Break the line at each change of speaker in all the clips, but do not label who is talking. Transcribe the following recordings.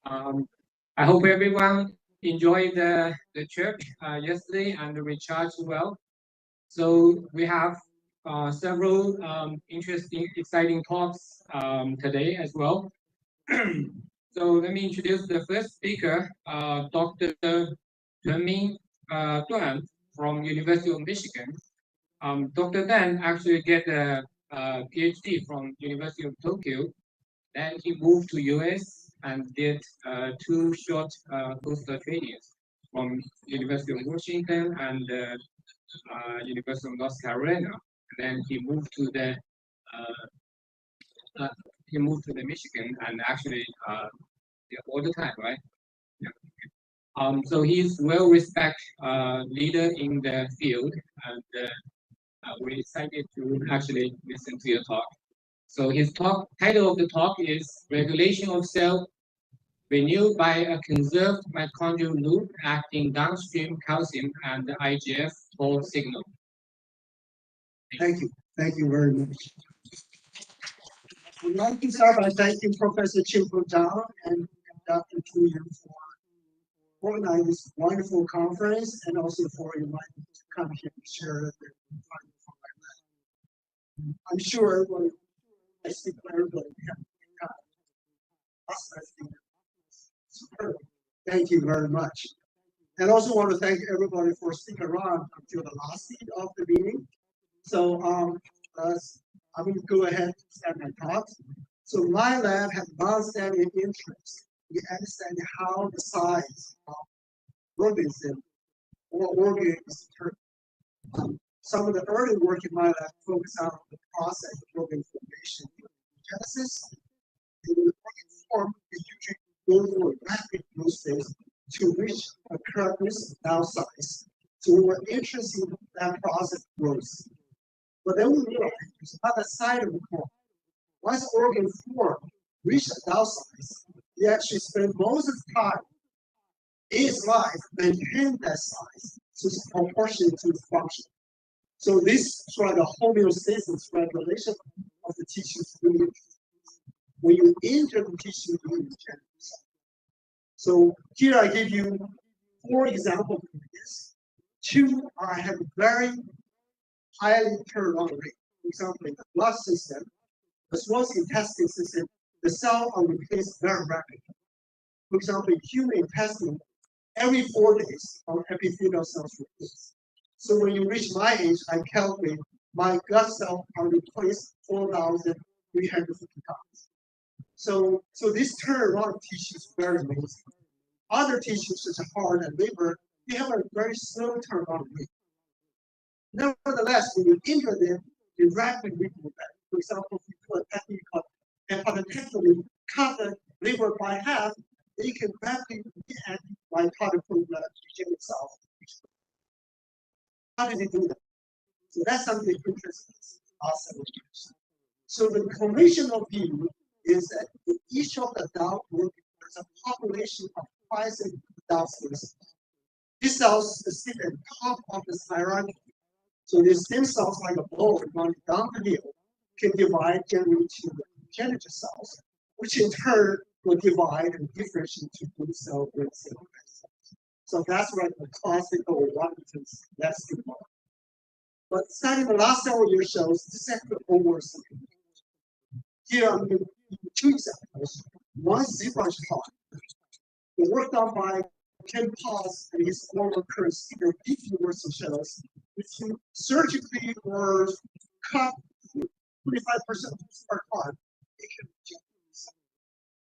Um, I hope everyone enjoyed the trip yesterday and recharged well. So we have several interesting, exciting talks today as well. So let me introduce the first speaker, Dr. Ming Duan from University of Michigan. Dr. Dan actually get a PhD from University of Tokyo. Then he moved to US and did two short postdoc trainings from University of Washington and University of North Carolina. And then uh, he moved to the Michigan and actually all the time, right? Yeah. So he's well-respected leader in the field, and we're excited to actually listen to your talk. So his title of the talk is Regulation of Cell Renewed by a Conserved Mitochondrial Loop Acting Downstream Calcium and the IGF-4 Signal.
Thank you. Thank you very much. I'd like to start by thanking Professor Chin Zhang and Dr. Chu Yan for organizing this wonderful conference and also for inviting me to come here and share their findings from my lab. I'm sure when I speak for everybody, we have superb. Thank you very much. And I also want to thank everybody for sticking around until the last seat of the meeting. So I'm going to go ahead and start my talk. So my lab has long-standing interest in understanding how the size of organism or organ is determined. Some of the early work in my lab focused on the process of organ formation in genesis. And the organ form is usually go through a rapid growth phase to reach a characteristic cell size. So we were interested in that process of growth. But then we realized there's another side of the coin. Once organ form reaches cell size, they actually spend most of the time in its life maintaining that size, so it's proportionate to its function. So this is like a homeostasis regulation of the tissue's fluid. When you enter the tissue, you regenerate. So here I give you 4 examples of this. 2 I have very highly turnaround rate. For example, in the blood system, as well as intestine system, the cells are replaced very rapidly. For example, in human intestine, every 4 days, our epithelial cells replace. So when you reach my age, I calculate my gut cells are replaced 4,350 times. So this turnaround of tissue is very amazing. Other tissues such as heart and liver, they have a very slow turnaround rate. Nevertheless, when you enter them, they rapidly go back. For example, if you put a technique called hepatectomy, cut the liver by half, they can rapidly react mitotic blood regenerate itself. How do they do that? So that's something interesting. Awesome. So the conventional view is that in each of the adult group, there's a population of 5 adult cells. These cells sit at the top of this hierarchy. So these stem cells, like a ball running down the hill, can divide generally to progenitor cells, which in turn will divide and differentiate to good cell, red cell, red cells. So that's like the classical Washington's left model. But starting the last several years shows this actually over something. Here I'm going to give you 2 examples. One ZBrush talk. The work done by Ken Paz and his former current speaker, Beef University shows if you surgically or cut 25% of the spark part, it can regenerate.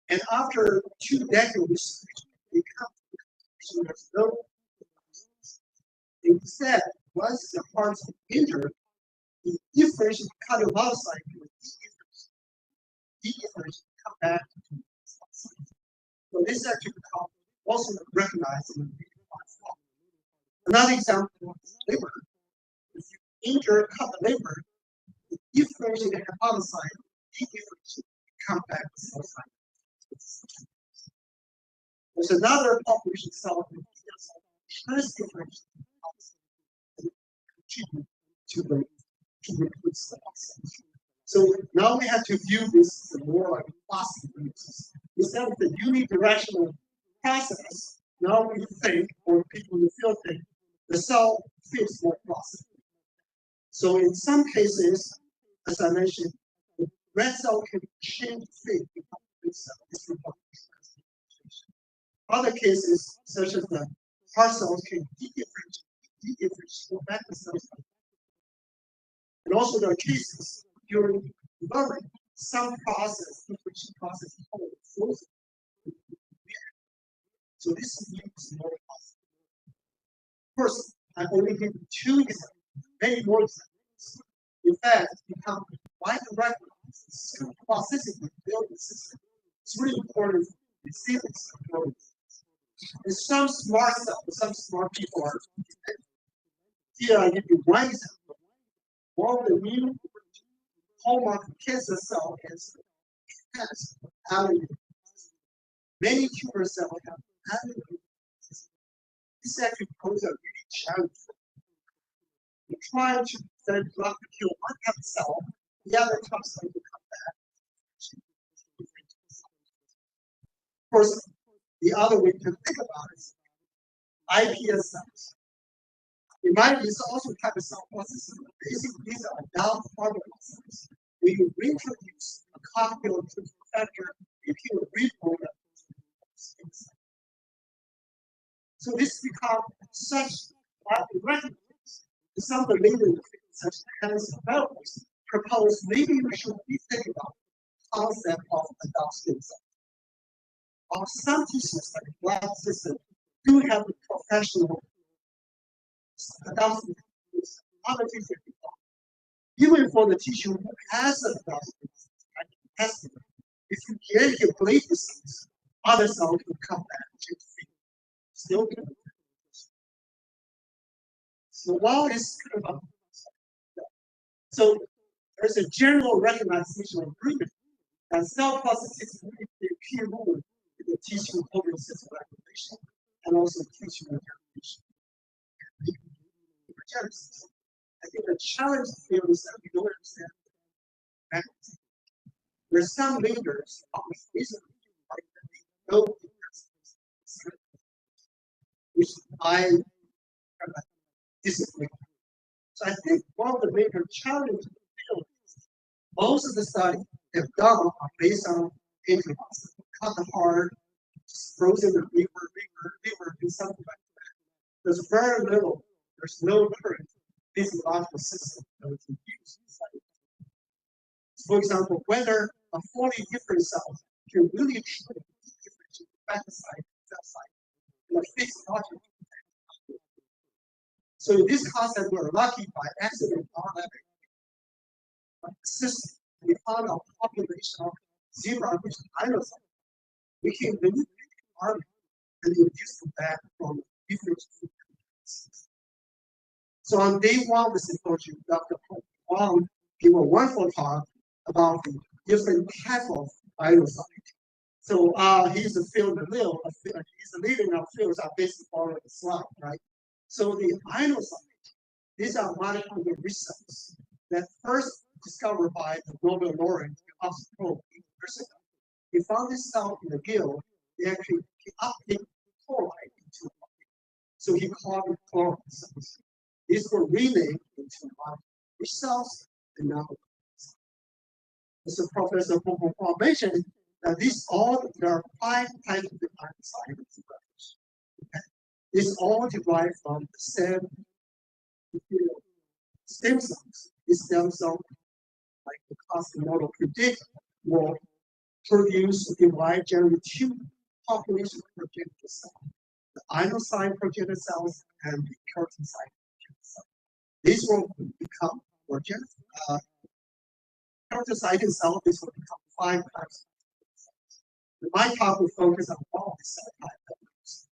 And after 2 decades, they come to the conclusion there's no. Instead, once the heart is injured, the differential cardiomyocyte will differentiate, come back to the cell. So this is actually also recognized in the form. Another example is liver. If you injure cut the liver, the differentiated hepatocyte differentiate, come back to cell cycle. There's another population cell that differentiate contribute to the cells. So now we have to view this more like plastic uses. Instead of the unidirectional process, now we think, or people in the field think, the cell fits more process. So in some cases, as I mentioned, the red cell can change fate to become a blue cell. Other cases, such as the heart cells, can de-differentiate back the cells. And also there are cases during learning, some process, differentiation process is called frozen. So this is used more possible. Of course, I only give you 2 examples, many more examples. In fact, become widely recognized processing the building system. It's really important for resilience of building. And some smart cells, some smart people are. Here I give you one example. One of the new hallmark cancer cell has allergy. Many tumor cells have allergy. This actually poses a really challenge. We try to then drug to kill one type of cell, the other type of cell will come back. Of course, the other way to think about it is iPS cells. In my view, it's also a type of cell process. Basically, these are down particle cells. When you reintroduce a cocktail to the factor, you can reprogram. So this becomes such widely recognized. Some of the leaders, such as Hans developers, propose maybe we should rethink about the concept of adult stem cells. While some tissues like the blood system do have a professional adult stem cells, other tissues even for the tissue who has an adult stem cell, if you deactivate the cells, other cells will come back to feed. Still good. So while it's kind of so there's a general recognition of agreement that cell processes really play a key role in the tissue homeostasis regulation and also tissue regeneration. I think the challenge here is that we don't understand mechanism. There's some leaders recently that know which I disagree. So I think one of the major challenges in the field is most of the studies they've done are based on antibodies. Cut the heart, frozen the liver, do something like that. There's very little, there's no current physiological system that we can use. For example, whether a 40 different cells can really treat different hepatocyte, cell site, in a physiological. So in this concept, we're lucky by accident our system. We found a population of zebra which dinosaurs. We can manipulate the army and induce them back from different systems. So on day 1 of the symposium, Dr. Wang gave a wonderful talk about the different type of dinosaurs. So he's a field leader. He's a leader in our field. So I basically follow the slide, right? So the inocytes, these are mitochondrial cells that first discovered by the Nobel laureate Oxford University. He found this cell in the gill. They actually uptake chloride into the body. So he called them chloride cells. These were renamed into mitochondrial cells and now. As Professor Peng mentioned, that there are 5 types of inocytes. Okay. This all derived from the same stem cells. This stem cell, like the custom model predict, will produce divide generally 2 populations of progenitor cells: the inocyte progenitor cells and the keratinocyte progenitor cells. These will become progenitor. Keratinocyte cell, this will become 5 types of cells. My talk will focus on one of the cell types.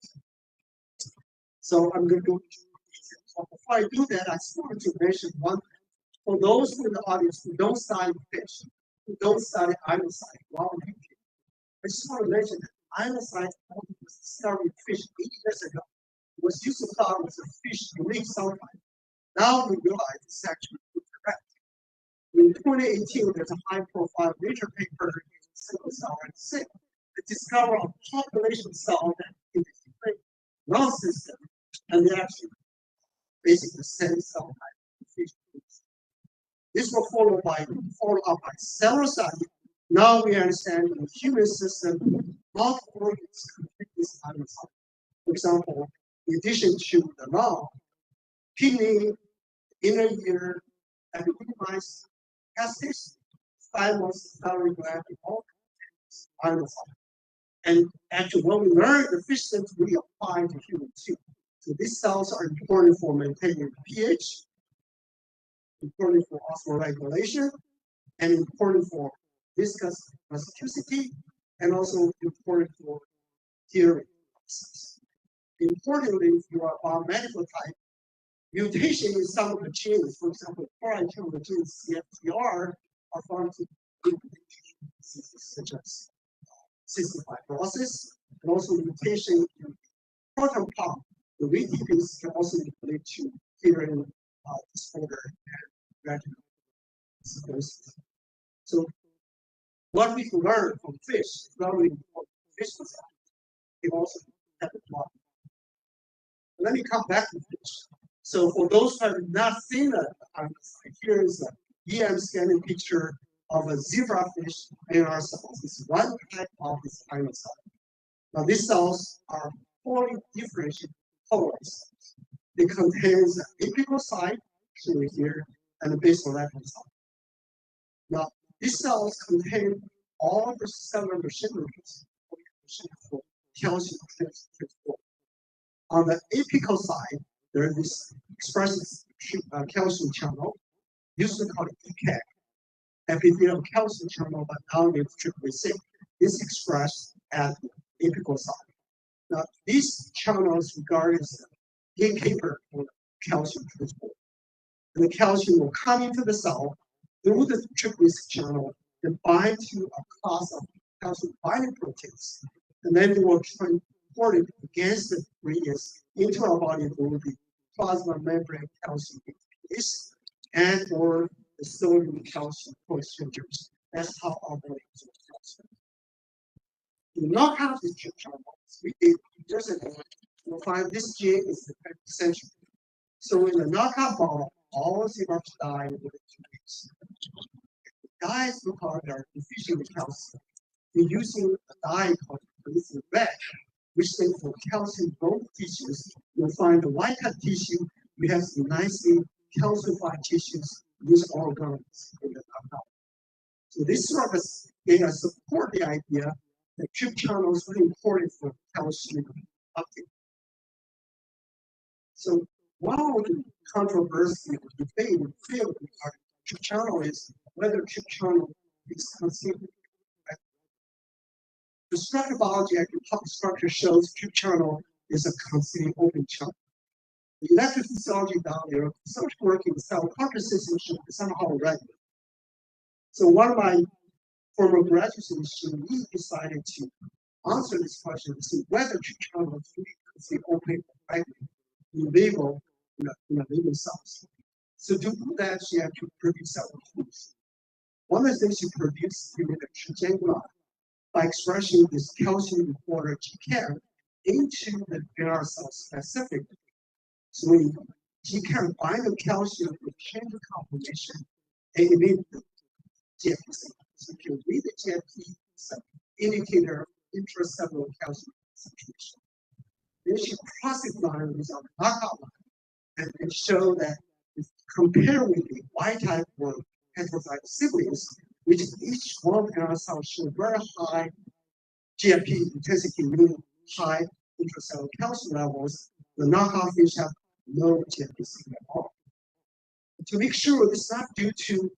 So I'm going to go into details. But before I do that, I just wanted to mention one thing. For those in the audience who don't study fish, who don't study inocyte, while reading, I just want to mention that inocyte was discovered in fish 80 years ago. It was used to thought it was a fish unique cell type. Now we realize it's actually correct. In 2018, there's a high-profile Nature paper using single cell and sick that discover a population cell that in the different lung system, and they actually basically the same cell type. This will follow up by several studies. Now we understand in the human system, multiple organs complete this iron cycle. For example, in addition to the lung, kidney, inner ear, epidermis, testis, thymus, thyroid gland, all iron cycle. And actually, what we learned, the fish cells we apply to human too. So these cells are important for maintaining pH, important for osmoregulation, and important for viscous elasticity, and also important for theory process. Importantly, if you are biomedical type, mutation in some of the genes, for example, chloride channel gene CFTR, are found to be diseases such as cystic fibrosis, and also mutation in proton pump. The VTPs can also lead to hearing disorder and retinoschisis. So what we can learn from fish, not only from fish society, we also have a lot. Let me come back to fish. So for those who have not seen it, here is a EM scanning picture of a zebrafish INR cells. This is one type of this INR cell. Now these cells are fully differentiated polarized. They contain the apical side, shown here, and the basolateral side. Now these cells contain all the cellular machineries for calcium transport. On the apical side, there is this expresses calcium channel, usually called ECAC, epithelial calcium channel, but now it's AAA6. This expressed at the apical side. Now, these channels regarded as the gatekeeper for calcium transport. And the calcium will come into the cell through the AAA6 channel and bind to a class of calcium binding proteins. And then it will transport it against the radius into our body through the plasma membrane calcium ATPase and or the sodium calcium co-exchangers. That's how our body absorbs calcium. To knock out this channel, we did just a you'll find this gene is essential. So in the knockout model, all zebrafish die within 2 weeks. Dies because they are deficient in calcium. We're using a dye called red, which stands for calcium bone tissues. You'll find the white type tissue, we have some nicely calcified tissues, these organs in the knockout. So this sort of data support the idea that tryptophan channel is really important for calcium uptake. So one of the controversy or debate in the field regarding tryptophan channel is whether tryptophan channel is considered. The structural biology and public structure shows tryptophan channel is a considered open channel. The electrophysiology down there, research work in the cell culture system should be somehow regular. So one of my former graduate students, we decided to answer this question to see whether tryptophan channel is really considered open or regular in vivo in a living cells. So to do that, she had to produce several things. One of the things she produced is the triangular by expressing this calcium reporter GCAM into the INR cell specifically. So when GCAM bind the calcium with change of conformation and emit the GFP signal. So if you read the GFP indicator of intracellular calcium concentration, then she crossed line with our knockout line and show that if compared with the Y type or heterozygous siblings, which each one in our cells show very high GFP intensity, meaning high intracellular calcium levels, the knockout fish have no GFP signal at all. To make sure this is not due to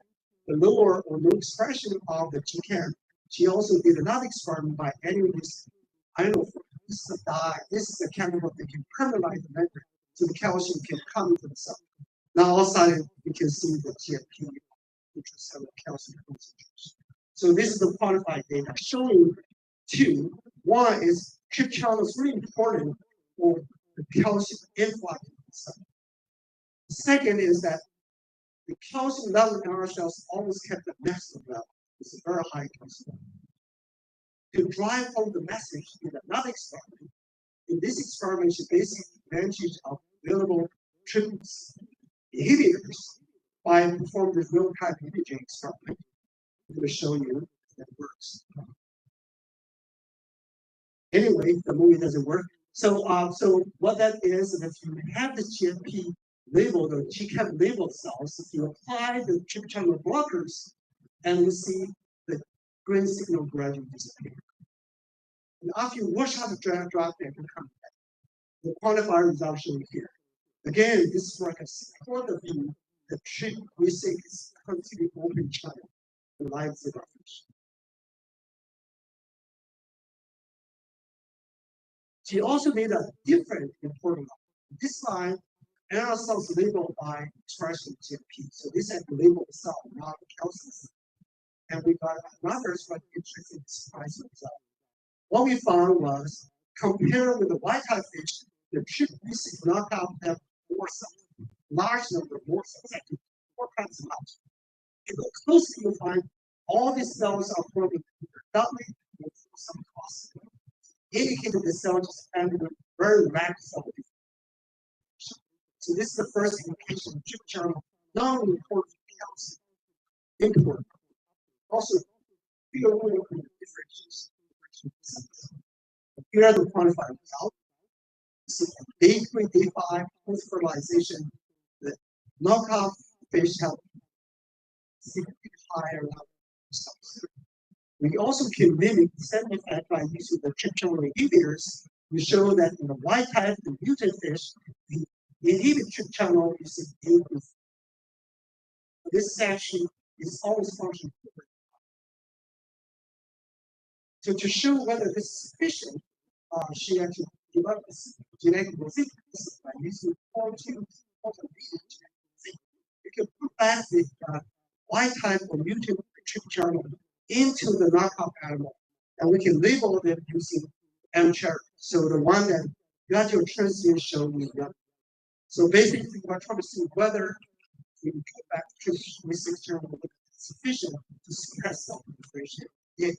the lower or no expression of the GCAM, she also did another experiment by adding this ionophore. This is a dye, this is a chemical that can permeate the membrane so the calcium can come into the cell. Now all of a sudden you can see the GFP intracellular calcium concentration. So this is the quantified data showing two. One is tryptophan channel is really important for the calcium influx in the cell. The second is that the calcium level in our cells always kept at maximum level. It's a very high calcium level. to drive home the message in another experiment. In this experiment, she basically advantage of available tryptase inhibitors by performing this real-time imaging experiment. I'm going to show you that it works. Anyway, the movie doesn't work. So, so what that is if you have the GMP labeled or GCAM labeled cells, if you apply the tryptase channel blockers, and you see the green signal gradually disappear. And after you wash out the drug, they can come back. The quantifier is shown here. Again, this is like a support of view that we think is completely open channel, the live zebrafish. She also made a different important line. This line, NR cells labeled by expression GMP. So this is the label cell, not the calcium. And we got another sort of interesting surprise result. What we found was, compared with the white type fish, the tryptase knockout have more cells, large number of more cells, actually 4 times as much. If you look closely, you'll find all these cells are forming doubly with some cost, indicating the cell just having a very rapid cell division. So this is the first indication of tryptase channel not only important for calcium, important, also feel really differentiation. Here are the quantified results. So day 3, day 5, post-fertilization, the knockout fish have significantly higher level of cells. We also can mimic the same effect by using the tryptase channel inhibitors. We show that in the white type and mutant fish, the inhibit tryptase channel is increased. This actually is always functioning. So to show whether this is sufficient, she actually developed this genetic sequence by using 4 genes. You can put back the white type or mutant tryptase channel into the knockout animal, and we can label them using M-cherry. So the one that got your transient show me. So basically, we're trying to see whether we can put back tryptase channel sufficient to suppress cell proliferation. Yeah.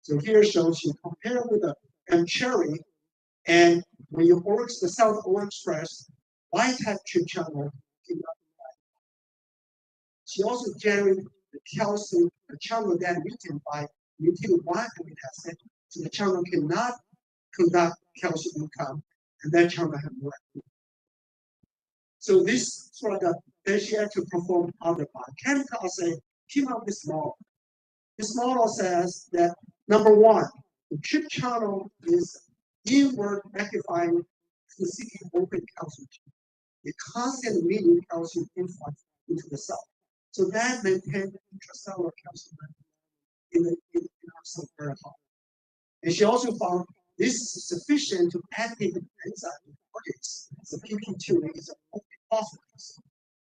So here shows you compare with the M-cherry, and when you works the cell overexpressed white type tryptase channel. She also generated the calcium, the channel that mutant by mutated one amino acid, so the channel cannot conduct calcium income, and that channel has more activity. So this sort of then she had to perform other biochemical assay, came up with this model. This model says that number 1, the tryptase channel is inward amplifying specific open calcium channel. It constantly meeting calcium influx into the cell. So that maintains intracellular calcium in our cell very high. And she also found this is sufficient to activate the enzyme targets. So PP2 is a phosphorus.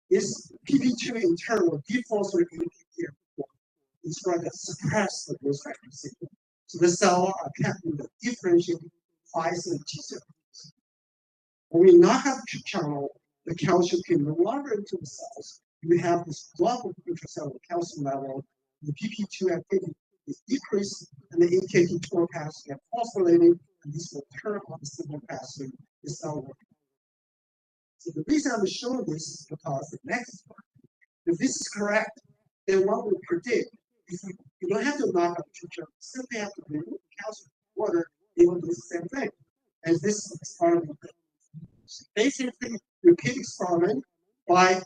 This PP2 in turn will dephosphorate ATP4. It's trying to suppress the growth factor signal. So the cell are kept in the differentiated Pfizer and T cells. When we knock out the channel, the calcium can no longer into the cells. You have this drop of intracellular calcium level, the PP2 activity is decreased, and the AKT4 pathway get phosphorylated, and this will turn on the signal pathway, the cell work. So the reason I'm showing this is because the next one, if this is correct, then what we predict is you don't have to knock out the tryptase, you simply have to remove the calcium water, it will do the same thing. And this is part of the basically repeat experiment by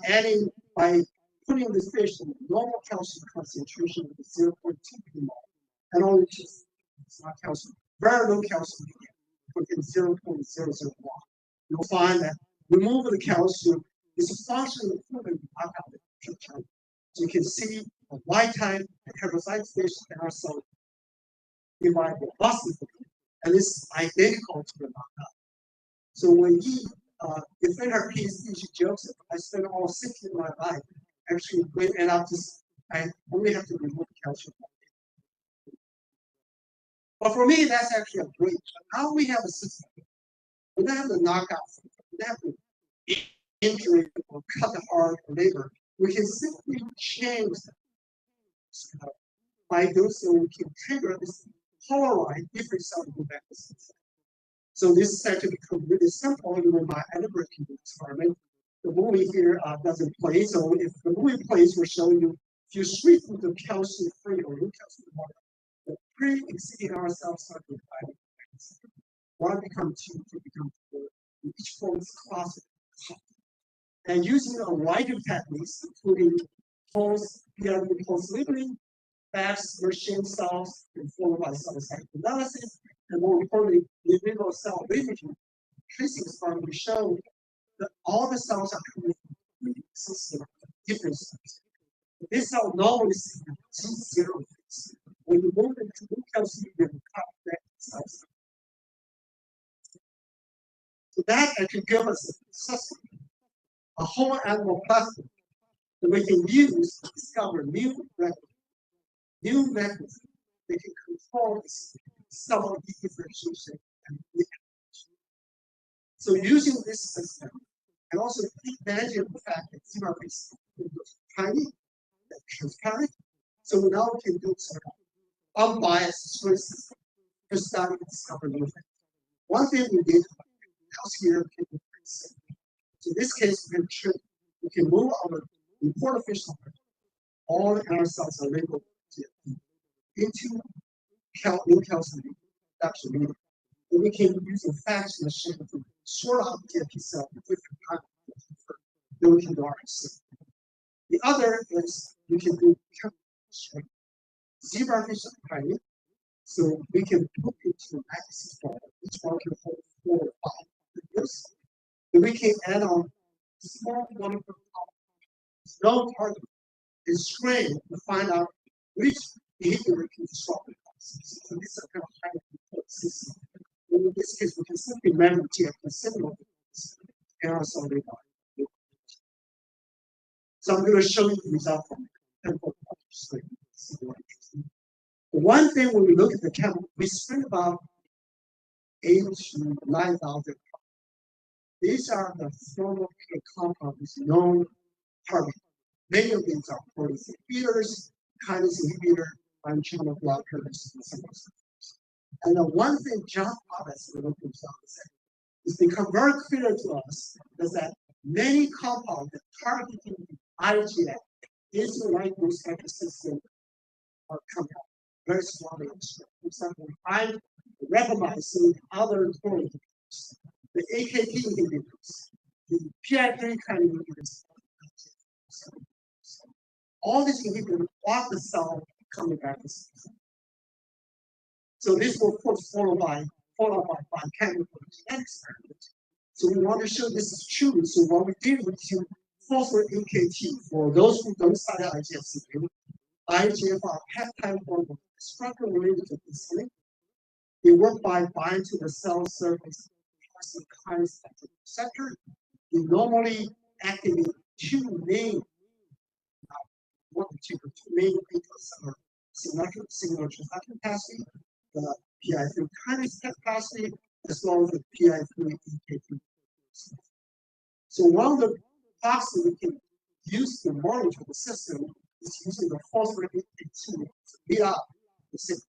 putting this fish in normal calcium concentration with 0.2 mmol, and only just it's not calcium, very low calcium within 0.001. You'll find that removal of the calcium is a functional improvement of the tryptase channel. So you can see a white type and heterozygous fish and our cell divide robustly, and this is identical to the knockout. So when he defend her PhD, she jokes, I spent all 60 of my life actually end up just I only have to remove calcium. But for me, that's actually a great. Now we have a system. We don't have to knock out, we don't have to injury or cut the heart or liver. We can simply change that. By doing so, we can trigger this polarize different cell mechanisms. So this is actually become really simple even by algorithm experiment. The movie here doesn't play, so if the movie plays, we're showing you if you switch into calcium-free or low calcium water, the pre-existing ourselves start to divide. One becomes 2, 2 becomes 4. Each form is classic. And using a variety of techniques, including PRD pulse labeling, FACS machine cells informed by cell cycle analysis, and more importantly, the individual cell imaging tracing experiment will show that all the cells are coming from different cells. This cell normally is in G0 phase. When you move into calcium, you cut that cells. So that actually gives us a whole animal platform that we can use to discover new mechanisms that can control some of the differentiation and reactivation. So using this system, and also take advantage of the fact that zero is tiny, transparent, so now we can do some unbiased choices to start to discover new things. One thing we did else here can be pretty simple. So in this case, we can move our important fish all our cells are labeled into new calcium reduction medium. And we can use a FACS machine to sort out the TFP cell with different kinds of building RNC. The other is we can do zebrafish tiny, so we can put into an axis ball. Each one can hold 4 or 5 figures. And we can add on small molecular no target and strain to find out which behavior can disrupt the process. So this is a kind of highly important system. And in this case, we can simply measure TFP signal and also the body. So I'm going to show you the result from the chemical study. One thing when we look at the chemical, we spend about 8,000 to 9,000. These are the formal compounds known target. Many of these are protease inhibitors, kinase inhibitor, ion channel blockers, and some of those. And the one thing John Thomas is become very clear to us is that many compounds that targeting the IgF is the right receptor system are coming out very strongly. For example, I recognize other proteins, the AKT inhibitors, the PI3 kind of inhibitors. All these inhibitors block the cell coming back to cell. So this will, of course, followed by biochemical genetic experiment. So we want to show this is true. So what we did was to phosphor AKT for those who don't study IGF-1, IGF-1 peptide hormone structure related to this link. They work by binding to the cell surface kinase receptor. They normally activate two main signal transduction capacity, the PI3 kinase capacity, as well as the PI3 EKT. So one of the boxes we can use to monitor the system is using the phosphor AKT to beat up the signal.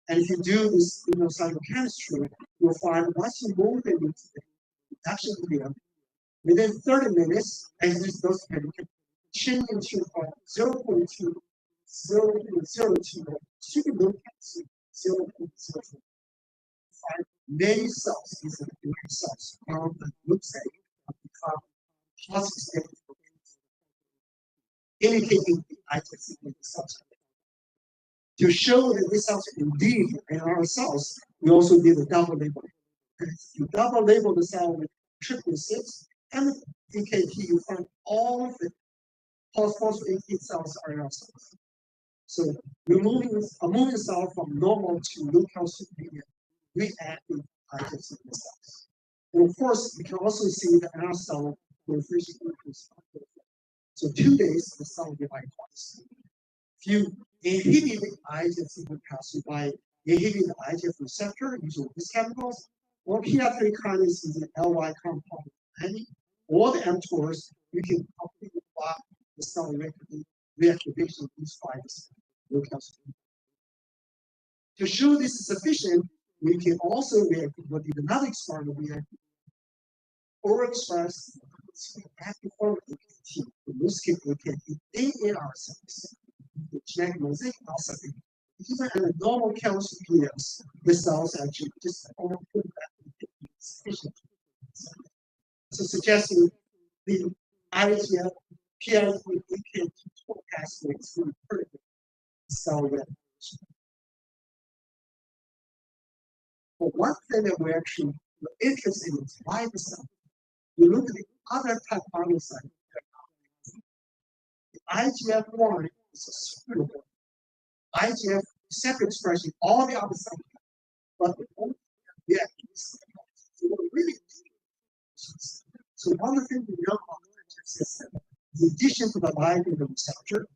And if you do this immunocytochemistry, you'll find once you move it into the reduction medium, within 30 minutes, as this goes, you can change into 0.2, 0.02, super low calcium, 0.02. Find many cells, these are the cells, around the looks at become positive state, indicating the IgF in the cells. To show that these cells are indeed in our cells, we also did a double label. You double label the cell with triple 6 and the EKT, you find all of the phosphorylated cells are in our cells. So moving the cell from normal to low calcium medium, we add the IgF in the cells. And of course, we can also see that our cell will increase. So 2 days, the cell will divide twice. If you inhibit the IgF capacity by inhibiting the IgF receptor using these chemicals, or PI3 kinase is an LY compound, or the mTORs, you can completely block the cell reactivation of these fibers. To show this is sufficient, we can also make another experiment. We have overexpress active form of AKT. In this case, we can eat AR cells. The genetic mosaic also even in a normal cancer PMs, the cells actually just overput that sufficient. So suggesting the IGF PI AKT pathways will improve cell regulation. But one thing that we're actually interested in is why the cell. You look at the other type monocyte. The IGF-1 is a suitable IGF receptor expression all the other cells, but the only so we're really so one of the things we know about the system, in addition to the ligand receptor,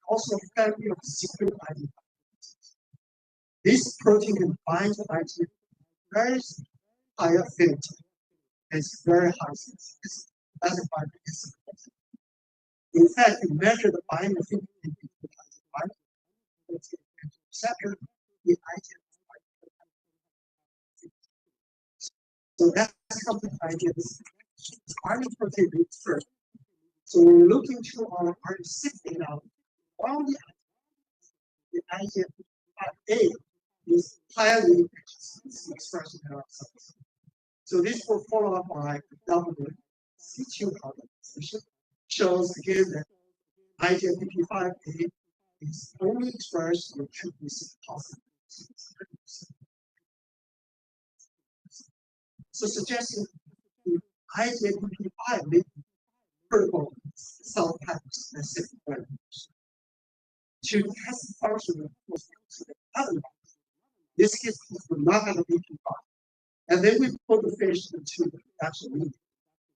also a family of secret ligand. This protein can bind to IGF very high affinity. It's very high sensitivity. That's a binding. In fact, you measure the binding affinity between the receptor, the IGF. So that's something I did. Binding protein first. So we're looking to our RNA data. While the IGF-A is highly expressed in our cells. So this will follow up by double C2 organization. Shows again that IGF-BP5A is only expressed in treatment positive. So suggesting the IGF-BP5 may be critical cell type specific variation. To test the function of the other this case will not have a BP5. And then we put the fish into the actual meat.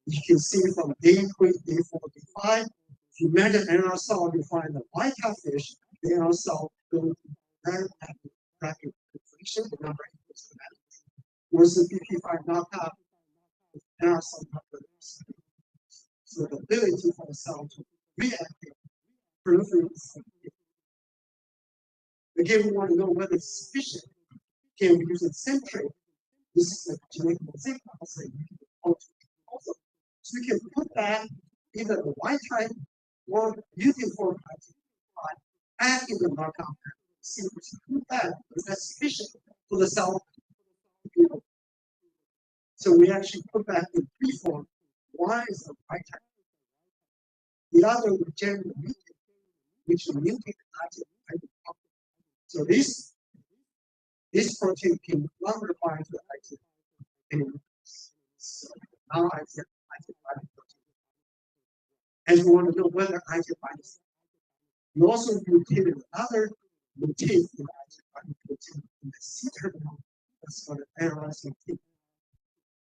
You can see from day 3, day 4, day 5. If you measure NR cell, you find the white fish, the NR cell goes very rapid inflation, the number equals to that. Versus BP5 knockout, NR cell not good. So the ability for the cell to reactivate proliferate. Again, we want to know whether it's sufficient. Can we use a centric? This is a genetic mosaic assay. Also, so we can put that either the white type or mutant form and in the knockout. See if we can put that. Is that sufficient for the cell? So we actually put that in preform. One is the white type. The other we generate the mutant, which is mutant type. So this protein can longer bind to the IGF. So now IGF binding protein. And we want to know whether IGF binds. We also mutated another mutation in IGF binding protein in the C terminal. That's called an NRS mutation.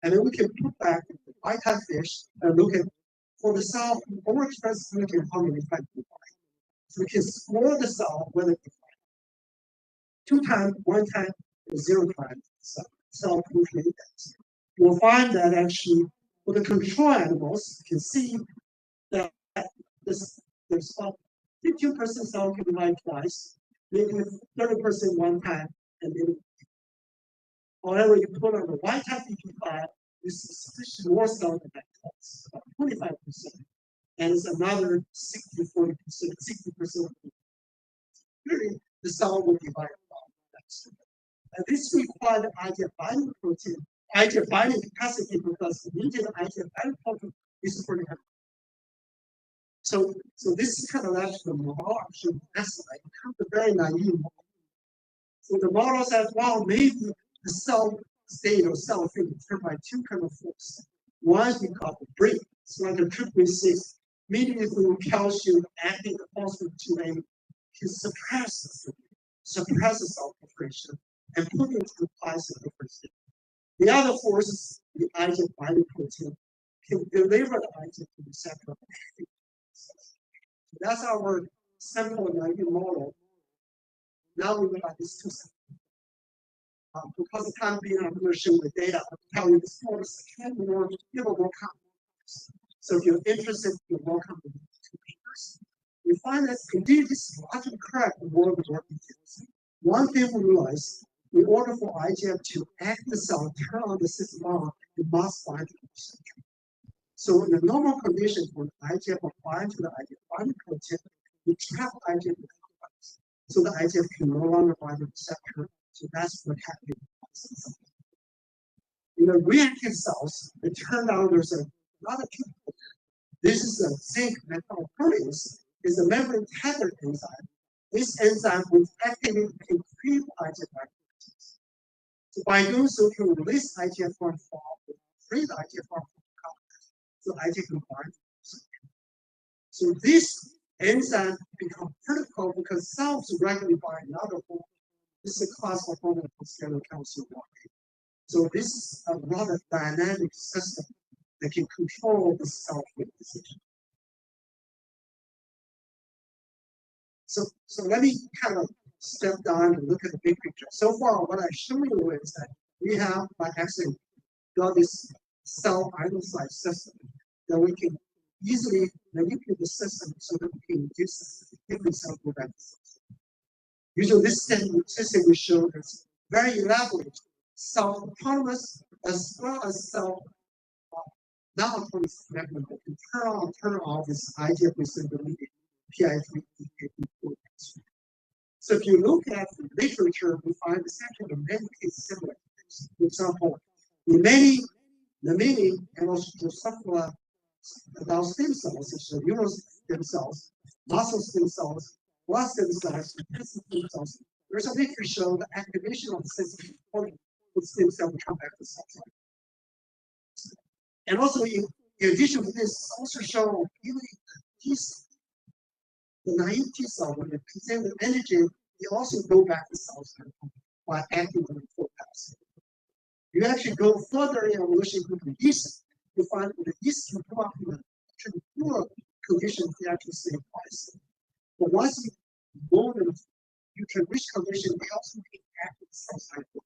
And then we can put back the white type fish and look at for the cell overexpressed we can how many times we find. So we can score the cell whether we find 2 times, 1 time, or 0 times cell protein index. We'll find that actually for the control animals, you can see that there's about 15% cell can divide twice, maybe 30% 1 time, and then however you put on the white type BP5, there's more cell than that twice, about 25%. And it's another 60-40%, 60%. Really, the cell will divide. And this requires IGF binding protein, IGF binding capacity because the needed IGF binding protein is pretty high. So this is kind of like the model actually estimate, kind of very naive model. So the model says, well, maybe the cell state or cell fate is determined by 2 kind of forces. One is we call the break, it's like a triple 6, meaning if we calcium acting the phosphate 2A can suppress the cell proliferation and put it into the plasma difference. The other force, the IGF binding protein, can deliver the IGF to the receptor. So that's our simple naive model. Now we look at these 2 samples. Because of time being, I'm going to show the data. I'll tell you this model can work, give a more confidence. So if you're interested, you're welcome to these 2 papers. We find that indeed this is logically correct in more of the work details. One thing we realize in order for IGF to act the cell, turn on the system on, it must bind to the receptor. So in the normal condition, when IGF will bind to the IGF binding protein, we trap IGF in the complex. So the IGF can no longer bind the receptor. So that's what happened. In the reactive cells, it turned out there's another chemical. This is a zinc metalloprotease. It's a membrane tethered enzyme. This enzyme will activate and create IGF proteins. So by doing so, it will release IGF-1 from free the IGF-1 from the complex. So IGF can bind. So this enzyme becomes critical because cells regularly bind another hormone. This is a class of hormone called steroid-calcium 1. So this is a rather dynamic system that can control the cell decision. So let me kind of step down and look at the big picture. So far, what I've shown you is that we have, by accident, got this cell isocycle system that we can easily manipulate the system so that we can induce different cell events. Usually, this system we show is very elaborate cell autonomous as well as cell non-autonomous mechanism that can turn off this IGF receptor PI3 So if you look at the literature, we find essentially many cases similar. For example, in many and also Drosophila adult stem cells, such as neural stem cells, muscle stem cells, blood stem cells, intestinal stem cells, there's a literature show the activation of the sensitive component with stem cell will come back to cell cycle. And also, in addition to this, also show even the naive T cell, when they present the antigen, they also go back to cell cycle by acting on the forecast. You actually go further in evolution to the yeast, you find that the yeast can come up with actually poor conditions they actually stay twice. But once you know them, you can reach conditions they also can act in the cell cycle.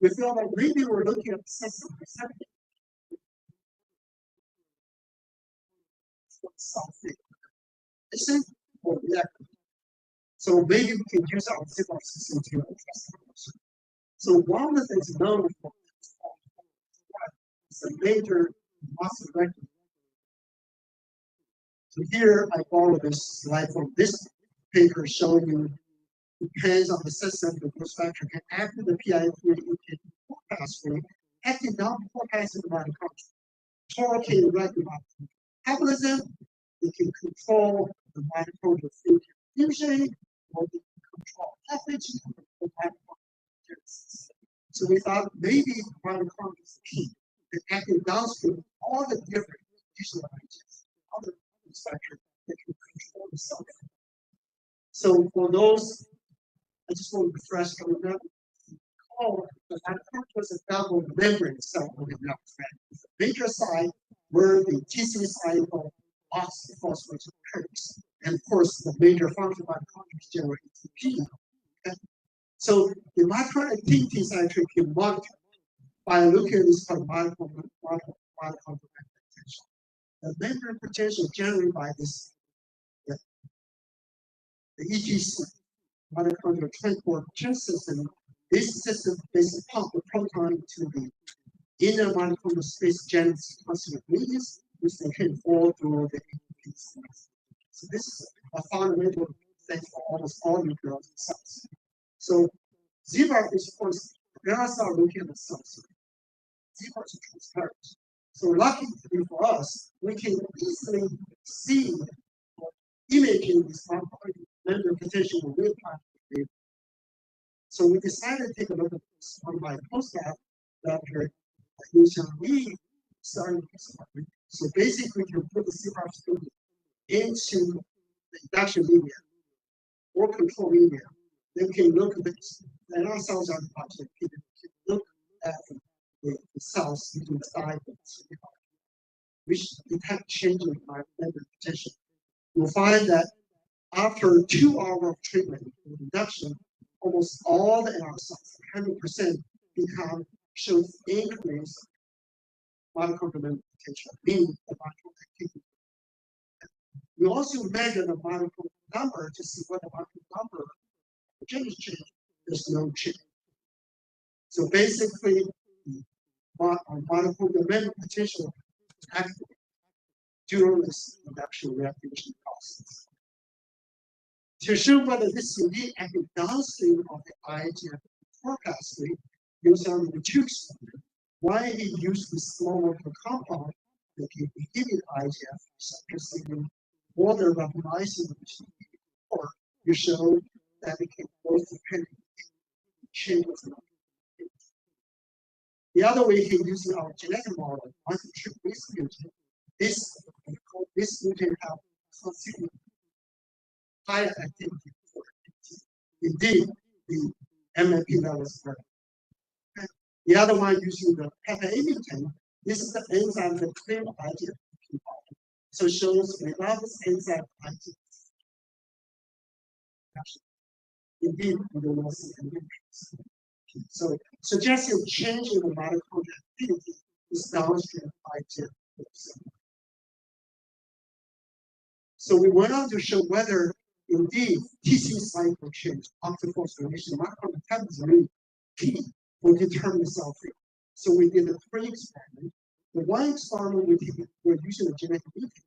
We feel that maybe we're looking at the system receptor. Something. Or reactive. So maybe we can use our signal system to address the question. So one of the things known for is a major muscle rectum. So here I borrow this slide from this paper showing you depends on the system the growth factor can act with the PI3 pathway, acting down before passing the mitochondria. Torquing regular metabolism, it can control the mitochondrial fusion, or it can control pathogen of mitochondria. So we thought maybe mitochondria is key in acting downstream all the different visual agents, other factors that can control the cell. So for those, I just want to refresh on that. Oh, the mitochondria is a double membrane cell organelle. It's a major site where the TC cycle oxyphosphorus occurs. And of course, the major function of mitochondria is generate ATP. Okay? So the microactivity is actually can monitor by looking at this called mitochondrial potential. The membrane potential generated by this, the EGC, mitochondrial transport system. This system basically pumps the proton into the inner mitochondrial space, generates constant radius, which they can fall through the ATP. So this is a fundamental thing for almost all nuclear cells. So zebra is, of course, when I start looking at the cells, zebra is transparent. So luckily for us, we can easily see or imaging this membrane potential in real time. So we decided to take a look at this on my postdoc, Dr. Lee started this one. So basically, you put the CPAP student into the induction media or control media. Then we can look at this. And our cells are project. We can look at the cells into the diagrams, which detect changes in my membrane potential. You'll find that after 2 hours of treatment with induction, almost all the NR cells, 100%, shows increased mitochondrial potential, meaning the mitochondrial activity. We also measure the mitochondrial number to see whether the mitochondrial number change there's no change. So basically, mitochondrial memory potential is activated during this induction reactivation process. To show whether this is indeed active downstream of the IGF pathway, use on the two experiment. Why he used this small molecule compound that can inhibit IGF receptor signaling more than recognizing the or you show that it can both depend changes. The other way he using our genetic model, once you treat this mutant, this mutant have considerably higher activity for indeed the MMP levels are. The other one using the kappa A mutant, this is the enzyme that clear IGF. So it shows without this enzyme IGF. Indeed, we do not see any increase. So suggesting change in the mitochondrial activity is downstream IGF. So we went on to show whether indeed TC cycle change after phosphorylation mitochondrial metabolism is really key for determining cell fate. So we did 3 experiments. The one experiment we're using a genetic mutant.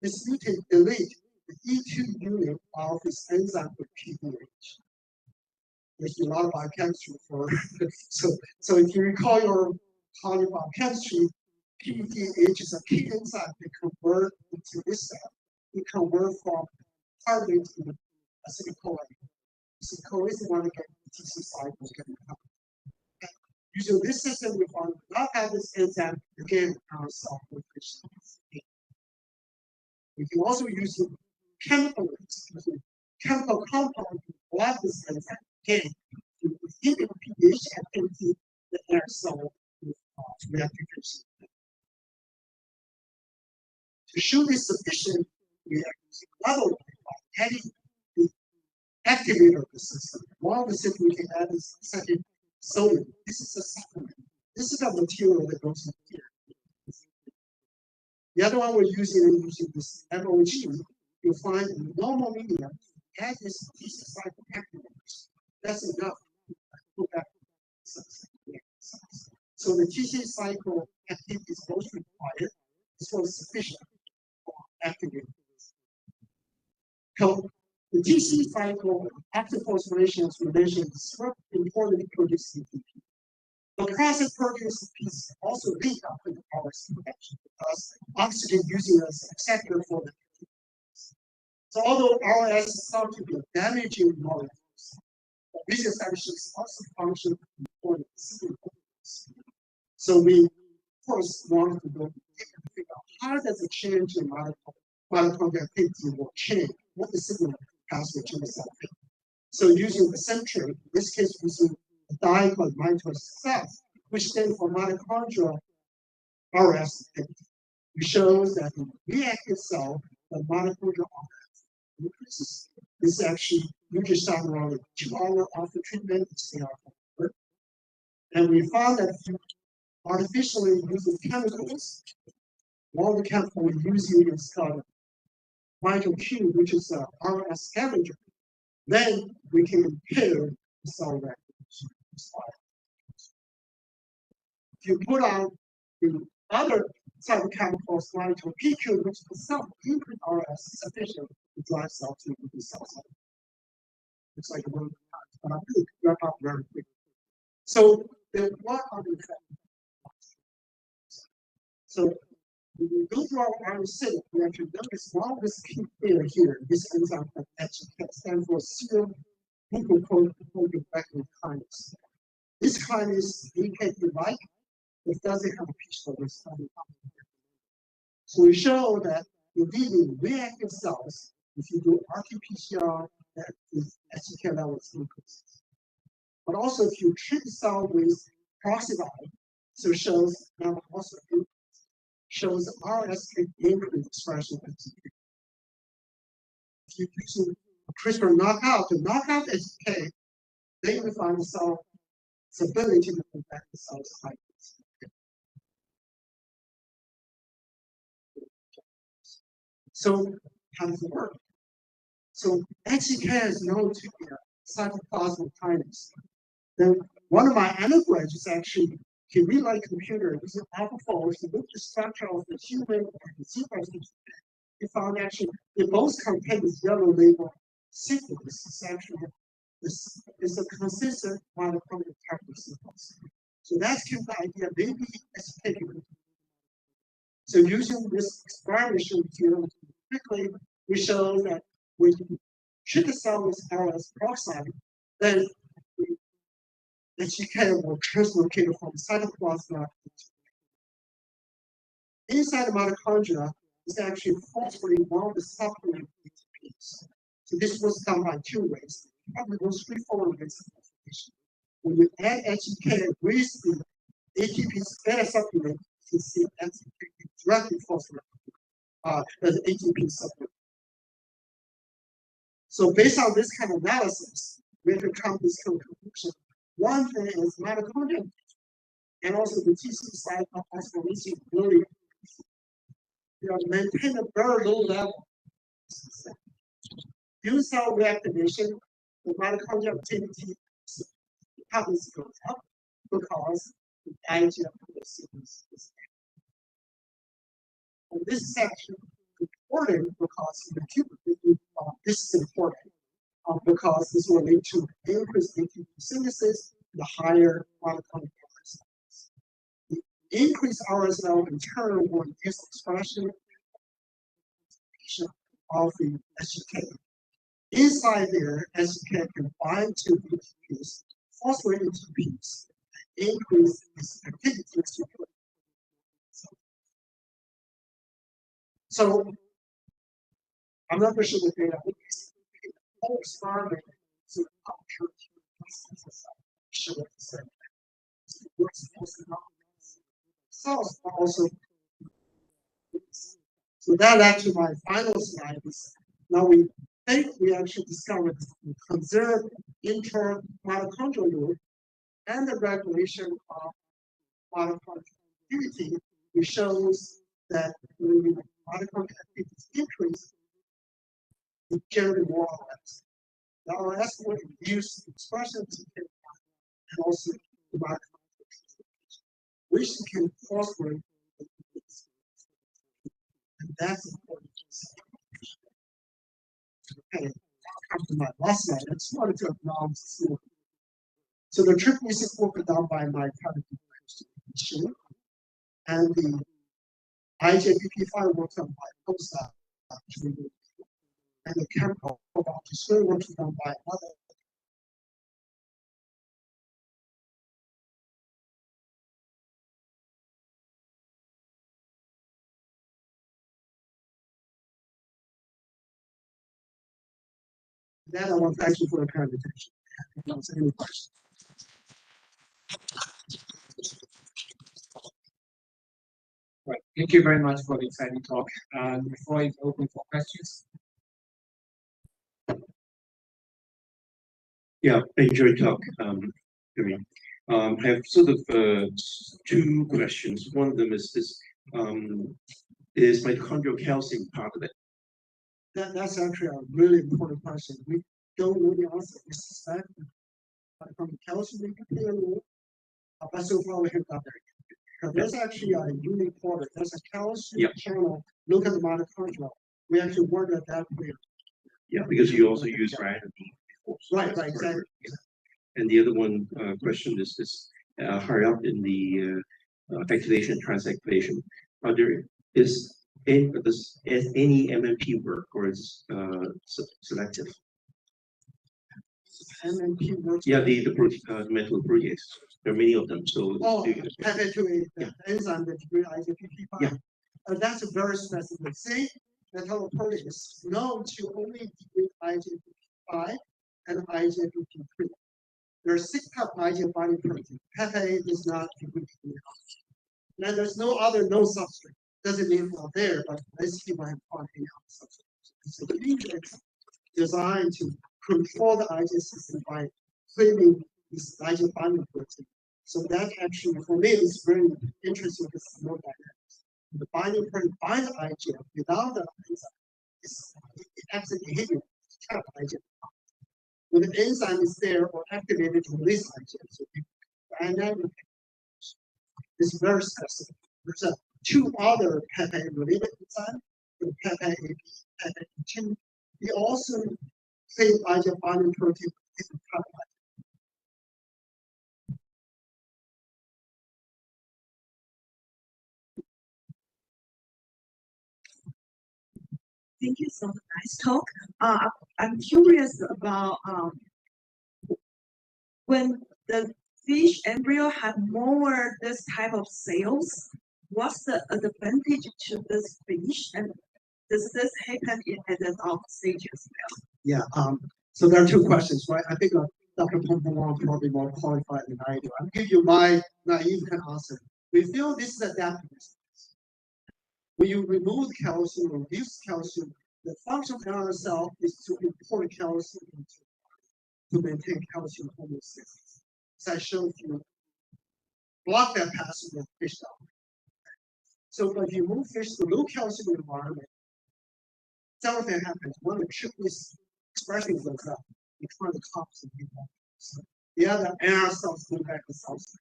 This mutant deletes the E2 unit of this enzyme for PDH. There's a lot of biochemistry for so if you recall your college biochemistry, PDH is a key enzyme that convert into this cell. It convert from carbon to acetyl-CoA. Acetyl-CoA is the one that gets the TC cycles getting up. Using this system, we found not have this enzyme again our cell filtration. We can also use chemical compound to block this enzyme again to inhibit pH activity that our cell with reactivation. To show this sufficient, we are using another way by adding the activator of the system. One of the systems we can add is second sodium. This is a supplement. This is a material that goes in here. The other one we're using this MOG. You'll find in normal medium, add this TC cycle activators. That's enough to put that. So the TC cycle activity is both required as well as sufficient for activating. So the TC cycle after phosphorylation, as we mentioned, is important to produce CPP. The process produces is also leak up in the RS convection because oxygen using as an acceptor for the. So although RS is thought to be a damaging molecule, this is actually also function for the signal. So we of course want to go deeper to figure out how does the change in mitochondrial activity will change what the signal pathway to the cell. So using the centroid, in this case using a dye called mitosis cells, which stands for mitochondrial RS activity. It shows that in reactive cell, the mitochondrial RS increases. This actually usually starts around 2 hours after treatment, stay after. And we found that if you artificially using chemicals, one of the chemicals we're using is called MitoQ, which is a RS scavenger. Then we can impair the cell reactivation. If you put on the other cytochemicals, MitoPQ, which is some increase RS sufficient to drive cell to the cell cycle. It's like a little times, but I'm going to wrap up very quickly. So what are the effects? So when we go through our RSA, we actually notice one of this key pair here, this enzyme that actually stands for serum glucoprotein kinase. This kinase indicates like it doesn't have a peaceful response. So we show that indeed in reactive cells, if you do RT-PCR, that is STK levels increases. But also if you treat the cell with peroxidine, so it shows now also shows RS increase expression of STK. If you use CRISPR knockout to knock out STK, then you find the cell's ability to protect the cell's height. So how does it work? So STK is known to be a cytoplasmic kinase. Then one of my undergraduates actually, he rewrite computer using AlphaFold to look at the structure of the human and the zebra. He found actually they both contain this yellow label sequence. It's actually is a consistent mitochondrial chemical sequence. So that's kind of the idea. Maybe it's taken. So using this experimental field quickly, we show that when you treat the cell with RS peroxide, then the GK will translocate from cytoplasm. Inside the mitochondria is actually phosphorylating one of the supplement ATPs. So this was done by two ways. Probably those straightforward ways. When you add HEK with the ATP's beta supplement, you can see that's directly phosphorylated as ATP supplement. So based on this kind of analysis, we have to come to this conclusion. One thing is mitochondria and also the TC side of phosphorylation really maintain a very low level. Due cell reactivation, the mitochondrial activity happens goes up because the IgF sequence is and this is actually important because this is important because this will lead to increased ATP synthesis, the higher mitochondrial RSL. The increased RSL in turn will induce expression of the SGK. Inside there, SGK can bind to ATPs, phosphorate ATPs, and increase its activity. So I'm not sure the data. Whole experiment to capture cells also. So that led to my final slide. Now we think we actually discovered the conserved inter-mitochondrial loop and the regulation of mitochondrial activity, which shows that when the mitochondrial activity is increased, it generates more RS. The RS will induce the expression of TK and also the mitochondrial, which can phosphorate the ATPs. And that's important. Okay, I'll come to my last slide. I just wanted to acknowledge this. So the triple is work done by my private institution, and the IJPP5 work done by postdoc, and the chemical discovery work done by other. That I want to thank you for the kind attention. Any questions?
Right. Thank you very much for the exciting talk. The floor is open for questions.
Yeah, enjoy talk. I have sort of two questions. One of them is this: is mitochondrial calcium part of it?
That's actually a really important question. We don't really answer. We suspect mitochondrial calcium may play a role, but so far we have not there. There's actually a unique product. There's a calcium channel. Look at the mitochondria. We actually work at that way.
Yeah, because you also use vitamin D.
Right, exactly.
And the other one question is this: higher up in the activation, transactivation, is any MMP work, or is selective?
MMP works.
Yeah, the metal protease. There are many of them. So
the enzyme that degrade IJPP5.
Yeah.
That's a very specific thing. Metal protease known to only degrade IJPP5 and IJPP3. There are 6 types of IgF binding protein. Pepe is not degrade. Now there's no other known substrate. Doesn't mean it's not there, but let's see what I'm finding out substrate. It's a huge designed to control the IgF system by cleaving this IgF binding protein. So that actually, for me, is very interesting because it's more dynamics. The binding protein binds IgF without the enzyme. It acts as a behavior to trap IgF. when the enzyme is there or activated to release IgM. So the dynamic is very specific. There's two other peptide-related enzymes, the peptide A, peptide E2. They also play IgM binding protein in the peptide.
Thank you so much. Nice talk. I'm curious about when the fish embryo have more this type of cells, what's the advantage to this fish, and does this happen in adult stage as well?
Yeah. So there are two questions, right? I think Dr. Pompomon probably more qualified than I do. I'll give you my naive answer. We feel this is adaptive response. When you remove calcium or reduce calcium, the function of our cell is to import calcium into to maintain calcium homeostasis. As I showed you, block that passage of fish out. So if you move fish to low calcium environment, several things happens. One, the tryptase expression goes up. You try to compensate that. So the other NR cells go back to cells.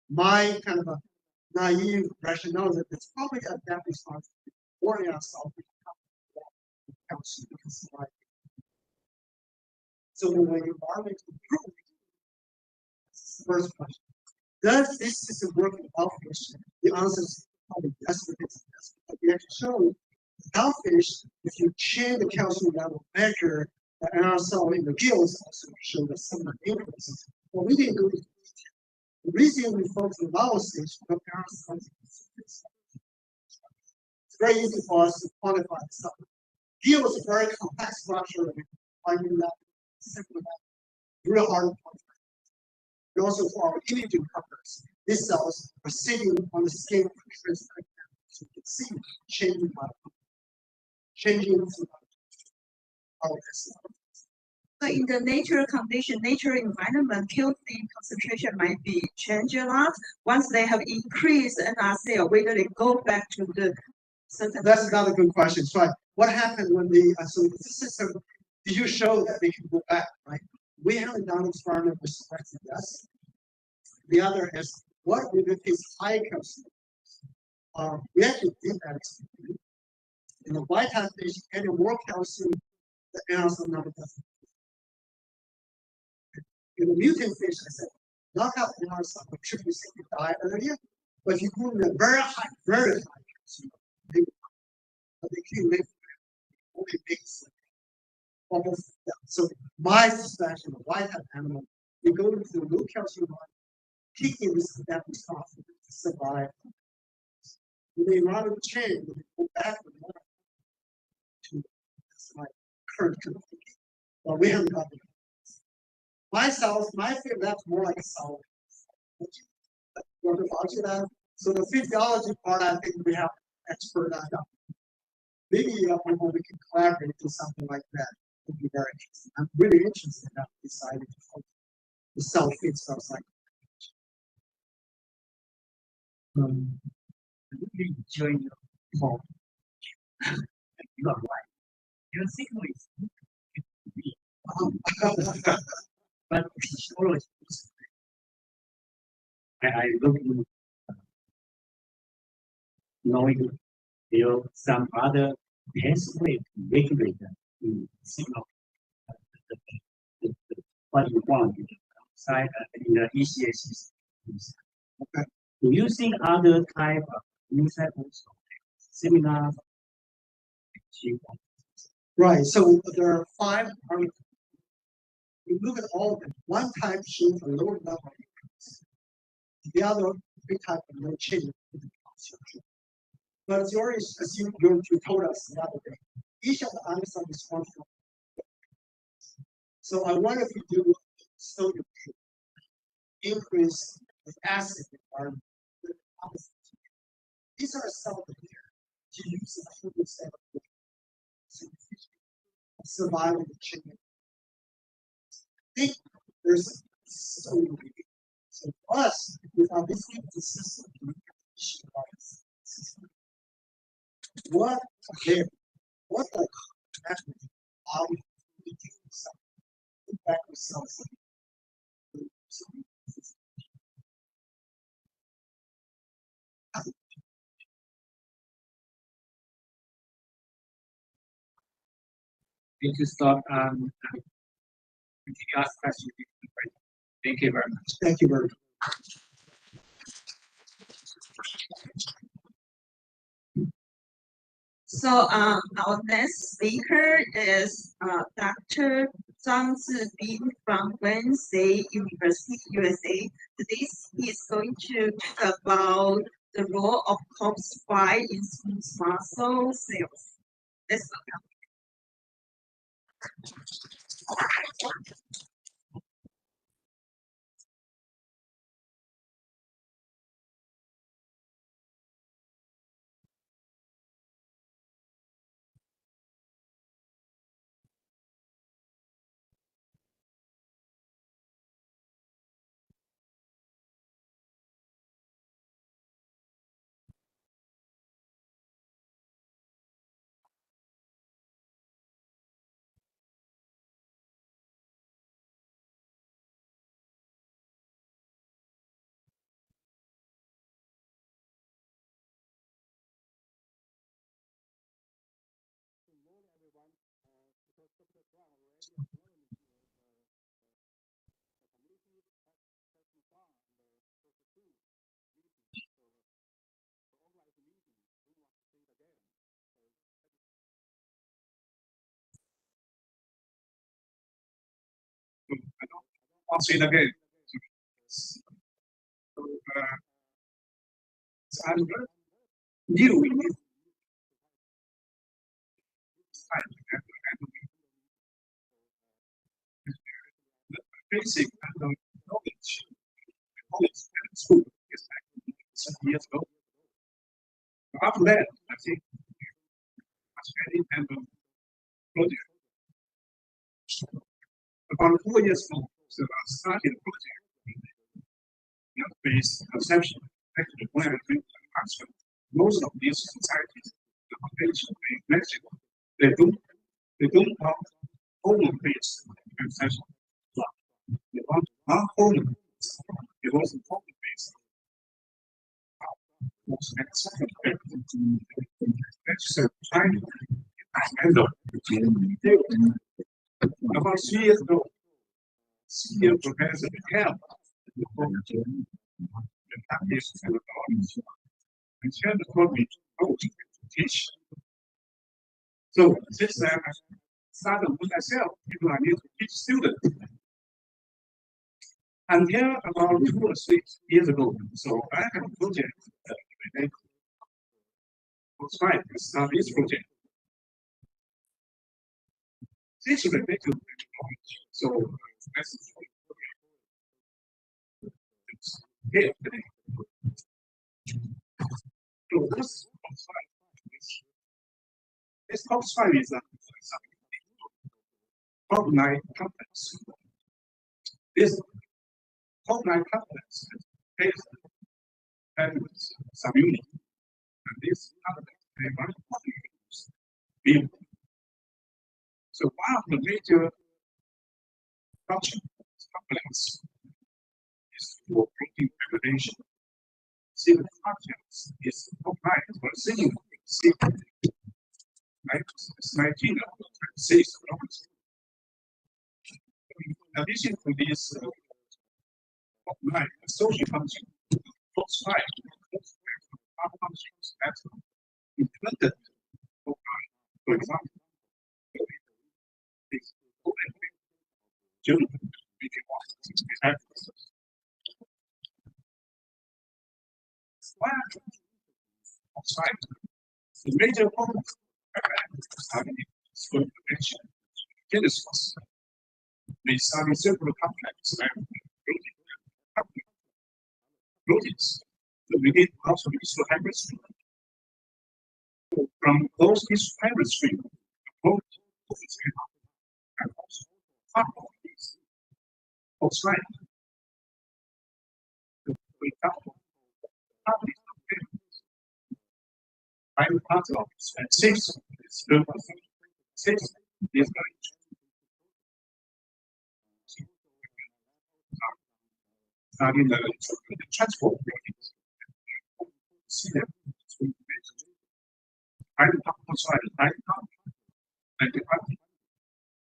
My kind of a naive rationale is that it's probably a that response or NR cells calcium because like so when the environment improves, first question. Does this system work in outfish? The answer is probably yes, because we actually show outfish, if you change the calcium level measure, the NR cell in the gills also show the similar increases. But we didn't go into detail. The reason we focus on lower stage because NR cells it's very easy for us to quantify the stuff. Gill is a very complex structure, finding that simple that really hard to quantify. And also for our imaging purpose, these cells are sitting on the skin so you can see changing through our cells.
So in the natural condition, natural environment, QC concentration might be changed a lot. Once they have increased NR cell, whether they go back to the certain.
That's another good question. So what happened when the so the system? Did you show that they can go back? Right. We haven't done an experiment with selected yes. The other is what if it is high calcium? We actually did that experiment. In the white type fish, any more calcium, the NR cell number doesn't. In the mutant fish, I said, not have NR cell contribute to die earlier, but if you go in a very high calcium, they can live only makes almost yeah. So my suspicion, the white type animal, we go into the low calcium line, kicking this that response to survive. When they run a chain, they go back to my current thinking. But we haven't got it. My cells, my field, that's more like a cell. So the physiology part, I think we have expert on that. Maybe when we can collaborate to something like that, it would be very interesting. I'm really interested in deciding how the cell fits cells like.
I really enjoy your talk. You are right. Your signal is but physiology is I look in knowing there are some other pathway to regulate the signal. What you want outside in the ECS okay. Do you think other type of inside also similar?
Right. So there are 5 arguments. You look at all of them. One type shows a lower level of increase. The other 3 type of no change in the structure. But it's already as you told us the other day, each of the items is functional. So I wonder if you do sodium increase the acid environment. These are cells here to use the homeostatic survival of the chicken. I think there's so many. So for us, without this system, what there, what the how we do something. back with salsa.
Need to stop continue ask questions. Thank you very much.
Thank you very much.
So our next speaker is Dr. Zhang Zibin from Wednesday University, USA. Today he is going to talk about the role of COX-5 in smooth muscle cells. Let's welcome.
I'll say it again. So, I'm new in this the basic knowledge at school is like 7 years ago. After that, I think many kind of project. About 4 years ago, so I started a project based conception. Actually, when I think most of these societies, the population in Mexico, they don't have hormone-based conception. They want not hormone. They want hormone-based. About 3 years ago, senior professor helped the program. And shared the me how to teach. So since then, I started with myself, people I need to teach students. Until about 2 or 3 years ago, so I have a project. It's fine, I start this project. This is related to so that's here today. So this COX-5 is a COX-9 complex. This COX-9 complex is some unit, and this complex is so one of the major function complex is for protein regulation. See the functions is COX-9 for singing. It's 19 6. In addition to this COX-9 social function, COX-5 other functions that implemented COX-9, for example, the major problem is Genesis. They study several complex proteins. So we need also hybrid stream. From those hybrid stream, proteins and also properties of slide. For example, properties of I'm part of and 6 is 6 is going studying the transport proteins. See them. I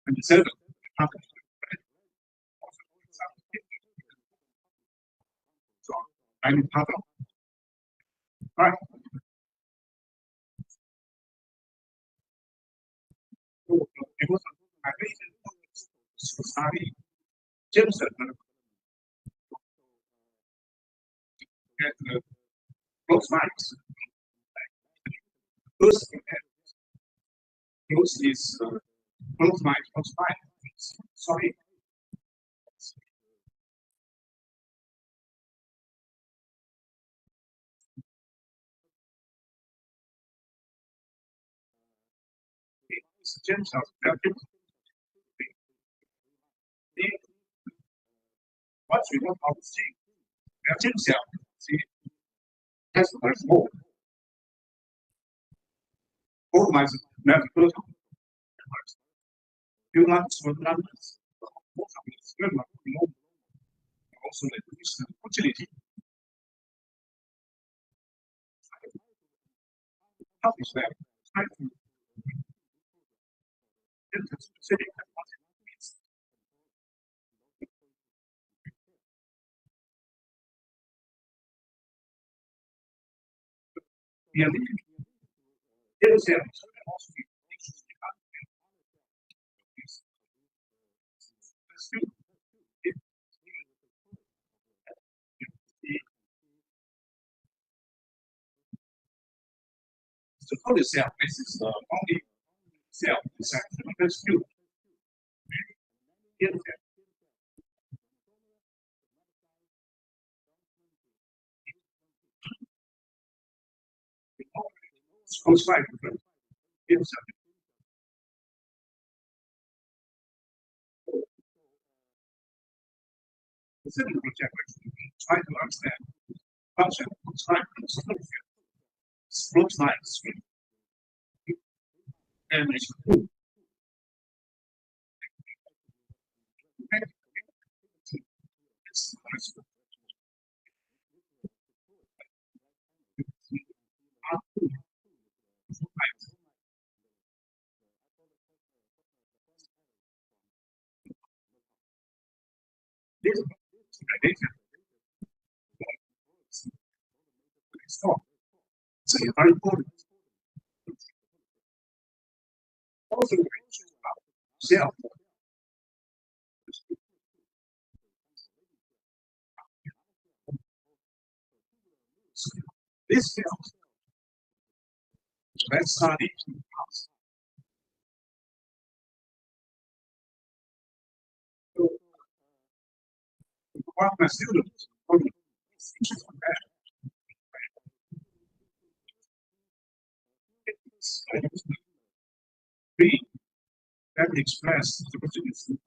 and the seven. So I'm part of. Right. So it was I study James get close minds. First is close mind. Sorry. James what we want to see. James see has more. All my medical you want to numbers. Also the opportunity. How is that? Yeah, the total cell, this is the only cell inside the first two. Close by. The second project try to understand function of time slope lines and it's cool. This so you're very important. Also, cell. This cell. Let's study. One of my students that express the opportunities in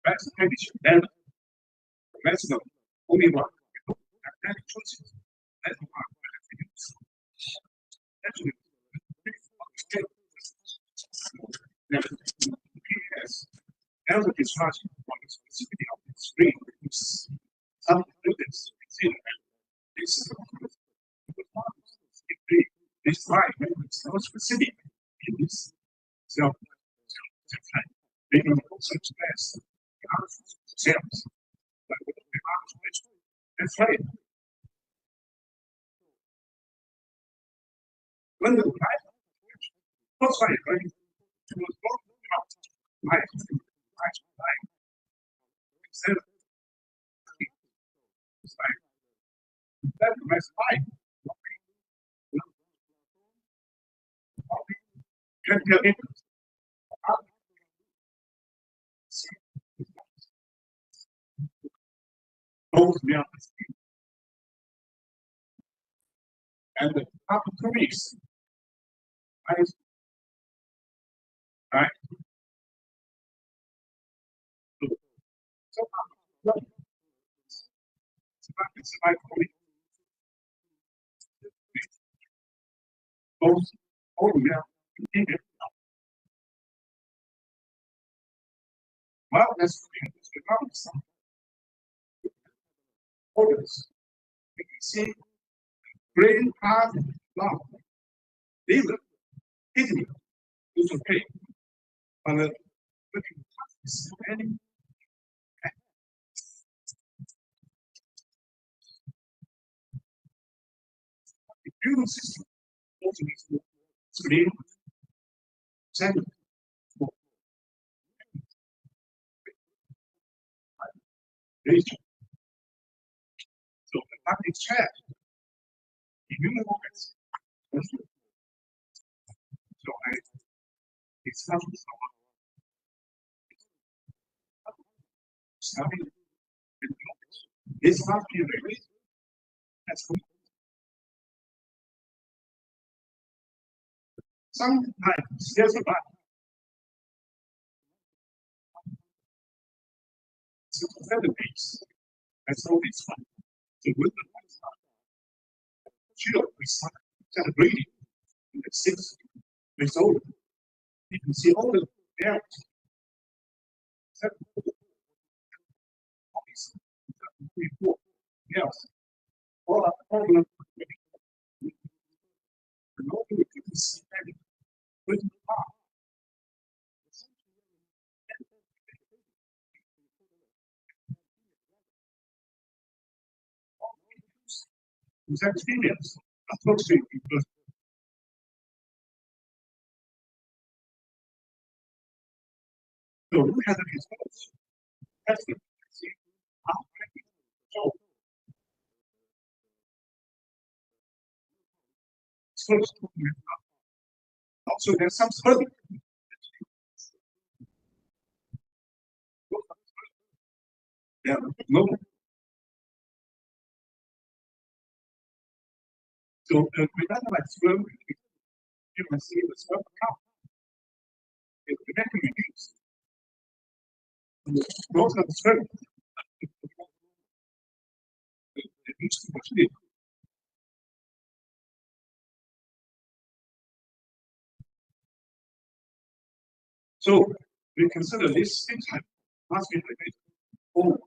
that's the condition. Then let's go. Only one. And choices. That's one. Actually, yes. As a discharging from the specificity of the screen, some students consider this this line is so specific in this self they can also express the answers themselves. But the answers, that's right. When the right, what's right, right? It was both right. That's the best fight. Both me on the screen. And the top 2 weeks. Right? So, both over there. Well, that's the problem. organs. You can see brain, heart, lung, liver, kidney, is okay. But looking is any the immune system also needs to screen, second, region. So the public check immune organs. So I discussed with someone studying this must be released as sometimes there's a bad base. I saw this one. The women we start celebrating in the 6 years old. You can see all the parents. Yes. All our problem. Nobody can see any. His experience approaching because so who has a response? That's it. See how so also there's some study. Yeah, no. So with that like swim, you can see the swim count. It's directly reduced. Those are the swim. It needs to proceed. So we consider this thing must be related. Oh,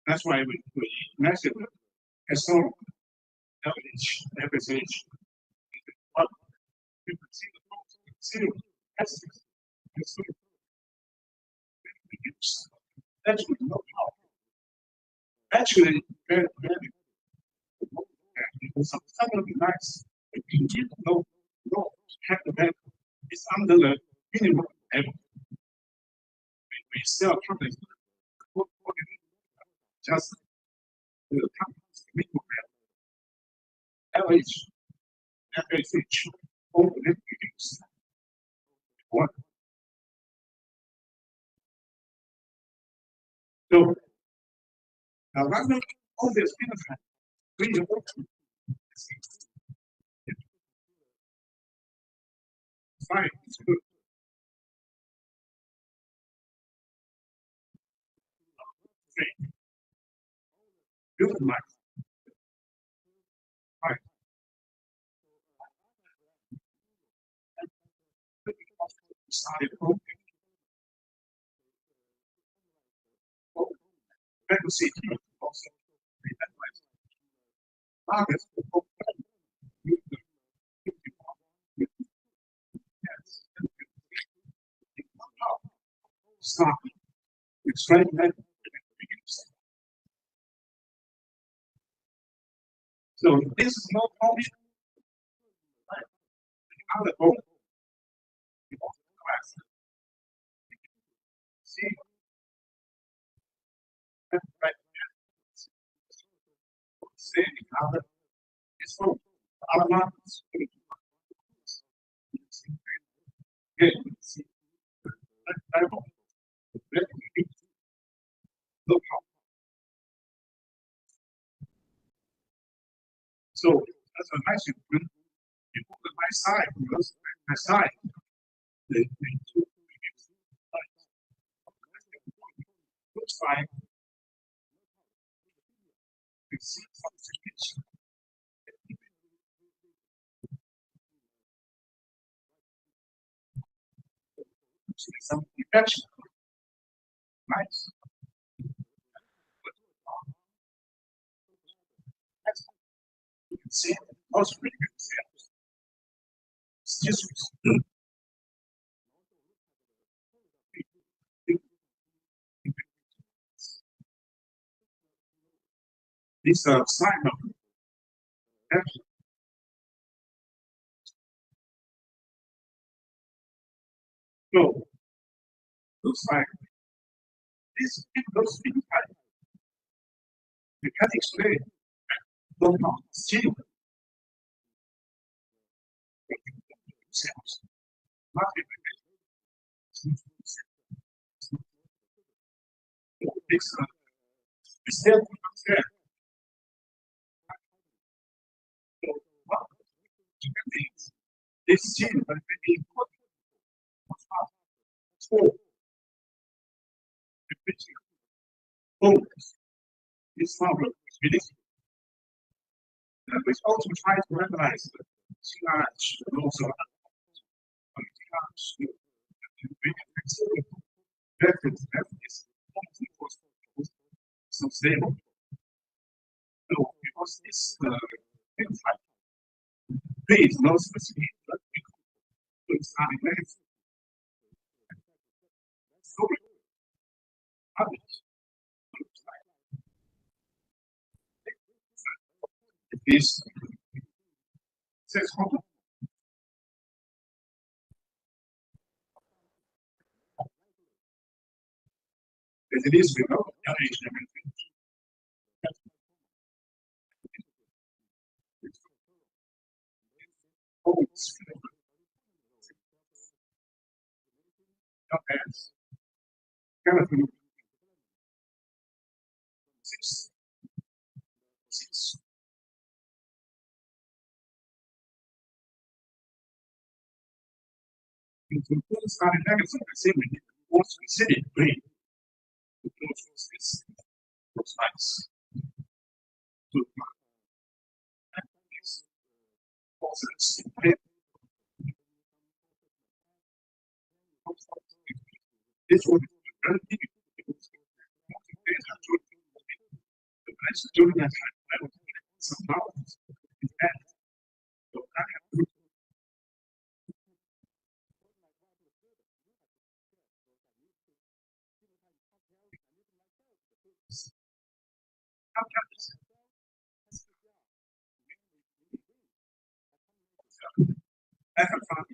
that's why we measure the historical average, FSH. But you can see the zero aspects. Actually, not how. Actually, very, very. Some of the nice, if you did no have the bank is under the minimum level. We still probably just the minimum level. LH, FSH, all the reduced. One. So, now right now, all this benefit, we don't fine, it's good. Great. Good life. Fine. Started open. Pregnancy also targets stop. It's right there. So this is not only other goal. See, right. Say other is for other markets. Okay, see. Look how. So as I mentioned, when you look at my side, because my side, the two looks like you see some some infection. Nice. see also really good examples. Excuse this sign of action. So looks like this those things you can explain don't know still cells. Not this step there. This gene will be important for focus. This problem is really we also try to recognize the charge and also so stable. So because this type there is no specific it's not in place. So this says hormone. As it is without LH and everything. As skeleton 6. To put starting negative, I say we need more specific brain to choose this looks nice. To this process. This one is very difficult. During that time, I was somehow in bed. So I have to I have found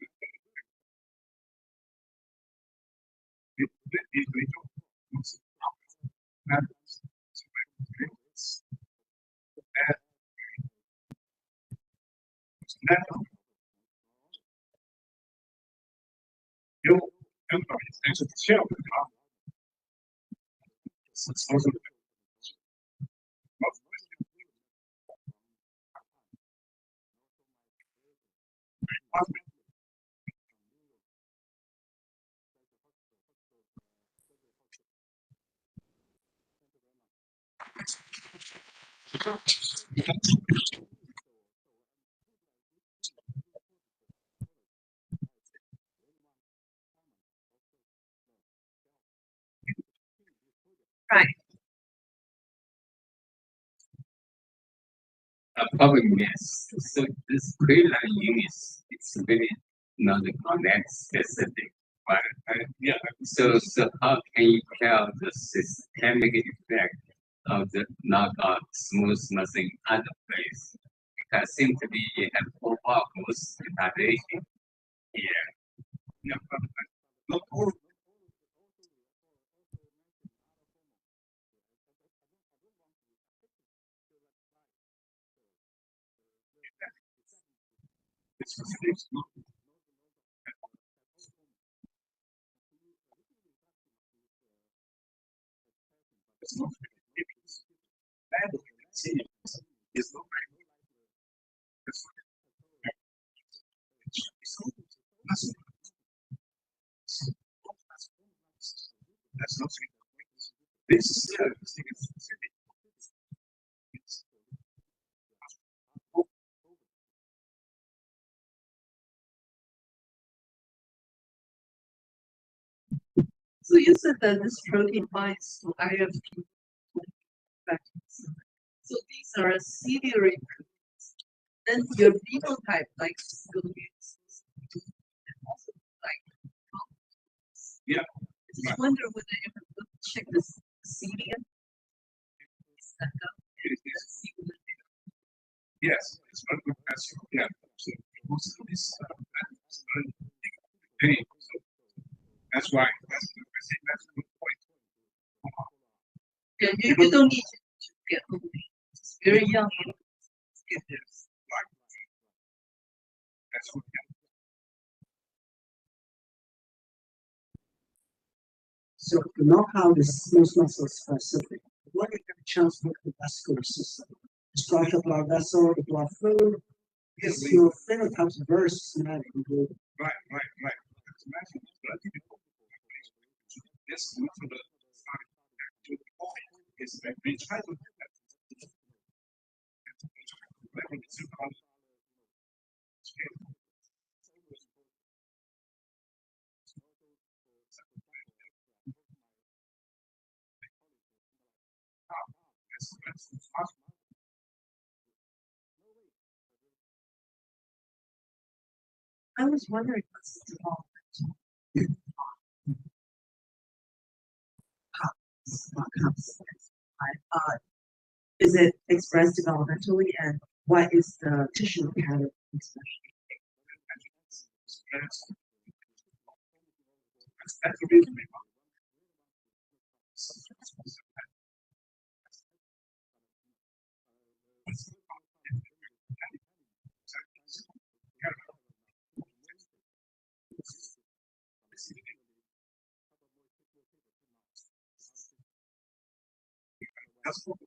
Right.
Probably yes. So this query line units, it's really not connect specific, but
yeah,
so how can you tell the systemic effect of the knockout smooth muscle in other place? Because seem to be you have overall retardation here.
yeah, not all specifics not it's not bad see it's not right. It's that's not this is specific.
So you said that this protein binds to IFP factors. So these are ciliary proteins. Then your phenotype like also like
Yeah.
I just wonder whether you can check the CDM.
Yes, it's not good as yeah. So most of this pain. So that's why I say that's a good point.
Yeah, you don't need to get old. It's very young.
Get this right. That's what
So the knockout is smooth muscle specific. When you get a chance to look at the vascular system, the structure of blood vessel, the blood flow, is your phenotypes very systematic.
right. That's massive. But I think this one from the side to the point is that we try to do that.
I was wondering what's the is it expressed developmentally, and what is the tissue pattern expression?
That's the reason we want. That's what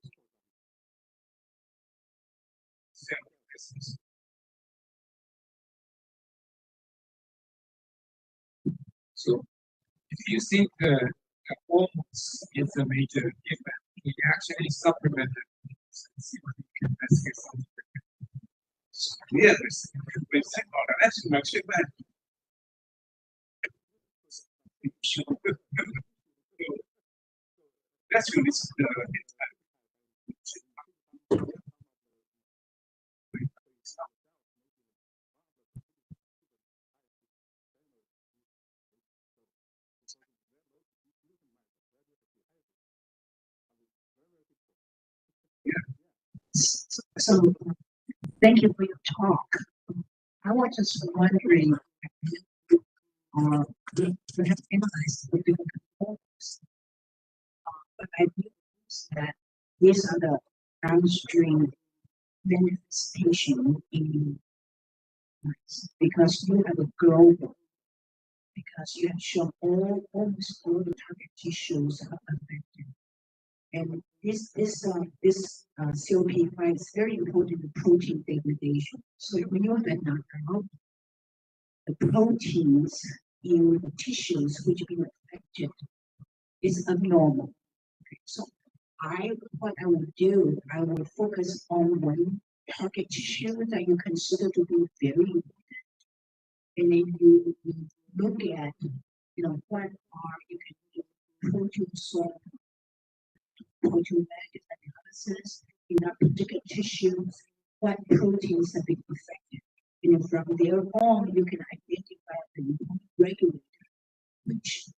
So if you think the hormones is a major effect, we actually supplemented.
yeah, we think about that. That's my shit back. That's really
So, thank you for your talk. I was just wondering, perhaps analyze the different components. But I noticed that these are the downstream manifestation in mice, because you have a global, because you have shown almost all the target tissues are affected. And this COP5 is very important in protein degradation. So when you have a knockout, the proteins in the tissues which have been affected is abnormal. Okay, so what I will do, I will focus on one target tissue that you consider to be very important, and then you look at, what are you can do protein sort, protein analysis in that particular tissue, what proteins have been affected. And from there on, you can identify the regulator, which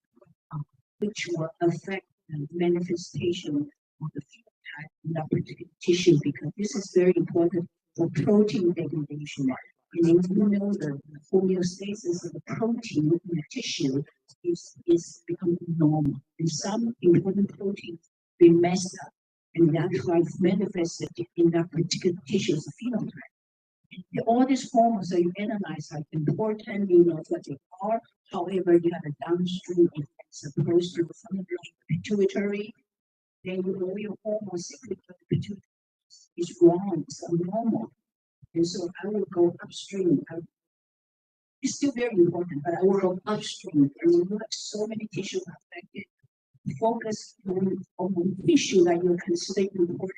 will affect the manifestation of the phenotype in that particular tissue, because this is very important for protein degradation. And if you know the homeostasis of the protein in the tissue is becoming normal, and some important proteins be messed up, and that's why it's manifested in that particular tissue as a phenotype. All these hormones that you analyze are important, you know what they are. However, you have a downstream effect supposed to from the pituitary, then you know your hormone secret of the pituitary is wrong, it's abnormal. And so I will go upstream. It's still very important, but I will go upstream. And you have so many tissues affected. Focus on tissue that you consider important,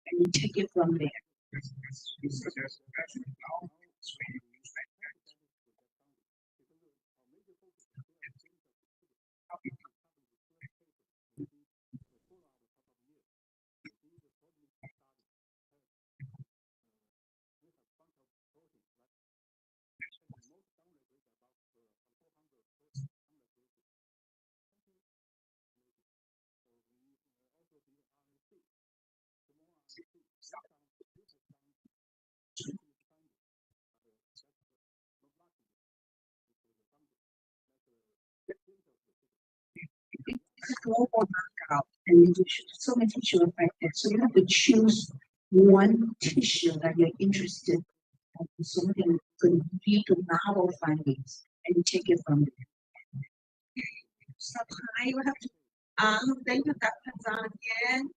and you take it from there. a global knockout, and so many tissue affected. So you have to choose one tissue that you're interested in, something could lead to novel findings, and you take it from there. So you have to, thank you, Dr. Zhang again.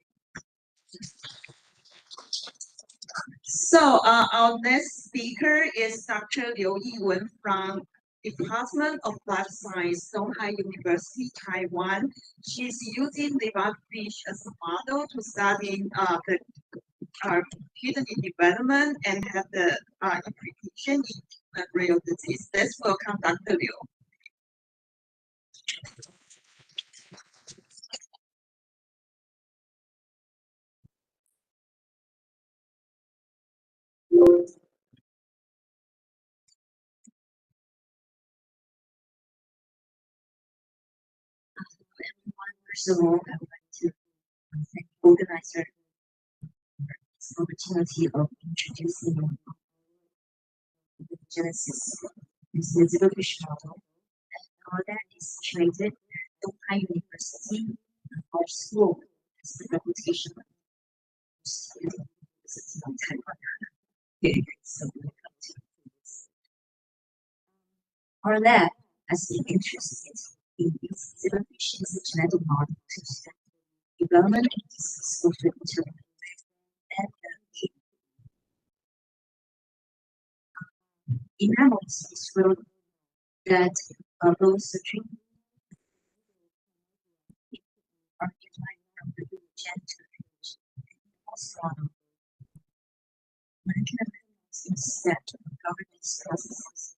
So our next speaker is Dr. Liu Yiwen from Department of Life Science, Donghai University, Taiwan. She's using liver fish as a model to study the kidney development and have the implication in renal disease. Let's welcome Dr. Liu. First of all, I would like to thank the organizer for this opportunity of introducing the genesis of this liver fish model. And all that is situated at Donghai University. Our school has the reputation of university in Taiwan. So welcome to this. Our lab has been interested in these liver fish as a genetic model to study development and disease of the internal and enamels is wrote that those treatment are derived from the gen to also mechanisms that govern these processes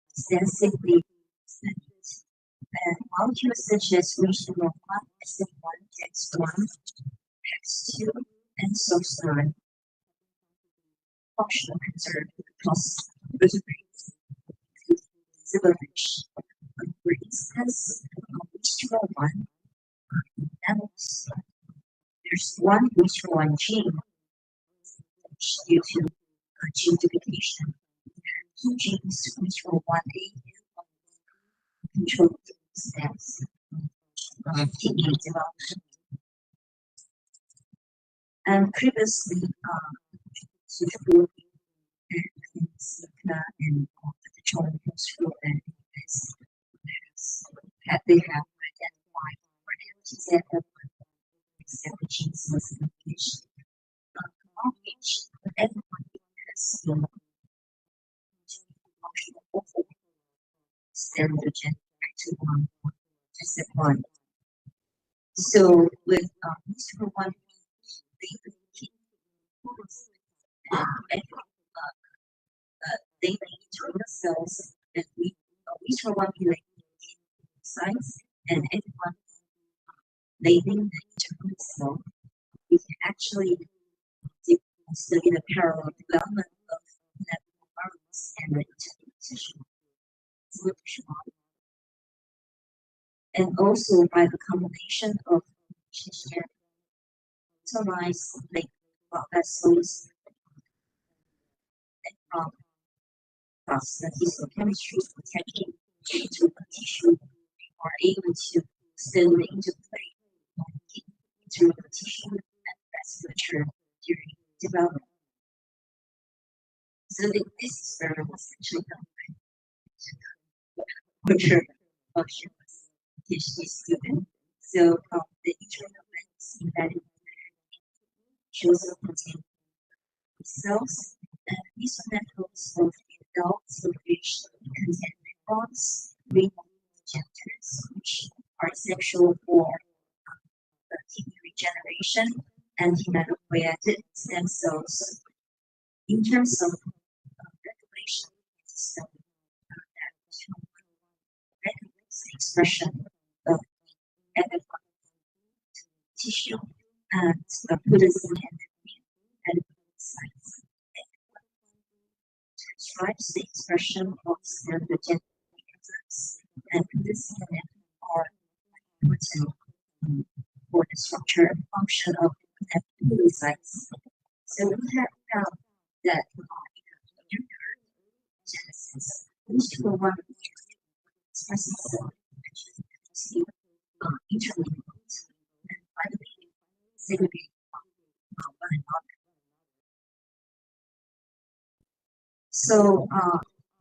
extensively studied. And molecules such as regional 1, SF1, X1, X2, and SOX9 functional conserved across vertebrates, silverfish. For instance, regional 1 animals, there's one regional 1 gene due to gene duplication. Two genes, regional 1A control steps kidney development. And previously, suitable and the children from school and they have identified for LTZ except the genes classification. On which everyone has standard gen to 1 to step 1. So with Mr. 1, they make internal cells that we each one related sites and everyone labeling the internal cell. We can actually study the parallel development of natural environments and the internal tissue. And also by the combination of neutralized like blood vessels and the histochemistry protecting into the tissue are able to study the interplay through the tissue and vasculature during development. So this experiment was actually done by a PhD student. So the internal lens embedded shows the protein cells and these networks of adult silverfish contain neurons, receptors, which are essential for kidney regeneration and hematopoietic stem cells. In terms of regulation, regulates the expression of tissue and Buddhism and sites. Describes the expression of standard genetic enzymes and Buddhism are important for the structure and function of epicytes. So we have found that genesis, which for one expresses
interlinked and finally segregate one another. So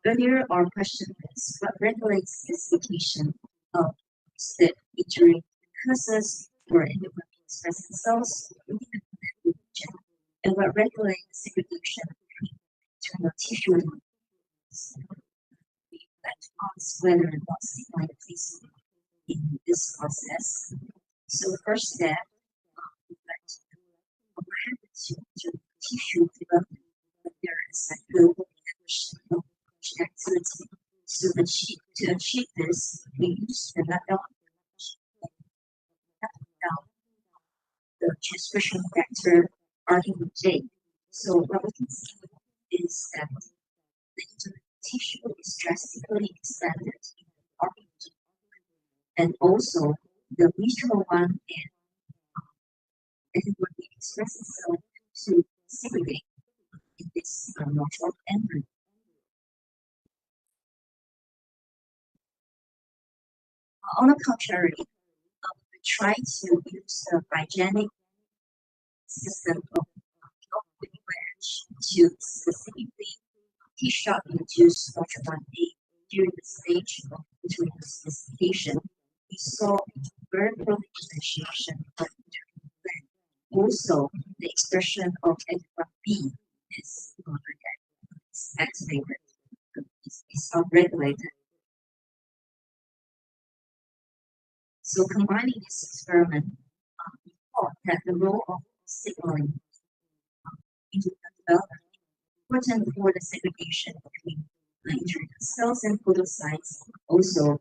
earlier our question is what regulates the segregation of the injury causes for endocrine expressing cells within the region, and what regulates the segregation between internal tissue elements. We would like to ask whether or not signaling plays in this process. So first step, we would like to know what happens to tissue development when there is a global of activity. So to achieve this, we use the knockdown the transcription factor RNA. So what we can see is that the internal tissue is drastically expanded in RNA, and also the regional one and what we express itself to segregate in this natural embryo. On the contrary, we try to use the biogenic system of wedge to specifically T-shot induce ultra-1A during the stage of uterine specification. We saw very early differentiation of uterine gland. Also, the expression of endocrine B is activated, is upregulated. So combining this experiment, we thought that the role of signaling into development is important for the segregation between injured cells and podocytes. Also,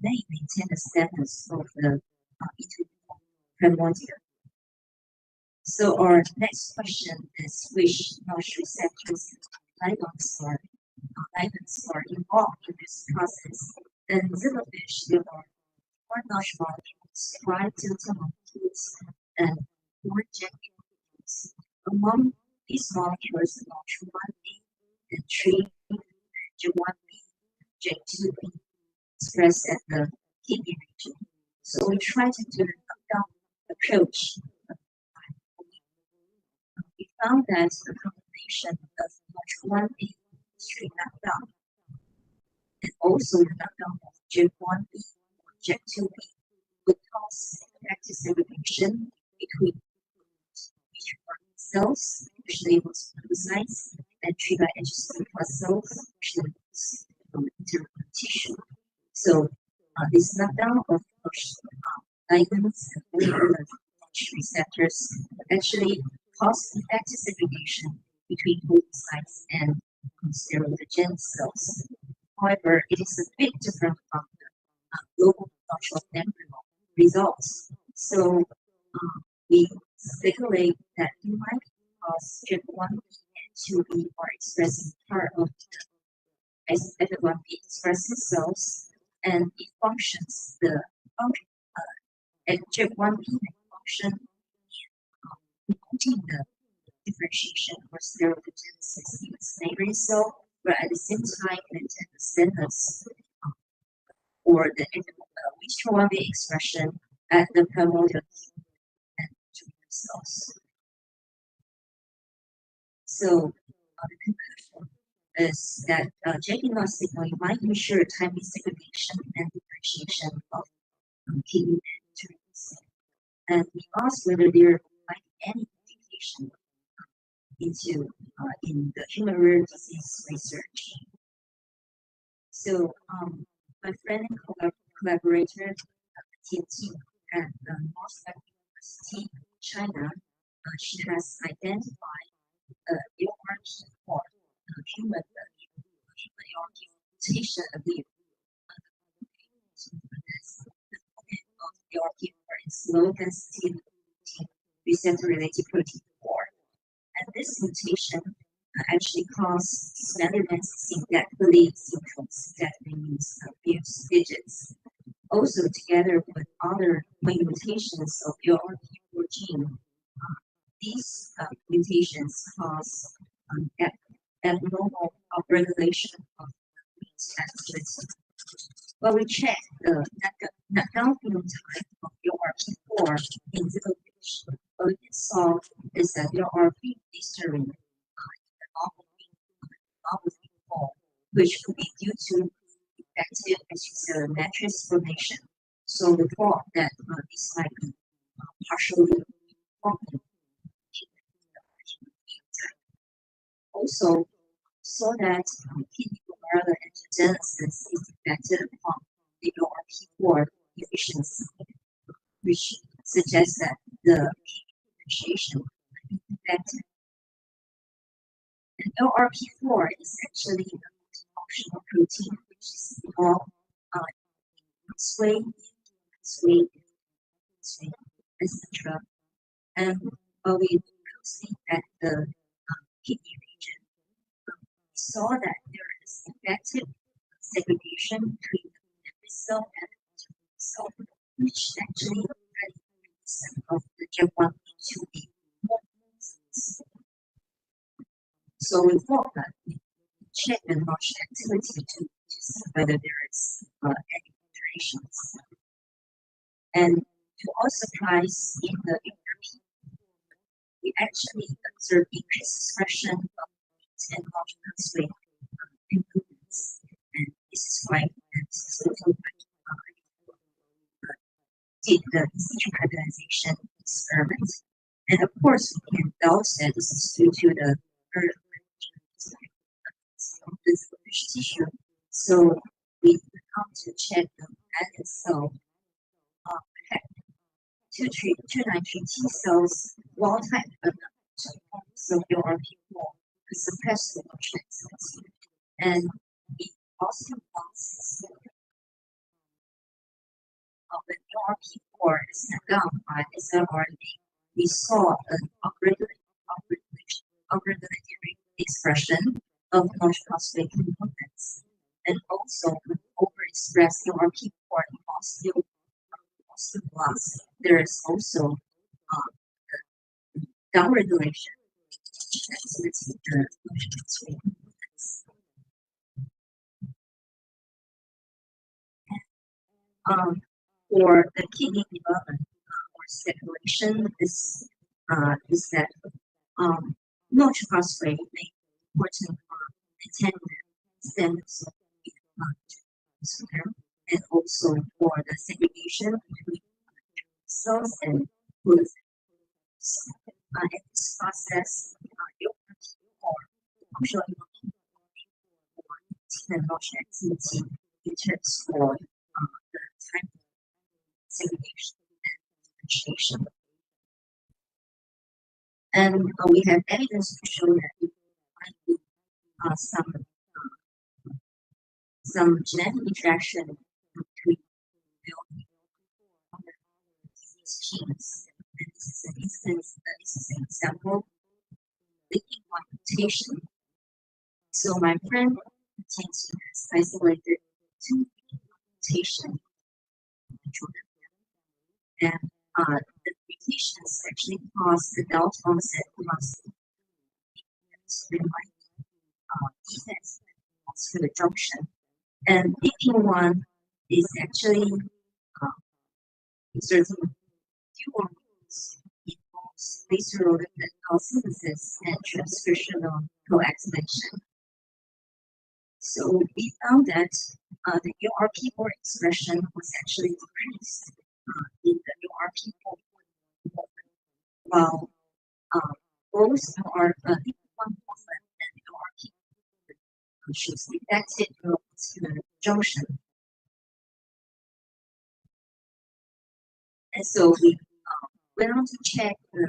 may maintain the status of the primordial. So our next question is which notch receptors ligands are involved in this process. In zebrafish, there are 4 notch molecules, 5 delta molecules, and 4 jet molecules. Among these molecules, notch 1A and 3 J1B, J2B expressed at the kidney region. So we try to do the knockdown approach. We found that the combination of notch 1A and 3 knockdown, and also the knockdown of J1B J2B would cause active segregation between cells, which labels podocytes, and tribi-adjacent cells, which labels internal tissue. So this knockdown of ligands and other receptors actually cause active segregation between podocytes and steroidogenic cells. However, it is a bit different from the local notch embryo results. So we speculate that it might because J1B and 2B are expressing part of the F1B expressing cells, and it functions J1B may function in promoting the differentiation or steroidogenesis in the neighboring cell, but at the same time maintain the status or the H1B expression at the primordial and tumor cells. So the conclusion is that JAK signaling might ensure timely segregation and differentiation of kidney and tumors. And we asked whether there might be any indication into in the human rare disease research. So my friend and collaborator TNT at Moscow University, China, she has identified ART for human ART mutation allele. The ART for its low density receptor related protein 4. And this mutation actually causes standardizing that lead sequence that means fuse digits. Also, together with other mutations of your ART4 gene, these mutations cause abnormal upregulation of these transcripts. Well, we check the knockdown phenotype of URP4 in zero fish. What we saw is that URP glycerin which could be due to effective extracellular matrix formation. So we thought that this might be partially formed. Also, saw that kidney glomerular angiogenesis is affected upon the URP4 deficiency, which suggests that the differentiation might be affected. And LRP4 is actually a functional protein which is involved sway, etc. And when we closely at the kidney region, we saw that there is effective segregation between the cell and the cell, which actually of the JAK1/2B. So we thought that we check the notch activity to see whether there is any alterations. And to our surprise, in the URP, we actually observed increased expression of and notch pathway improvements. And this is why this is also did the in situ hybridization experiment. And of course, we can doubt that this is due to the of this fish tissue. So we come to check the magnet cell. 293 T cells, wild type, but so URP4 to suppress the nutrient cells. And we also when URP4 is knocked down by siRNA, we saw an upregulatory expression of notch-phosphate components, and also with overexpressed URP4 in osteoblasts, there is also downregulation activity in the components. For the kidney development or circulation, is that notch phosphate may be important for maintaining the standards of and also for the segregation between cells and fluids. In this process, functional notch activity determines for the type of segregation and differentiation. And we have evidence to show that it might be some genetic interaction between these genes. And this is an instance, this is an example, linking one mutation. So my friend has isolated 2 mutations, and the mutations actually cause adult onset muscle defects to the junction. And AP1 is actually exerting dual roles. It involves visceral synthesis and transcriptional coagulation. So we found that the URP4 expression was actually decreased in the URP4, while both are AP1 and URP4 shows effective neuromuscular junction. And so we went on to check the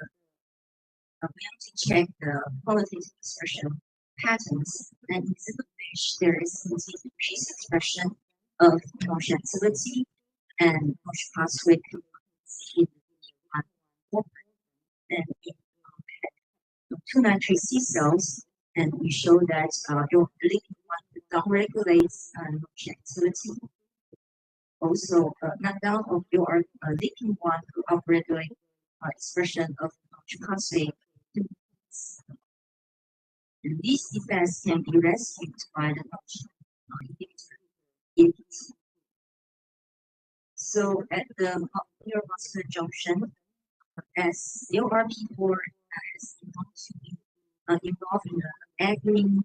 qualitative expression patterns, and in fish there is increased expression of notch activity and notch pathway in and in 293 C cells, and we show that your LIC1 downregulates notch activity. Also, knockdown of your LIC1 to upregulate expression of notch pathway. And these effects can be rescued by the notch inhibitor. So at the neuromuscular junction, as LRP4 has involved in the agglutinin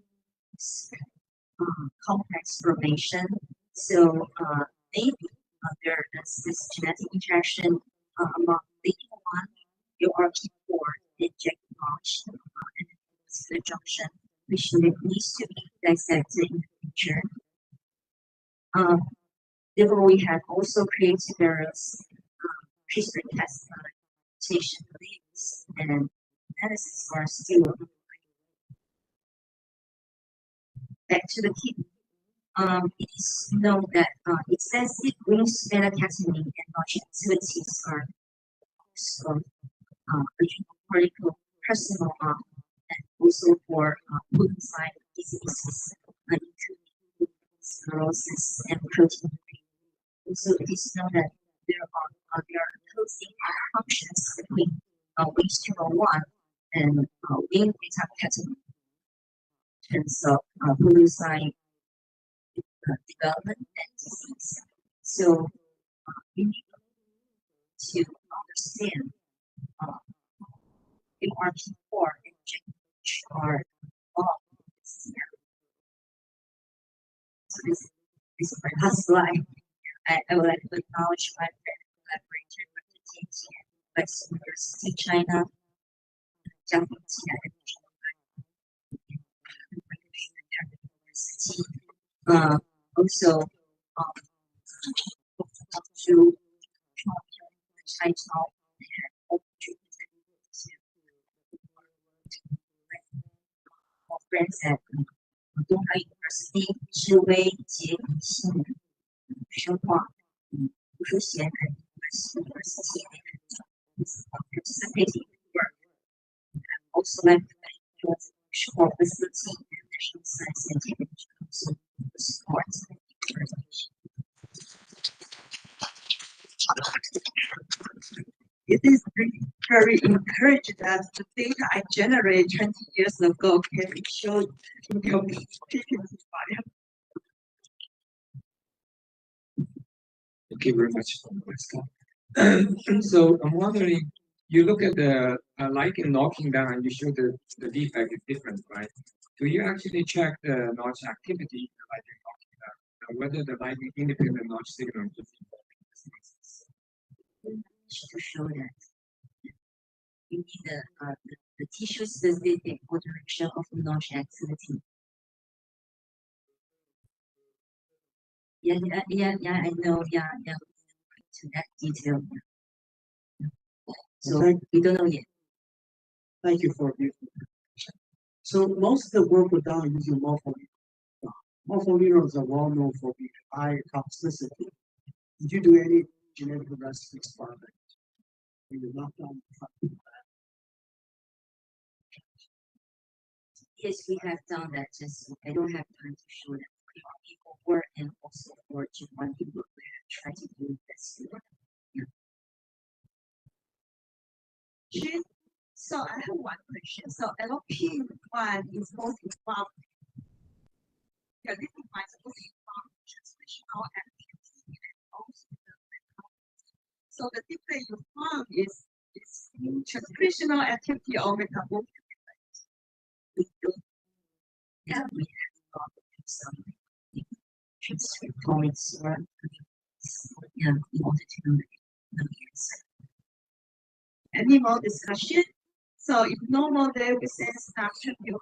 complex formation, so maybe there is this genetic interaction among the one LRP4 injected launch and the junction, which needs to be dissected in the future. Therefore, we have also created various CRISPR-Cas mutation leads, and analysis are still back to the kidney. It is known that extensive green beta-catenin and launch activities are also adrenocortical carcinoma and also for polycythemic diseases, including sclerosis and protein. Also, it is known that there are closing functions between Wing201 and wing beta-catenin in terms of polycythemic development and disease. So we need to understand MRP4 and which are all this year. So this is my last slide. I would like to acknowledge my friend collaborator, Dr. Tian Tian, West University, China, Japanese University. Also, to China friends at 东海 University 智威结理性生化图书协和 University participating in the work. Also, like the short facility and national science and technology council support.
It is very encouraging that the data I generated 20 years ago can be shown in your file.
Thank you very much for the So I'm wondering, you look at the like in knocking down, and you show the defect is different, right? Do you actually check the notch activity like in knocking down, whether the like independent notch signal is
to show that you need the tissue specific alteration of the notch activity. Yeah, I know, to that detail. So we don't know yet.
Thank you for the information. So most of the work was done using morpholino. Morpholinos are well known for being high toxicity. Did you do any genetic rescue experiment? You did not done.
Yes, we have done that. Just I don't have time to show that. People work and also for G1 people we have tried to do this.
So I have one question. So LP1 is most involved. Yeah, this is my most involved translational activity and also so the difference you found is transcriptional activity or metabolic effect.
Yeah, we have some transcriptomics or in order to know the answer.
Any more discussion? So if no more, there we say stop to you.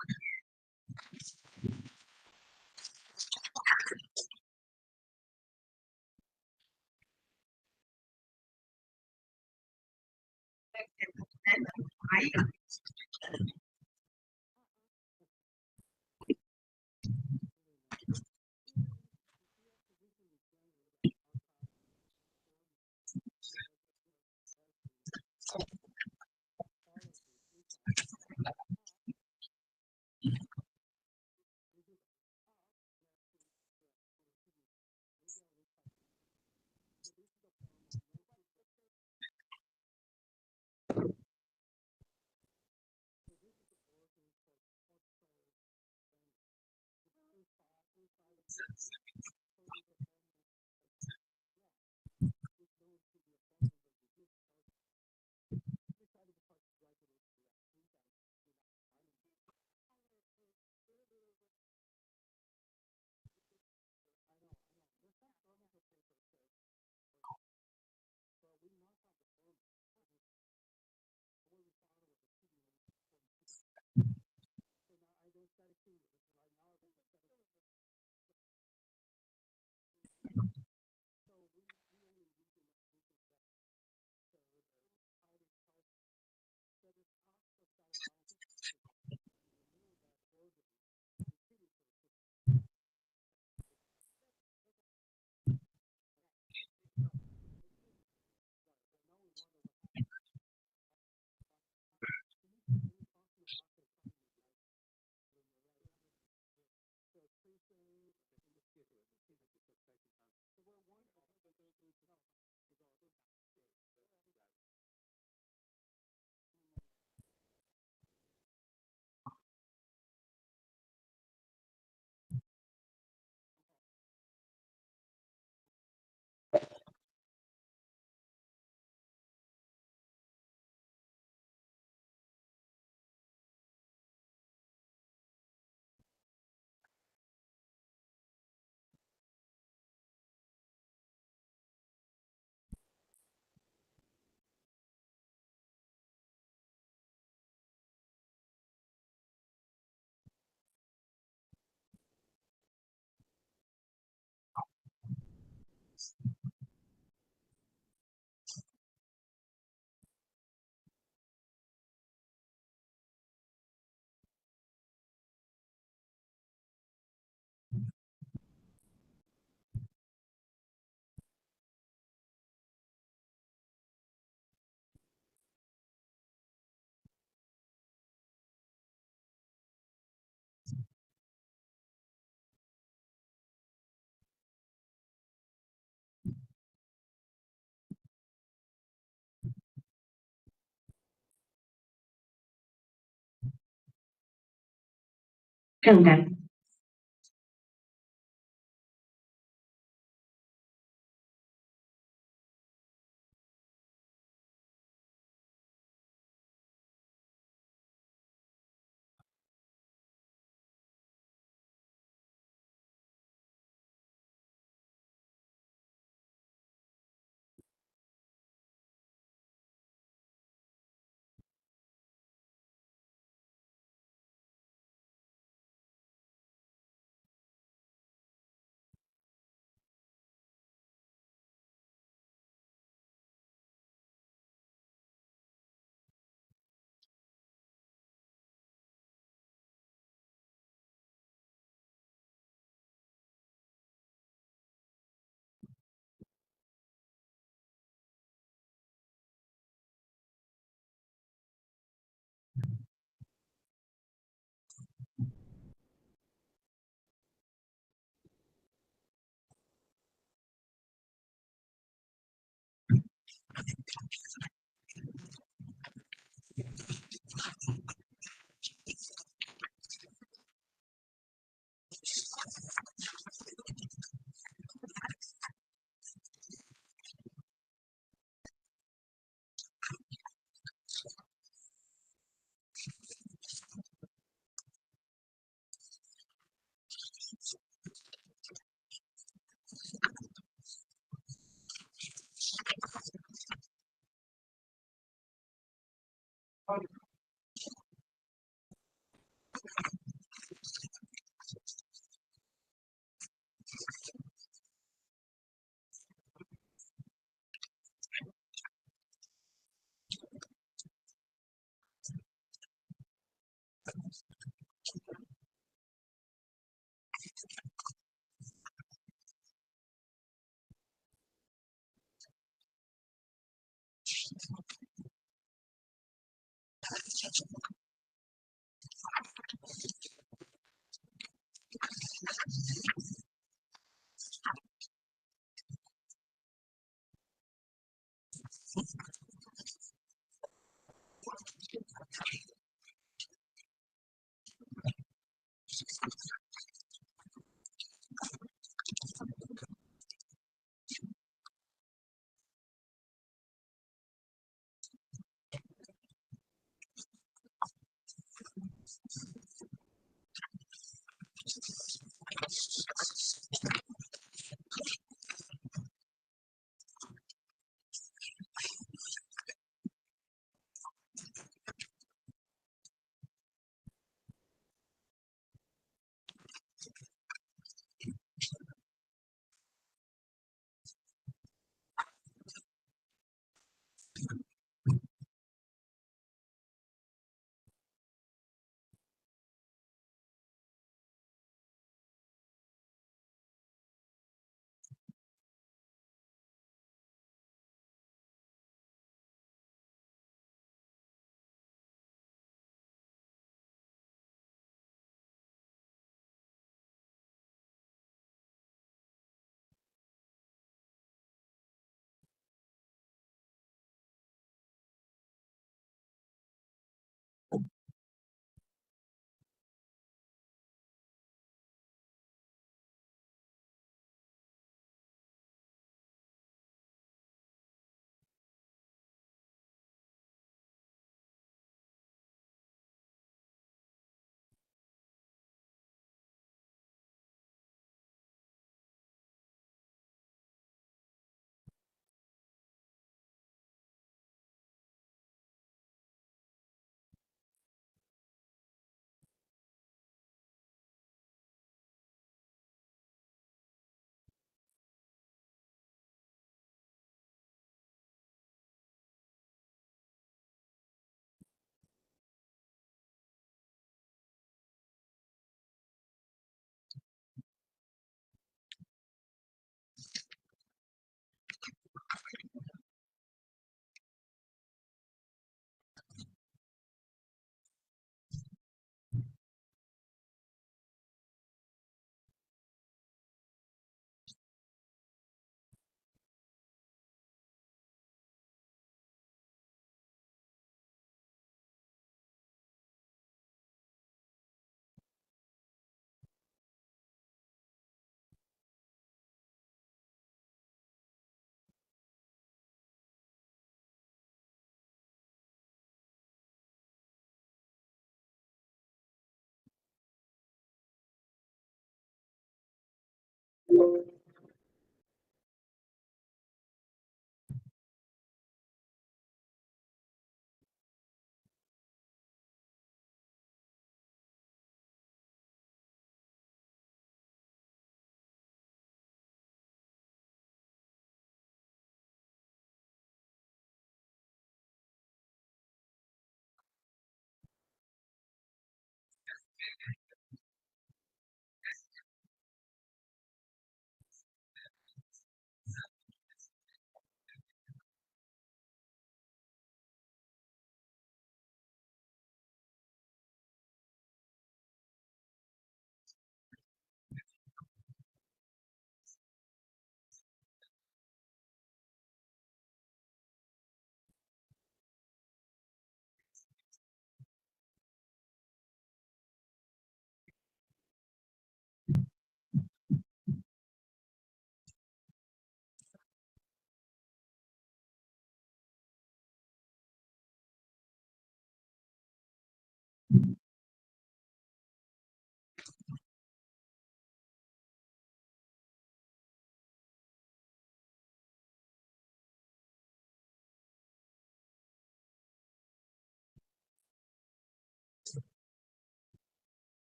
更难。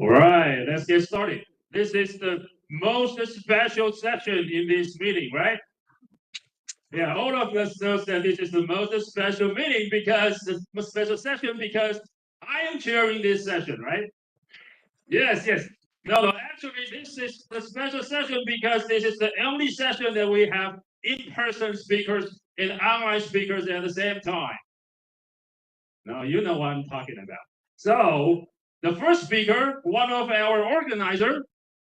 All right, let's get started. This is the most special session in this meeting, right? Yeah, all of us know that this is the most special meeting because the most special session because I am chairing this session, right? Yes, yes. No, actually, this is the special session because this is the only session that we have in-person speakers and online speakers at the same time. Now, you know what I'm talking about. So, the first speaker, one of our organizers,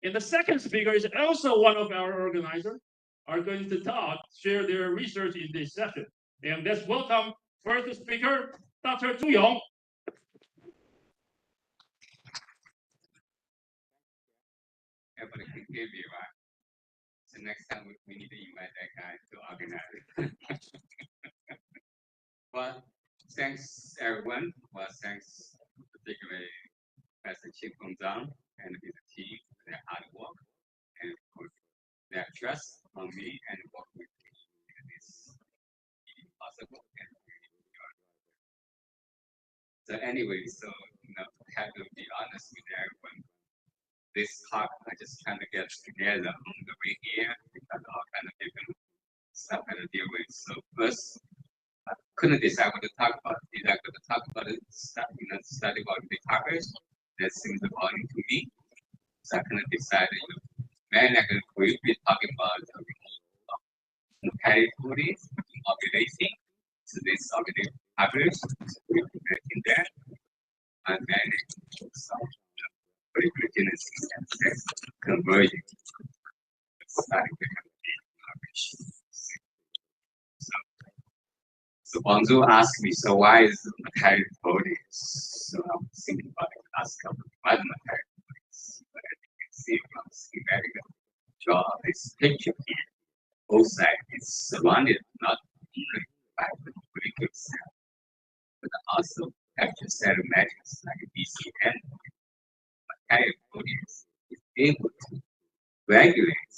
and the second speaker is also one of our organizers, are going to share their research in this session. And let's welcome first speaker, Dr. Zhu Yong.
Everybody can hear me, right? So next time we need to invite that guy to organize it. But thanks everyone. Well, thanks particularly Pastor Chip Zhang and his team for their hard work and for their trust on me and work with me in this possible. So anyway, so I have to be honest with everyone. This talk I just kind of get together on the way here because all kind of different stuff I had to deal with. So first, I couldn't decide what to talk about. Either I'm going to talk about it, study about the topics that seems important to me. So I couldn't decide, man, I could briefly talking about comparative ovulation. So this ovulating topics, we in there, and then some particular genesis and sex conversion. Starting to So Bonzo asked me, so why is material body? So I'm thinking about it last couple of why the material bodies. But as you can see from the schematic, draw this picture here. Both sides is surrounded not only by the molecular cell, but also capture cell matrix like BCN. Material bodies is able to regulate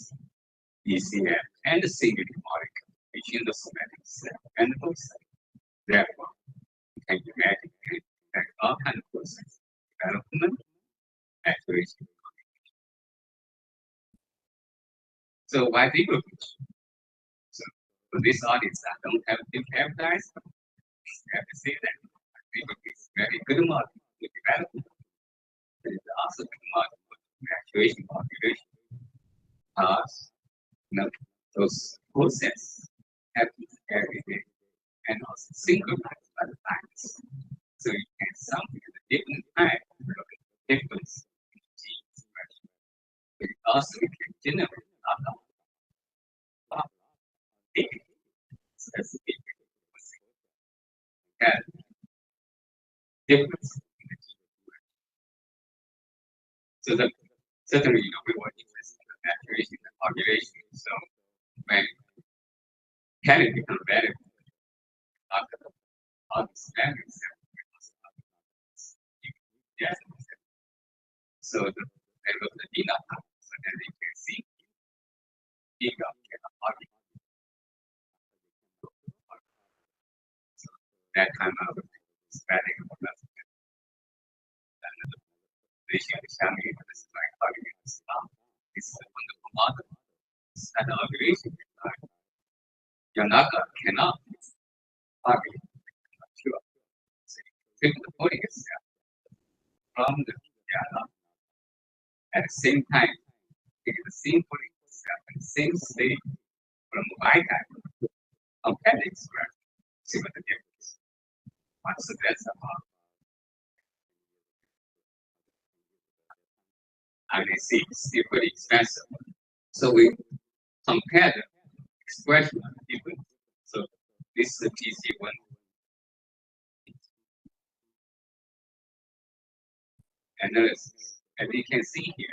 BCN and the singular molecule between the somatic cell and both sides. Therefore, you can imagine that all kinds of processes, development, maturation. So why deeper? So for this audience, I don't have to advertise. I have to say that deeper is very good model for development. It is also good model for maturation population. Those processes happen every day and also synchronized by the times. So you can something at a different time difference in gene expression. But also you can generate specific and difference in the gene expression. So that certainly we were interested in the maturation and population. So when can it become better? Yes. So I look at the DINA, so as you can see, DINA cannot argue. So that kind of static this is like argument stuff. This is a wonderful model. It's an observation. Yanaka cannot argue. Sure. So take the point itself from the Yana. At the same time, it is the same point itself in the same state from Y type. Compare the expression. See what the difference. So that's about. And you see, it's still pretty expensive. So we compare the expression of the difference. So this is the PC1. Analysis. As you can see here,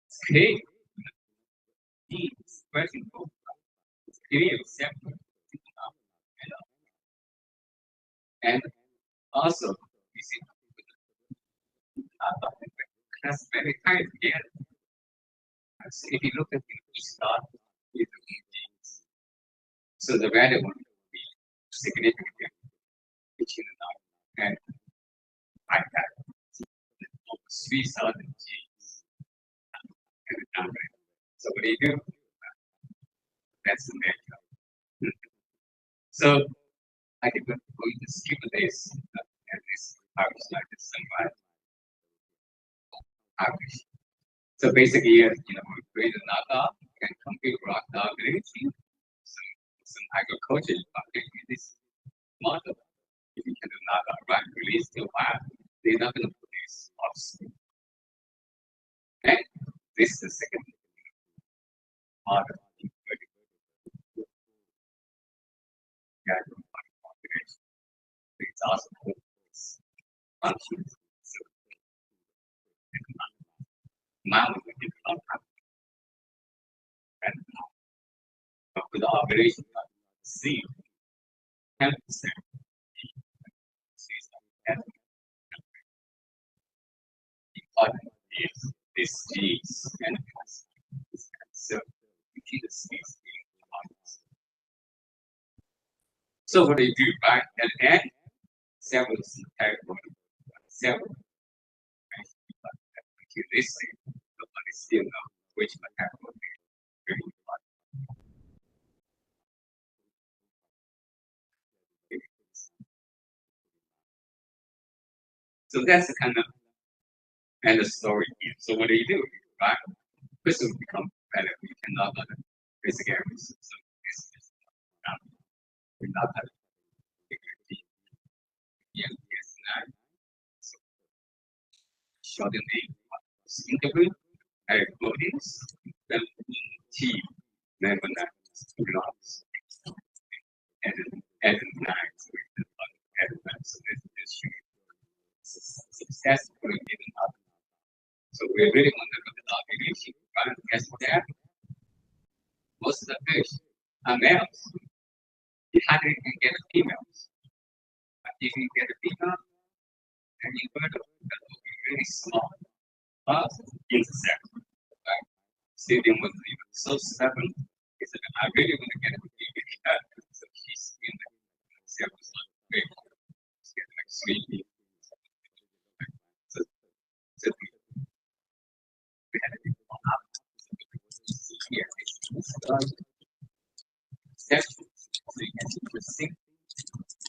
scale the expression profile is clearly separate. And also, you see, that's very tight again. So if you look at each start with the genes, so the value will be significant between the and like that. 3,000 genes. So what do you do? That's the magic. So I think we're going to skip this and this published like this publish. So basically, you know, we create a knockout and compute rock ability. Some agriculture in this model. If you can do knockout, right, release the wild, they're not going to produce offspring. Okay, this is the second model. It's also functions. Now we can develop and with the operation of C, 10%. Important is this genes and so you keep the space. So what do you do, right? At the end, several categories. Several. Until this thing, nobody still know which category is very important. So that's the kind of end of story here. So what do you do, right? This will become better. We cannot let it basic areas. So this is we're not having yes, so short name interview codings, then T never belongs and then so this successfully given up. So we really want to look at the population, right? Guess what? Most of the fish are males. You hardly can get females. But if you get a female, and you put it really small, but insect, right? Stadium was even so stubborn. He said, I really want to get a female. So she's in the cells big. She's like sleeping. So we had a big one up. Here, section. So you can see the sink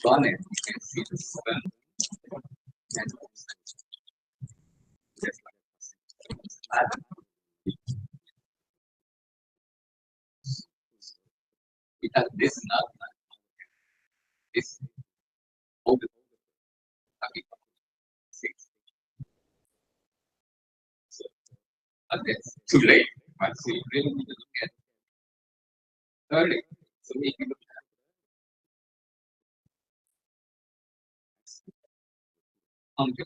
bonnet, you can see the sperm. And just like because this is not this old so that's too late. But so you really need to look at early. So if you look at on the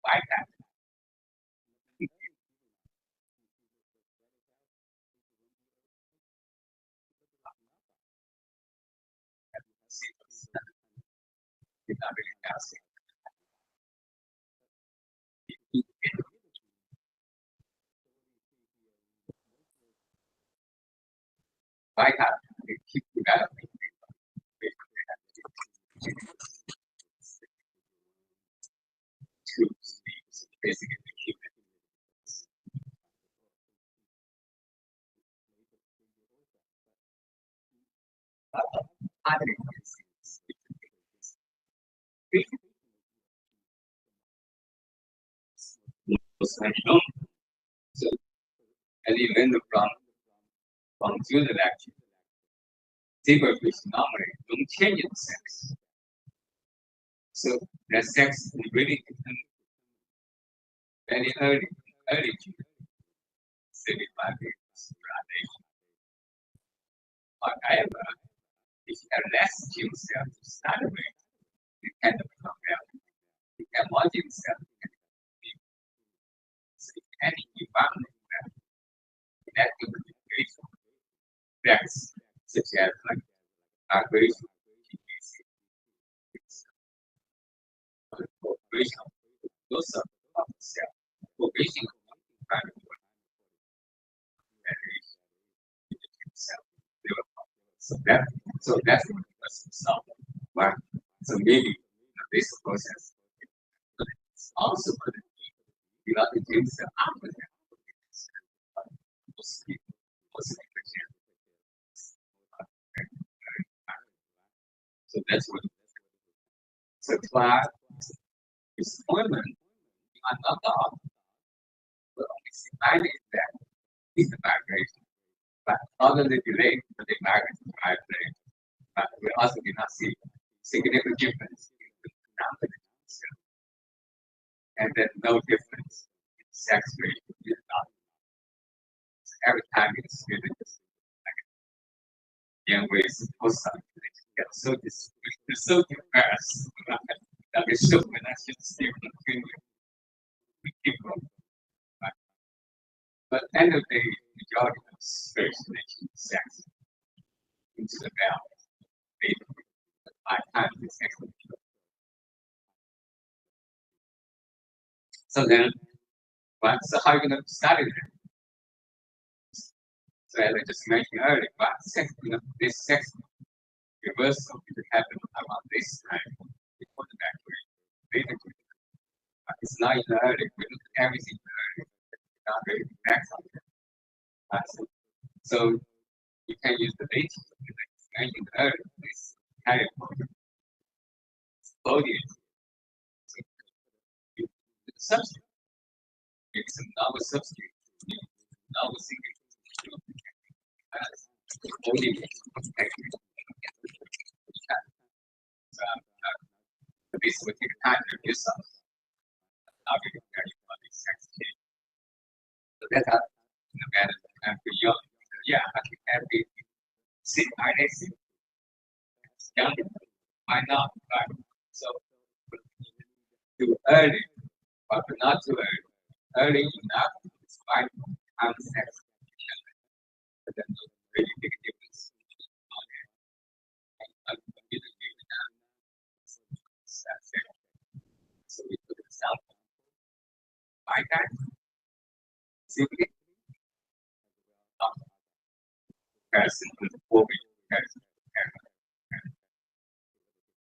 bypass. It's not really fast. Bypass, they keep developing. Tubes, basically keep it. So, as you learn from Judah lecture, zebrafish normally don't change in sex. So their sex is really very early Judah, 75 years gradation. However, if you have less gene cells to start with, you can become male. You have more gene cells, so you can evolve that configuration. That's such as like operation, operation of those of the cell, operation of primary so that's the result. Right? So maybe this process also could be the other things are opposite. So that's what supply disappointment are not off. But only that is the migration. But other than delay, but they migrate to migrate. But we also did not see significant difference in the denominator. And then no difference in sex rate. Every time it's really young ways post get so depressed. That we should when I should still continue. We keep going. But end of the day, majority of space relation sex into the balance. By time the sex. So then so how are you gonna study that? So as I just mentioned earlier, but sex, this sex reversal will happen around this time before the backward. But it's not in the early. We look at everything early. Not really back on it. So you can use the data to mention earlier. This higher body. Substitute. It's a novel substitute. Novel single. This will take time to do something. Now we can carry on this sex change. So that's how the matter and for young. Yeah, I think every sit I see young, why not? Right? So too early, but not too early. Early enough is fine. I'm sex. But then really big difference. So we put it down. By that, simply comparison with the four week comparison.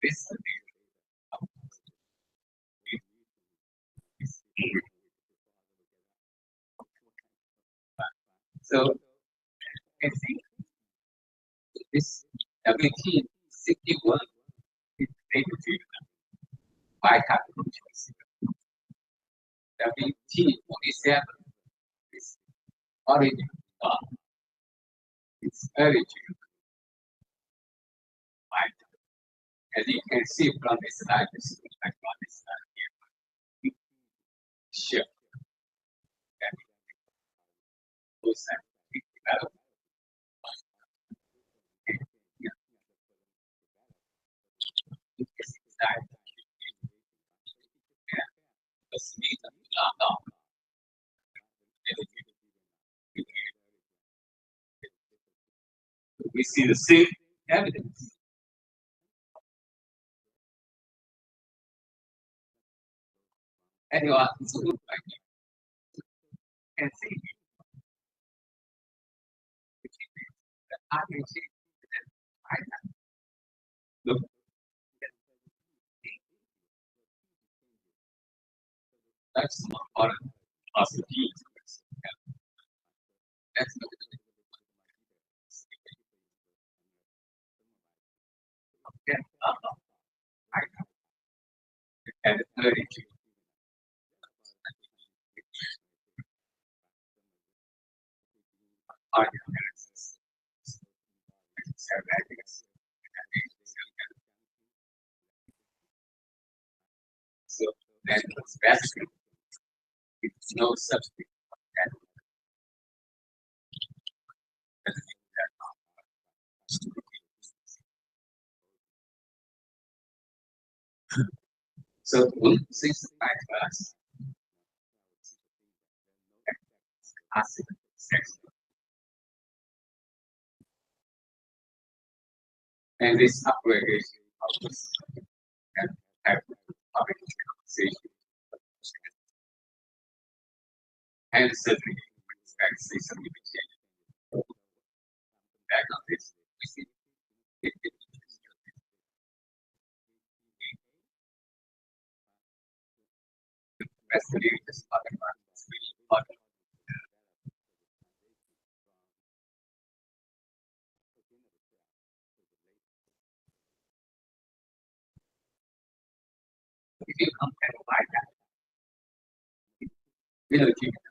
This is the so you can see this WT 61 is able to bypass the choice. WT 47 is already it's early to bypass. As you can see from this slide, this is like on this slide here. Shift. Both sides develop. We see the same evidence. Anyway, it's a good idea. And see the RNG look. That's not part of us genes. That's not and 32. So that was basically it's no substitute for that. So since the fact us acid sex and this upgradation of this and have public conversation and certainly we expect to see some change back on this. We see basically just talking about really important. If you compare like that, you know, you can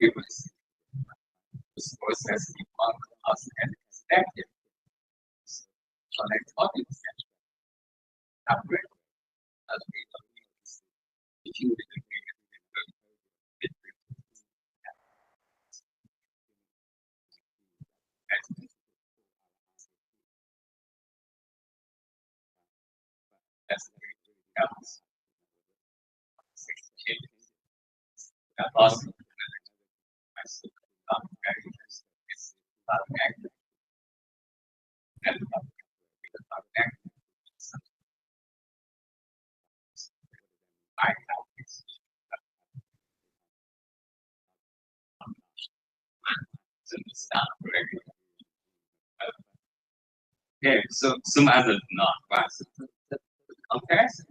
it was this process among us and expected. So I thought it was upgrade as we if you that's awesome. Okay, so some others not, but the comparison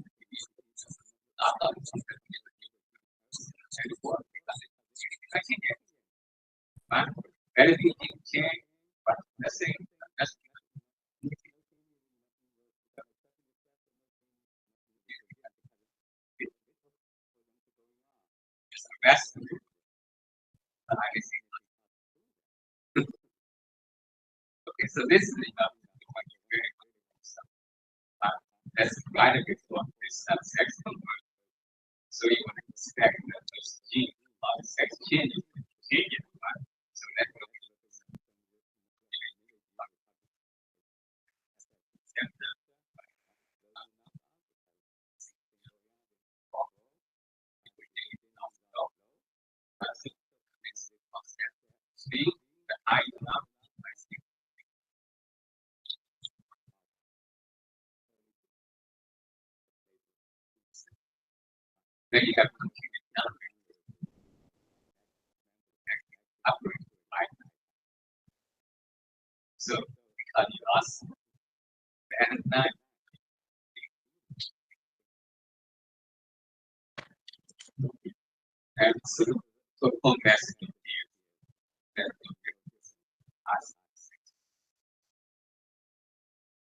anything change, but nothing. Just the best. Okay, so this is that's right before this sex conversion. So you would expect that those genes sex changes, right? So that will be speed, the height, then you have computed numbers. Upgrade, right? So because you lost and nine. And so home messaging here.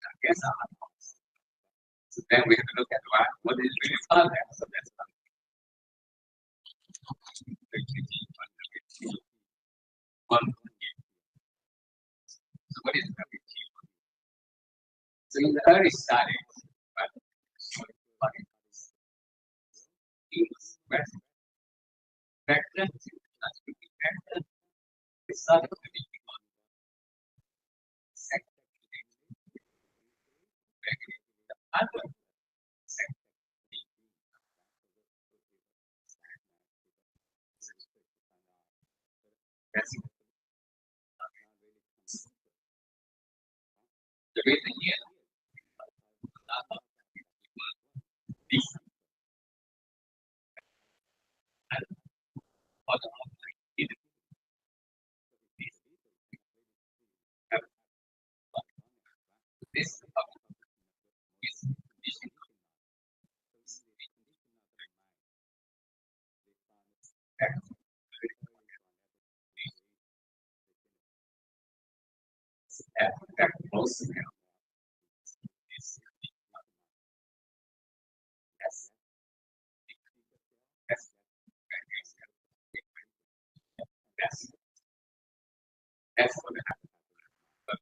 I guess so then we have to look at what is really fun there. So that's one. So what is WT? So in the early studies, right? Vector, we started to be the reason here this most that's what happened. But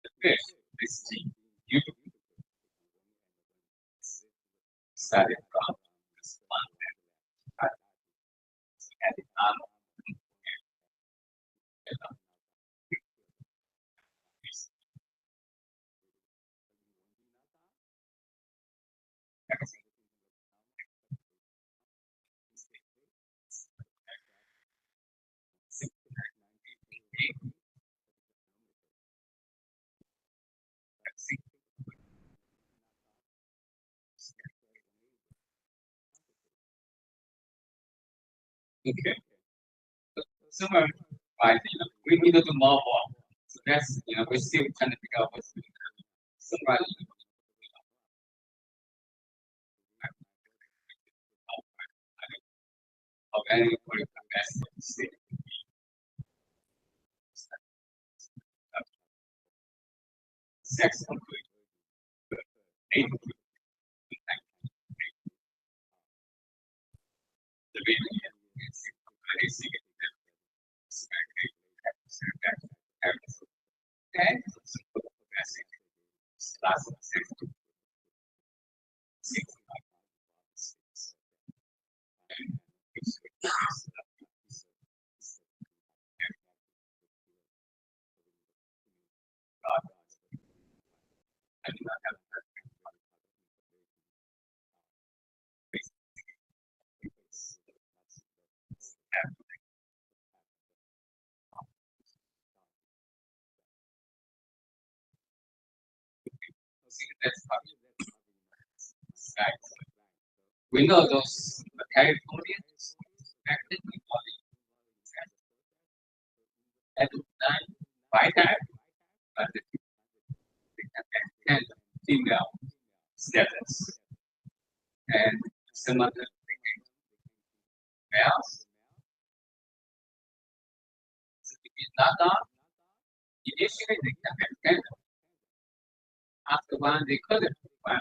the fish, this gene, you started from this one that had it on. Okay. Similar, I think we need to do more work. So that's, we're still trying to figure out what's the somebody. Of any political best state. Sex the baby is very significant. And last six. I do not have that's right. We know those Californians acted in body at the time, by that, but the and female status and some other males. So if it's not done, initially they can have gender. After one, they couldn't. Well,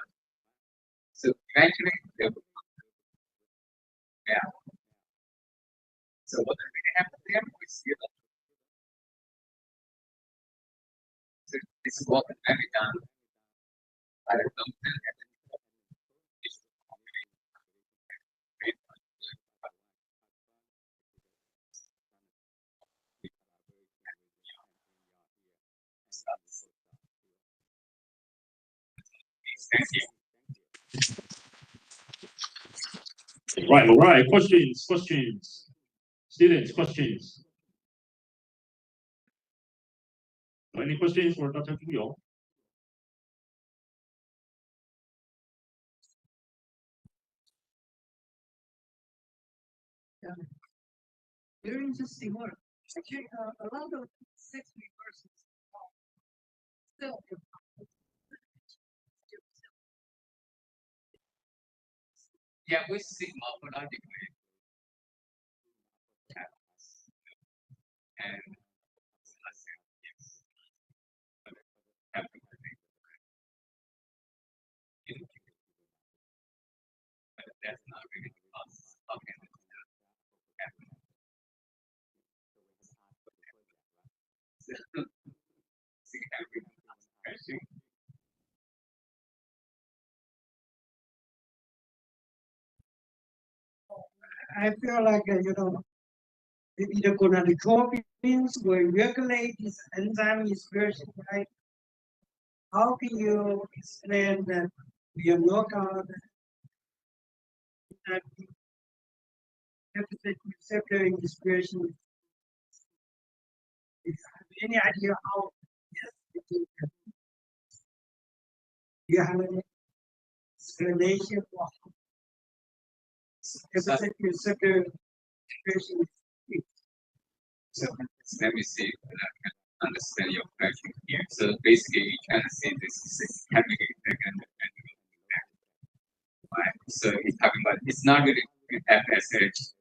so eventually they would. Yeah. So what really happened there? We see that. So this is what very done by the doctor and thank you.
Right, all right. Questions. Students, questions. Any questions for Dr. Kim Yong?
Very interesting work. Actually, a lot of sex reversals. Still,
Yeah, we see morphologically. And but that's not really us. Okay.
I feel like, maybe the gonadotropins will regulate this enzyme expression, right? How can you explain that we are knockout that deficit receptor expression? Do you have any idea how? Yes, do you have any explanation for deficit receptor expression?
So let me see if I can understand your question here. So basically, you can see this systemic effect and right? So he's talking about it's not really FSH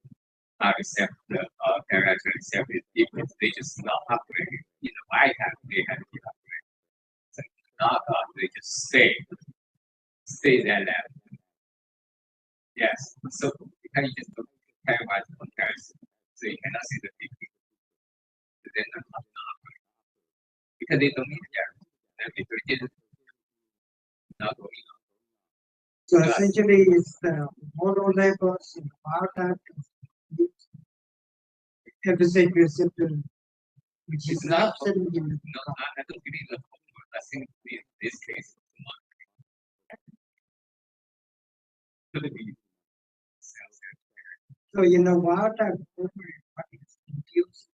receptor or paratransit receptor difference. They just not operating in the right hand. They have to be operating. So not they just stay that level. Yes. So you can just look pairwise comparison. So you cannot see the difference. They're not operating because they don't need that. And because it is not going on.
So essentially, it's the mono levels in wild type deficit receptor, which is
not
absent in the
no, I don't believe the I think in this case, could be
so in the wild type, what is induced?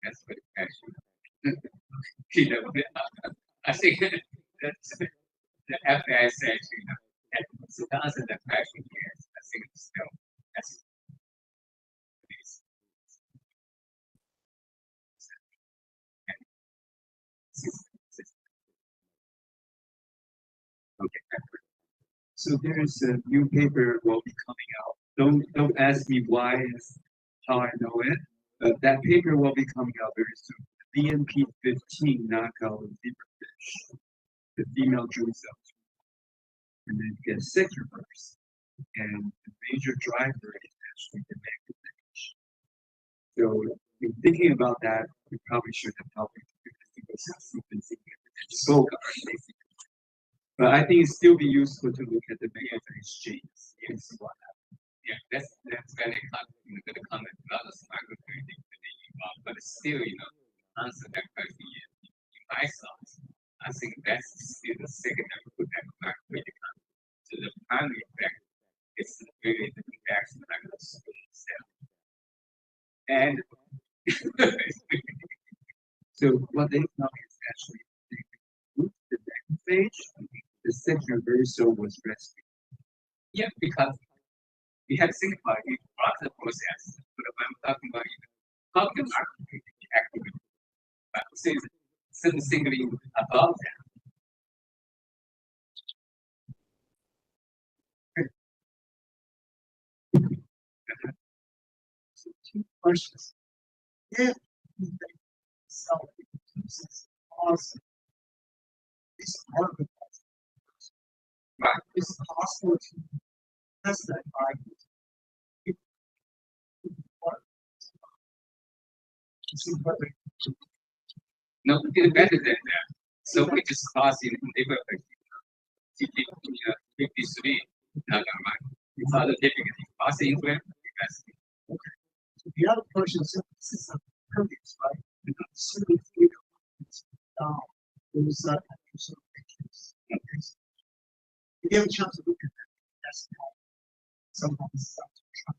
that's what actually. You know, I think that's the FS actually. So to answer the question, yes, I think it's still that's
So there is a new paper will be coming out. Don't ask me why and how I know it, but that paper will be coming out very soon. BMP15 knockout of zebrafish, the female gill cells, and then you get sex reverse. And the major driver is actually the macrophage. So in thinking about that, we probably should have helped because sequencing so but I think it still be useful to look at the macrophage genes and see what happens.
Yeah, that's very good comment. Not as microfluidic, but still, answer that question in my thoughts. I think that's still the secondary microfluidic. So the primary effect is really the reaction like the cell. And
so what they found is actually the macrophage, the secondary reversal was rescued.
Yeah, because we have to think about it throughout the process. But when I'm talking about how the macrophage activate, but since signaling above that.
So two questions. If we think cell produces awesome, it's part of the process.
Right.
It's possible to test that by
No, we did better than that. So we just crossed in liver 53. Without the difficulty, crossing into it, because
okay. So the other question is this is a purpose, right? Certain frequencies those pictures. If you have a chance to look at that, that's how sometimes stuff to try.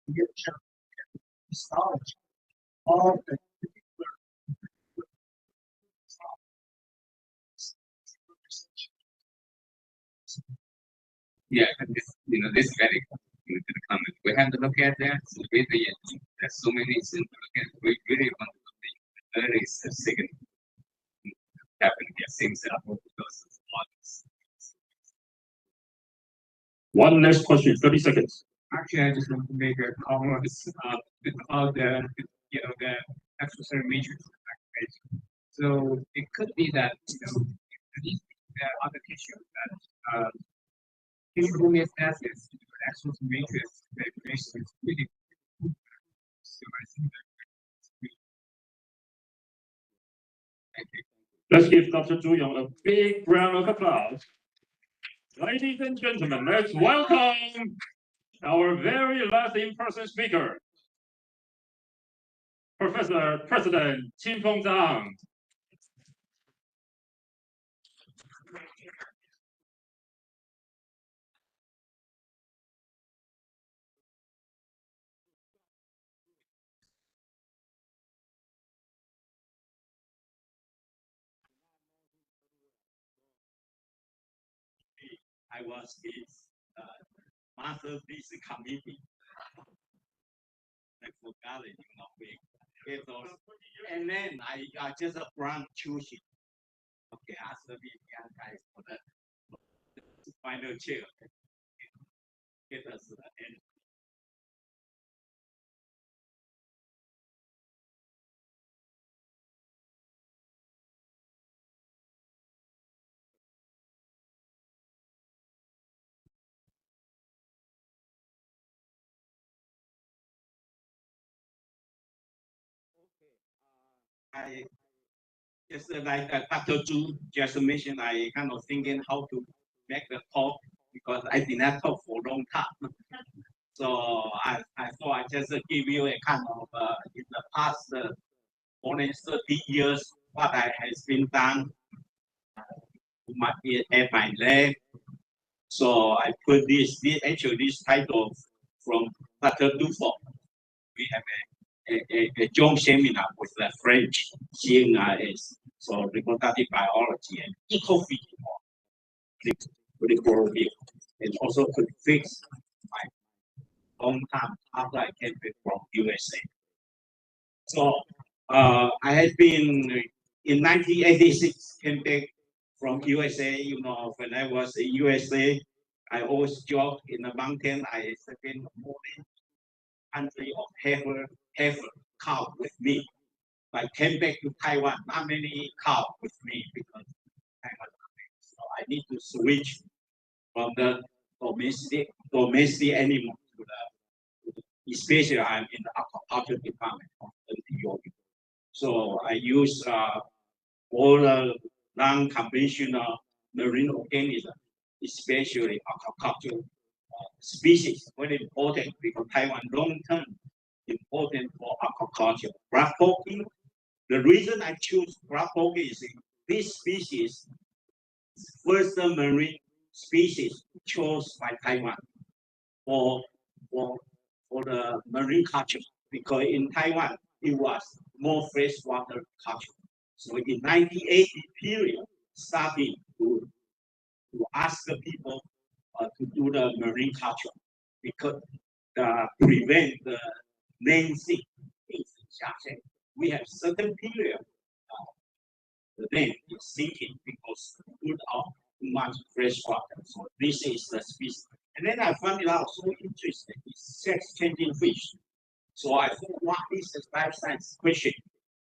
You get a chance to look at the histology of the particular
yeah, this very good comment. We have to look at that. So really, there's so many things to look at. We really want to look at the early second happen to get things that are those models.
One last question, 30 seconds.
Actually, I just want to make a comment about the extracellular matrix activation. So it could be that these other tissues that tissue homeostasis, extracellular matrix activation is really so I think that thank you.
Let's give Dr. Zhu Yong a big round of applause. Ladies and gentlemen, let's welcome our very last in-person speaker, Professor President Qin-Feng Zhang.
I was his masterpiece committee. I forgot it, and then I just brand choosing. Okay, ask the guys for the final chair. Get us the end. I just like Dr. Zhu just mentioned, I kind of thinking how to make the talk because I did not talk for a long time. So I thought I just give you a kind of in the past more than 30 years what I has been done at my lab. So I put this title from Dr. Dufort. We have a joint seminar with the French CNRS, so reproductive biology and ecophysiology, and also could fix my own time after I came back from USA. So I had been in 1986 came back from USA. You know, when I was in USA, I always jogged in the mountain. I spent more than 100 of heifer cow with me. I came back to Taiwan, not many cow with me because so I need to switch from the domestic animal to the, especially I'm in the aquaculture department of NPO. So I use all the non-conventional marine organisms, especially aquaculture species, very important because Taiwan long-term important for aquaculture. Black pocky, the reason I choose black pocky is this species, first marine species chose by Taiwan for the marine culture, because in Taiwan it was more freshwater culture. So in 1980 period, starting to ask the people to do the marine culture because prevent the main thing. We have certain period the land is sinking because put out too much fresh water. So this is the species. And then I found it out so interesting. It's sex-changing fish. So I thought, what is the life science question?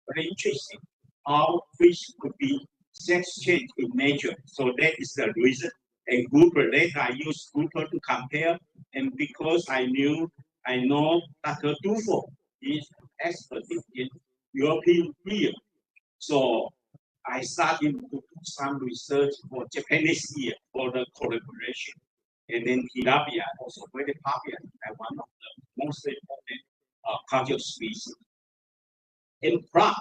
Very interesting. How fish could be sex change in nature. So that is the reason. And grouper, later I used grouper to compare. And because I know Dr. Dufo is expert in European field. So I started to do some research for Japanese ear for the collaboration. And then tilapia, also very popular, and one of the most important culture species. And prawn,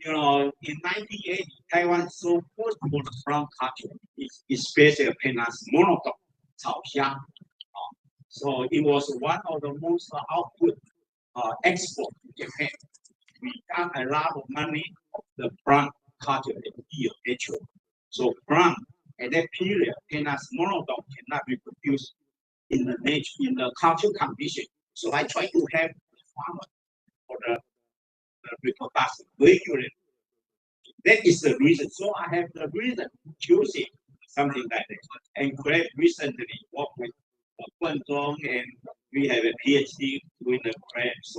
you know, in 1980, Taiwan so first for the prawn culture, especially penis monodon, 草虾. So it was one of the most output export to Japan. We got a lot of money of the prawn culture here, actually. So prawn at that period, penis monodon cannot be produced in the nature, in the culture condition. So I try to have the farmer for the reproduction regularly. That is the reason. So I have the reason choosing something like that. And Craig recently worked with Guangdong, and we have a PhD with the crabs.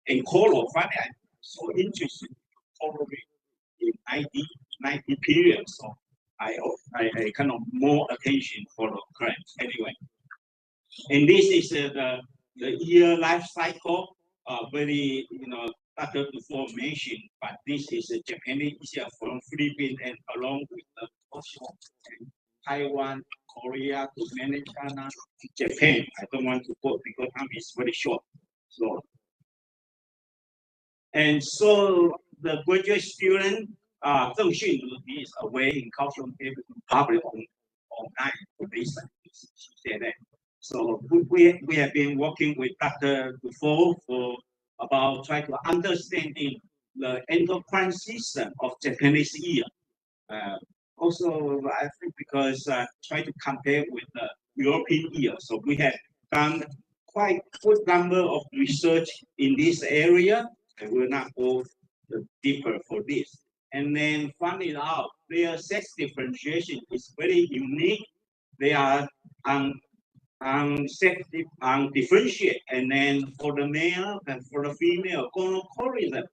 And coral, finally, I'm so interested in coral in 90 period. So I kind of more attention for the crabs anyway. And this is the year life cycle, very, you know, Dr. Dufo mentioned, but this is a Japanese from Philippines and along with the Taiwan, Korea, to manage China, Japan. I don't want to quote because time is very short. So, and so the graduate student, Zheng Xun, is away in Kaohsiung, able to publish online for this. She said that. So we have been working with Dr. Dufo for about trying to understanding the endocrine system of Japanese ear. Also, I think because try to compare with the European ear. So we have done quite good number of research in this area. I will not go deeper for this. And then finding out their sex differentiation is very unique. They are differentiate, and then for the male and for the female, gonochorism.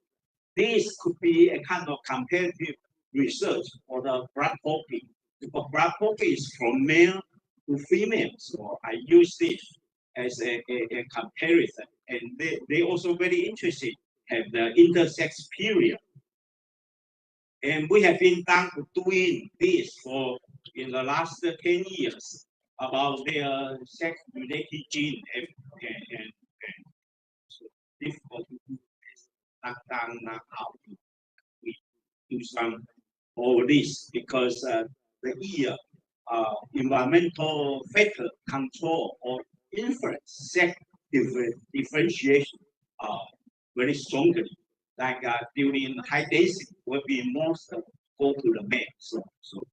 This could be a kind of comparative research for the black pocky, because black pocky is from male to female. So I use this as a comparison, and they also very interested have the intersex period. And we have been doing this for in the last 10 years about their sex-related gene and so difficult to do this, knock down, knock out. We do some all this because the ear environmental factor control or influence sex differentiation very strongly. Like during high density will be most go to the male, so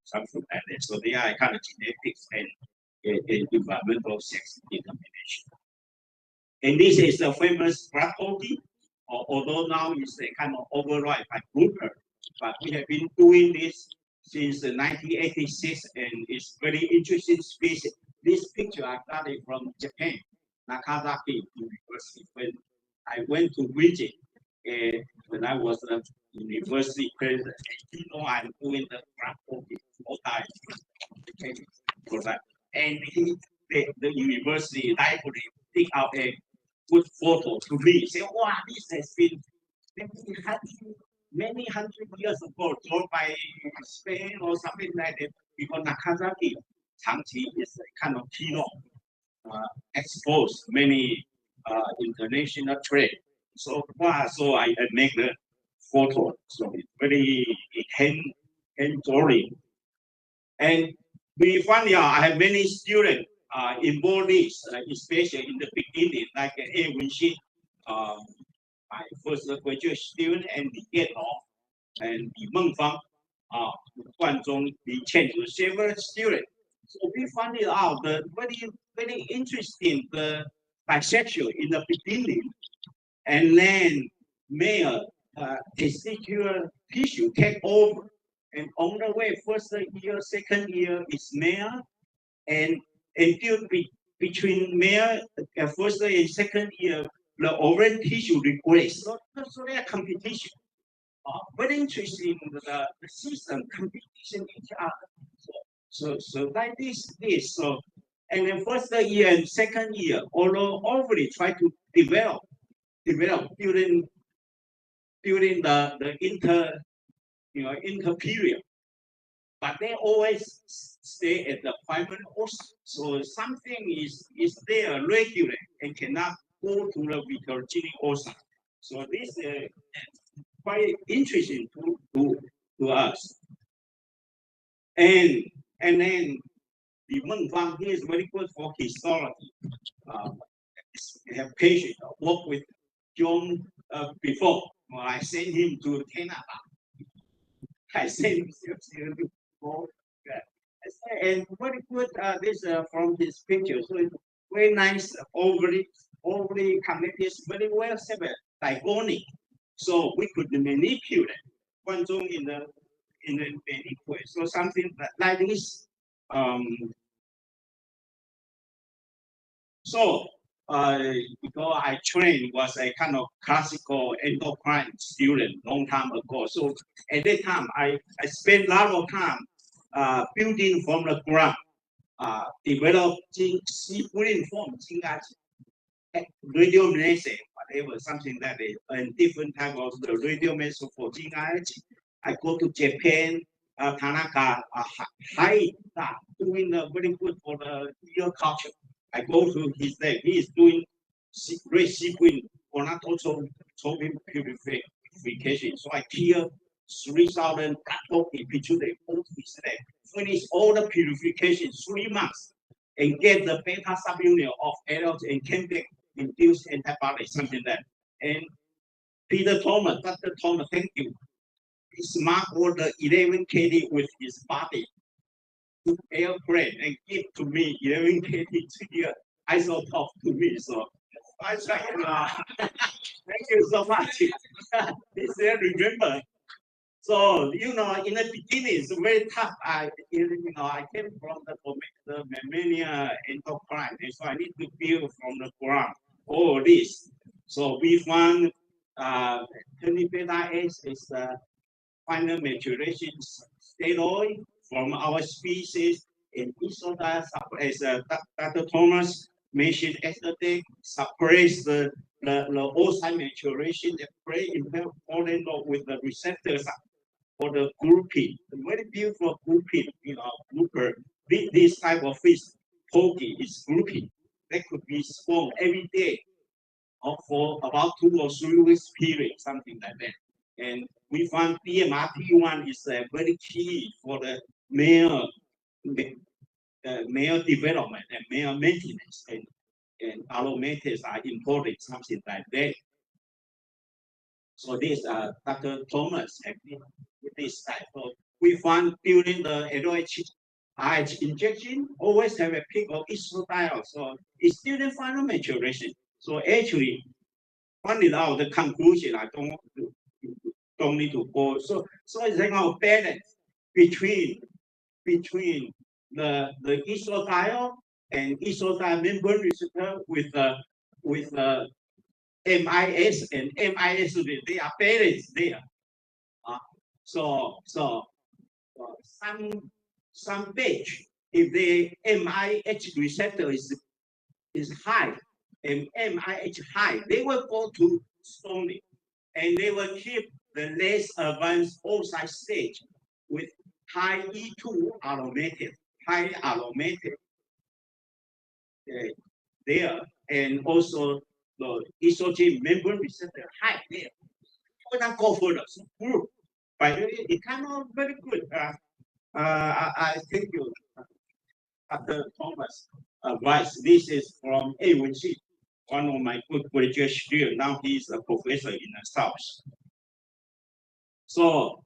something like that. So they are kind of genetics and environmental sex determination. And this is the famous black pocky, although now it's a kind of override by grouper, but we have been doing this since 1986, and it's very interesting species. This picture I got it from Japan, Nagasaki University. When I went to visit, when I was a university president, I'm doing the grant all time for that. And the university library pick out a good photo to me. Say, wow, this has been many hundred years ago, drawn by Spain or something like that. Because Nagasaki, 长期 is kind of kilo, exposed many international trade. So wow, so I make the photo. So it's very hand drawing. And we find out I have many students involved this, especially in the beginning, like A Winxin, my first graduate student, and Li Jianong, and Li Mengfang, Guan Zhong, Li Chen, several students. So we found it out the very interesting the bisexual in the beginning, and then male testicular tissue take over. And on the way, first year, second year is male, and until between male, first and second year, the ovarian tissue regress. So they are competition. Very interesting, the system competition each other. So like this. So, and then first year and second year, although ovary try to develop during the inter period, but they always stay at the primary oocyte. So something is there regular and cannot go to the heterogenic oocyte. So this is quite interesting to us. And then the Mengfang, he is very good for histology. Have patients work with John before. Well, I sent him to Canada. I sent him to go. And very good. This from his picture. So it's very nice. Overly connected, very well separate, digonic. So we could manipulate one zone in the way. So something like this. Because I trained was a kind of classical endocrine student long time ago. So at that time, I spent a lot of time building from the ground, developing sequence form, radiomenace, whatever, something like that, and different type of the radiomenace for I go to Japan, Tanaka, doing very good for the ear culture. I go to his leg. He is doing great sequence for not also purification. So I clear 3,000 into the his leg. Finish all the purification 3 months and get the beta subunit of adults and can be induced antibodies, something like that. And Peter Thomas, Dr. Thomas, thank you. He marked all the 11 KD with his body. Airplane and give to me 11 KD to your isotope to me. So I try. Thank you so much. They said remember. So in the beginning it's very tough. I came from the mammalian endocrine, and so I need to build from the ground all this. So we found 20 beta S is the final maturation steroid from our species in isodiol, as Dr. Thomas mentioned yesterday, suppress the oocyte maturation, the very important with the receptors for the grouping. Very beautiful grouping, grouper. This type of fish, pokey, is grouping. That could be spawned every day or for about 2 or 3 weeks period, something like that. And we found DMRT1 is very key for the male development and male maintenance, and aromatase are important, something like that. So this Dr. Thomas with this type. So we found during the LOH injection always have a peak of estradiol. So it's still in final maturation. So actually, finding out the conclusion, I don't need to go. So it's like our balance between the isothiol and isothiol membrane receptor with MIS and MIS, they are parents there. So some page, if the MIH receptor is high and MIH high, they will go to stony, and they will keep the less advanced oocyte stage with high E2 aromatic, high aromatic there, and also the estrogen membrane receptor high there. We're not go further, so group, but it came out very good. I thank you, Dr. Thomas. Advice. This is from A1C, one of my good graduate students. Now he's a professor in the South. So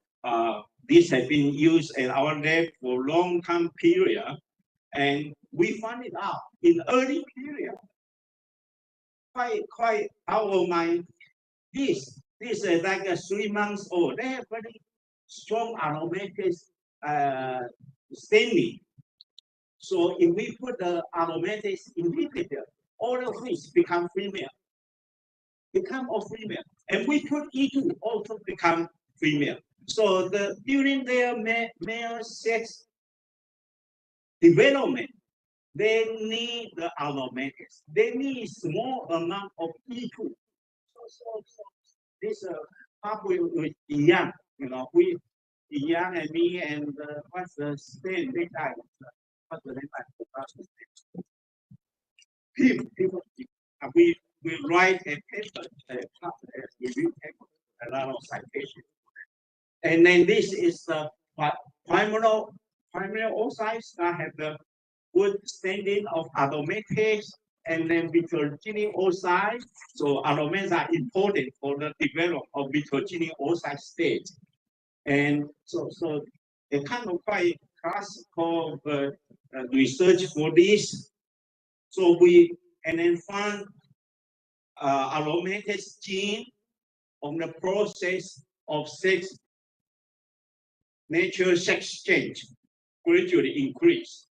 this has been used in our lab for a long time period, and we found it out in early period. Quite out of my this is like a 3 months old. They have very strong aromatic staining. So if we put the aromatic inhibitor, all of these become female. Become all female. And we put E2 also become female. So during their male sex development, they need the aromatics. They need small amount of E2. So this pathway with Yang, we Yang and me and what's the stain? This guy, what's the name? People. We write a paper, review paper, a lot of citation. And then this is the primary oocytes that have the good standing of aromatics, and then heterogeneous oocytes. So aromatics are important for the development of heterogeneous oocyte state. And so a kind of quite classical research for this. So we then found aromatic gene on the process of sex, natural sex change gradually increase.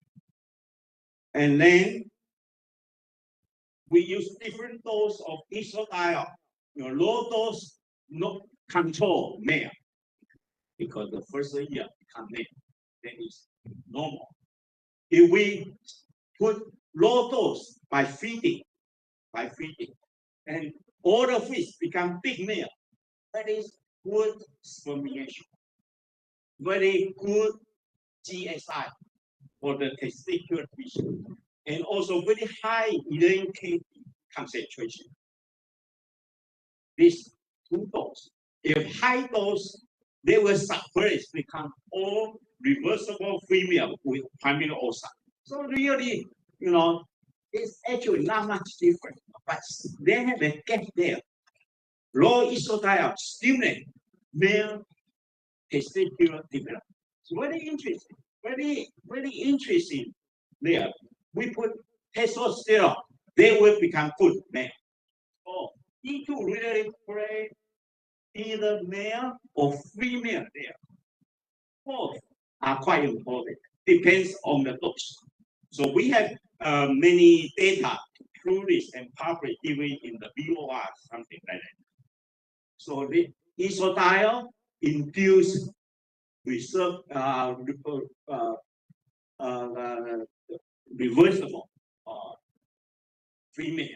And then we use different dose of isothiol, low dose, not control male, because the first year become male, then it's normal. If we put low dose by feeding, and all the fish become big male, that is good spermiation, very good GSI for the testicular tissue, and also very high Elaine concentration. These 2 doses. If high dose, they will suppress, become all reversible female with primary oocyte. So really, it's actually not much different, but they have a gap there. Low isothiol stimulate male testicular development. It's very interesting. Very interesting there. We put testosterone, they will become good male. So E2 really play either male or female there. Both are quite important. Depends on the dose. So we have many data to prove this and publish even in the BOR, something like that. So the isothiol induce reversible female.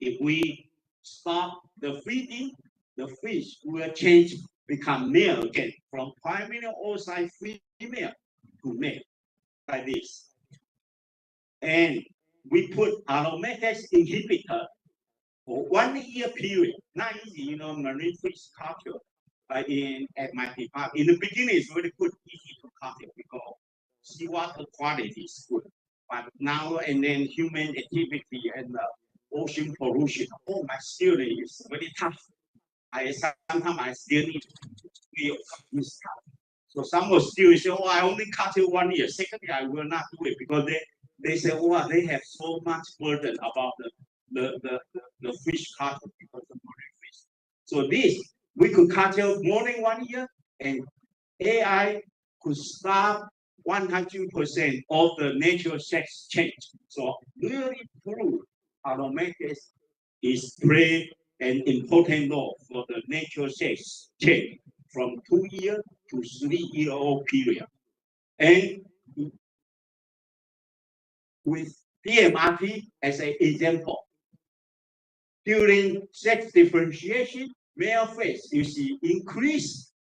If we stop the feeding, the fish will change, become male again, from primary oocyte female to male, like this. And we put aromatic inhibitor for 1 year period. Not easy, marine fish culture. At my department, in the beginning, it's very good, easy to cultivate because seawater quality is good. But now and then, human activity and ocean pollution, my student is very tough. Sometimes I still need to feel this tough. So some of students say, I only cultivate 1 year. Secondly, I will not do it because they say, they have so much burden about the fish culture because of marine fish. So this, we could cultivate more than 1 year, and AI could stop 100% of the natural sex change. So really prove aromatics is play an important role for the natural sex change from 2-year to 3-year-old period. And with DMRT as an example, during sex differentiation, male face you see increase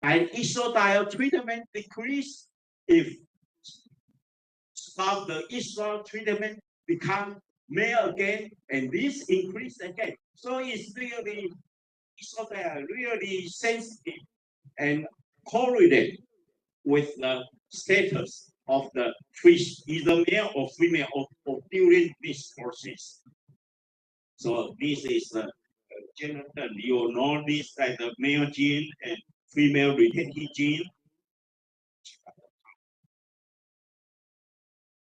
and estradiol treatment decrease. If stop the estradiol treatment, become male again, and this increase again. So it's really estradiol really sensitive and correlated with the status of the fish, either male or female, or during this process. So this is the genital. You know this as the male gene and female retentive gene.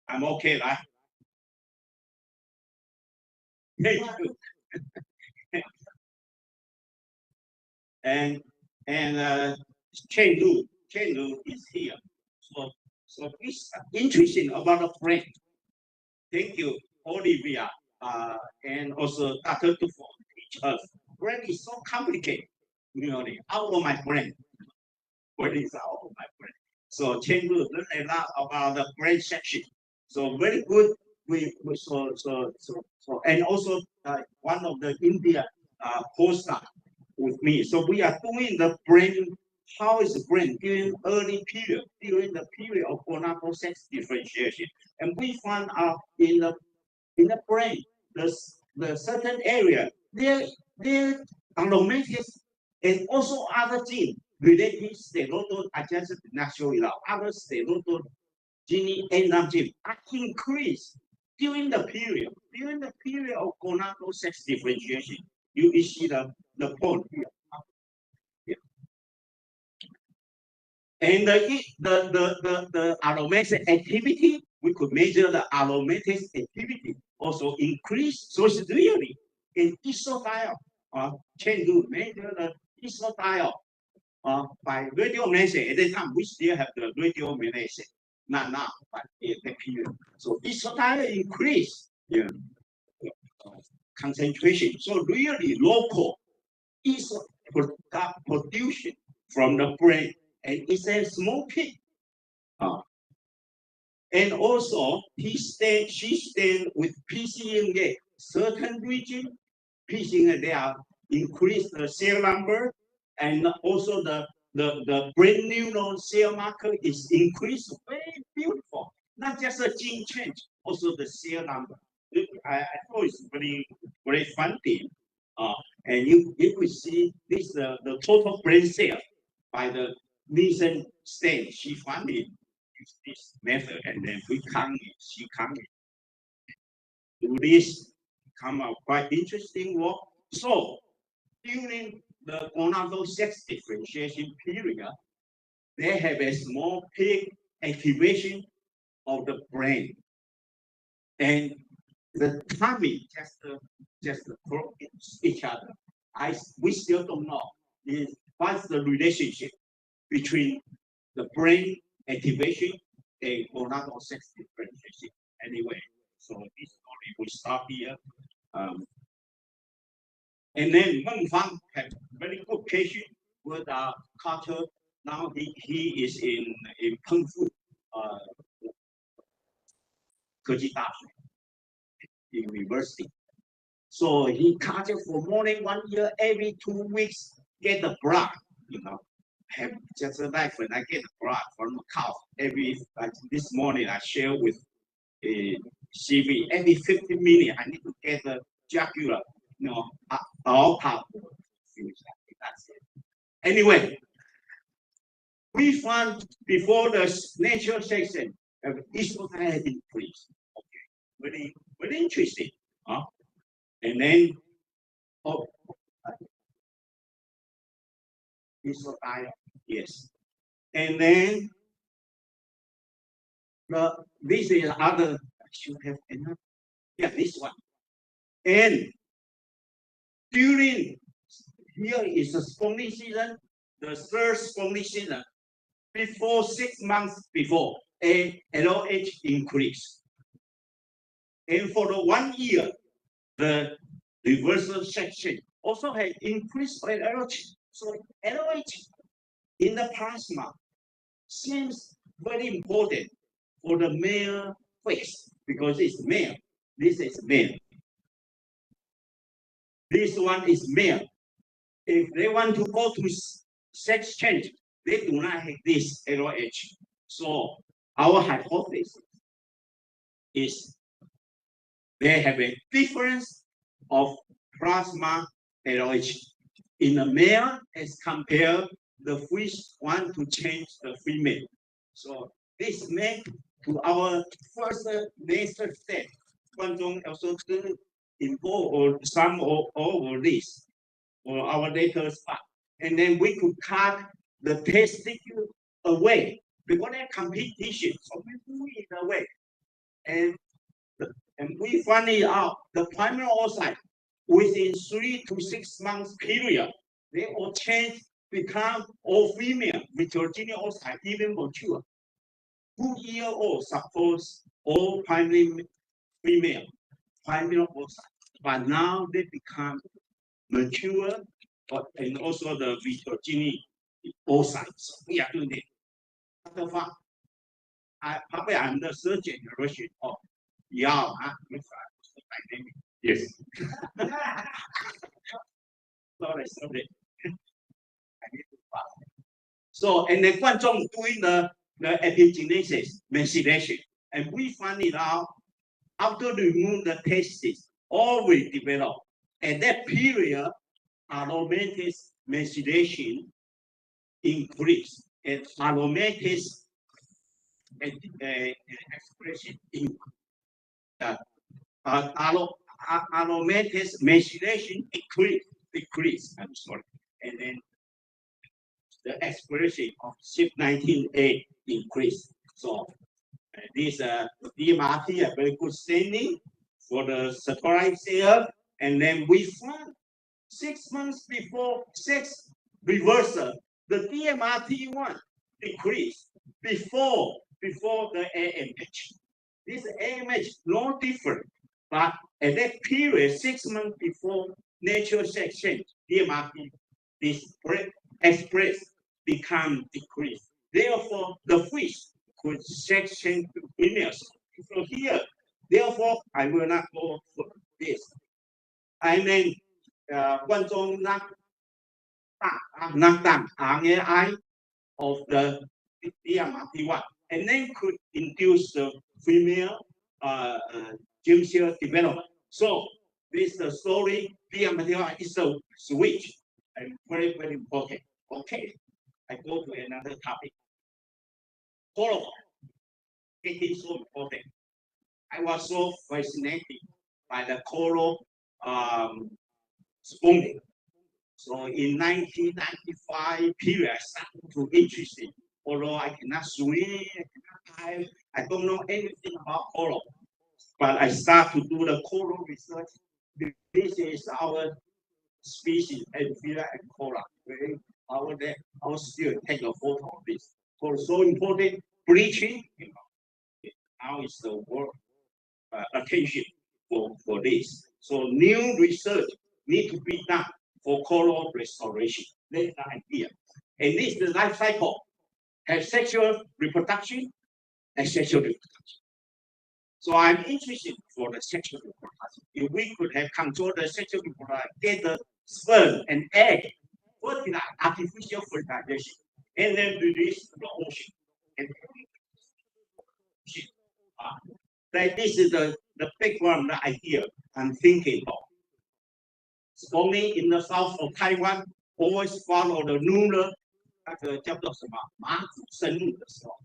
I'm okay, right? Thank you. and chain rule is here. So it's interesting about the brain. Thank you, Olivia, and also Dr. Tufo teach us. Brain is so complicated. Really, out of my brain. What is out of my brain? So chain rule learn a lot about the brain section. So very good. And also one of the India postdoc with me. So we are doing the brain. How is the brain during early period, during the period of gonadal sex differentiation, and we found out in the brain, the certain area there aromatase and also other genes related steroidal. I just did not show it out. Other steroidal gene enzyme gene are increased during the period of gonadal sex differentiation. You see the point here. And the aromatase activity, we could measure the aromatase activity also increase. So it's really in estradiol chain rule measure the estradiol by radioimmunation. At the time we still have the radioimmunation, not now, but in the period. So estradiol increase concentration. So really local estradiol production from the brain. And it's a small peak. And also, she stand with PCMA, certain region, PCMA, they are increase the cell number, and also the brain neuron cell marker is increased. Very beautiful. Not just a gene change, also the cell number. I thought it's very funny. And you could see this the total brain cell by the Nielsen stain. She found it use this method, and then we count it. She count it. Do this come out quite interesting work. So during the gonadal sex differentiation period, they have a small peak activation of the brain, and the timing just cross each other. We still don't know what's the relationship between the brain activation and gonadal sex differentiation. Anyway, so this story will stop here. And then Meng Fang had very good patient with culture. Now he is in Pengfu, 科技大学 University. So he cultured for more than 1 year. Every 2 weeks, get the blood. Have just like when I get the blood from the cow. Like this morning, I share with CV. Every 15 minutes, I need to get the jugular. All part. That's it. Anyway, we found before the natural section, estradiol had increased. Okay, very interesting. And then, estradiol, yes. And then, this is other. I should have enough. Yeah, this one. And during here is the spawning season, the third spawning season. before 6 months before, a LH increase. And for the 1 year, the reversal section also had increased by LH. So LH in the plasma seems very important for the male face because it's male. This is male. This one is male. If they want to go to sex change, they do not have this LH. So our hypothesis is they have a difference of plasma LH in a male as compared the fish want to change the female. So this makes to our first major step. Guangzhong also involve or some or all of this for our later spot. And then we could cut the testicle away because they're competition. So we move it away. And we find it out the primary oocyte within 3 to 6 months period, they all change, become all female with Virginia oocyte, even mature. 2-year-old suppose all primary female, primary oocyte, but now they become mature, and also the Virginia oocytes. We are doing it. Probably I'm the third generation of Yao.
Yes.
Sorry. I need to pass. So, and then Guangzhong doing the epigenesis, methylation, and we find it out after remove the testes, all will develop. At that period, aromatase methylation increase, and aromatase expression increase. Aromatase methylation decrease. I'm sorry, and then the expression of CYP19A increase. So this DMRT a very good standing for the satellite cell, and then we found 6 months before sex reversal, the DMRT1 decreased before the AMH. This AMH no different, but at that period, 6 months before natural sex change, DMRT express become decreased. Therefore, the fish could sex change to females. So here, therefore, I will not go for this. I mean, Guangzhong knock down RNAi of the DMRT1, and then could induce the female germ cell development. So this is the story. DMRT1 is a switch, and very, very important. Okay, I go to another topic. Follow. It is so important. I was so fascinated by the coral spawning. So in 1995 period, I started to interested. Although I cannot swim, I cannot dive, I don't know anything about coral. But I start to do the coral research. This is our species, Amphibia and coral. I'll still take a photo of this. For so important, bleaching, now is the world attention for this. So new research need to be done for coral restoration. That's the idea. And this is the life cycle. Have sexual reproduction and sexual reproduction. So I'm interested for the sexual reproduction. If we could have control the sexual reproduction, get the sperm and egg, fertilize, artificial fertilization, and then release to the ocean. And that this is the background, the idea I'm thinking of. Spawning in the south of Taiwan, always follow the lunar, 那个叫做什么马祖生日的时候，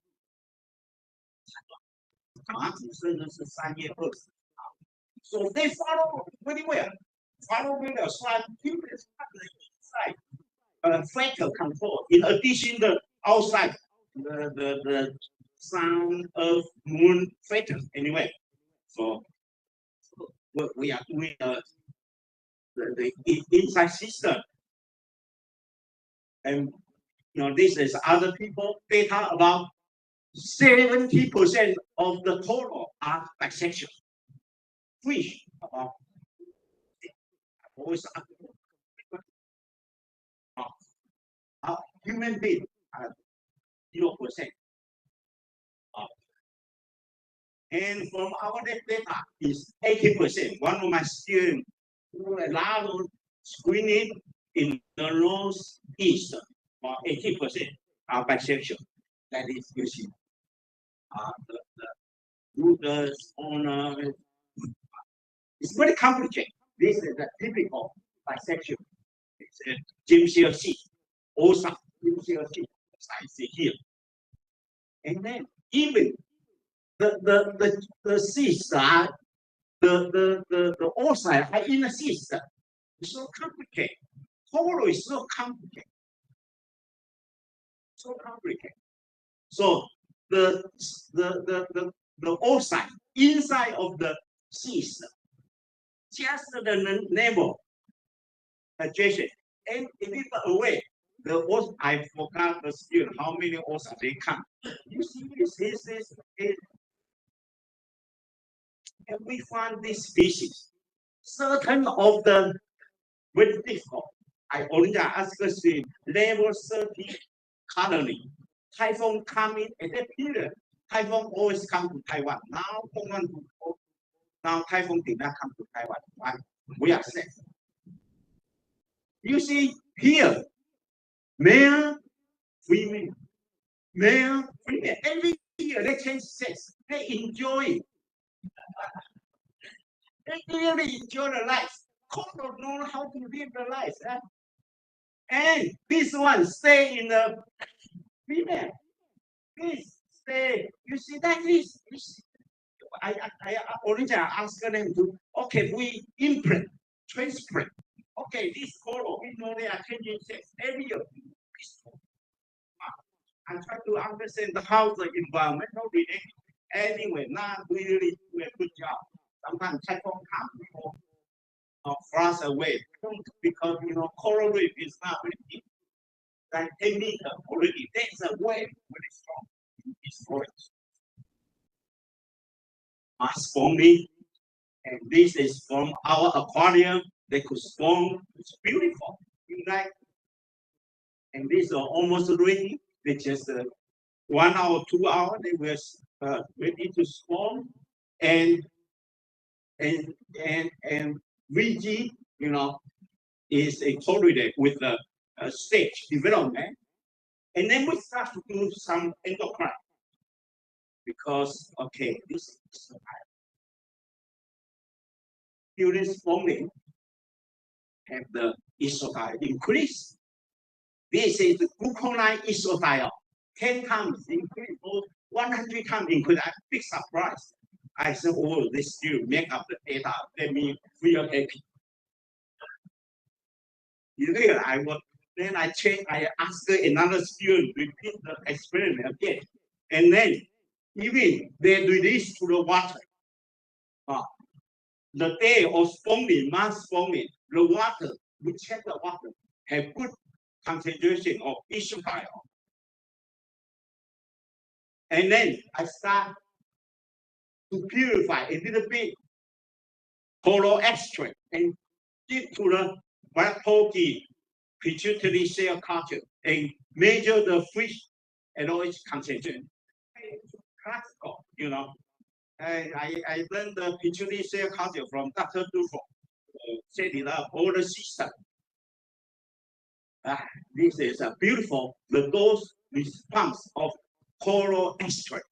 马祖生日是3月20号。So they follow very well. Follow very well. So I'm curious about the inside factor control. In addition, the outside, the sun, earth, moon factor. Anyway, so we are doing the inside system. And this is other people data about 70% of the coral are bisexual. Fish about always human being 0%. And from our data is 80%. One of my students who allowed screening in the northeast, or 80% are bisexual. That is, you see, the rulers, owner. It's very complicated. This is the typical bisexual. It's a GMCLC, also GMCLC, I see here. And then even the cysts are the oocyte are in the cyst. It's so complicated. Coral is so complicated. So complicated. So the oocyte inside of the cyst, just the navel adjacent, and if it's away, I forgot the skill, how many oocytes they come. You see this, and we find this species. Certain of the very difficult. I only ask us to level 30 currently. Typhoon coming at that period. Typhoon always come to Taiwan. Now typhoon did not come to Taiwan. Right? We are safe. You see here, male, female, male, female. Every year they change sex. They enjoy it. They really enjoy the life. Coral don't know how to live the life. Right? And this one stay in the female. This stay. You see that is. I originally asked them to. Okay, we implant, transplant. Okay, this coral, we know they are changing sex every year. I try to understand how the environmental related. Anyway, now we really do a good job. Sometimes typhoon comes far away because coral reef is not very deep. Like 10 meters already. There's a wave very strong in this forest. Mass forming, and this is from our aquarium. They could spawn. It's beautiful. You like, and these are almost ready. They just 1 hour, 2 hours. They were ready to spawn, and VG, is a correlate with the stage development, and then we start to do some endocrine because this is during spawning have the isotile increase. This is the gluconide isotile 10 times increase or 100 times increase. A big surprise. I said, oh, this still make up the data. Let me feel happy. Then I asked another student to repeat the experiment again. And then even they release to the water. The day of spawning, mass spawning, the water, we check the water, have good concentration of isotile. And then I start to purify a little bit coral extract and give to the black pokey pituitary cell culture and measure the fish and all its concentration. Classical, I learned the pituitary cell culture from Dr. Dufo, set it up all the system. This is a beautiful the dose response of coral extract,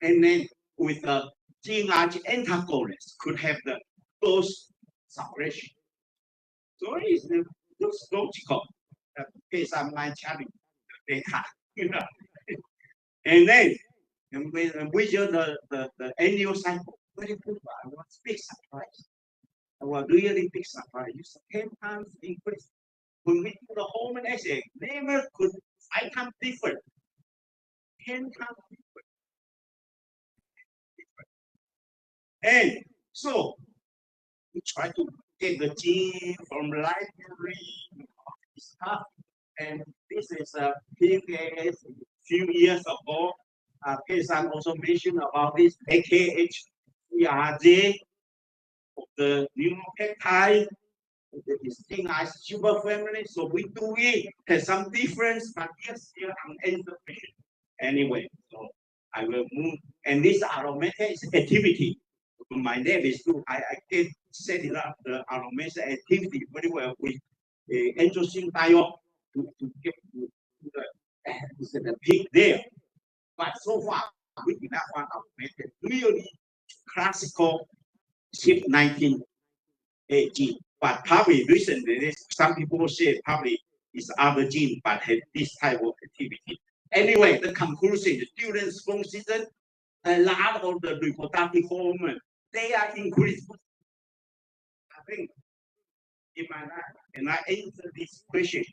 and then with the GnRH antagonist could have the dose suppression. So it looks logical based on my challenge data, and then we measure the annual cycle. Very good. I was big surprise. I was really big surprise. It's 10 times increase. When we do the hormone assay, never could 5 times different. 10 times different. And so we try to get the gene from library stuff. And this is a PKH few years ago. Pesan also mentioned about this AKH, ERJ, the peptide, the distinct super family. So we do it has some difference, but yes, still insufficient. Anyway, so I will move. And this aromatic activity. My name is too. I can set it up the aromatic activity very well with androgen diol to get to the peak there. But so far we did not want aromatic really classical SIP19 gene. But probably recently some people say probably it's other gene but had this type of activity. Anyway, the conclusion is during sperm season, a lot of the reproductive hormones they are increased. I think in my life, and I answer this question.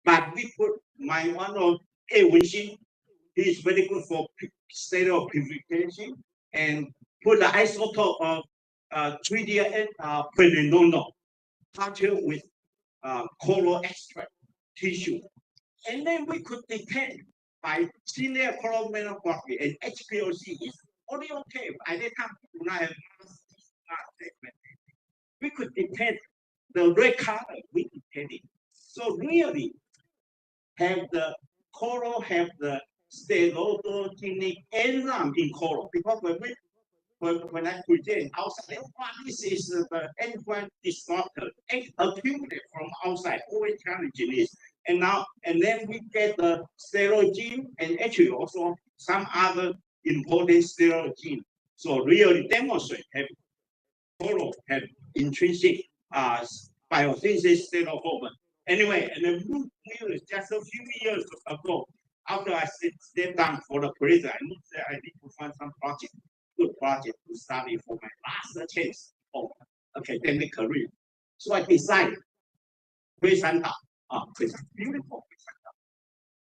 But we put my one of A1C, he is very good for stereo purification, and put the isotope of 3D prelinonol culture with coral extract tissue. And then we could detect by senior chromatography and HPLC is only okay. By that time, we do not have we could detect the red color, we detect it. So really have the coral have the steroidogenic enzyme in coral because when I present outside, this is the enzyme disruptor accumulated from outside, always challenging this. And then we get the steroid gene and actually also some other important steroid gene. So really demonstrate have coral have intrinsic biosynthesis steroid hormone. Anyway, and then just a few years ago, after I stepped down for the president, I need to find some good project to study for my last chance of academic career. So I decided, beautiful,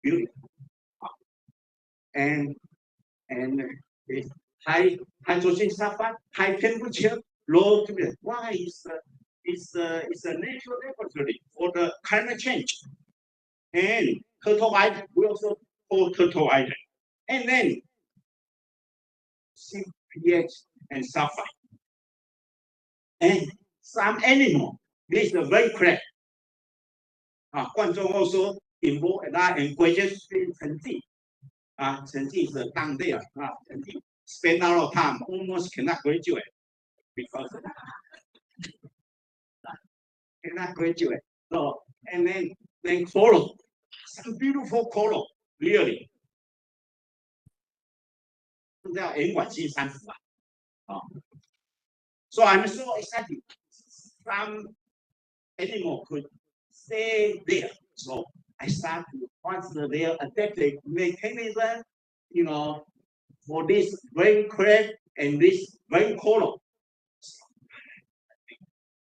beautiful. And high hydrogen sulfide, high temperature, low temperature. Why is it's a natural laboratory for the climate change. And Turtle Island, we also call Turtle Island. And then pH and sulfide. And some animal, this is a very correct. 观众 also involved in that and graduates in 成绩 成绩 is down there 成绩 spend a lot of time almost cannot graduate because cannot graduate. So and then coral, some beautiful coral, really. 这叫盐管性珊瑚So I'm so excited. Some animal could stay there. So I start to once their adaptive mechanism, for this brain crack and this brain coral.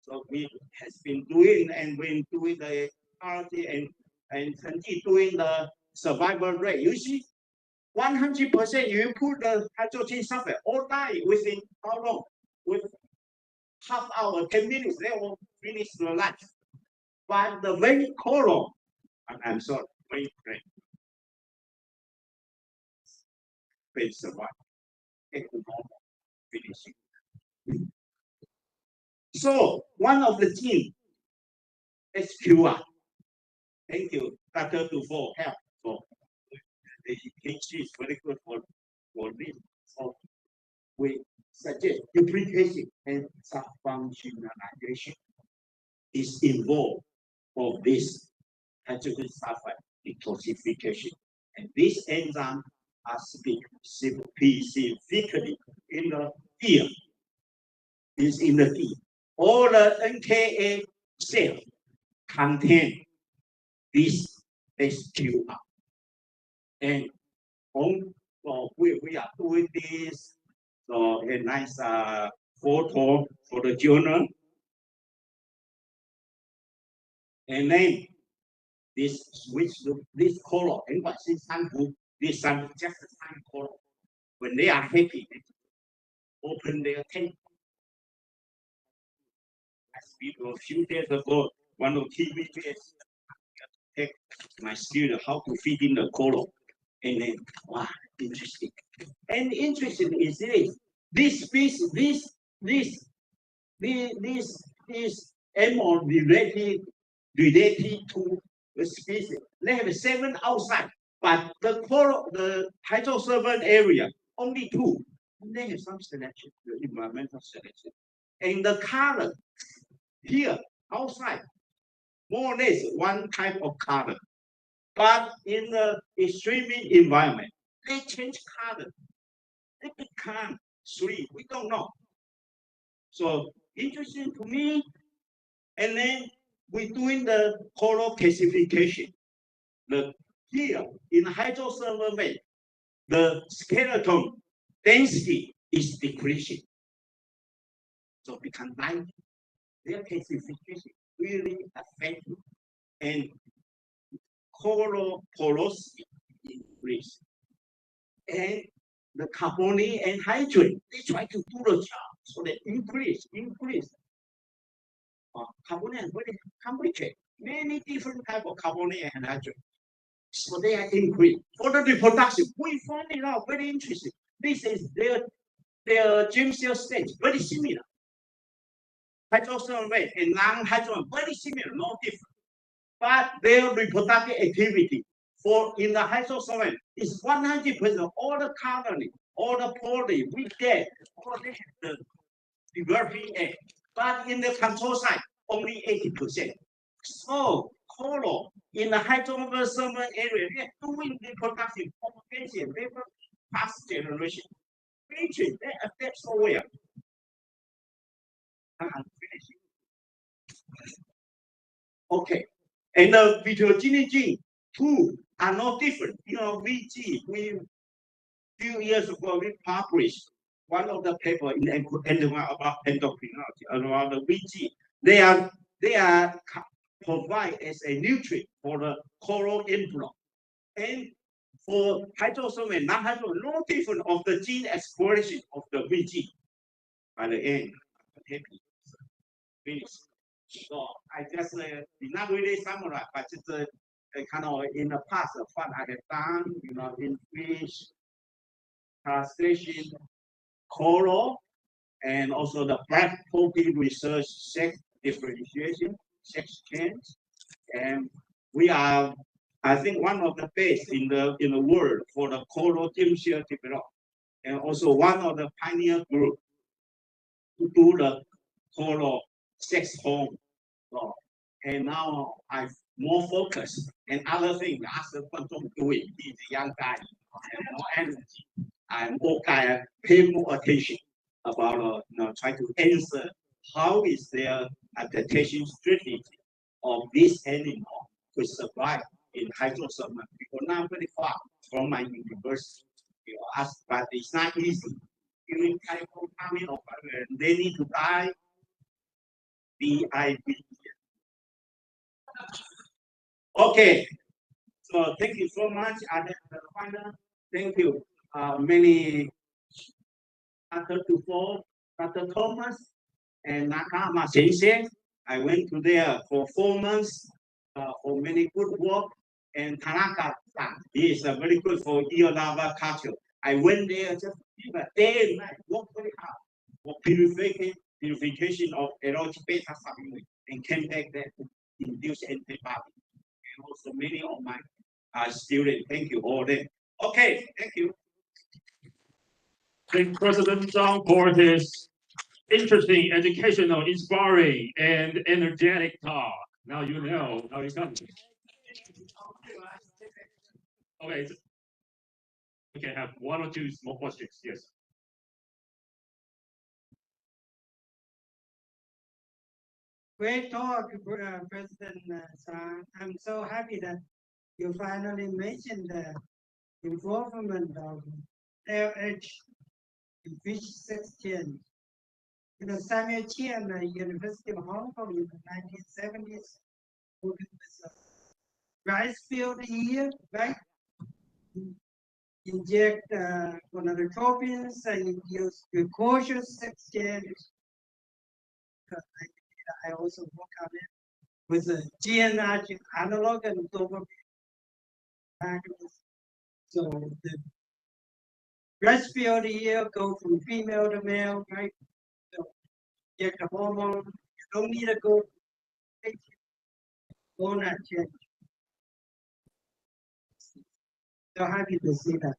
So we has been doing and been doing the quality and continue doing the survival rate. You see, 100% you put the hydrogen sulfide all die within how long? With half hour, 10 minutes, they will finish the life. But the very coral, I'm sorry, very great. They survive. Finishing. So one of the gene SQR. Thank you, Dr. for help. So the PhD is very good for this. So we suggest duplication and subfunctionalization is involved for this hydrogen sulfide detoxification. And this enzyme are specifically in the ear. Is in the D. All the NKA cells contain this SQR. And we are doing this. So a nice photo for the journal. And then this color, and what's this sample? This sample just a sun color. When they are happy, they open their tank. As we were a few days ago, one of TV take my student how to feed in the colon. And then, wow, interesting. And interesting is this species, this animal related to the species. They have 7 outside, but the hydrosoluble area only 2. They have some selection, the environmental selection. And the color here outside, more or less one type of color. But in the extreme environment, they change color. They become 3. We don't know. So interesting to me. And then we're doing the color classification. Here in hydrosoluble way, the skeleton density is decreasing. So become light. Their classification really effective. And color porosity increase. And the carbonate and hydrate, they try to do the job. So they increase. Carbonate is very complicated. Many different types of carbonate and hydrate. So they are increased. For the reproduction, we find it out very interesting. This is their germ cell stage, very similar. Hydrosoluble rate and non-hydrosoluble, very similar, no different. But their reproductive activity in the hydrosoluble is 100%. All the colony, all the poly we get, all they have the developing egg. But in the control side, only 80%. So color in the hydrosoluble area, they are doing reproductive propagation, they will pass generation. They adapt so well. I'm finishing. Okay. And the vitogenic gene, 2 are not different. VG, few years ago, we published one of the paper in about endocrinology around the VG. They are provide as a nutrient for the coral embryo. And for hydrosoluble and non-hydrosoluble, no different of the gene expression of the VG. By the end, I'm happy. Finish. So I just did not really summarize, but just kind of in the past what I have done, in fish, translation, coral, and also the black protein research, sex differentiation, sex change, and we are, I think, one of the best in the world for the coral germ cell development, and also one of the pioneer group to do the coral sex hormone. So, and now I'm more focused and other things. As the quantum doing, he's a young guy and more energy. And more guy pay more attention about try to answer how is their adaptation strategy of this animal to survive in hydrosoluble. Because now I'm very far from my university, but it's not easy. Even typhoid coming over, they need to die. DIB. Okay, so thank you so much. And final, thank you. Many Dr. Tufo, Dr. Thomas, and Nakama Sensei. I went to there for 4 months for many good work. And Tanaka-san, he is very good for Io culture. I went there just day and night, work very hard for purification of erotic beta subunit, and came back there to induce antibody. And also many of my students, thank you all them. Okay, thank you.
Thank President Zhang for his interesting, educational, inspiring, and energetic talk. Now you know how he's coming. Okay, we can have 1 or 2 small questions. Yes.
Great talk, President Zhang. I'm so happy that you finally mentioned the involvement of LH in fish sex change. Samuel Chen, University of Hong Kong in the 1970s, working with rice field here, right? Inject gonadotropins and induce precocious sex change. I also work on it. with the GNRH analog and dopamine agonist. So the breast field here go from female to male, right? So get the hormone. You don't need to go not change. So happy to see that.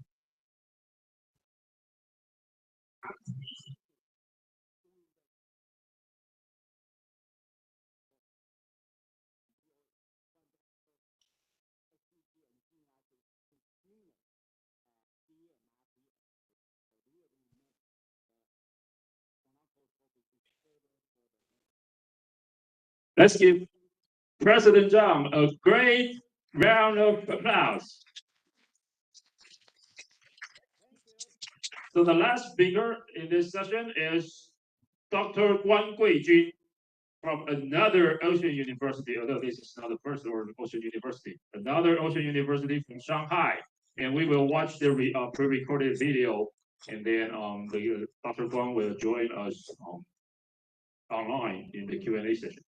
Let's give President Zhang a great round of applause. So the last speaker in this session is Dr. Guan Guijun from another Ocean University, although this is not the first Ocean University, another Ocean University from Shanghai. And we will watch the pre-recorded video, and then Dr. Guan will join us online in the Q&A session.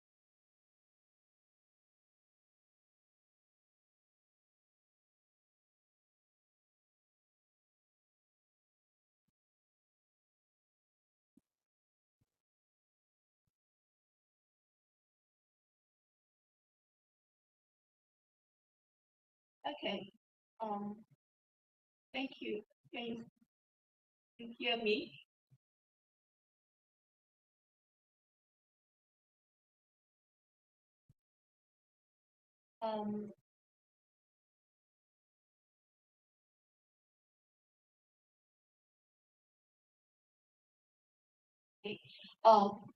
Okay. Thank you. Can you hear me?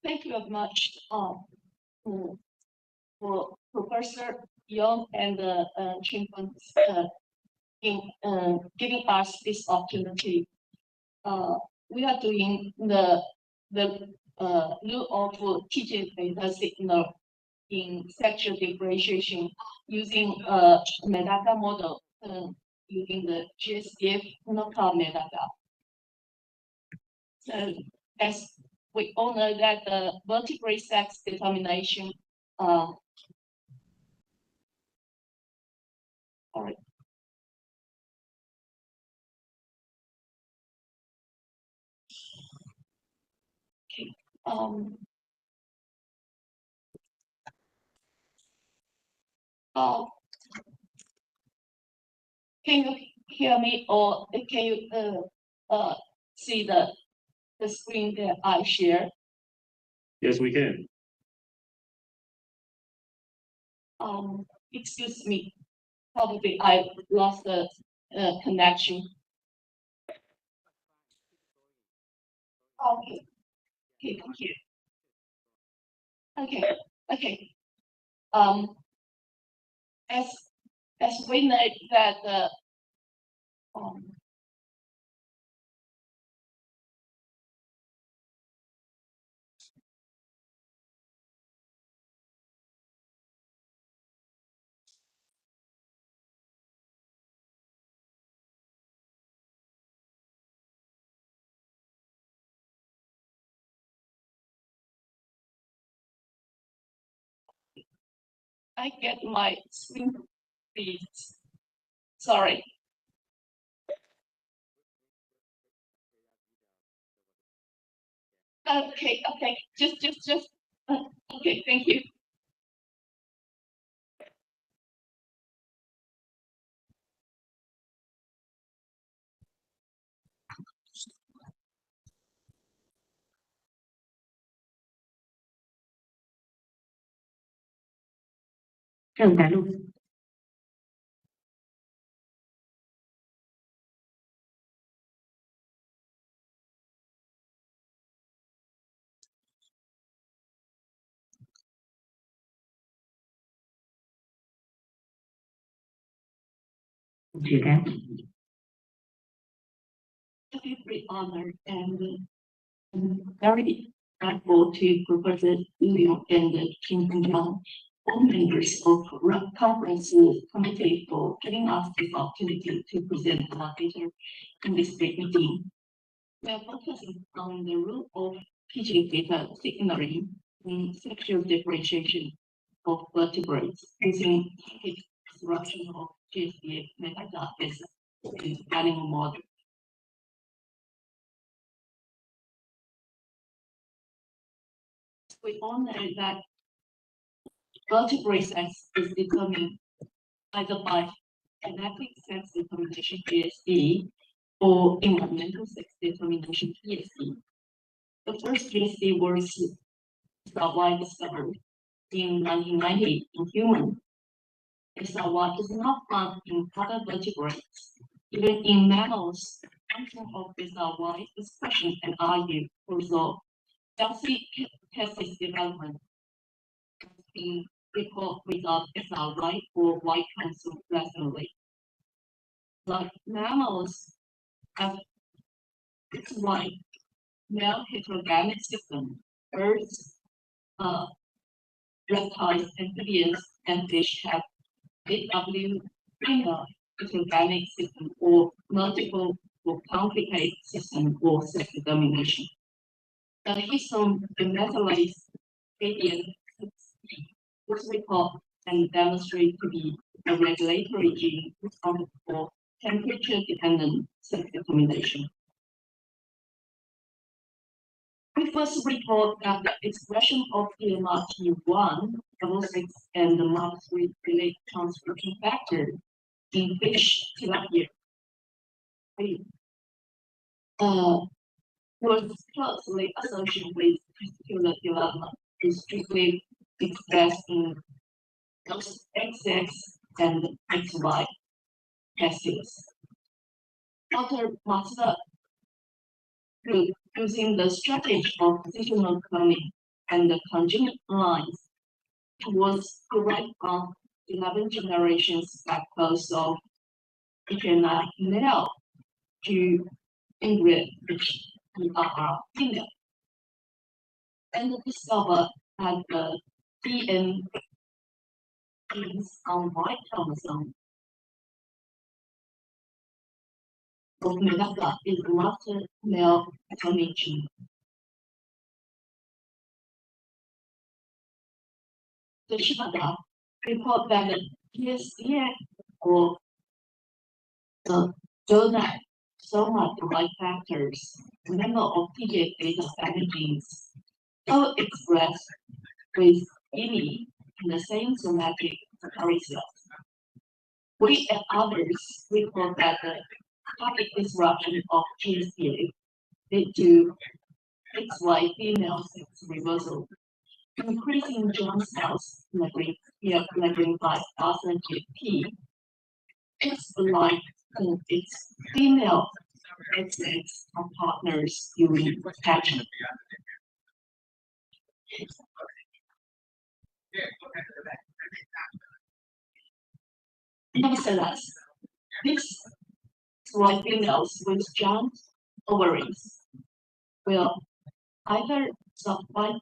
Thank you very much for Professor Young and Chinfeng in giving us this opportunity. We are doing the rule of TGF beta signal in sexual differentiation using a Medaka model using the GSDF knockout Medaka. So as we all know that the vertebrate sex determination all right. Okay. Can you hear me, or can you see the screen that I share?
Yes, we can.
Excuse me. Probably I lost the connection. Okay. Okay, thank you. Okay, okay. As we know that I get my screen, please. Sorry. Okay, okay. Just. Okay, thank you. Very honored and very grateful to Professor Liu and Kim Zhang, all members of the conference committee, for giving us this opportunity to present our data in this great meeting. We are focusing on the role of PGF beta signaling in sexual differentiation of vertebrates using target disruption of GSDF metadata in animal model. We all know that vertebrate sex is determined either by genetic sex determination GSD or environmental sex determination PSD. The first GSD was widely discovered in 1990 in humans. SRY is not found in other vertebrates. Even in mammals, function of SRY is questioned and argued. Also, healthy testis development has been reported without SRY or Y chromosome recently. Like mammals have XY male heterogamic system, birds, reptiles, amphibians, and fish have AW female heterogamic system or multiple or complicated system or sex determination. The histone demethylase gradient was reported and demonstrated to be a regulatory gene responsible for temperature-dependent sex determination. We first report that the expression of EMRT1, double-6, and the MART3 related transcription factor in fish tilapia was closely associated with testicular development, is strictly expressed in those XX and XY testes. Other muscular group using the strategy of positional cloning and the conjugate lines was derived from 11 generations back close of eternal male to inbred which are female. And discovered that the DM genes on Y chromosome of Medaka is not a male atomic gene. The Shibata report that the GSDF or the donor soma-derived factors, a member of TGF-beta family genes, all expressed with EMI in the same somatic secretory cells. We and others report that the target disruption of GSDF led to XY female sex reversal, increasing germ cells labeling by RNGP. It's like its female XX are partners during attachment. Nevertheless, these XY females with giant ovaries will either subfertile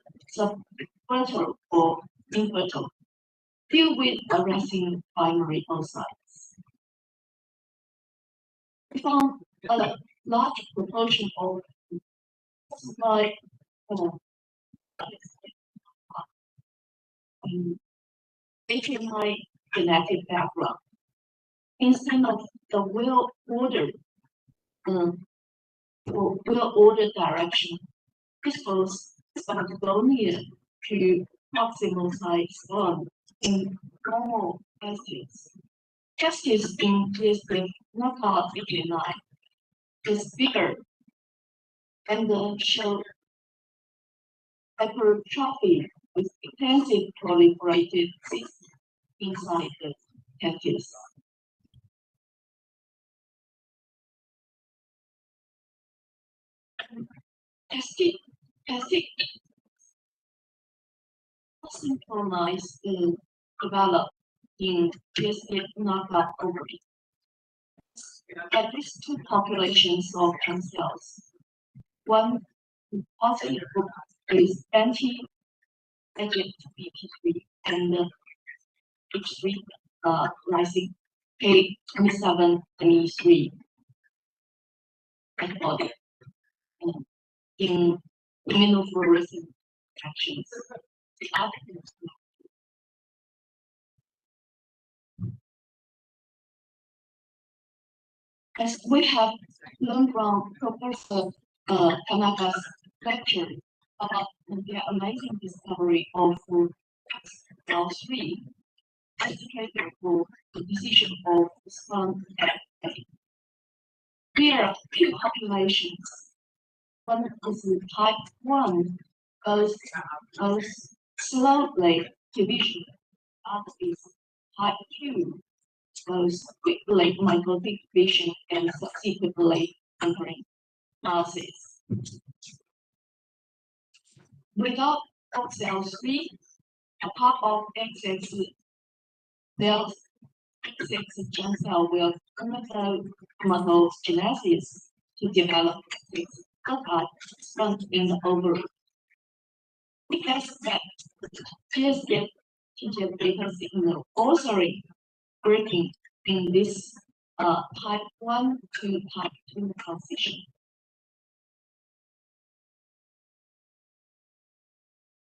or infertile, filled with arresting primary oocytes. We found a large proportion of XY HMI genetic background instead of the well-ordered direction. This was spontaneous to proximal site sperm in normal testes. Testes in GSDF knockout HMI is bigger and show hypertrophy with extensive proliferated cysts inside the testes. Testic synchronized develop in GSDF knockout ovary. At least two populations of stem cells. One positive group is anti-BP3 and H3 lysine K27Me3 antibody in immunofluorescent actions. The other As we have learned from Professor Tanaka's lecture about the amazing discovery of L3, indicator for the decision of sperm egg. There are two populations. One is type 1, goes slowly division. Other is type 2, goes quickly mitotic division and subsequently entering meiosis. Without OXL3, a part of XX germ cell will undergo chromatogenesis to develop XX sperm in the ovary. We expect TSF beta signal also working in this type 1 to type 2 transition.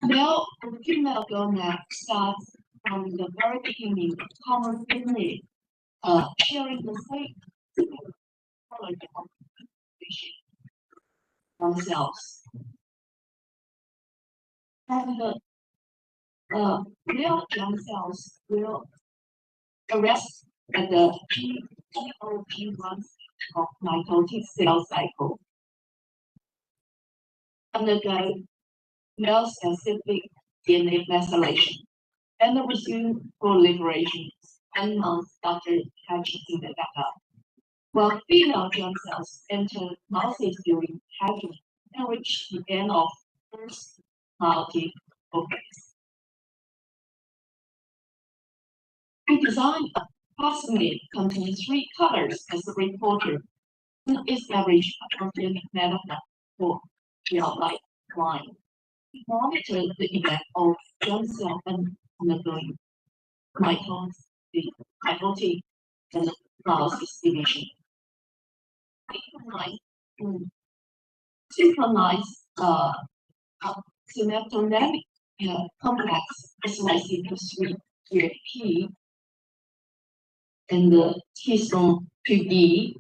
Male and female gonad starts from the very beginning, common family, sharing the same quality of themselves. And the male germ cells will arrest at the GOP1 of mitotic cell cycle, undergo male-specific DNA methylation, and resume proliferation 10 months after hatching in the data. While female germ cells enter meiosis during hatching and reach the end of first meiotic ovaries. We designed a plasmid containing 3 colors as a reporter and established a transgenic method for gel-like line. We monitor the effect of germ cell undergoing mitotic and meiosis division. Synchronized synaptodynamic complex SYCP3 GFP and the histone 2D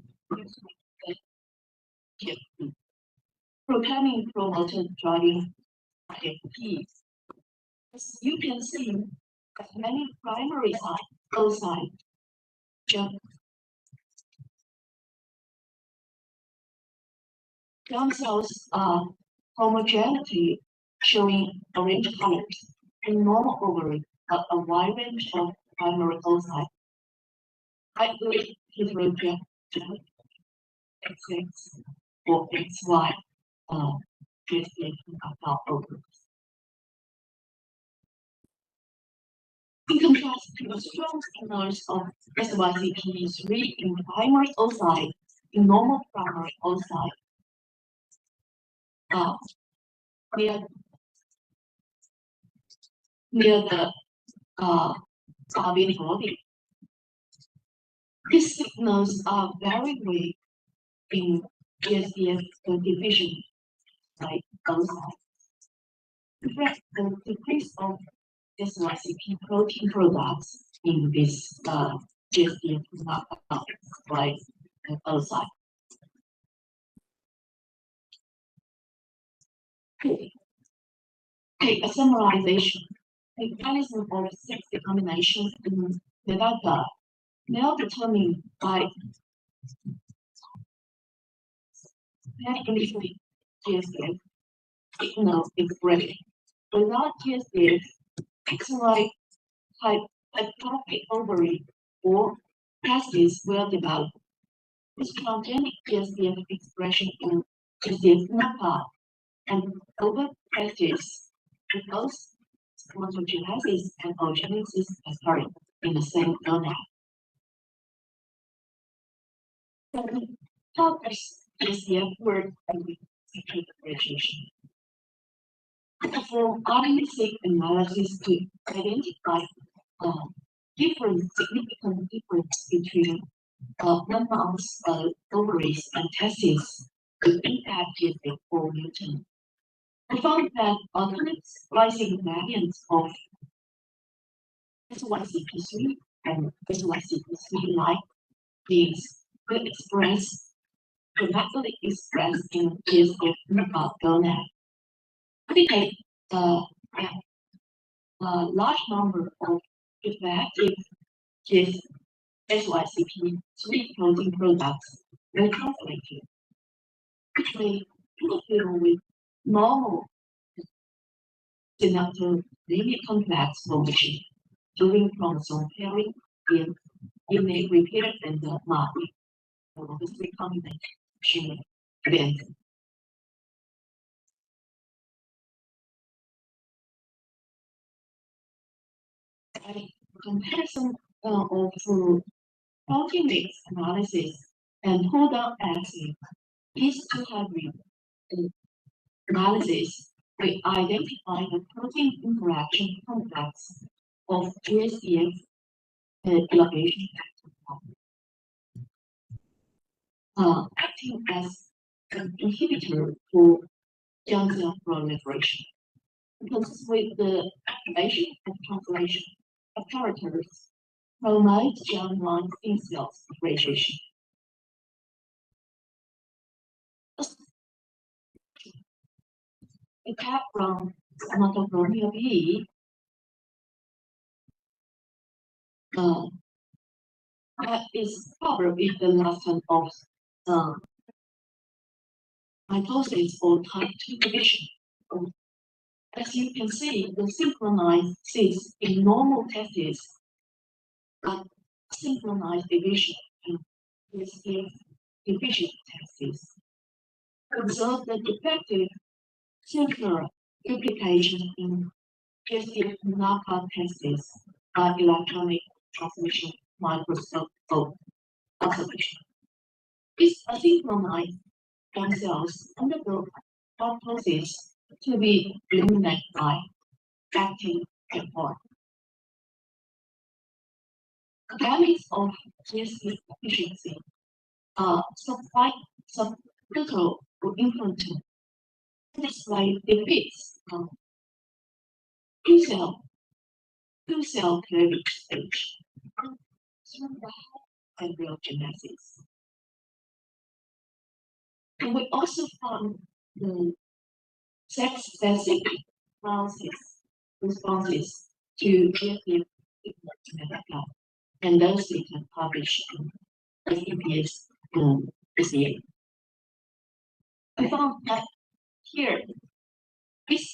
programming promoter driving IFP. As you can see, many primary oocyte germ cells are homogeneity, showing orange colors, and normal ovary, a wide range of primary oocyte. Highly heterogenic XX or XY ovaries. In contrast to the strong signals of SYCP3 in primary oocyte, in normal primary oocyte, near the body. These signals are very weak in GSDF division, like oocyte. In fact, the decrease of SYCP protein products in this GSDF knockout, like oocyte. Okay, a summarization. The mechanism of sex determination in the data now determined by initially GSDF signal expression. Without GSDF, XY hypoplastic ovary or testes will develop. This transgenic GSDF expression in GSDF knockout and over testes in both spermatogenesis and oogenesis occurring in the same gonad. How does GSDF work with secret differentiation? Perform RNA-seq analysis to identify significant difference between 1 month ovaries and testes with impact GSDF or mutant. We found that alternate splicing variants of SYCP3 and SYCP3-like genes dramatically expressed in GSF gonad. Indicate a large number of effective SYCP3 protein products were translated, which may interfere with normal synaptolinear complex formation during chromosome pairing in a repeated endomorphic recombination event. A comparison of protein mix analysis and hold-down assay is to have analysis. We identify the protein interaction complex of GSF elevation acting as an inhibitor for germ cell proliferation. Because with the activation of translation of characters promotes germline stem cells differentiation. Apart from somatochronia B, that is probably the lesson of mitosis or type 2 division. As you can see, the synchronized cis in normal testes, but synchronized division in GSF deficient testes. Observe the defective circular duplication in GSF knockout testes by electronic transmission microscope observation. These asynchronized stem cells undergo apoptosis to be eliminated by active effort. Dynamics of GSF efficiency are subcritical or infantile. This slide depicts two-cell cleavage stage through the embryogenesis. And we also found the sex-specific responses to GSF and those data published in SEPS this year. I found that here, this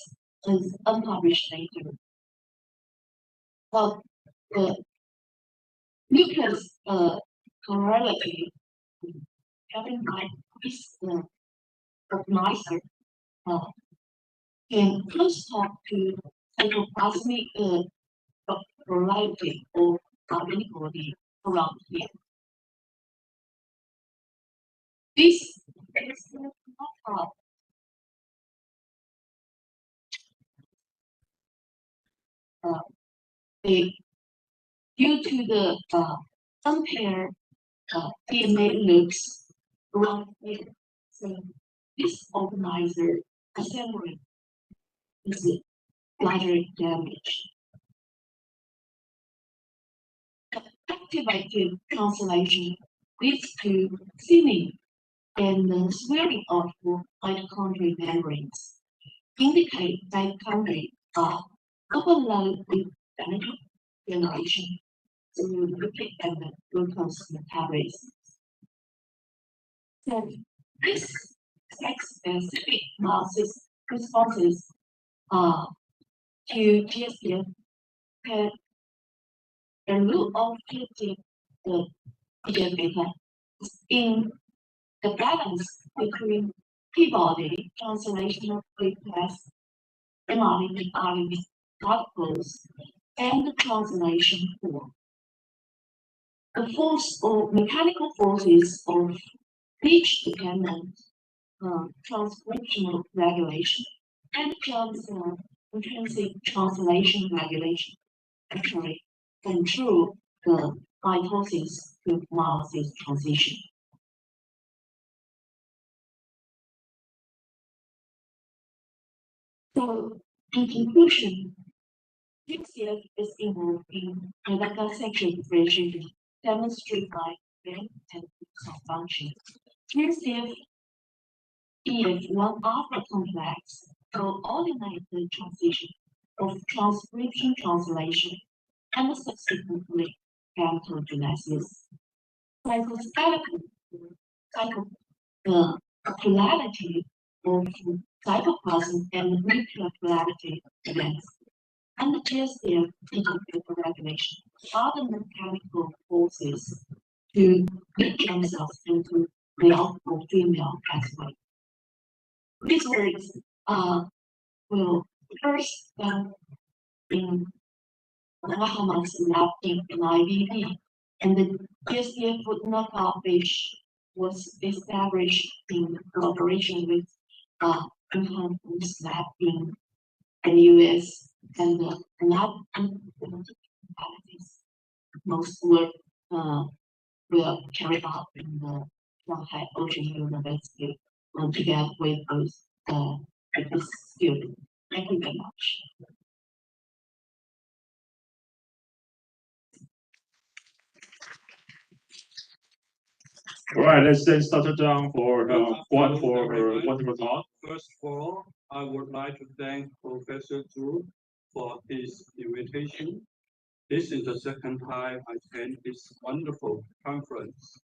is unpublished data. But the nucleus correlative having like this organizer can close talk to cytoplasmic plurality or antibody around here. This is not due to the unpaired DNA loops around here. So this organizer assembly is larger damage. Activated translation leads to thinning and swelling of mitochondrial membranes, indicate mitochondria are overloaded with energy generation through lipid and glucose metabolism. So this sex-specific responses to GSF have a rule of treating the beta in the balance between P-body translational request mRNA RNA particles and the translation form. The force or mechanical forces of pitch-dependent transcriptional regulation and intrinsic translation regulation actually control the mitosis to meiosis transition. So, in conclusion, GSF is involved in sexual differentiation demonstrated by brain and cell function. TSF is one of the complex coordinated transition of transcription translation and subsequently gametogenesis. The polarity of cytoplasm and nuclear polarity events and the TSF interface regulation are the mechanical forces to make germ cells into male or female pathway. These words will first in Muhammad's lab in IVD, and the TSF knockout fish was established in collaboration with Muhammad's lab in the US, and the lab most work will carry out in the Shanghai Ocean University together with this student. Thank you very much.
All right, let's then start it down for one for her wonderful talk.
First of all, I would like to thank Professor Zhu for his invitation. This is the second time I attend this wonderful conference.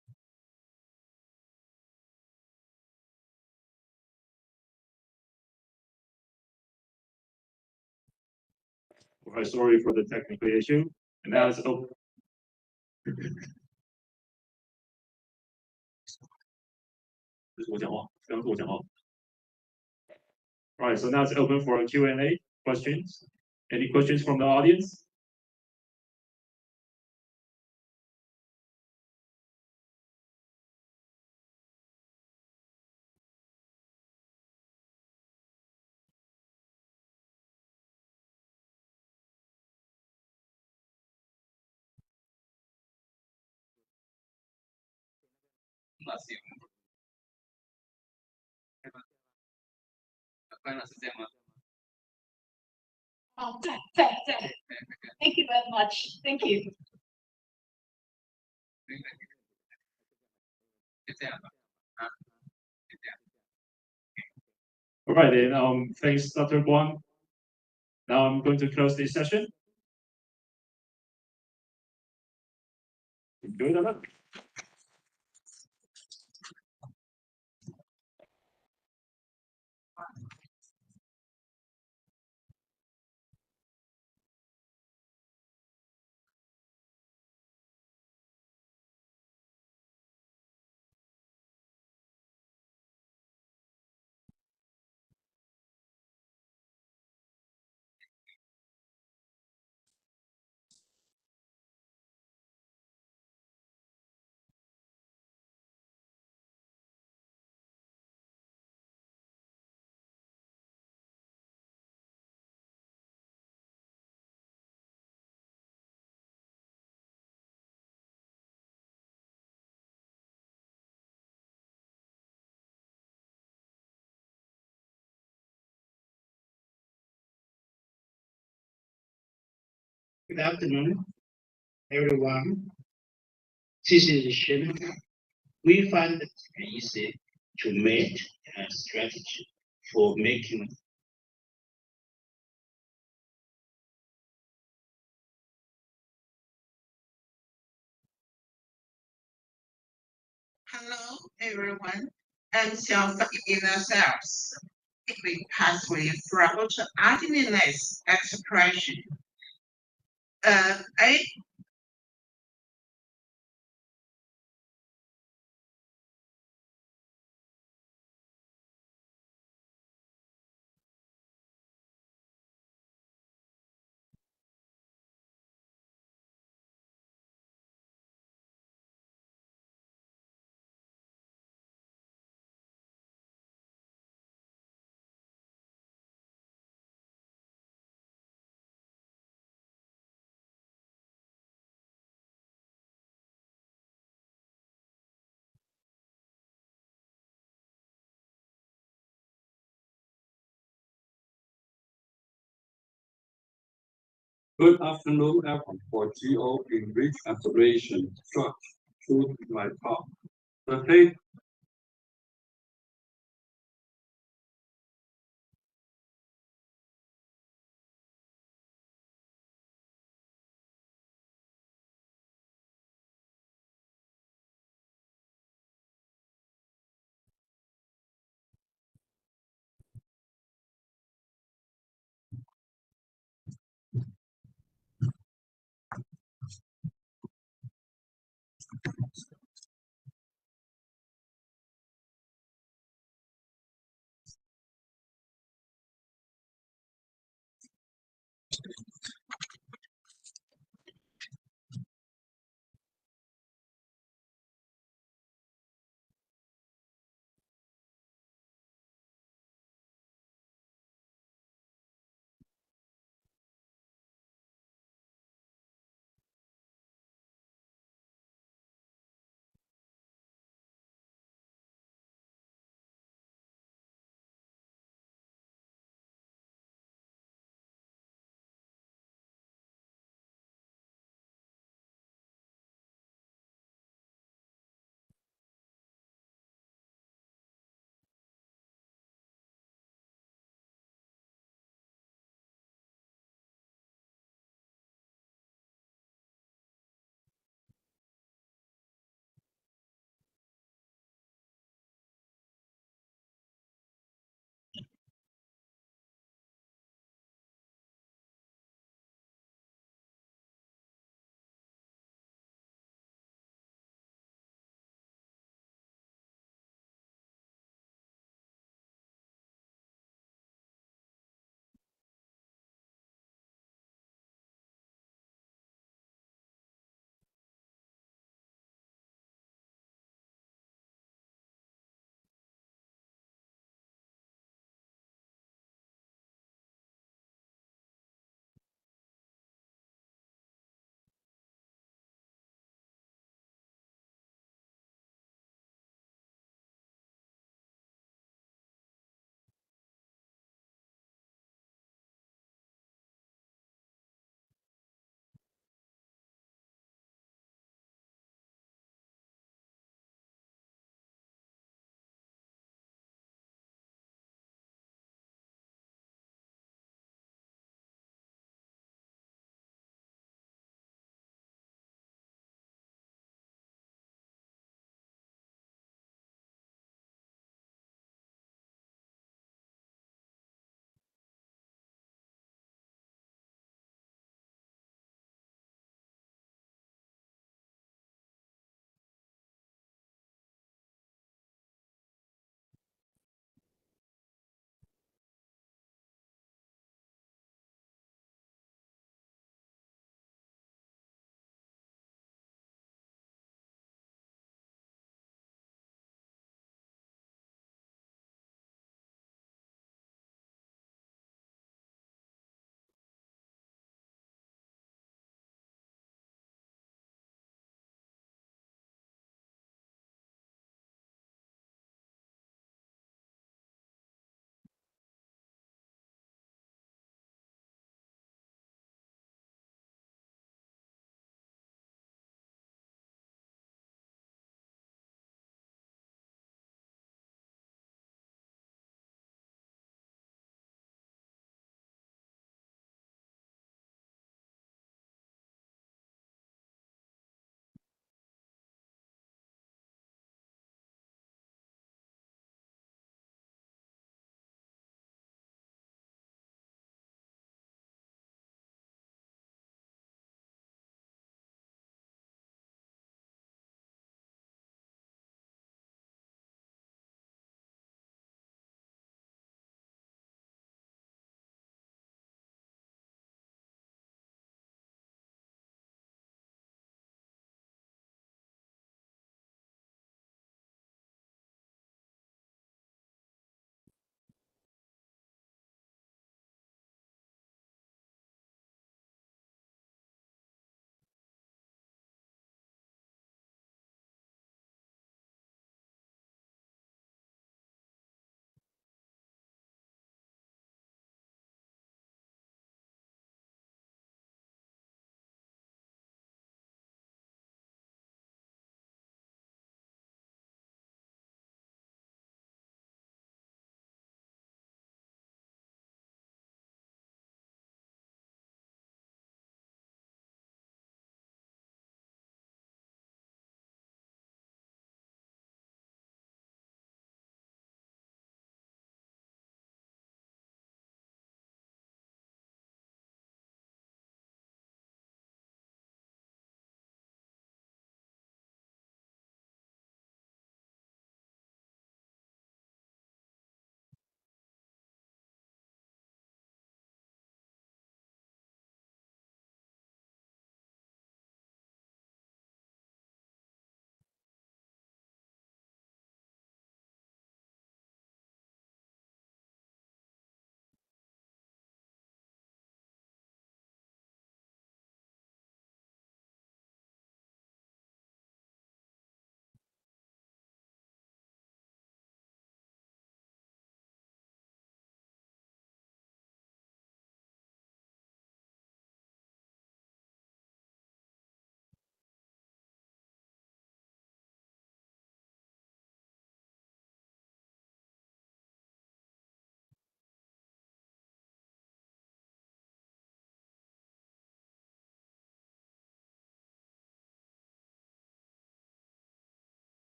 All right, sorry for the technical issue. And now it's open. All right, so now it's open for Q&A questions. Any questions from the audience?
Thank you very much. Thank you.
All right, then thanks, Dr. Guang. Now I'm going to close this session. Enjoy the lunch.
Good afternoon, everyone. This is Shen. We find it easy to make a strategy for making.
Hello, everyone. I'm cells inner cells. The pathway throughout adenylase expression.
Good afternoon, everyone, for GO enriched observation structure conclude my talk. The paper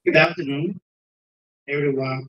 Good afternoon, everyone.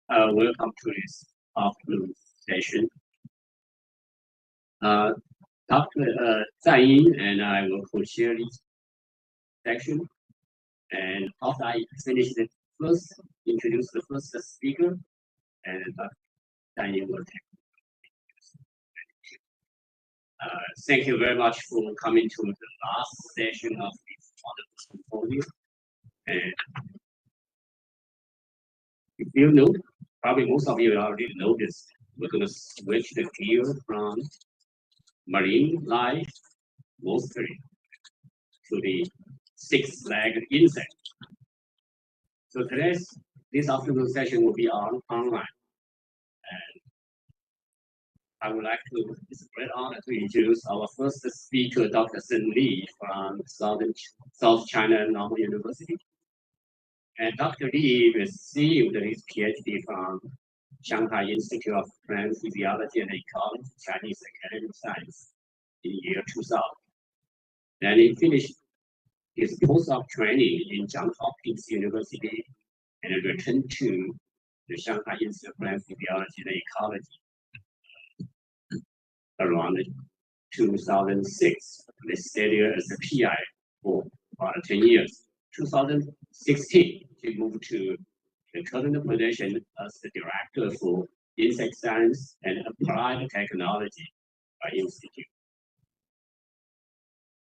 Welcome to this afternoon session. Dr. Zhang Yin and I will co-chair this section. And after I finish the introduce the first speaker, and Dr. Zhang Yin will take. Thank you very much for coming to the last session of this wonderful symposium. And if you know, probably most of you already know this, we're going to switch the gear from marine life mostly to the six-legged insect. So this afternoon session will be online. And I would like to, it's a great honor to introduce our first speaker, Dr. Sun Li from South China Normal University. And Dr. Li received his PhD from Shanghai Institute of Plant Physiology and Ecology, Chinese Academy of Science, in the year 2000. Then he finished his postdoc training in Johns Hopkins University and returned to the Shanghai Institute of Plant Physiology and Ecology around 2006. They stayed there as a PI for about 10 years. 2016, he moved to the current position as the director for insect science and applied technology by Institute.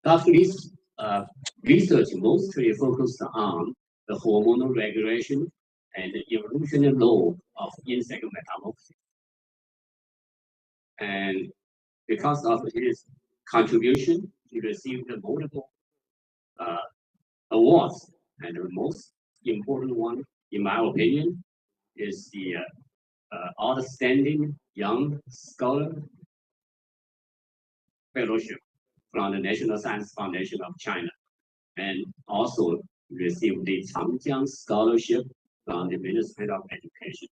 Dr. Li's research mostly focused on the hormonal regulation
and the evolutionary law of insect metamorphosis. And because of his contribution, he received multiple awards. And the most important one, in my opinion, is the Outstanding Young Scholar Fellowship from the National Science Foundation of China, and also received the Changjiang Scholarship from the Ministry of Education.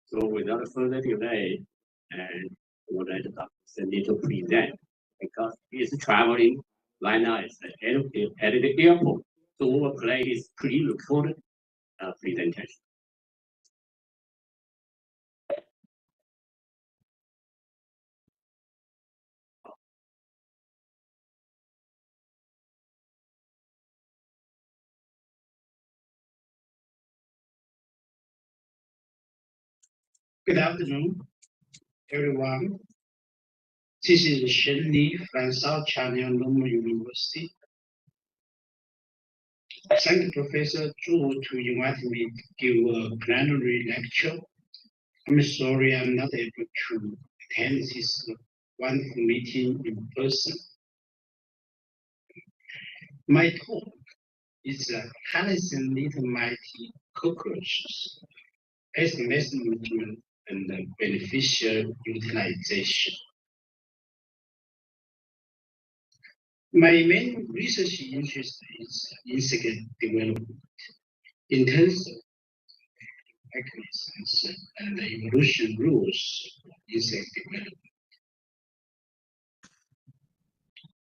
So without further delay, and I would like Dr. Cindy to present, because he is traveling right now at the airport, so we will play his pre-recorded presentation.
Good afternoon, everyone. This is Shen Li from South China Normal University. Thank you, Professor Zhu, to invite me to give a plenary lecture. I'm sorry I'm not able to attend this wonderful meeting in person. My talk is harnessing little mighty cockroaches, pest management, and beneficial utilization. My main research interest is insect development in terms of mechanisms and the evolution rules of insect development.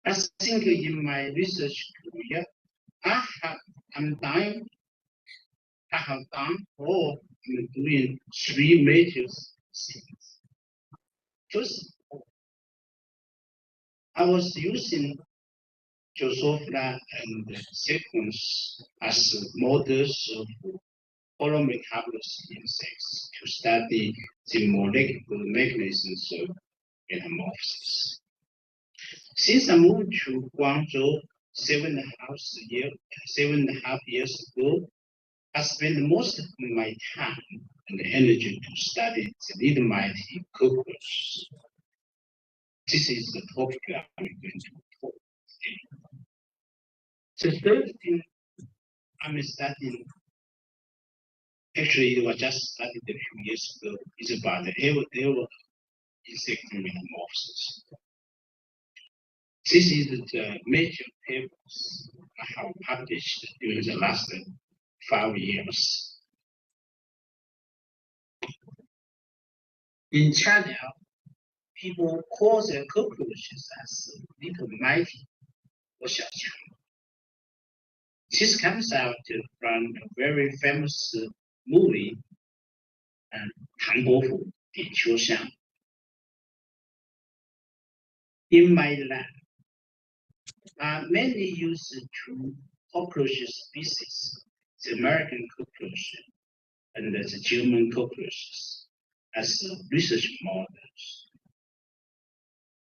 I think in my research career, I have done or I'm doing three major things. First, I was using Drosophila and sequence as models of polymetabolous insects to study the molecular mechanisms of metamorphosis. Since I moved to Guangzhou 7.5 years ago, I spent most of my time and energy to study the little mighty cockroaches. This is the topic I'm going to talk today. The third thing I'm studying, actually it was just studied a few years ago, is about the insect metamorphosis. This is the major papers I have published during the last 5 years. In China, people call the cockroaches as little mighty or xiaoqiang. This comes out from a very famous movie, Tang Bofu, Di Qiu Xiang. In my lab, I mainly use two cockroach species, the American cockroach and the German cockroaches, as research models.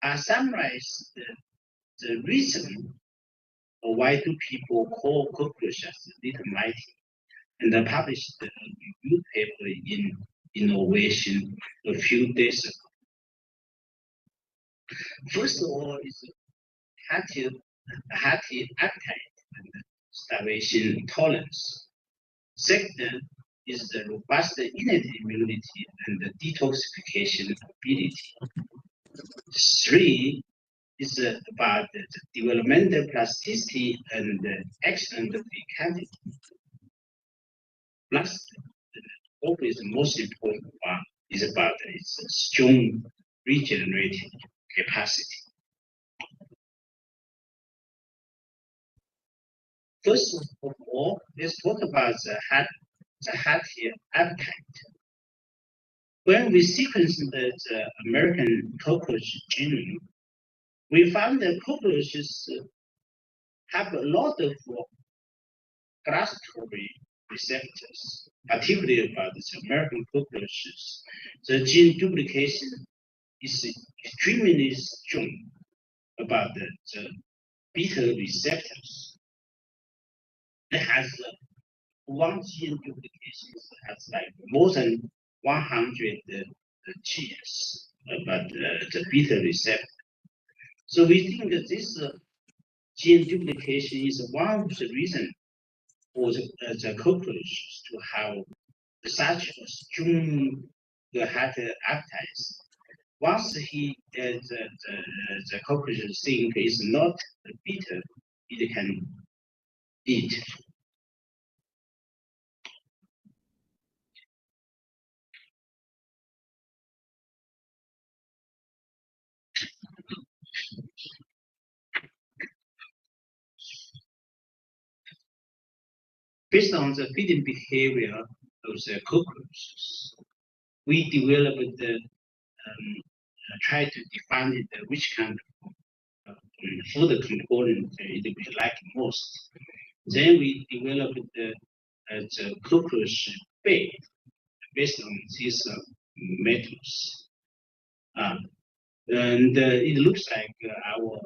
I summarized the reason why do people call cockroaches little mighty, and I published a review paper in Innovation a few days ago. First of all, is hearty appetite and starvation tolerance. Second is the robust innate immunity and the detoxification ability. Three is about the developmental plasticity and excellent fecundity. Last, hopefully the most important one is about its strong regenerating capacity. First of all, let's talk about the hearty appetite. When we sequenced the American cockroach genome, we found that cockroaches have a lot of gustatory receptors, particularly about the American cockroaches. The gene duplication is extremely strong about the beta receptors. It has one gene duplication has like more than 100 genes about the beta receptor. So we think that this gene duplication is one of the reasons for the cockroaches to have such a strong appetite. Once the cockroach think is not bitter, it can eat. Based on the feeding behavior of the cockroaches, we developed try to define which kind of food component it would like most. Then we developed the cockroach bed based on these methods. And it looks like our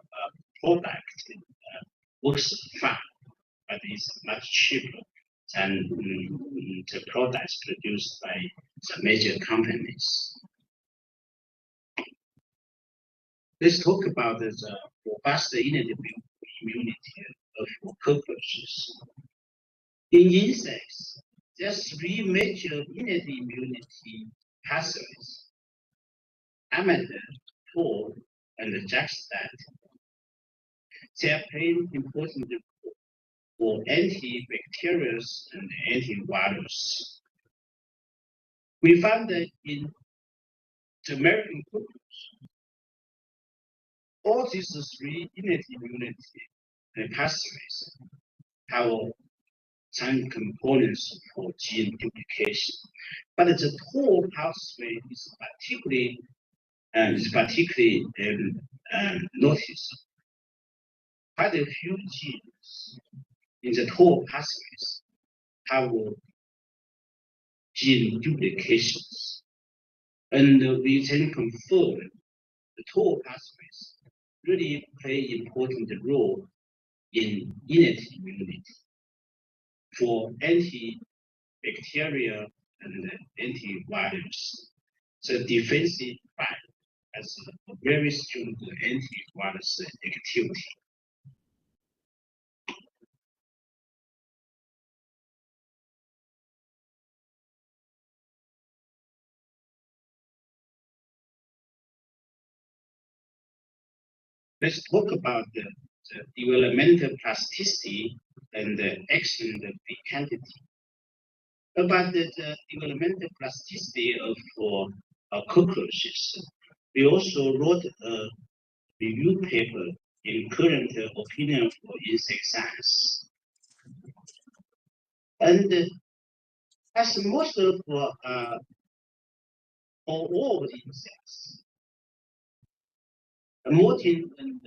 product works fine, but it's much cheaper than the products produced by the major companies. Let's talk about the robust innate immunity of cockroaches. In insects, there are three major innate immunity pathways: amide, TOR, and juxtad. They are playing important role for antibacterial and antivirus. We found that in the American cockroach, all these three innate immunity pathways have some components for gene duplication, but the TOR pathway is particularly noticed. Quite a few genes in the TOR pathways have gene duplications, and we can confirm the TOR pathways really play important role in innate immunity for antibacterial and antivirus. The defensive part has a very strong antivirus activity. Let's talk about the developmental plasticity and the action fecundity. About the developmental plasticity of cockroaches, we also wrote a review paper in Current Opinion for Insect Science. And as most of all insects, molting and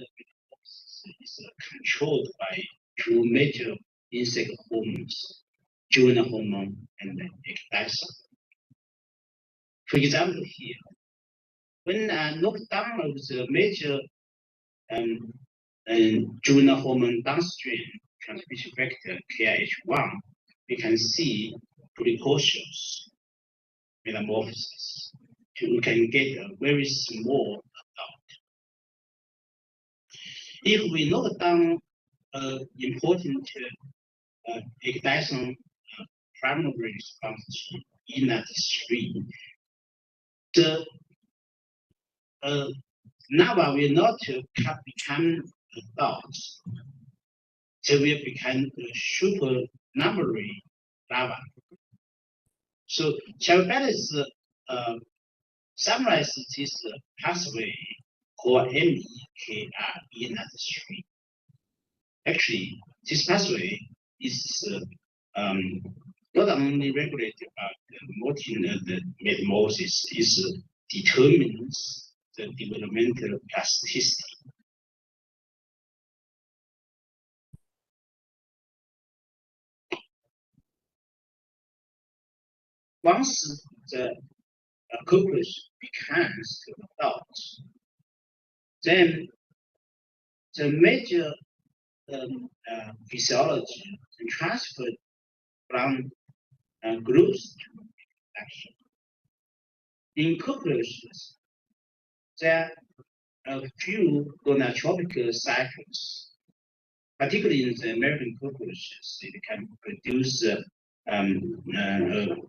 is controlled by two major insect hormones, juvenile hormone and ecdysone. For example, here, when knockdown of the major juvenile hormone downstream transmission factor KIH1, we can see precocious metamorphosis. We can get a very small adult. If we knock down important ecdysone primary response gene ENAD3, the larva will not become adults. They will become supernumerary larva. So Chavez summarizes this pathway called MEKR ENAD3. Actually, this pathway is not only regulated by the molting and the metamorphosis, it determines the developmental plasticity. Once the cockroach becomes an adult, then the major physiology and transfer from growth to reproduction. In cockroaches, there are a few gonatropic cycles, particularly in the American cockroaches. It can produce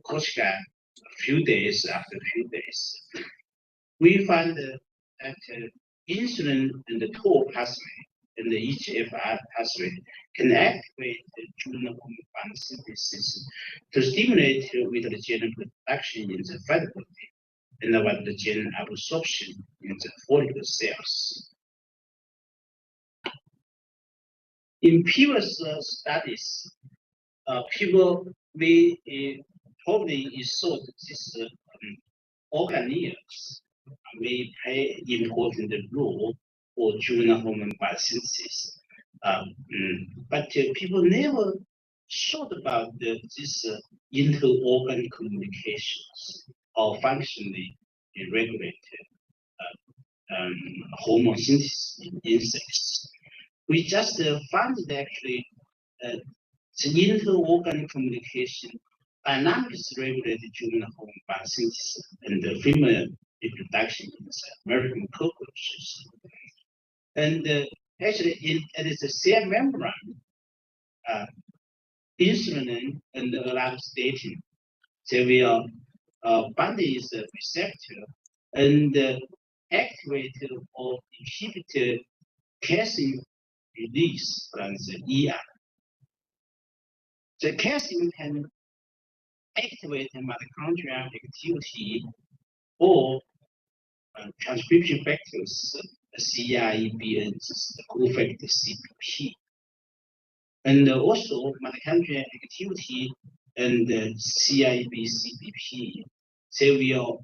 cortica a few days after a few days. We find that insulin and the TOR pathway and the EGFR pathway can activate the juvenile hormone synthesis to stimulate with the gene production in the fat body and what the gene absorption in the follicle cells. In previous studies, people may probably thought this organelles may play important role for juvenile hormone biosynthesis. But people never thought about this inter-organ communications or functionally regulated hormone synthesis in insects. We just found that actually the inter-organ communication dynamics regulated juvenile hormone biosynthesis and the female reproduction in the American cockroaches. And actually, it is a cell membrane, insulin and allostatin. So we are binding the receptor and activate or inhibit calcium release from the ER. The calcium can activate mitochondrial activity or transcription factors, CREB and the cofactor CPP. And also mitochondrial activity and CREB CPP. So we are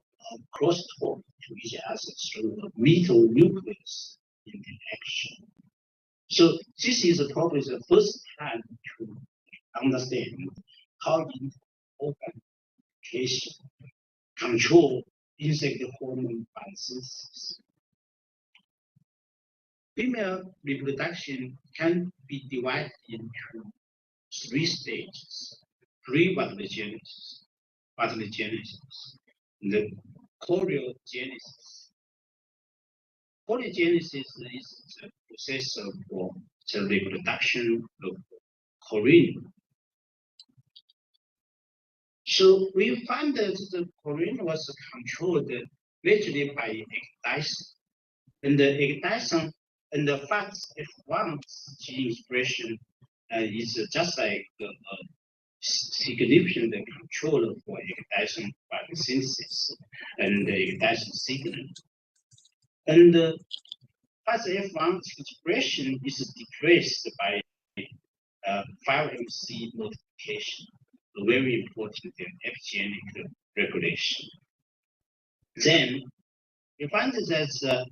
crosstalk to each other through a metal nucleus interaction. So this is probably the first time to understand how organ communication control insect hormone biosynthesis. Female reproduction can be divided into 3 stages: pre-vitellogenesis, vitellogenesis, and the choriogenesis. Choriogenesis is the process of the reproduction of chorion. So we found that the chorion was controlled majorly by ecdyson, and the ecdyson and the FAT-F1 gene expression is just like significant control for ecdyson biosynthesis and the ecdyson signaling. And the FAT-F1 expression is decreased by 5-MC modification, a very important epigenetic regulation. Then we find that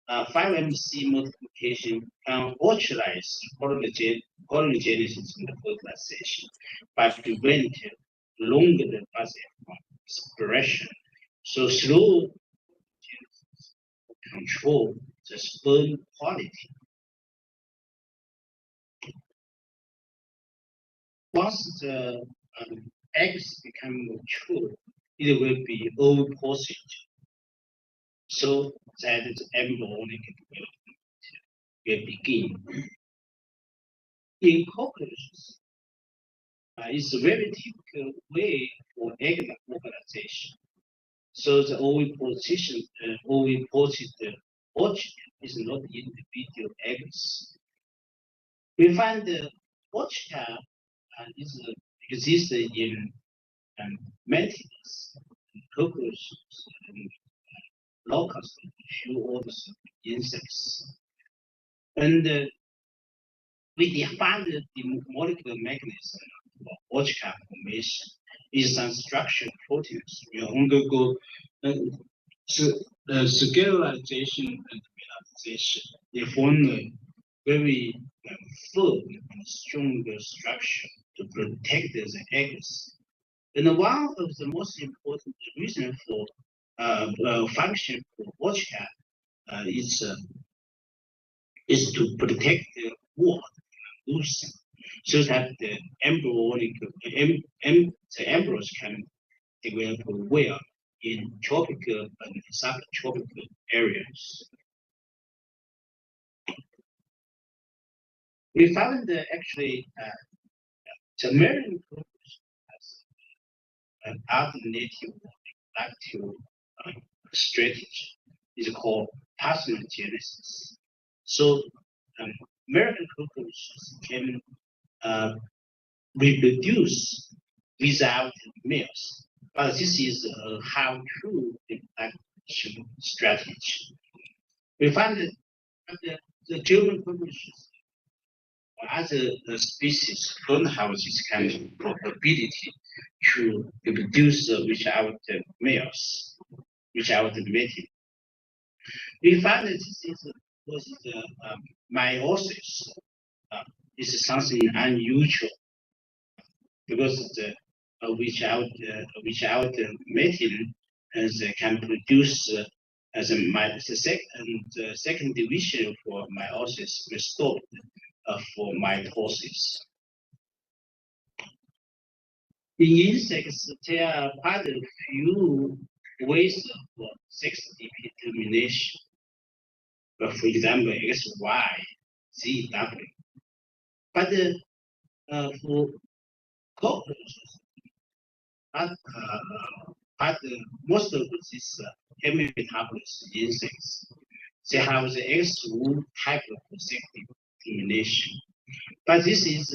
5-MC modification can authorize choriogenesis and fertilization by preventing longer FAT-F1 expression. So slow genesis control the sperm quality. Once the eggs become mature, it will be oviposited, so that the embryonic development will begin. In cockroaches, it's a very typical way for egg organization. So the oviposited orchid is not individual eggs. We find the orchid exists in mantids, cockroaches, and locusts, and a few orders of insects. And we defined the molecular mechanism of orchid formation is some structural proteins. We undergo scleralization and mineralization. They form a very firm and strong structure to protect the eggs. And one of the most important reasons for function for orchid is to protect the water from loosening. so that the embryos can develop well in tropical and subtropical areas. We found that actually the American crocus has an alternative reproductive strategy. It's called parthenogenesis. So American crocus can reproduce without males, but this is a how-to reproduction strategy. We find that the German crocus other species don't have this kind of ability to reproduce without males, without mating. We find that this is because the meiosis is something unusual because the without mating they can produce as the second division for meiosis restored for mitosis. In insects, there are quite a few ways for sex determination. For example, X, Y, Z, W. But for cockroaches, most of these hemimetabolous insects, they have the X type of sex determination. But this is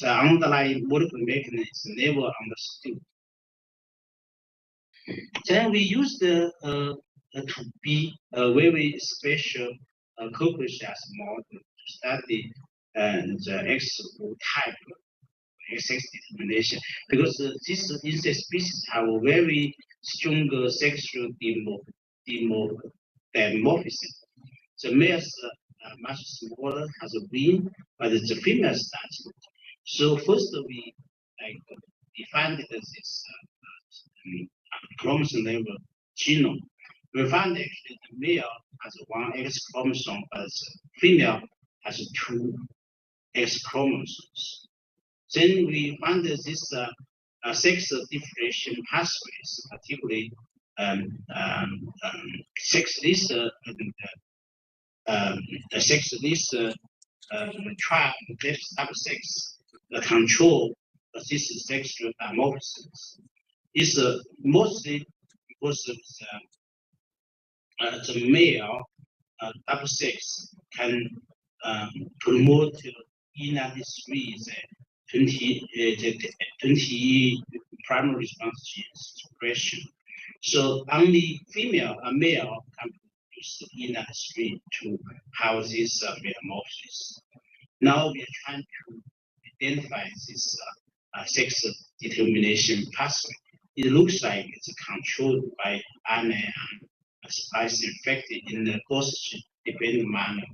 the underlying molecular mechanism is never understood. Then we use the to be a very special cockroach as model to study the X type sex determination because these insect species have a very strong sexual dimorphism. The males are much smaller, has a wing, but the females doesn't. So first we defined this chromosome level genome. We found actually the male has one X chromosome, but the female has two X chromosomes. Then we found that this sex differentiation pathways, particularly sex-less trial double sex, the control of this sexual dimorphisms is mostly because of the male double sex can promote inner 20 primary response genes expression. So only male can produce inner 3 to have this metamorphosis. Now we are trying to identify this sex determination pathway. It looks like it's controlled by RNA and splice infected in the dose-dependent manner.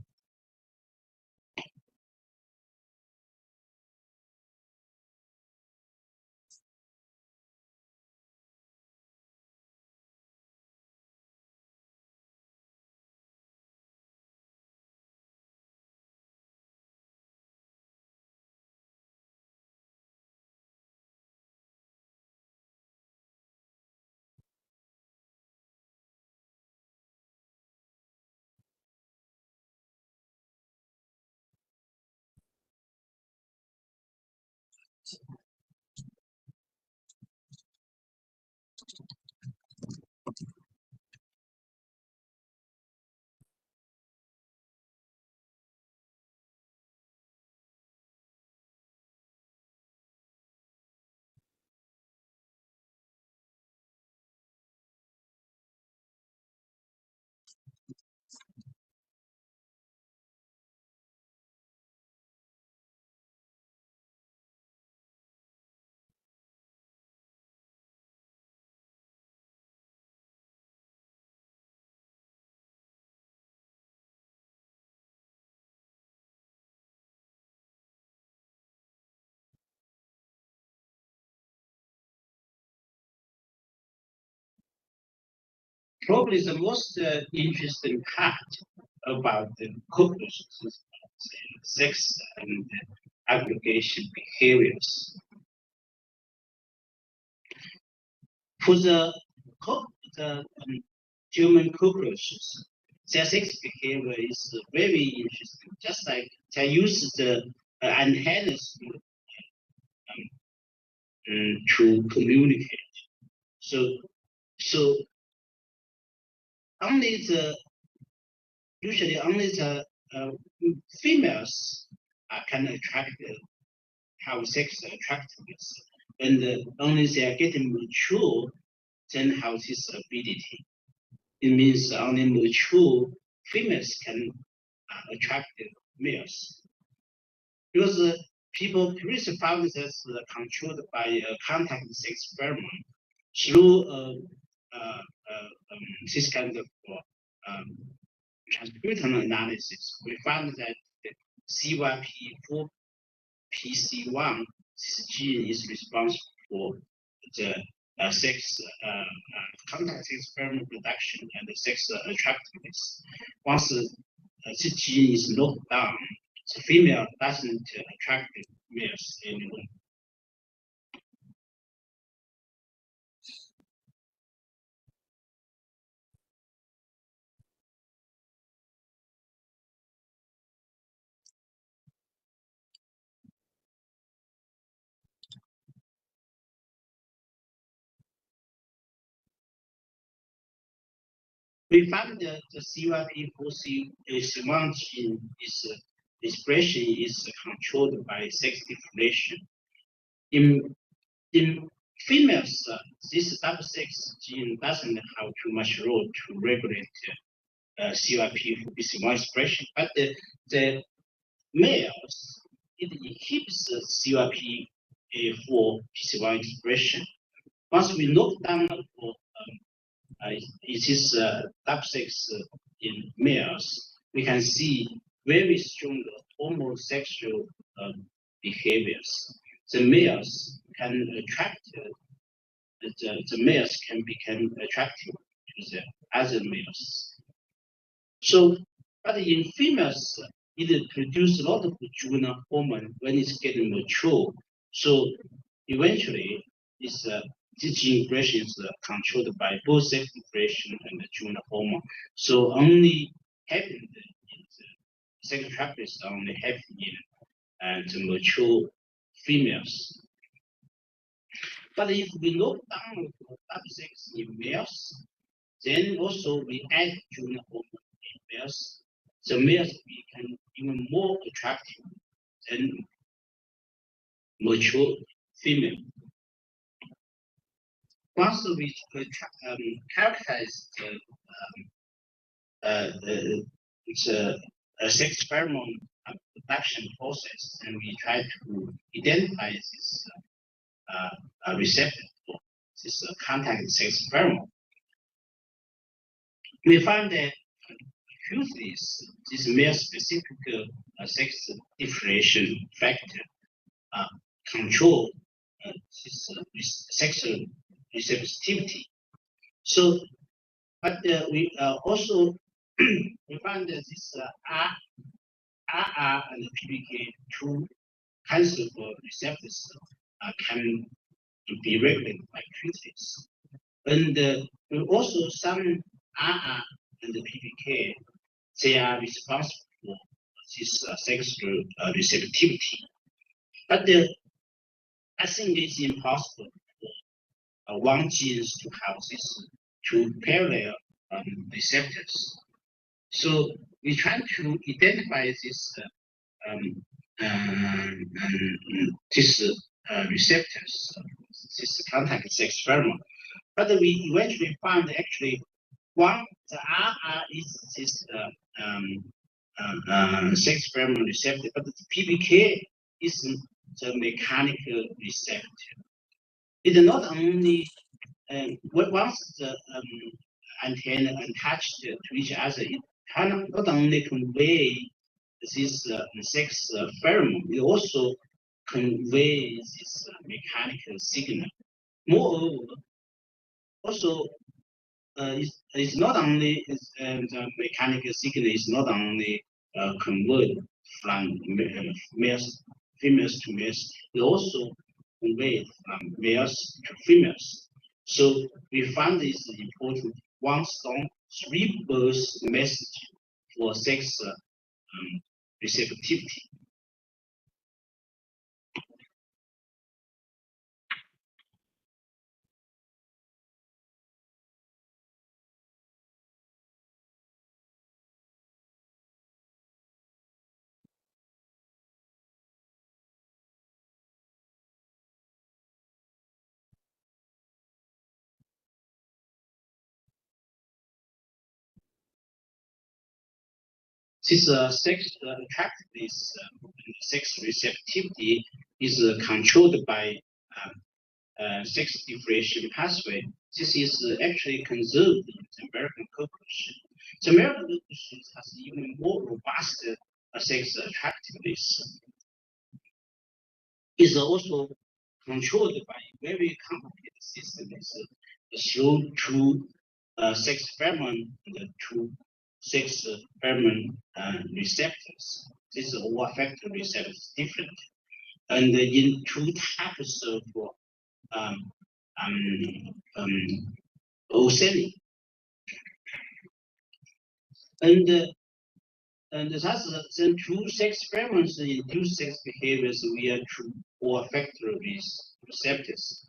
Probably the most interesting part about the cockroaches sex and aggregation behaviors. For the human cockroaches, their sex behavior is very interesting. Just like they use the antennas to communicate. So usually only the females can have sex attractiveness, and only they are getting mature, then have this ability. It means only mature females can attract males. Because people previously found this controlled by a contact sex pheromone through this kind of transcriptional analysis. We found that the CYP4PC1, this gene is responsible for the sex contact sex pheromone production and the sex attractiveness. Once this gene is knocked down, the female doesn't attract males anymore. We found that the CYP4C1 gene expression is controlled by sex differentiation. In females, this double sex gene doesn't have too much role to regulate CYP4C1 expression, but the males, it inhibits CYP4C1 expression. Once we knock down it is double sex in males, we can see very strong homosexual behaviors. The males can attract, the males can become attractive to the other males. So, but in females, it produces a lot of juvenile hormone when it's getting mature. So eventually, this gene expression is controlled by both sex differentiation and the juvenile hormone. So only happened in the sex attractiveness only happened in the mature females. But if we look down to double sex in males, then also we add juvenile hormone in males. The males become even more attractive than mature female. Once we characterize the sex pheromone production process, and we try to identify this receptor for this contact sex pheromone, we find that this male-specific sex differentiation factor control this sexual receptivity. So, but we also we find that this RR and PBK2 cancer receptors can be regulated by treatments. And also some RR and PBK, they are responsible for this sexual receptivity. But I think it's impossible for one gene to have these two parallel receptors. So we try to identify this receptors, this contact sex pheromone. But we eventually found actually one, the RR is this sex pheromone receptor, but the PBK is the mechanical receptor. It not only once the antenna attached to each other, it can not only convey this sex pheromone, it also conveys this mechanical signal. Moreover, also it's not only the mechanical signal is not only conveyed, from males, females to males. It also convey from males to females. So we find this important one stone, three birds message for sex receptivity. This sex attractiveness, sex receptivity is controlled by sex differentiation pathway. This is actually conserved in the American cockroach. The American cockroach has even more robust sex attractiveness. It's also controlled by a very complicated system. It's through two sex pheromone and two sex pheromone receptors. This is olfactory receptors different. And in two types of oocyte. And that's the two sex pheromones induce sex behaviors via two olfactory receptors.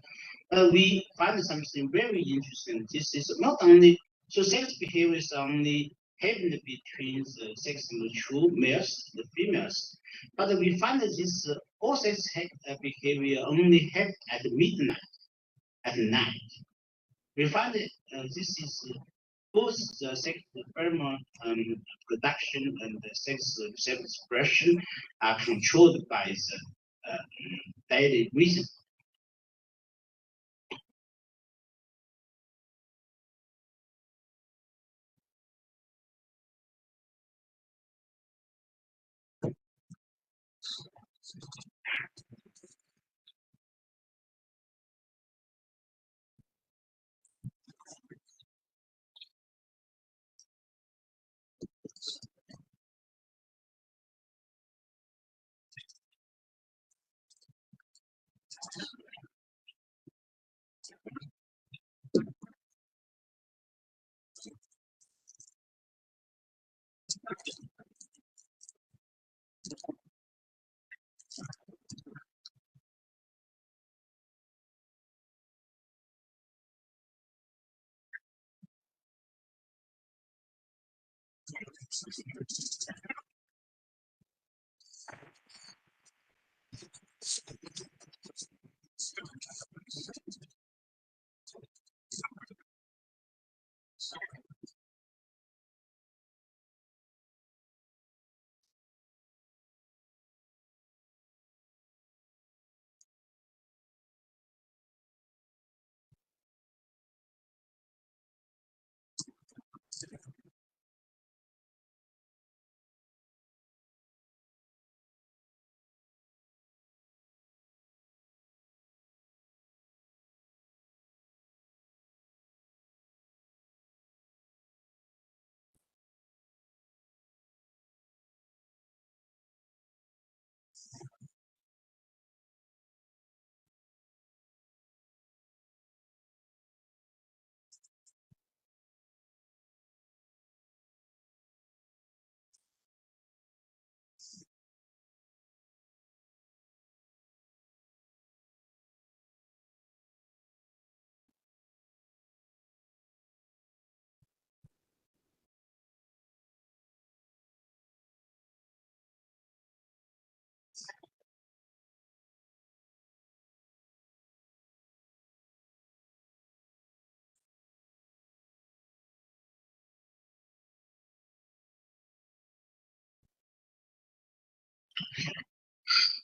We find something very interesting. This is not only so sex behaviors only happen between the sex mature males and females, but we find that this all sex behavior only happen at midnight, at night. We find that this is both the sex pheromone production and the sex receptor expression are controlled by the daily rhythm.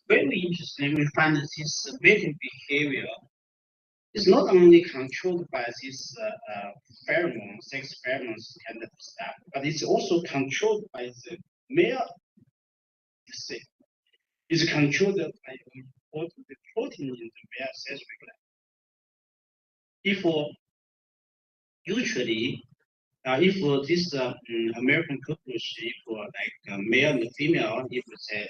Very interesting, we find that this mating behavior is not only controlled by this pheromone, sex pheromones kind of stuff, but it's also controlled by the male. It's controlled by the protein in the male sex regulator. Usually, if this American cockroach, if like male and female, if they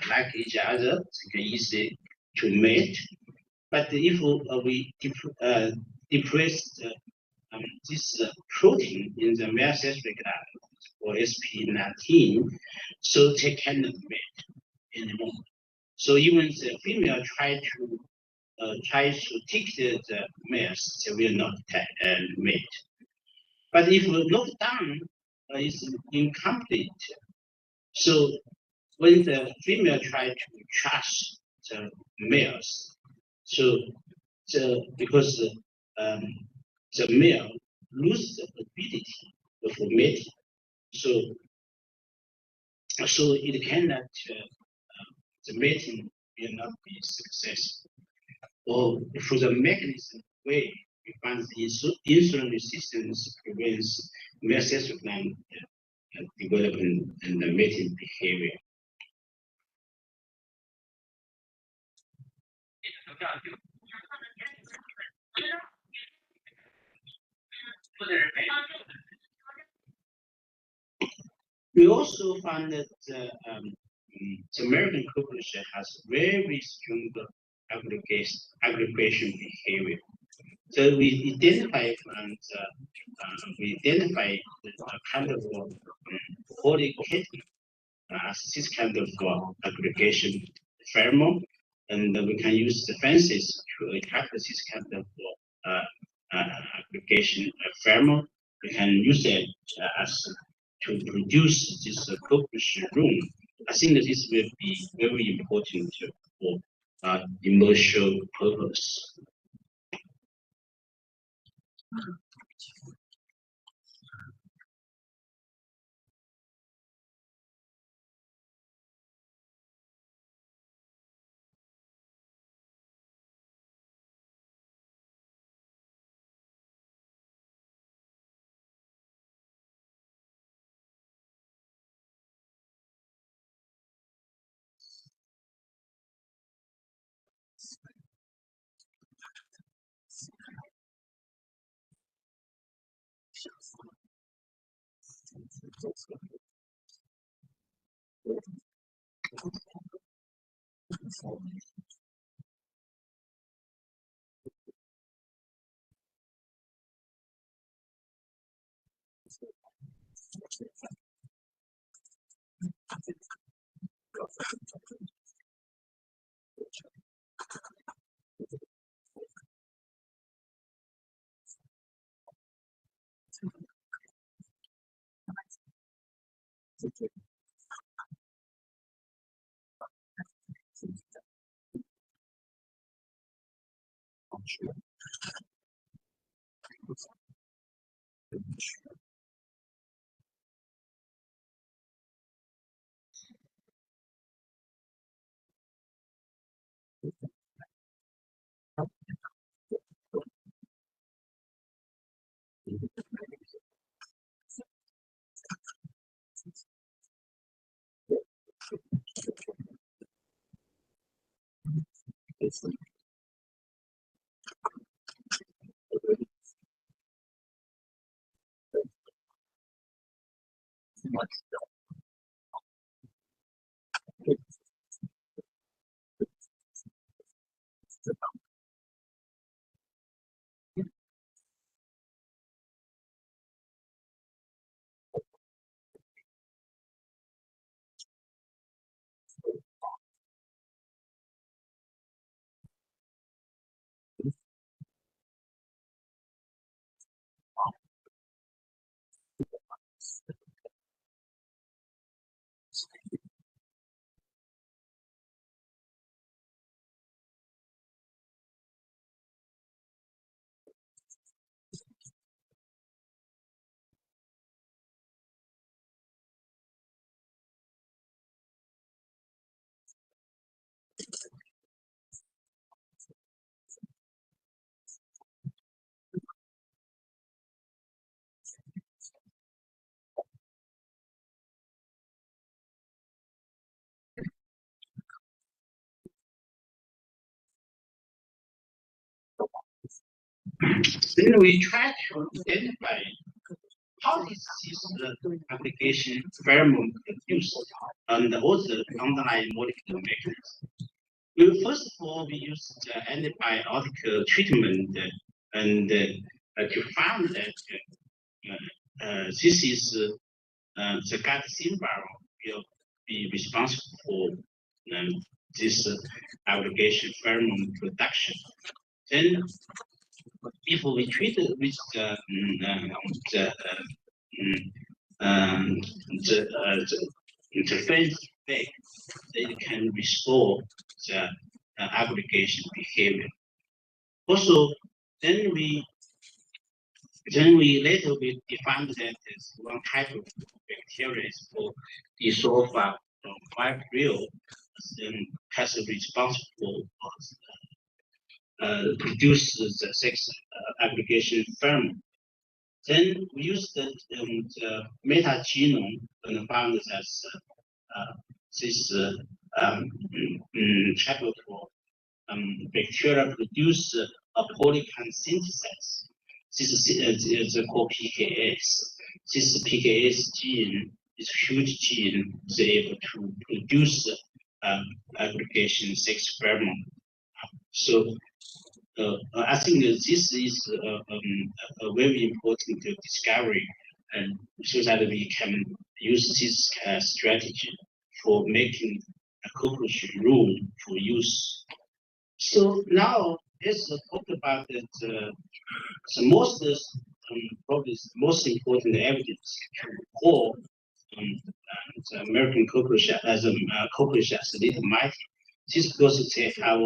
like each other, it's easy to mate. But if we depress this protein in the male salivary gland or SP19, so they cannot mate anymore. So even the female try to take the males, they will not mate. But if knockdown is incomplete, so when the female try to trust the males, so because the male lose the ability of mating, so it cannot the mating will not be successful. Or for the mechanism way, we find the insulin resistance prevents male salivary gland development and the mating behavior. We also found that the American cockroach has very strong aggregation behavior. So we identify the kind of polycatic as this kind of aggregation pheromone, and we can use the fences to attack this kind of aggregation pheromone. We can use it as to produce this cockroach room. I think that this will be very important for commercial purpose. Then we try to identify how is this application pheromone produced and also the underlying molecular mechanism. Well, first of all, we use the antibiotic treatment and to find that this is the gut syndrome will be responsible for this aggregation pheromone production. Then, if we treat it with the fence back, they can restore the aggregation behavior. Also, then we later defined that there's one type of bacteria is called Isopha vibrio, and has a responsible produce the sex aggregation pheromone. Then we use the metagenome and found that this type of bacteria produce a polycan synthesis. This is called PKS. This PKS gene is a huge gene, is able to produce aggregation sex pheromone. So I think that this is a very important discovery, and so that we can use this strategy for making a cockroach rule for use. So now let's talk about the most probably the most important evidence for the American cockroach as a little mighty. This is because they have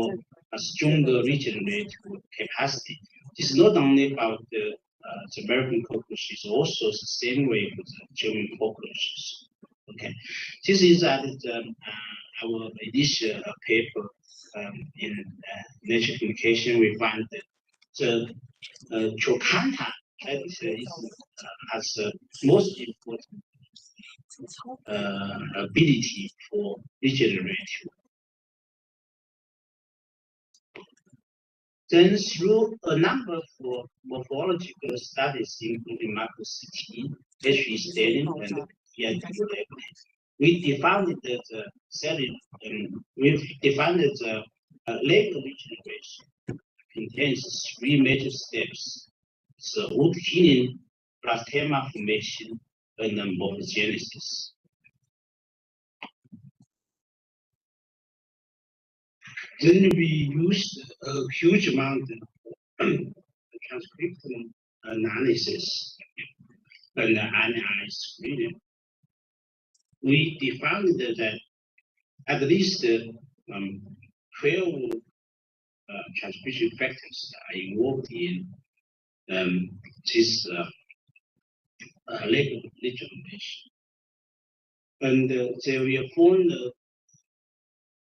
a stronger regenerative capacity. This is not only about the American cockroach, it's also the same way with the German cockroaches. Okay, this is at our initial paper in Nature Communication. We find that the trochanter has the most important ability for regeneration. Then through a number of morphological studies, including macro-CT, HE staining, and PID, we defined that we've defined that leg regeneration contains three major steps: so wound healing, blastema formation, and morphogenesis. Then we used a huge amount of transcriptome analysis and analyzed screening. We defined that at least 12 transcription factors are involved in this leg regeneration. And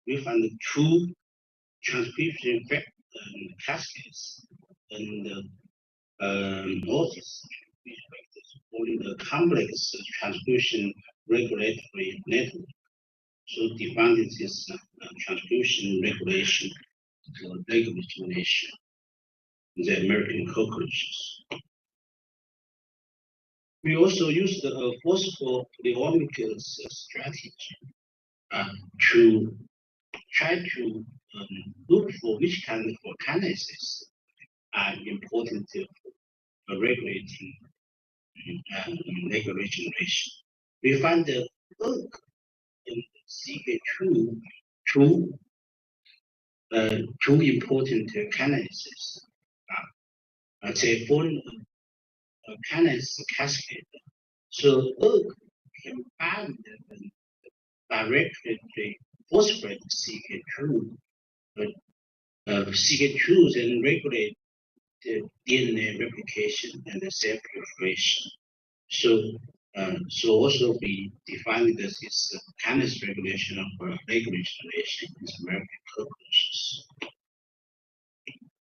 we found two transcription cascades and all these factors forming the complex transcription regulatory network. So defined this transcription regulation to leg regeneration in the American cockroaches. We also used a phosphoproteomic strategy to try to look for which kind of kinases are important for regulating leg regeneration. We find the ERK and CK2 two important kinases. They form a kinase cascade. So ERK can bind directly phosphorate CK2, but CK2 then regulate the DNA replication and the cell proliferation. So also we defined this is kinase regulation of leg regeneration in American cockroaches.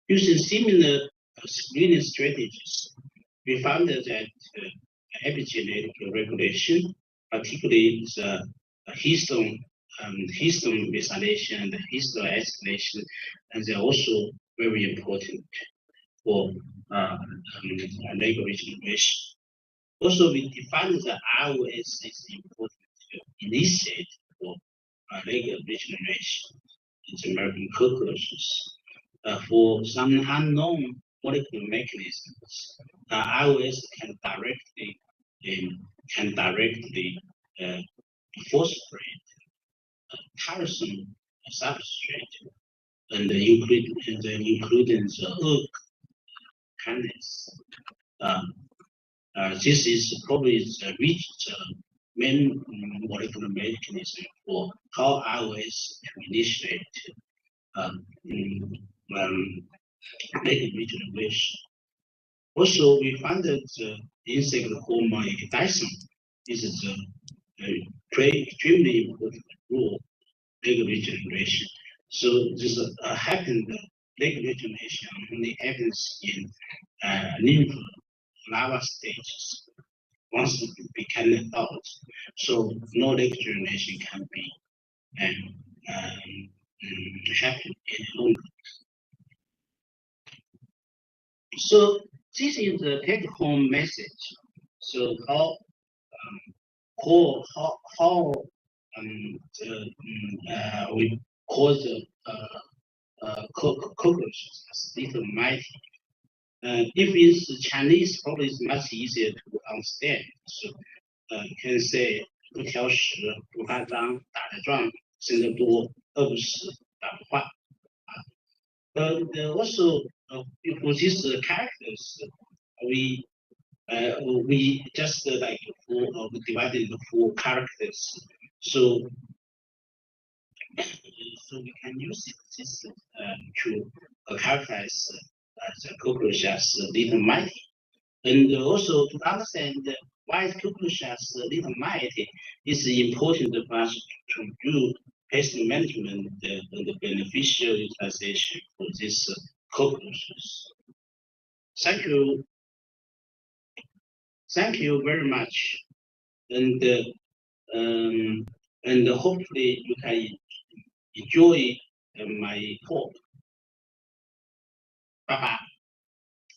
Using similar screening strategies, we found that epigenetic regulation, particularly the histone methylation and the histone acetylation, and they're also very important for leg regeneration. Also, we define the IOS is important to initiate for legal regeneration in American cockroaches. For some unknown molecular mechanisms, IOS can directly phosphorate tyrosine substrate and including the ERK kinase. This is probably the main molecular mechanism for how IOS to initiate negative regeneration. Also, we found that the insect hormone ecdysone is extremely important role negative regeneration. So this happened negative regeneration only happens in lymph larva stages. Once it become adult, so no regeneration can be happen any longer. So this is the take-home message. So how we call the cockroaches as little mighty. If it's Chinese, probably it's much easier to understand. So you can say 不挑食、不怕脏、打得壮、生得多、饿不死、打不坏。Also, for these characters, we just we divided into 4 characters. So we can use this to characterize the cockroach as little mighty. And also to understand why cockroach as little mighty is important for us to do pest management and the beneficial utilization for these cockroaches. Thank you. Thank you very much. And hopefully you can enjoy my talk. Bye-bye.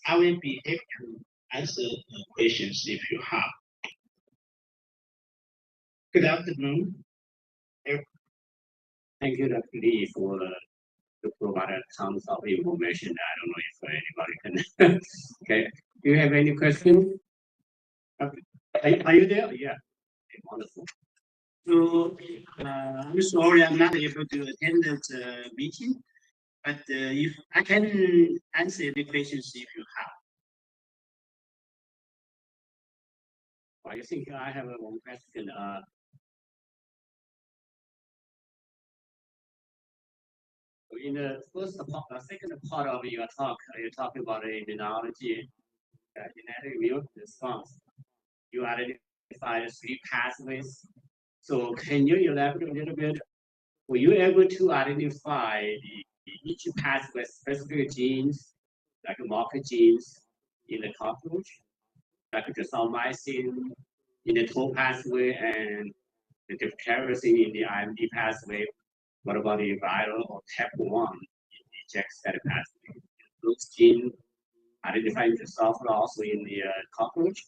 I will be happy to answer questions if you have. Good afternoon.
Thank you, Dr. Lee, for to provide tons of information. I don't know if anybody can. Okay. Do you have any questions? Are you there? Yeah. Okay, wonderful.
So I'm sorry I'm not able to attend the meeting, but if I can answer the questions if you have.
I think I have one question. In the second part of your talk, you're talking about immunology, genetic immune response. You identified 3 pathways. So can you elaborate a little bit? Were you able to identify each pathway specific genes, like marker genes in the cockroach, like the thyroxine in the TOL pathway and the tyrosine in the IMD pathway? What about the viral or TAP1 in the JAK-STAT pathway? Those genes identifying yourself also in the cockroach?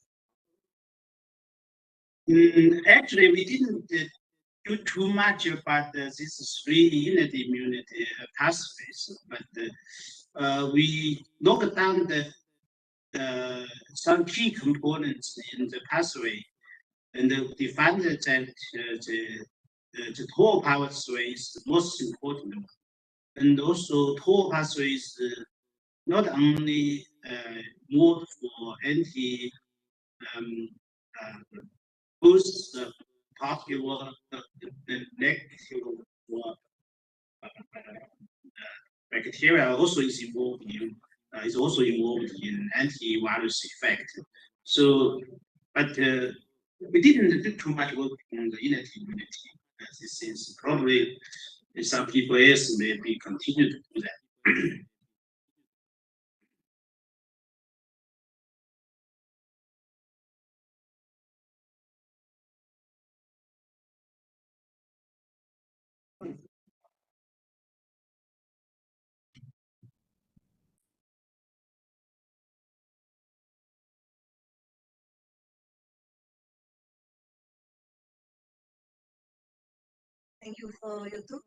Actually, we didn't do too much about these 3 unit immunity pathways, but we looked down some key components in the pathway and defined that the TOL pathway is the most important. And also TOL pathway is not only mode for anti both the positive or the negative bacteria also is involved in antivirus effect. So, but we didn't do too much work on the innate immunity. This is probably some people else maybe continue to do that.
Thank you for your talk.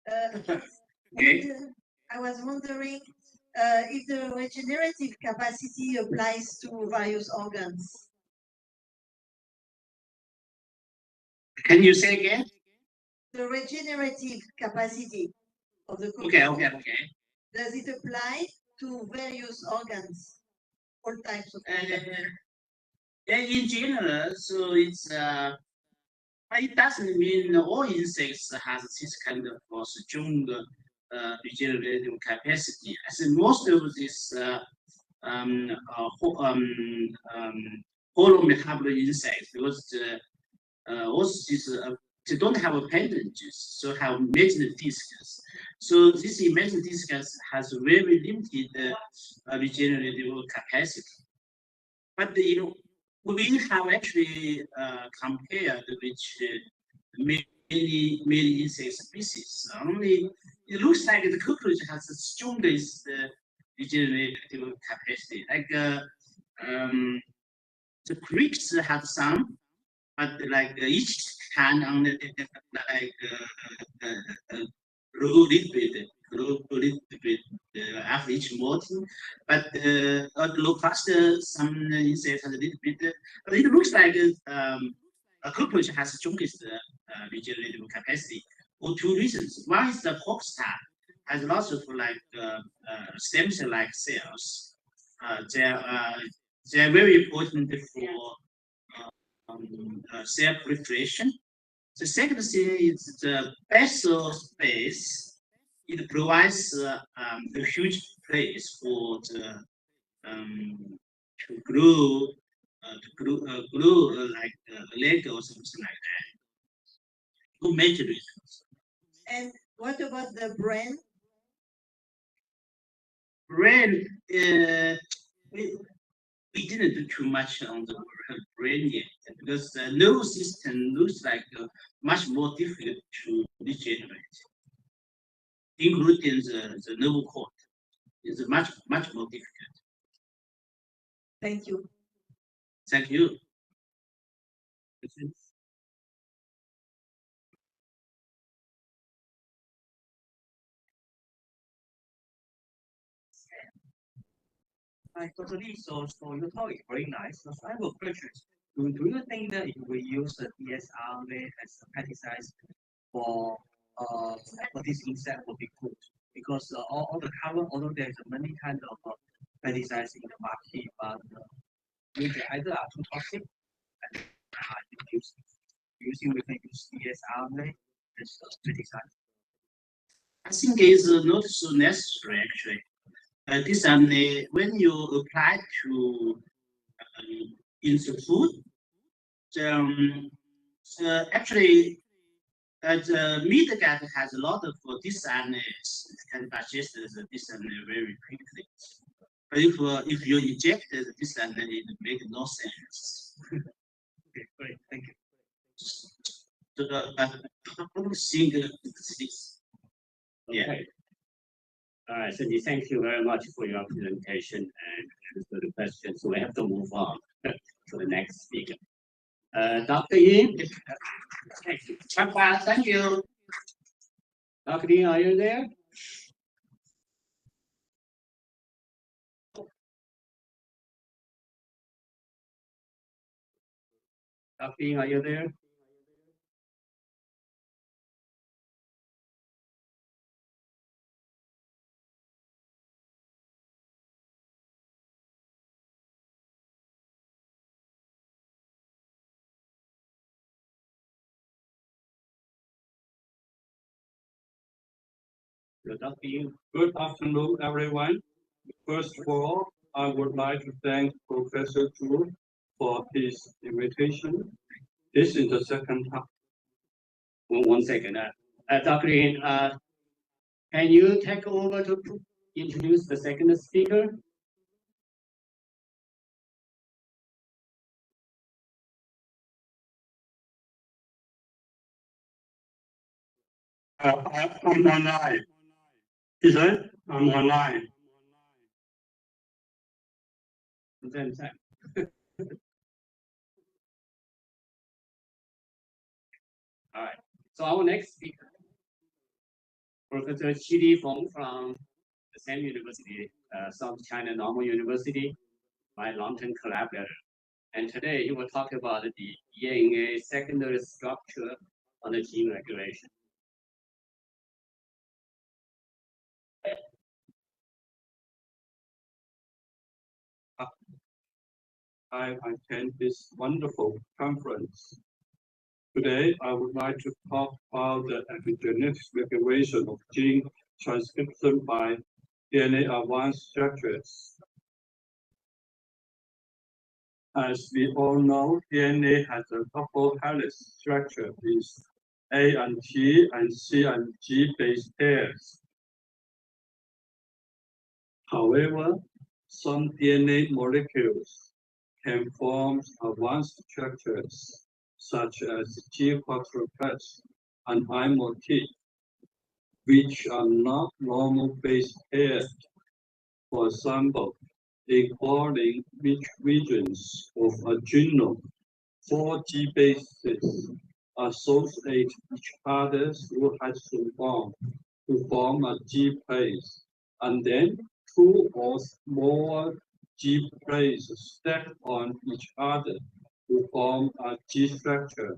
And, I was wondering if the regenerative capacity applies to various organs.
Can you say again?
The regenerative capacity of the
Okay,
cocoon.
okay.
Does it apply to various organs, all types of organs?
In general, so it doesn't mean all insects has this kind of strong regenerative capacity. As in most of these holometabolic insects, because also these, they don't have appendages, so have imaginary discs. So this imaginary disc has very limited regenerative capacity. But we have actually compared with many insect species. Only it looks like the cockroach has the strongest regenerative capacity. Like the creeks have some, but like each can only grow a little bit after each molting. But at low cost, some insects have a little bit. But it looks like a cockroach has the strongest regenerative capacity for two reasons. One is the hawk star has lots of like stem cell-like cells. They're very important for cell proliferation. The second thing is the basal space. It provides a huge place for the to grow like leg or something like that. Two major reasons.
And what about the brain?
Brain, we didn't do too much on the brain yet because the nervous system looks like much more difficult to regenerate, including the nerve cord. It's much more difficult.
Thank you.
Thank you.
Hi, Dr. Lee, so your talk is very nice. So I have a question. Do you think that if we use the DSRNA as a pesticide for this insect would be good? Because all the current, although there's many kind of pesticides in the market, but usually either are too toxic and are using we can use DSRNA as a pesticide.
I think it's not so necessary actually. This when you apply to in the food, actually the meat gut has a lot of this can digest this very quickly. But if you inject this it makes no sense.
Okay, great, thank you.
So I don't think this. Yeah.
Okay. All right, Cindy, thank you very much for your presentation and for the questions. So we have to move on to the next speaker. Dr. Yin.
Thank you. Thank you.
Dr. Yin, are you there? Dr. Yin, are you there?
Good afternoon, everyone. First of all, I would like to thank Professor Zhu for his invitation. This is the second time.
One second. Dr. Yin, can you take over to introduce the second speaker?
I'm online. Is it? I'm online.
All right. So our next speaker, Professor Qili Feng from the same university, South China Normal University, my long-term collaborator. And today he will talk about the DNA secondary structure on the gene regulation.
I attend this wonderful conference. Today, I would like to talk about the epigenetic regulation of gene transcription by DNA advanced structures. As we all know, DNA has a couple helix structure with A and T and C and G base pairs. However, some DNA molecules can form advanced structures such as G-phosphorus and IMOT, which are not normal base pairs. For example, in which regions of a genome, 4 G bases associate each other through hydrogen bond to form a G base, and then 2 or more G bases stacked on each other to form a G structure.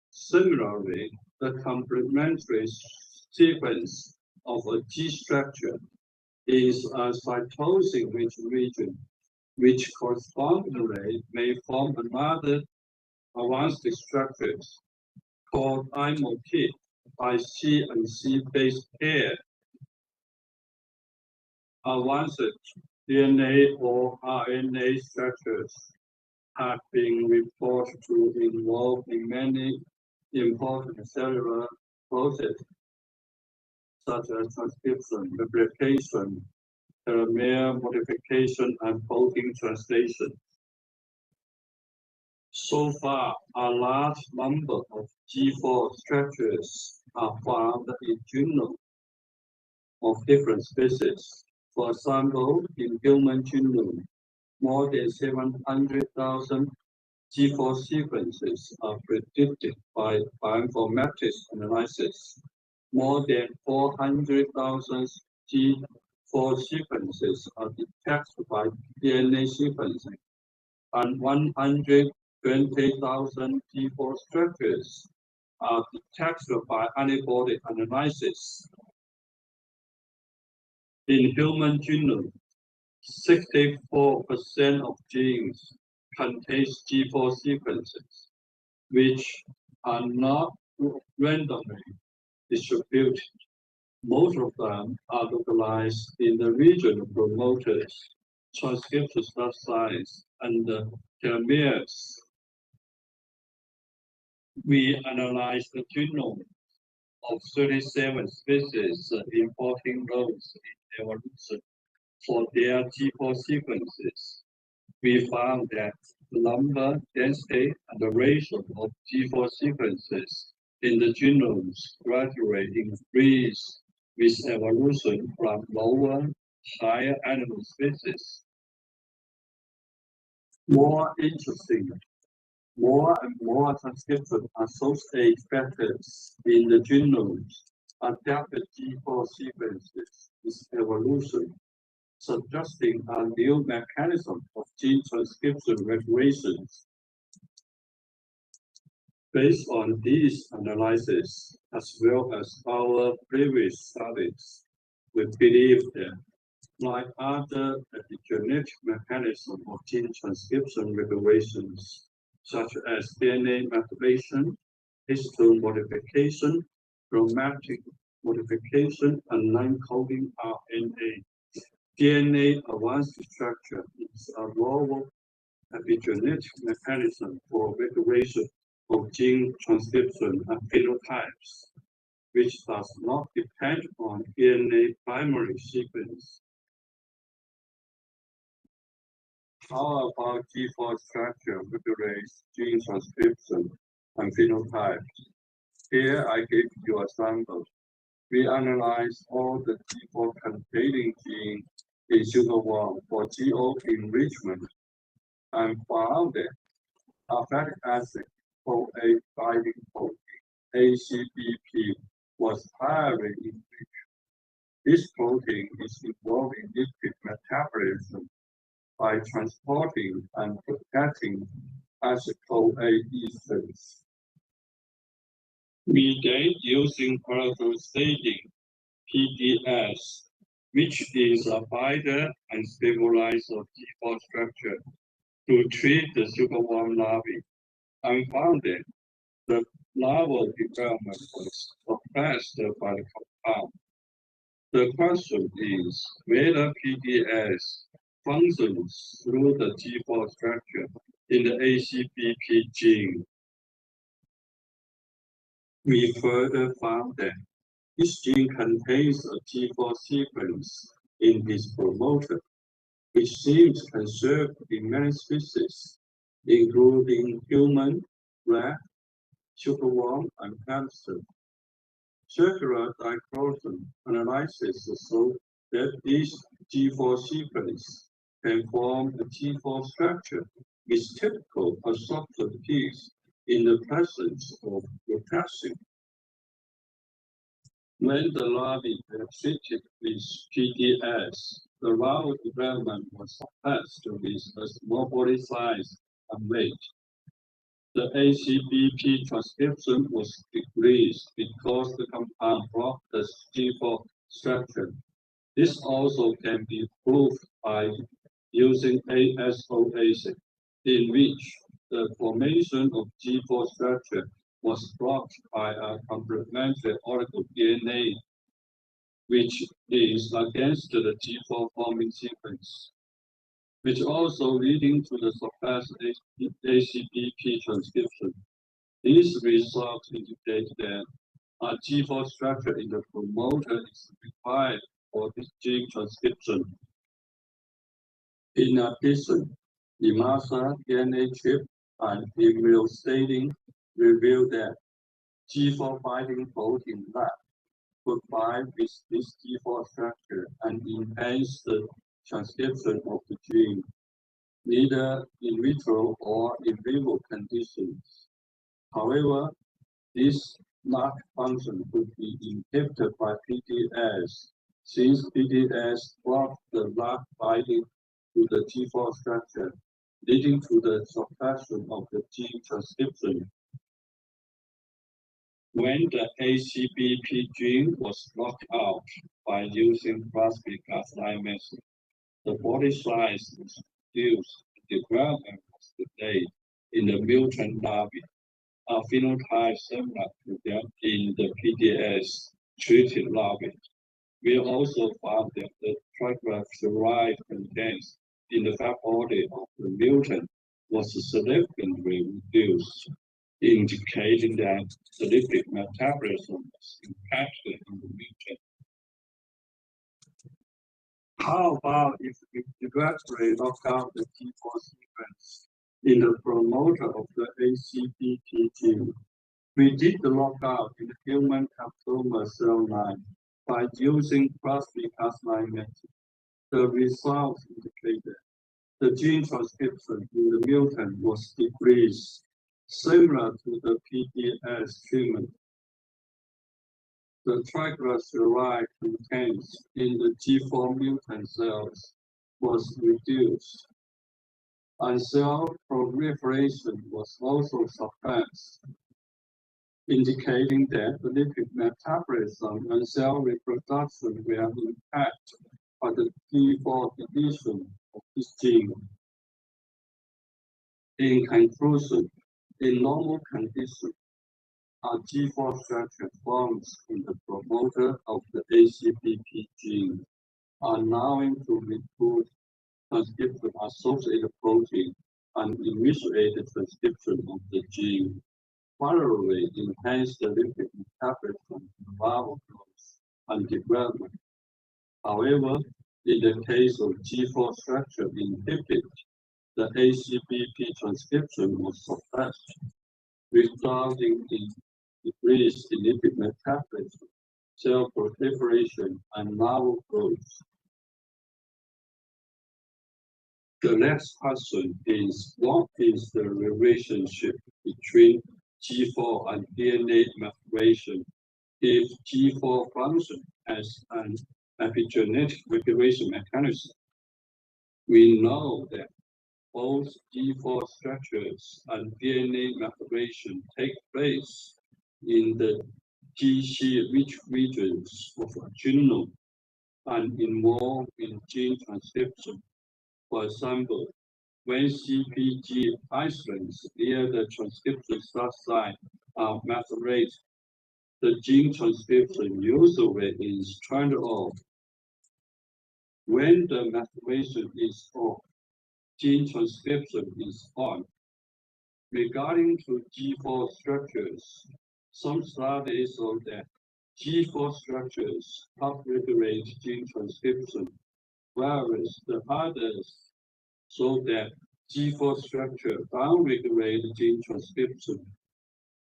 Similarly, the complementary sequence of a G structure is a cytosine-rich region, which correspondingly may form another advanced structure called IMOT by C and C base pair. Advanced DNA or RNA structures have been reported to involve in many important cellular processes, such as transcription, replication, telomere modification, and protein translation. So far, a large number of G4 structures are found in genomes of different species. For example, in human genome, more than 700,000 G4 sequences are predicted by bioinformatics analysis. More than 400,000 G4 sequences are detected by DNA sequencing, and 120,000 G4 structures are detected by antibody analysis. In human genome, 64% of genes contain G4 sequences, which are not randomly distributed. Most of them are localized in the region of promoters, transcription start sites, and telomeres. We analyzed the genome of 37 species in 14 rows in evolution for their G4 sequences. We found that the number, density, and the ratio of G4 sequences in the genomes gradually increase with evolution from lower, higher animal species. More interesting, more and more transcription associate factors in the genomes adapted G4 sequences with evolution, suggesting a new mechanism of gene transcription regulations. Based on these analyses, as well as our previous studies, we believe that, like other epigenetic mechanisms of gene transcription regulations, such as DNA methylation, histone modification, chromatic modification, and non-coding RNA, DNA advanced structure is a novel epigenetic mechanism for regulation of gene transcription and phenotypes, which does not depend on DNA primary sequence. How about G4 structure regulates gene transcription and phenotypes? Here I give you a sample. We analyze all the G4 containing genes in sugar-1 for GO enrichment and found that fatty acid, OA binding protein,
ACBP was highly enriched. This protein is involved in lipid metabolism by transporting and protecting acetyl-A ethers. We date using paradoxating PDS, which is a binder and stabilizer of G4 structure, to treat the sugarworm larvae, and found that the larval development was suppressed by the compound. The question is whether PDS functions through the G4 structure in the ACBP gene. We further found that this gene contains a G4 sequence in its promoter, which seems conserved in many species, including human, rat, sugarworm, and hamster. Circular dicroton analysis shows that this G4 sequence can form a G4 structure with typical absorption peaks in the presence of potassium. When the larvae were treated with PDS, the larval development was suppressed with a small body size and weight. The ACBP transcription was decreased because the compound blocked the G4 structure. This also can be proved by using ISOCCE, in which the formation of G4 structure was blocked by a complementary oligo DNA, which is against the G4 forming sequence, which also leading to the suppressed ACBP transcription. These results indicate that a G4 structure in the promoter is required for this gene transcription. In addition, IMASA DNA chip and immunostatin revealed that G4 binding protein lab could bind with this G4 structure and enhance the transcription of the gene, neither in vitro or in vivo conditions. However, this knock function could be inhibited by PDS, since PDS blocks the lock binding to the G4 structure, leading to the suppression of the gene transcription. When the ACBP gene was knocked out by using plasmid-Cas9 method, the body size was reduced, the development was delayed in the mutant larvae, a phenotype similar to that in the PDS-treated larvae. We also found that the triglyceride content in the fat body of the mutant was significantly reduced, indicating that the lipid metabolism was impacted in the mutant. How about if we directly knock out the G4 sequence in the promoter of the ACBP gene? We did the lockout in the human captoma cell line by using plasmid-Cas9 method. The results indicated the gene transcription in the mutant was decreased, similar to the PDS treatment. The triglyceride content in the G4 mutant cells was reduced, and cell proliferation was also suppressed, indicating that the lipid metabolism and cell reproduction were impacted by the G4 deletion of this gene. In conclusion, in normal conditions, a G4 structure forms in the promoter of the ACBP gene, allowing to recruit transcription associated protein and initiate the transcription of the gene, parallelly enhance the lipid metabolism, larval growth, and development. However, in the case of G4 structure inhibited, the ACBP transcription was suppressed, resulting in decreased lipid metabolism, cell proliferation, and larval growth. The next question is, what is the relationship between G4 and DNA maturation. If G4 function as an epigenetic regulation mechanism, we know that both G4 structures and DNA maturation take place in the GC-rich regions of a genome and involved in gene transcription. For example, when CpG isolates near the transcription start site are matured, the gene transcription usually is turned off. When the maturation is off, gene transcription is on. Regarding to G4 structures, some studies show that G4 structures upregulate gene transcription, whereas the others show that G4 structure downregulate gene transcription.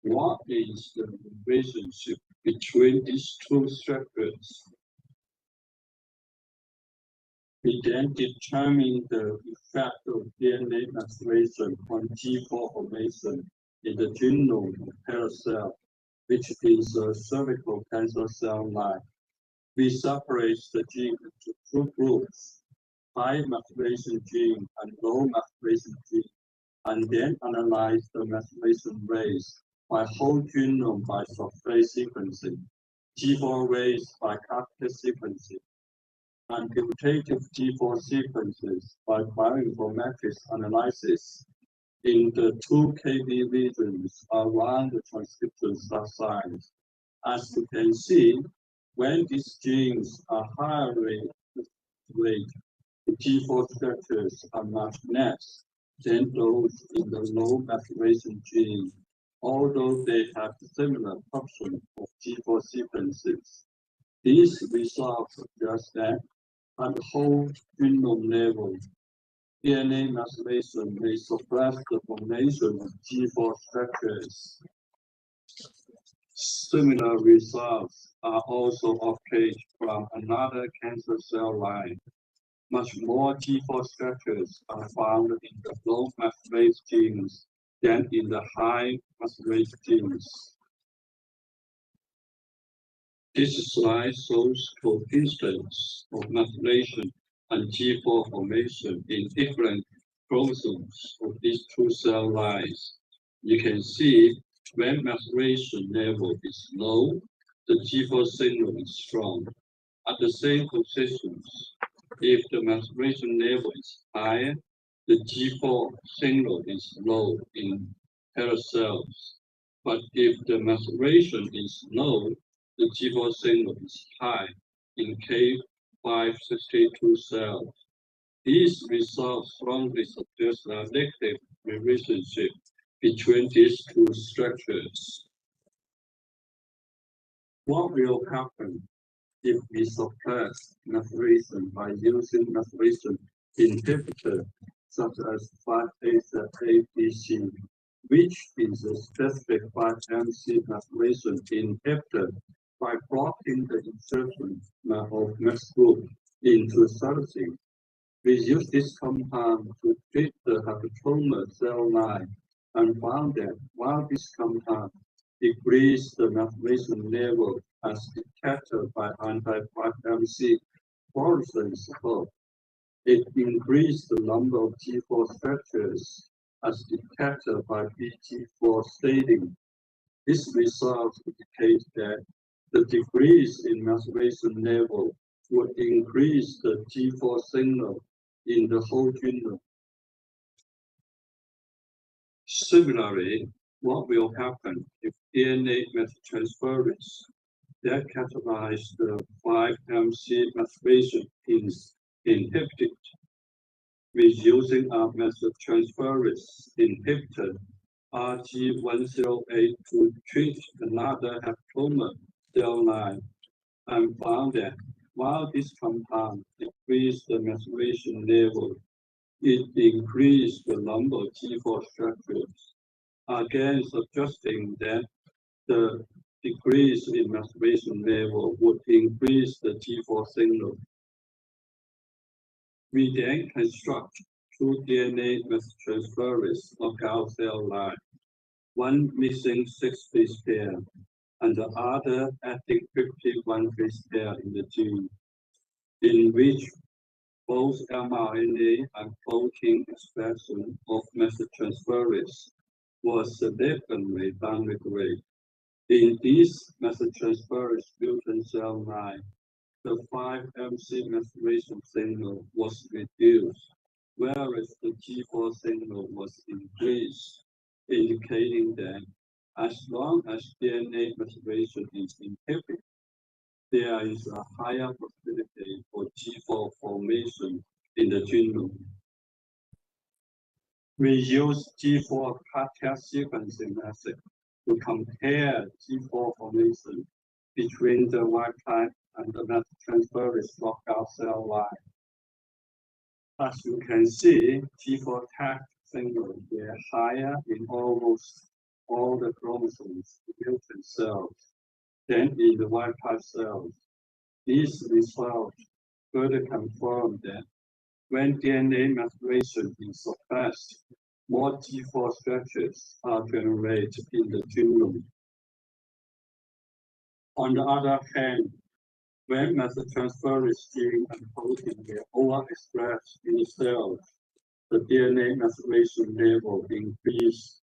What is the relationship between these two structures? We then determine the effect of DNA maturation on G4 formation in the genome of hair cell, which is a cervical cancer cell line. We separate the gene into two groups, high maturation gene and low maturation gene, and then analyze the maturation rates by whole genome by sulfate sequencing, G4 rates by capsid sequencing, and quantitative G4 sequences by bioinformatics analysis in the 2 kb regions around the transcription start sites. As you can see, when these genes are highly matured, the G4 structures are much less than those in the low maturation gene, although they have similar function of G4 sequences. These results suggest that at the whole genome level, DNA maturation may suppress the formation of G4 structures. Similar results are also obtained from another cancer cell line. Much more G4 structures are found in the low matured genes than in the high matured genes. This slide shows coincidence of maturation and G4 formation in different chromosomes of these two cell lines. You can see when maturation level is low, the G4 signal is strong. At the same positions, if the maturation level is higher, the G4 signal is low in hair cells. But if the maturation is low, the G4 signal is high in K562 cells. These results strongly suggest a negative relationship between these two structures. What will happen if we suppress maturation by using maturation inhibitor such as 5-ASA-ABC, which is a specific 5-MC maturation inhibitor by blocking the insertion of MEX group into cytosine? We use this compound to treat the hepatoma cell line and found that while this compound decreased the maturation level as detected by anti-5-MC fluorescence above, it increased the number of G4 structures as detected by BG4 staining. This result indicates that the decrease in maturation level would increase the G4 signal in the whole genome. Similarly, what will happen if DNA methyltransferase that catalyzes the 5-MC maturation is inhibited? With using a methyltransferase inhibitor RG108 to treat another hepatoma cell line, and found that while this compound decreased the maturation level, it increased the number of G4 structures, again suggesting that the decrease in maturation level would increase the G4 signal. We then construct two DNA methyltransferase knockout cell line. one missing 6 base pair, and the other adding 51 base pair in the gene, in which both mRNA and protein expression of methyltransferase was significantly downregulated. In this methyltransferase mutant cell line, the 5-MC methylation signal was reduced, whereas the G4 signal was increased, indicating that as long as DNA methylation is inhibited, there is a higher possibility for G4 formation in the genome. We use G4 cut-test sequencing method to compare G4 formation between the wild type and the methyltransferase knockout cell line. As you can see, G4 tag signals were higher in almost all the chromosomes mutant cells than in the wild type cells. These results further confirm that when DNA methylation is suppressed, more G4 structures are generated in the genome. On the other hand, when methyltransferase gene and protein were overexpressed in the cells, the DNA methylation level increased,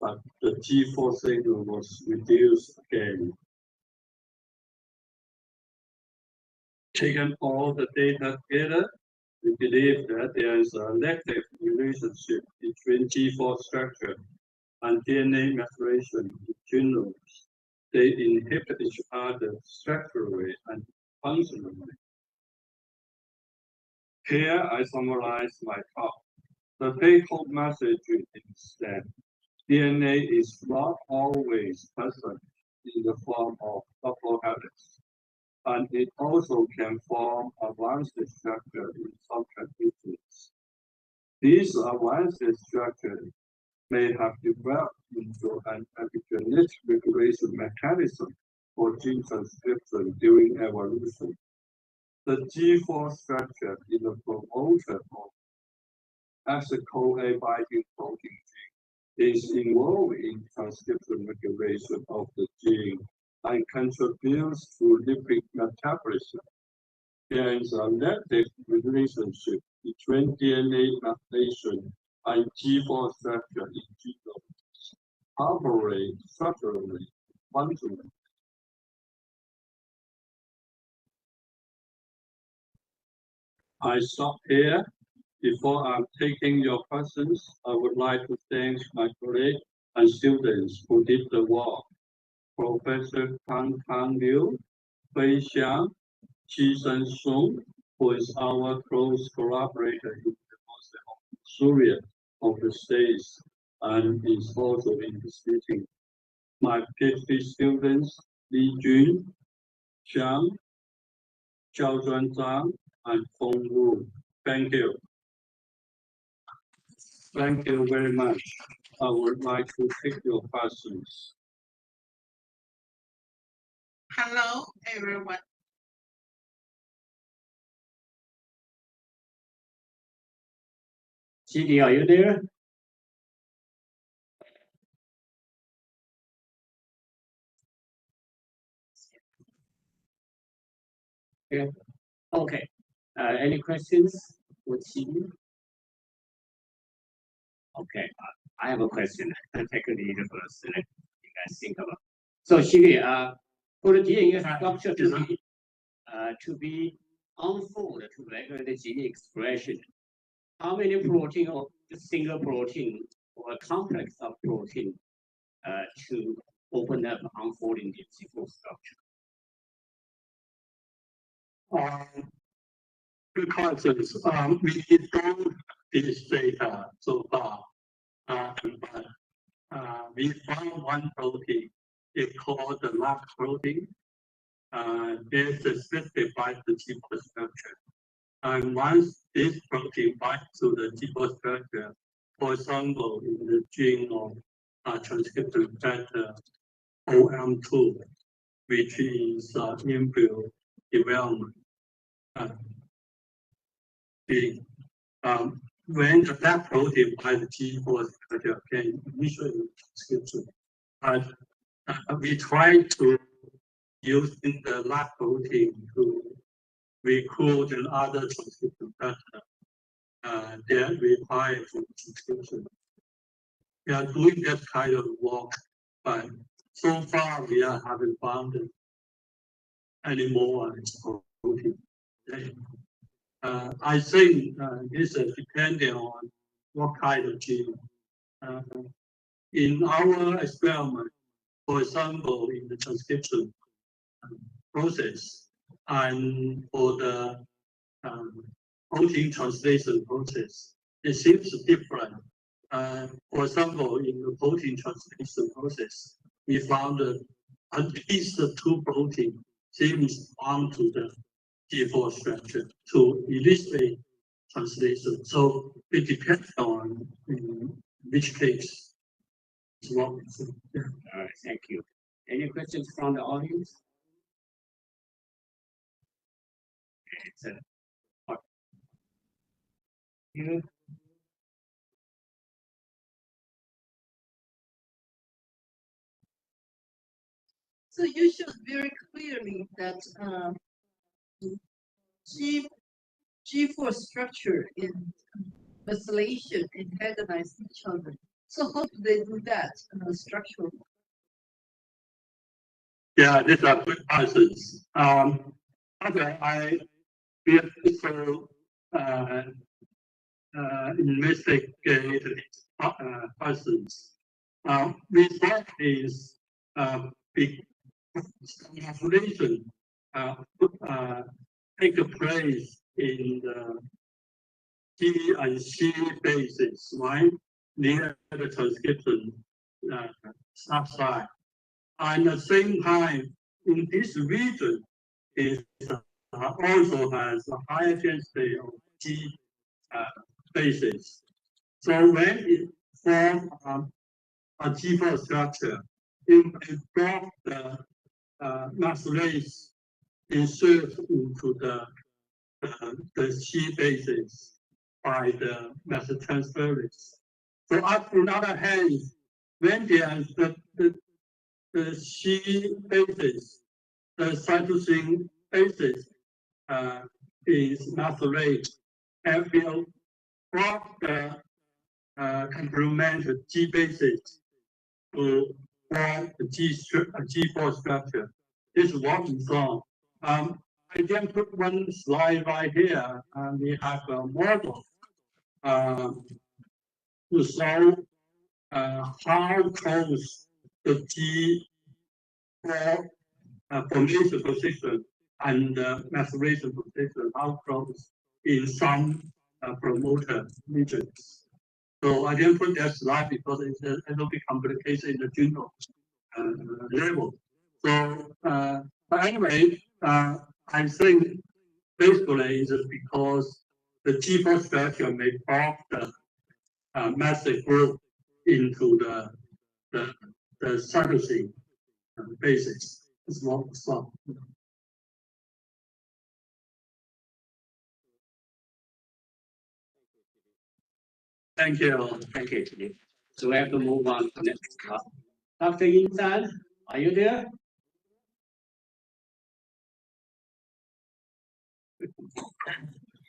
but the G4 signal was reduced again. Taking all the data together, we believe that there is a negative relationship between G4 structure and DNA methylation in genomes. They inhibit each other structurally and functionally. Here I summarize my talk. The take-home message is that DNA is not always present in the form of double helix, and it also can form advanced structure in some conditions. These advanced structures may have developed into an epigenetic regulation mechanism for gene transcription during evolution. The G4 structure is the promoter of acetyl-CoA binding protein gene is involved in transcription regulation of the gene and contributes to lipid metabolism. There is a negative relationship between DNA methylation and G4 structure in genomes, operate structurally, functionally. I stop here. Before I'm taking your questions, I would like to thank my colleagues and students who did the work. Professor Tang Liu, Fei Xiang, Qi-Shen Song, who is our close collaborator in the University of Missouri of the States and is also in this meeting. My PhD students, Li Jun, Xiang, Zhao Zhuanzhang, and Feng Wu. Thank you. Thank you very much. I would like to take your questions.
Hello, everyone.
Gigi, are you there? Yeah. Okay. Any questions for Gigi? Okay. I have a question. I'll take the lead first. Let you guys think about. So Gigi, for the DNA structure to be unfolded to regulate the gene expression, how many protein or single protein or a complex of protein to open up unfolding the G4 structure?
Good questions. We don't this data so far, but we found one protein. It's called the LAC protein. It specifies the G4 structure. And once this protein binds to the G4 structure, for example, in the gene of transcription factor OM2, which is embryo development, when the lab protein by the G4 structure can initiate transcription. But we try to use the lab protein to recruit another transcription factor that require for transcription. We are doing that kind of work, but so far we haven't found any more protein. I think this is depending on what kind of gene. In our experiment, for example, in the transcription process and for the protein translation process, it seems different. For example, in the protein translation process, we found that at least the two proteins seems bound to the G4 structure to initiate translation. So it depends on which case.
All right, thank you. Any questions from the audience? You.
So you showed very clearly that G4 structure in methylation antagonize each other. So how do they do that structurally?
Yeah, these are good questions. Okay, I feel so investigate these questions. Result is big methylation take place in the G and C bases, right? Near the transcription subsite. And at the same time, in this region, it also has a higher density of G bases. So when it forms a G4 structure, it block the methylase inserted into the C bases by the methyltransferase. So on the other hand, when there's the C basis, the cytosine basis is methylate and will block the complementary G basis to form a G4 structure. This is what we saw. I can put one slide right here. We have a model to show how close the G4 formation position and maturation position, how close in some promoter regions. So I didn't put that slide because it's a little bit complicated in the genome level. So, but anyway, I think basically it's because the G4 structure may block the massive group into the cytosine basis. It's what we saw. Thank you.
Thank you. So we have to move on to the next class. Dr. Yin Zhan, are you there?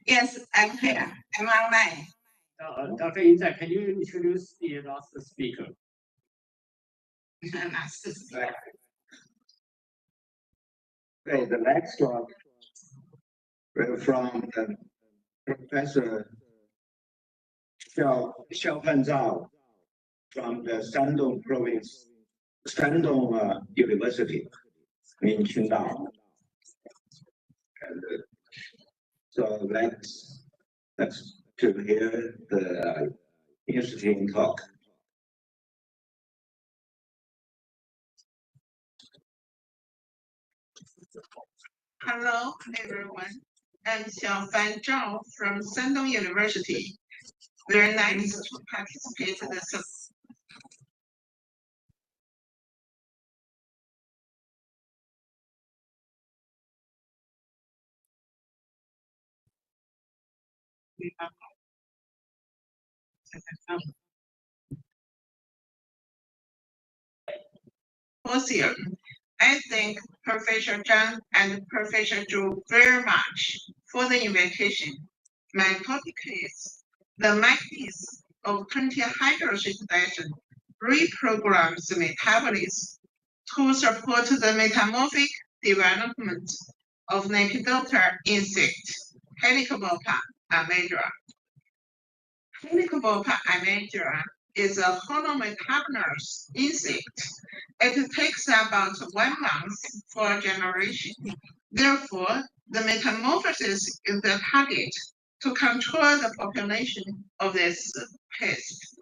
Yes, I'm here. I'm online.
Dr. Yin Zhan, can you introduce the last speaker?
Okay, the next one from Professor Xiaopan Zhao from the Shandong province, Shandong University in Qingdao. And so let's to hear the interesting talk.
Hello, everyone. I'm Xiaofan Zhao from Shandong University. Very nice to participate in this. Symposium. I thank Professor Zhang and Professor Zhu very much for the invitation. My topic is the mechanism of 20-hydroxytidation reprograms the metabolism to support the metamorphic development of Lepidoptera insect, Helicobacter amandra. Helicobacter amandra is a holometabolous insect. It takes about 1 month for generation. Therefore, the metamorphosis is the target to control the population of this pest.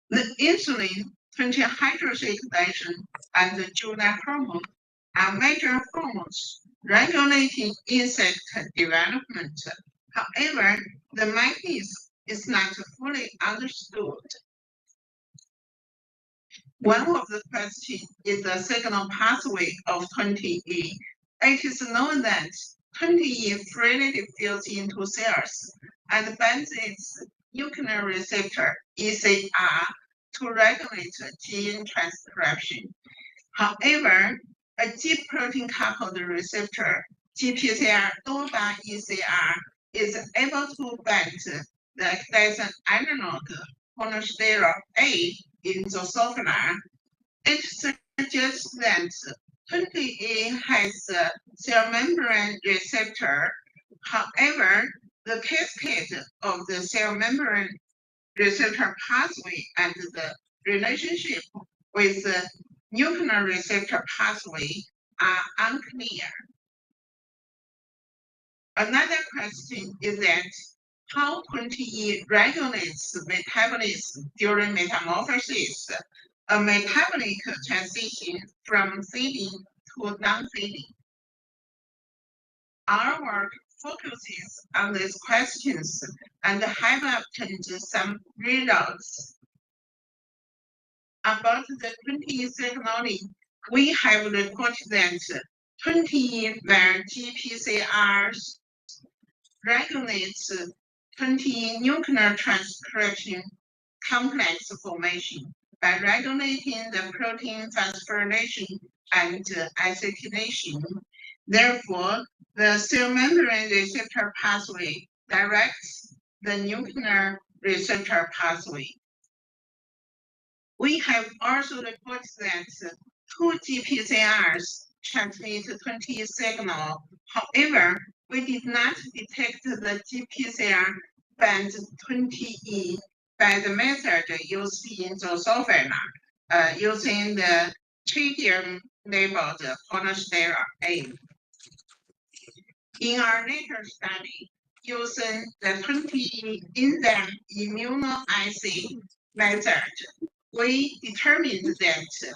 The insulin, 20-hydroxytidation, and the juvenile hormone are major hormones regulating insect development. However, the mechanism is not fully understood. One of the questions is the signal pathway of 20E. It is known that 20E freely fills into cells and binds its nuclear receptor, ECR, to regulate gene transcription. However, a G protein coupled receptor, GPCR DOPA ECR, is able to bind the excision analog cornerstone A in Drosophila. It suggests that 20E has a cell membrane receptor. However, the cascade of the cell membrane receptor pathway and the relationship with the nuclear receptor pathway are unclear. Another question is that how 20E regulates metabolism during metamorphosis, a metabolic transition from feeding to non-feeding. Our work focuses on these questions and have obtained some results. About the 20E signaling, we have reported that 20E where GPCRs regulates 20E nuclear transcription complex formation by regulating the protein phosphorylation and acetylation. Therefore, the cell membrane receptor pathway directs the nuclear receptor pathway. We have also reported that 2 GPCRs transmit 20E signal. However, we did not detect the GPCR band 20E by the method used in Drosophila, using the tritium labeled cornerstone A. In our later study, using the 20E enzyme immunoassay method, we determined that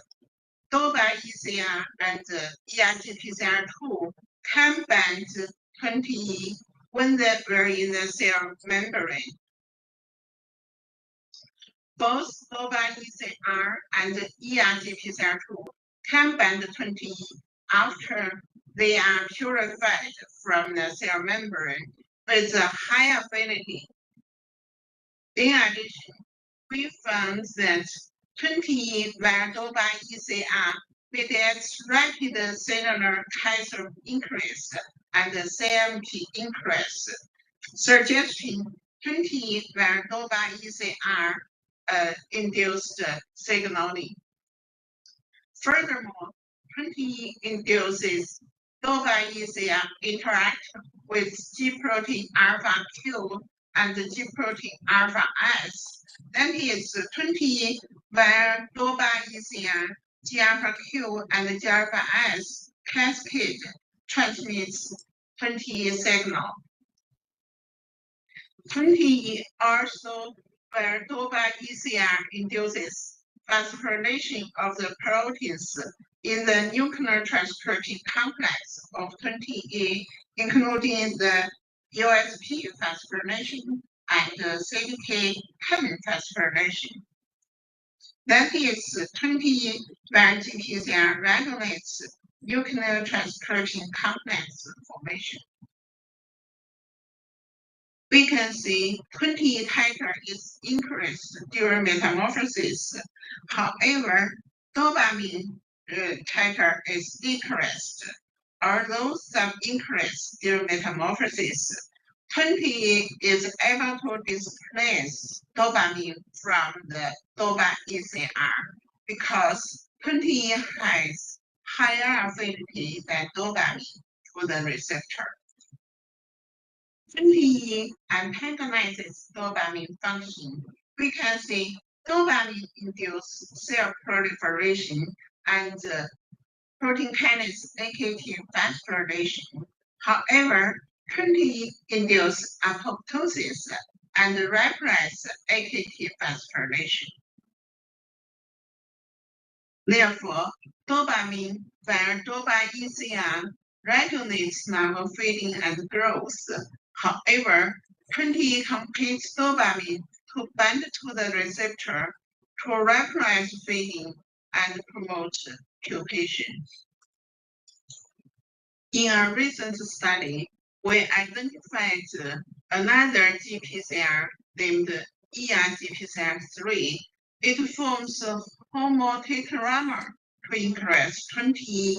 DOPA ECR and ERGPCR2 can bind 20E when they were in the cell membrane. Both DOPA ECR and ERGPCR2 can bind 20E after they are purified from the cell membrane with a high affinity. In addition, we found that 20E via DOPA ECR mediates rapid cellular Kaiser increase and CMP increase, suggesting 20E via DOPA ECR induced signaling. Furthermore, 20E induces DOPA ECR interact with G protein alpha Q and G protein alpha S. That is 20E via DOPA ECR, G alpha Q and G alpha S cascade transmits 20E signal. 20E also where DOPA ECR induces phosphorylation of the proteins in the nuclear transcription complex of 20E, including the USP phosphorylation and CDK10 phosphorylation. That is 20E where GPCR regulates nuclear transcription complex formation. we can see 20 titer is increased during metamorphosis. However, dopamine titer is decreased. Although some increase during metamorphosis, 20 is able to displace dopamine from the DOPA ECR because 20 has higher affinity than dopamine to the receptor. 20 antagonizes dopamine function. We can see dopamine induces cell proliferation and protein kinase AKT phosphorylation. However, 20 induces apoptosis and repress AKT phosphorylation. Therefore, dopamine via DOPA ECR regulates normal feeding and growth. However, 20 competes dopamine to bind to the receptor to repress feeding and promote pupation. In a recent study, we identified another GPCR named ER-GPCR3. It forms a homotetramer to increase 20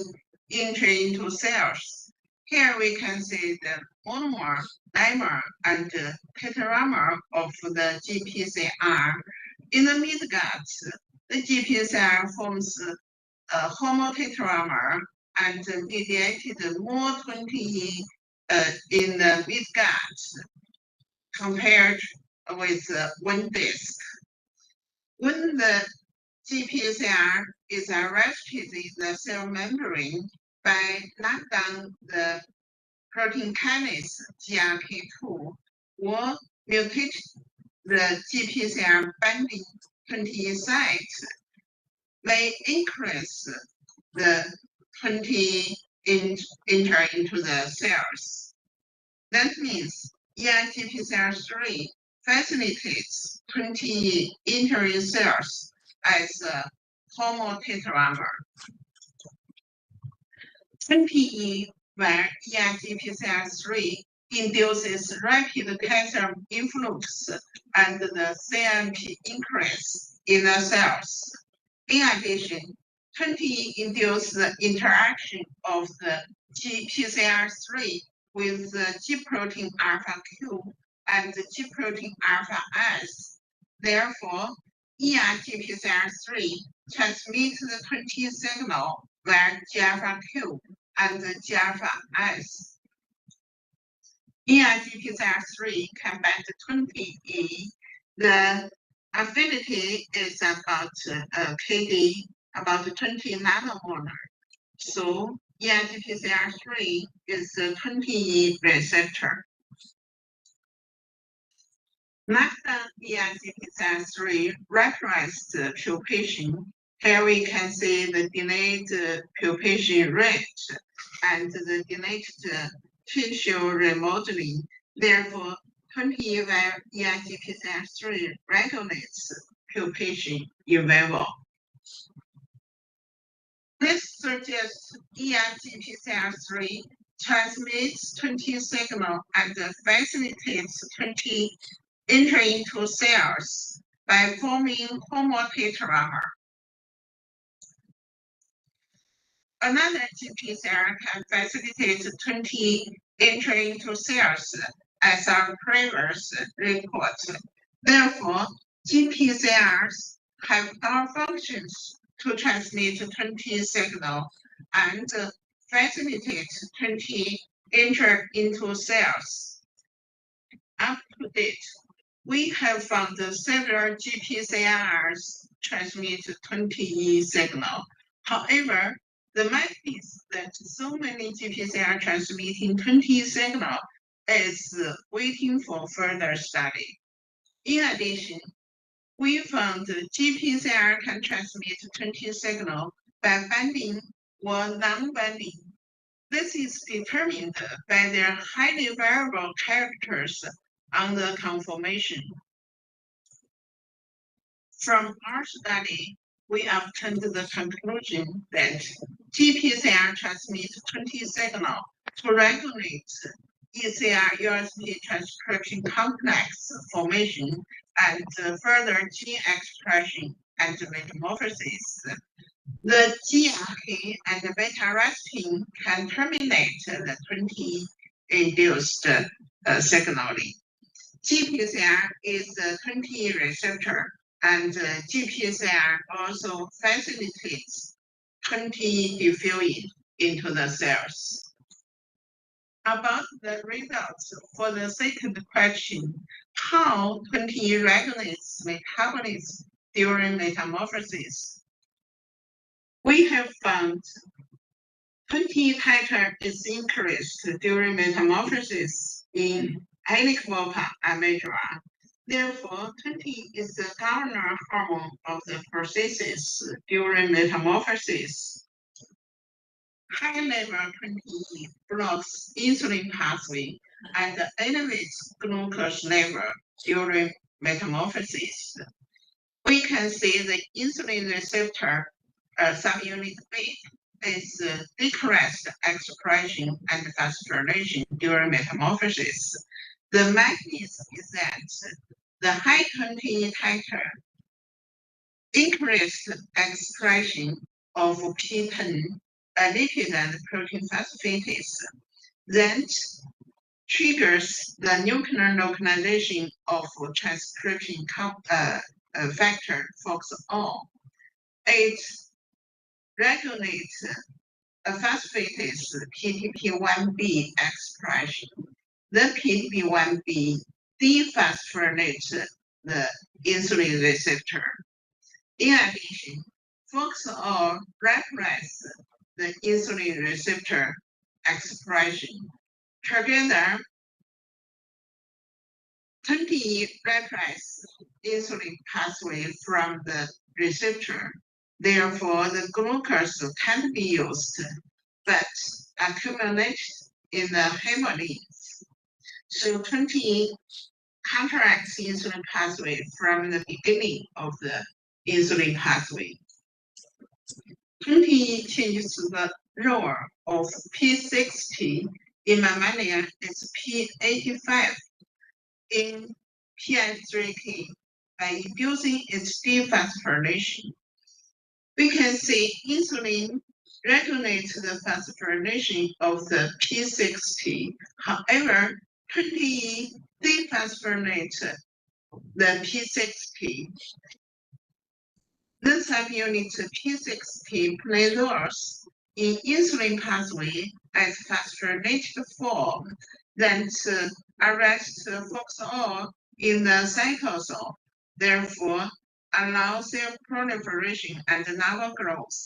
entry into cells. Here we can see the monomer, dimer, and tetramer of the GPCR. In the midgut, the GPCR forms a homotetramer and mediated more 20 in the midgut compared with one disc. When the GPCR is arrested in the cell membrane by knockdown the protein kinase GRK2 or mutate the GPCR binding 20 sites, may increase the 20 enter into the cells. That means ER-GPCR3 facilitates 20 entering cells as a homotetramer. 20E where ER-GPCR3 induces rapid calcium influx and the CMP increase in the cells. In addition, 20 induces the interaction of the GPCR3 with the G protein alpha Q and the G protein alpha S. Therefore, ER-GPCR3 transmits the 20 signal via G alpha Q and the G alpha S. ER-GPCR3 can bind 20E. The affinity is about KD, about 20 nanomolar. So ER-GPCR3 is a 20E receptor. Knockdown ER-GPCR3 represses the pupation. Here we can see the delayed pupation rate and the delayed tissue remodeling. Therefore, 20 where ER-GPCR3 regulates pupation in vivo. This suggests ER-GPCR3 transmits 20 signal and facilitates 20 entry into cells by forming homotetramer. Another GPCR can facilitate 20 entry into cells as our previous report. Therefore, GPCRs have our functions to transmit 20 signal and facilitate 20 enter into cells. Up to date, we have found several GPCRs transmit 20E signal. However, the math is that so many GPCR transmitting 20 signal is waiting for further study. In addition, we found GPCR can transmit 20 signal by binding or non-binding. This is determined by their highly variable characters on the conformation. From our study, we obtained the conclusion that GPCR transmits 20 signal to regulate ECR-USP transcription complex formation and further gene expression and metamorphosis. The GRK and the beta-arrestin can terminate the 20-induced signaling. GPCR is the 20 receptor, and GPCR also facilitates 20 diffusion into the cells. About the results for the second question, how 20 regulates metabolism during metamorphosis. We have found 20 titer is increased during metamorphosis in helicobacter and majora. Therefore, 20 is the governor hormone of the processes during metamorphosis. High level 20 blocks insulin pathway and elevates glucose level during metamorphosis. We can see the insulin receptor subunit B is decreased expression and phosphorylation during metamorphosis. The mechanism is that the high 20 titer increased expression of P10, a lipid and protein phosphatase, then triggers the nuclear localization of transcription factor FOXO. It regulates a phosphatase PTP1B expression. The PTP1B dephosphorylates the insulin receptor. In addition, FOXO represses the insulin receptor expression. Together, 20 repress insulin pathway from the receptor. Therefore, the glucose can't be used, but accumulates in the hemolymph. So 20 counteracts insulin pathway from the beginning of the insulin pathway. 20 changes the role of P60 in mammalian is P85 in PI3K by inducing its dephosphorylation. We can see insulin regulates the phosphorylation of the P60. However, 20 dephosphorylates the P60. The subunit P60 plays roles in insulin pathway as phosphorylated form that arrests FOXO in the cytosol, therefore allow cell proliferation and novel growth.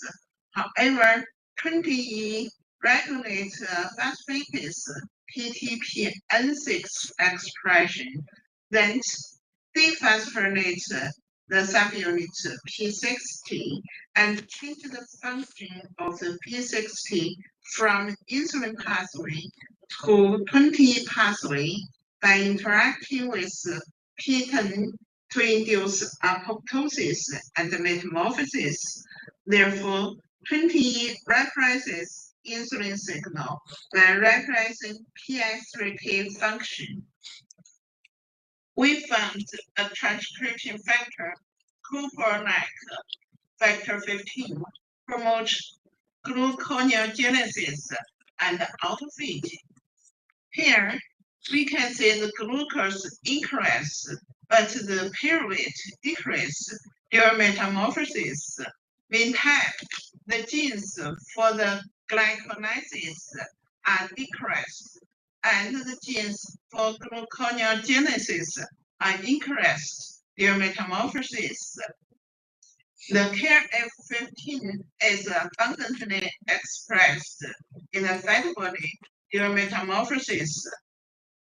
However, 20E regulates phosphatase PTPN6 expression, then dephosphorylates the subunit P60 and change the function of the P60 from insulin pathway to 20 pathway by interacting with P10 to induce apoptosis and metamorphosis. Therefore, 20 represses insulin signal by repressing PI3K function. We found a transcription factor, Cooper-like factor 15, promotes gluconeogenesis and autophagy. Here, we can see the glucose increase, but the pyruvate decrease during metamorphosis. Meantime, the genes for the glycolysis are decreased, and the genes for gluconeogenesis are increased during metamorphosis. The KRF15 is abundantly expressed in the fat body during metamorphosis.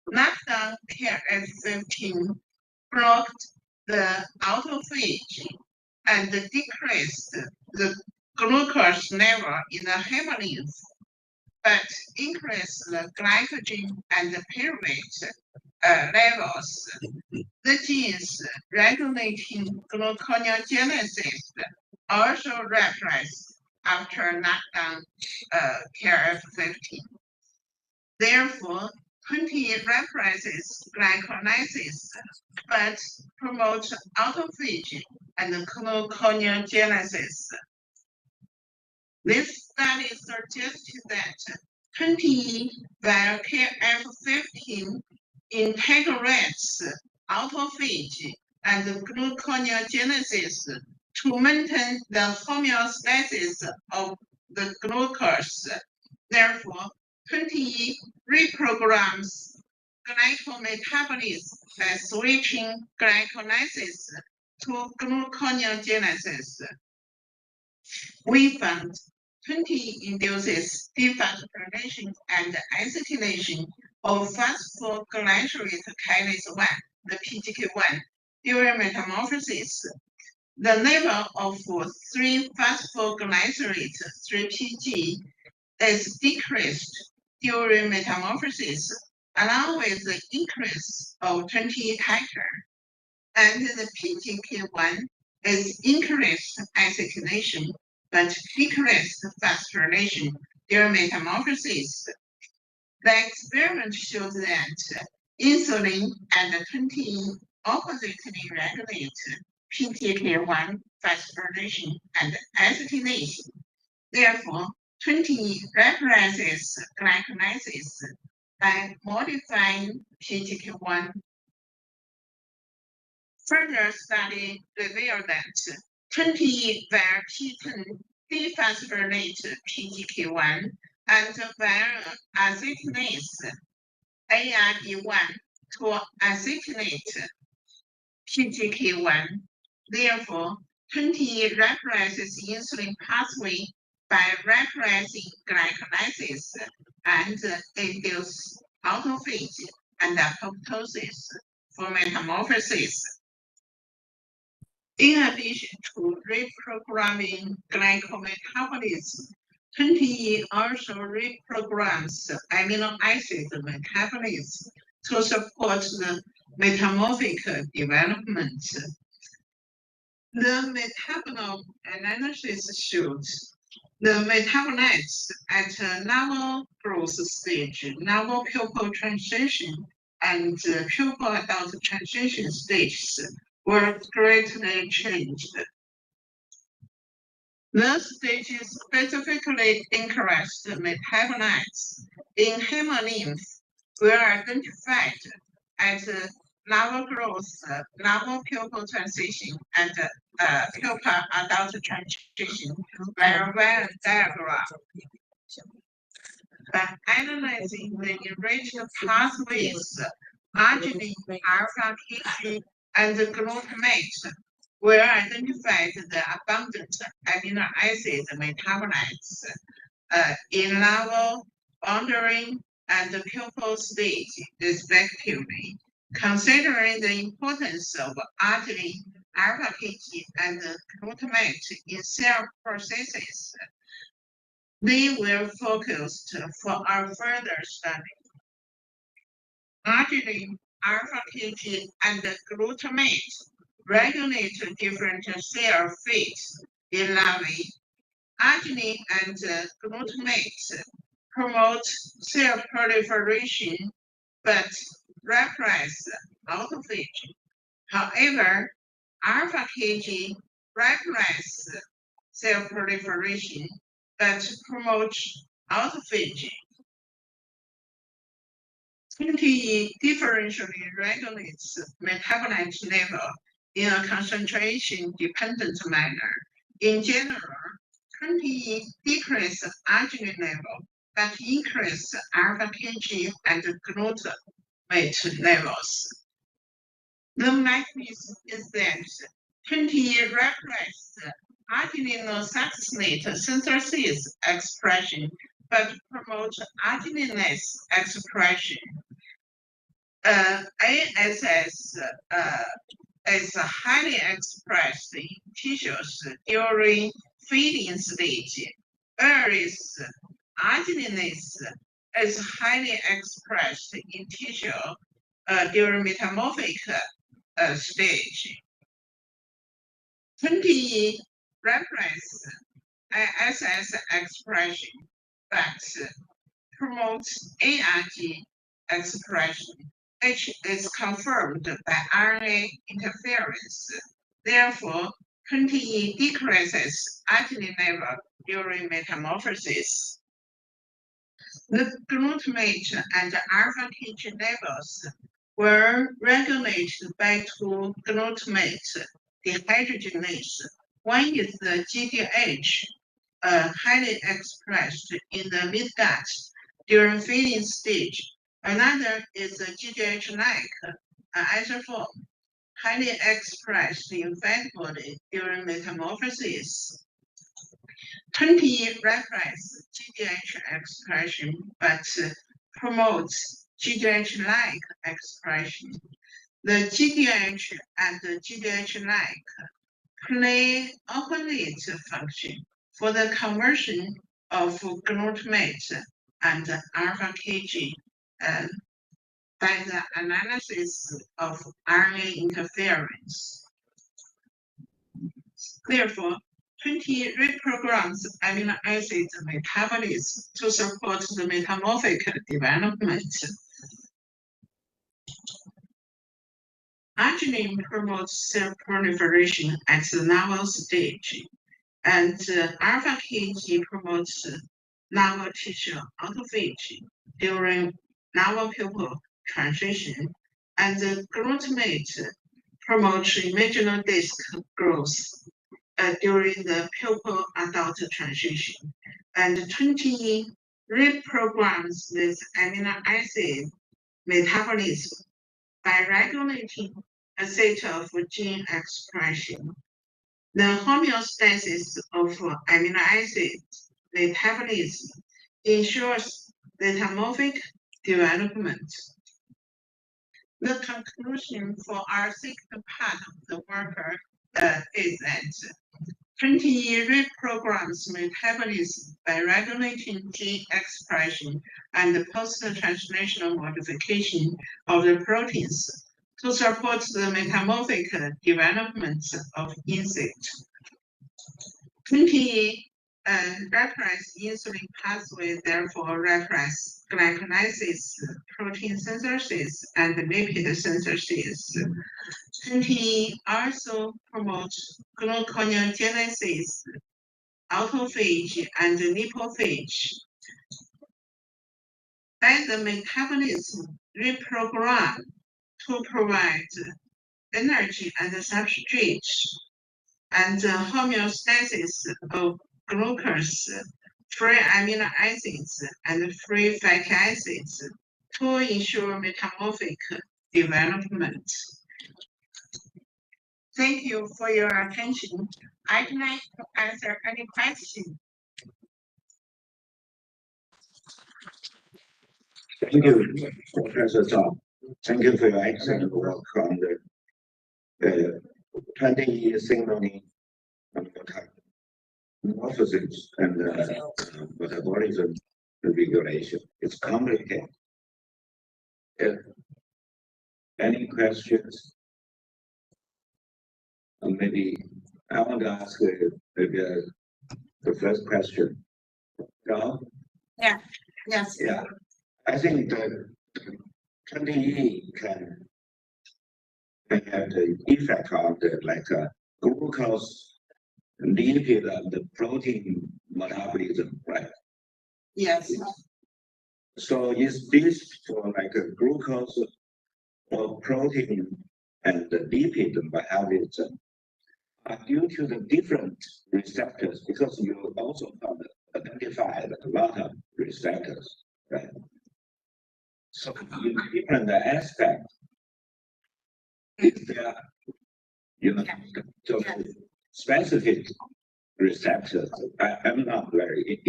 Knockdown KRF15 blocked the autophagy and decreased the glucose level in the hemolymph, but increased the glycogen and the pyruvate levels. The genes regulating gluconeogenesis also repressed after knockdown KRF15. Therefore, 20 represses glycolysis, but promotes autophagy and gluconeogenesis. This study suggested that 20 via KF15 integrates autophagy and gluconeogenesis to maintain the homeostasis of the glucose. Therefore, 20 reprograms glycometabolism by switching glycolysis to gluconeogenesis. We found 20 induces dephosphorylation and acetylation of phosphoglycerate kinase 1, the PGK1, during metamorphosis. The level of 3-phosphoglycerate, 3-PG, is decreased during metamorphosis, along with the increase of 20 titer. And the PGK1 is increased acetylation, but decreased phosphorylation during metamorphosis. The experiment showed that insulin and 20 oppositely regulate PGK1 phosphorylation and acetylation. Therefore, 20 represses glycolysis by modifying PGK1. Further study revealed that 20 via P10 dephosphorylate PGK1 and via acetylase ARD1 to acetylate PGK1. Therefore, 20 represses insulin pathway by repressing glycolysis and induce autophagy and apoptosis for metamorphosis. In addition to reprogramming glycometabolism, 20 also reprograms amino acid metabolism to support the metamorphic development. The metabolome analysis shows the metabolites at a novel growth stage, novel pupil transition, and pupil adult transition stages were greatly changed. The stages specifically increased metabolites in hemolymph were identified at novel growth, novel pupil transition, and pupil adult transition by Venn diagram. By analyzing the enriched pathways, arginine, alpha-KG, and glutamate were identified the abundant amino acid metabolites in novel, boundary, and pupil stage, respectively. Considering the importance of arginine, alpha-KG, and glutamate in cell processes, they were focused for our further study. Arginine, alpha-KG, and glutamate regulate different cell fates in larvae. Arginine and glutamate promote cell proliferation but repress autophagy. However, alpha-KG repress cell proliferation but promotes autophagy. 20 differentially regulates metabolite level in a concentration-dependent manner. In general, 20 decrease arginine level, but increase alpha-KG and glutamate levels. The mechanism is that 20 repress argininosuccinate synthesis expression, but promote argininase expression. ASS is highly expressed in tissues during feeding stage, whereas argininase is highly expressed in tissue during metamorphic stage. 20 repress ASS expression, but promotes ARG expression, which is confirmed by RNA interference. Therefore, 20E decreases arginine level during metamorphosis. The glutamate and alpha-KG levels were regulated by two glutamate dehydrogenase. One is the GDH, highly expressed in the midgut during feeding stage. Another is the GDH-like isoform, highly expressed in fat body during metamorphosis. 20E represses GDH expression, but promotes GDH-like expression. The GDH and the GDH-like play opposite function for the conversion of glutamate and alpha-KG by the analysis of RNA interference. Therefore, 20 reprograms amino acid metabolism to support the metamorphic development. Arginine promotes cell proliferation at the novel stage, and alpha-KG promotes novel tissue autophagy during novel pupil transition, and the glutamate promotes imaginal disc growth during the pupil adult transition. And 20E reprograms this amino acid metabolism by regulating a set of gene expression. The homeostasis of amino acid metabolism ensures metamorphic development. The conclusion for our second part of the work is that 20E reprograms metabolism by regulating gene expression and the post-translational modification of the proteins to support the metamorphic development of insects. 20E repress insulin pathway, therefore repress glycolysis, protein synthesis, and lipid synthesis. 20E also promotes gluconeogenesis, autophagy, and lipophage. By the metabolism reprogram to provide energy and substrate, and homeostasis of glucose, free amino acids, and free fatty acids to ensure metamorphic development. Thank you for your attention. I'd like to answer any questions.
Thank you, Professor Zhao. Thank you for your excellent work on the 20E signaling metamorphosis and metabolism regulation. It's complicated. Any questions? Maybe I want to ask maybe the first question. No?
Yeah. Yes.
Yeah. I think the 20E can have the effect on the glucose, lipid, and the protein metabolism, right?
Yes.
So is this for a glucose or protein and the lipid metabolism due to the different receptors? Because you also found identified a lot of receptors, right? So in different aspects, there so specific receptors. I'm not very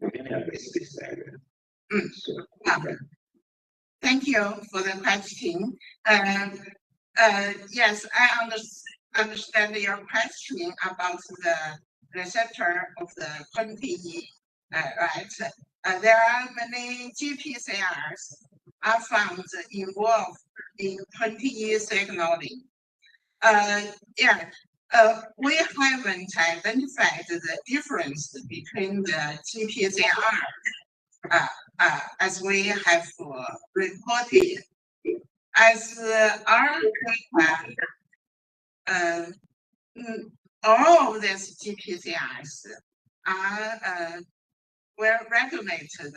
familiar with this area. So,
Thank you for the question. Yes, I understand your question about the receptor of the 20E, right? There are many GPCRs are found involved in 20E signaling. We haven't identified the difference between the GPCR as we have reported, as our all of these GPCRs are well-regulated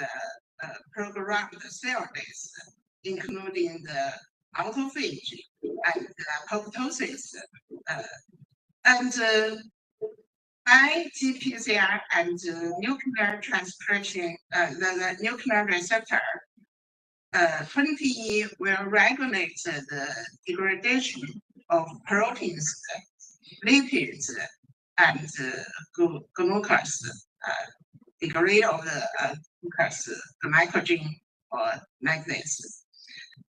programmed therapies, including the autophagy and apoptosis. And by GPCR and nuclear transcription, the nuclear receptor, 20E will regulate the degradation of proteins, lipids, and glucose, degree of the glucose, glycogen, or like this.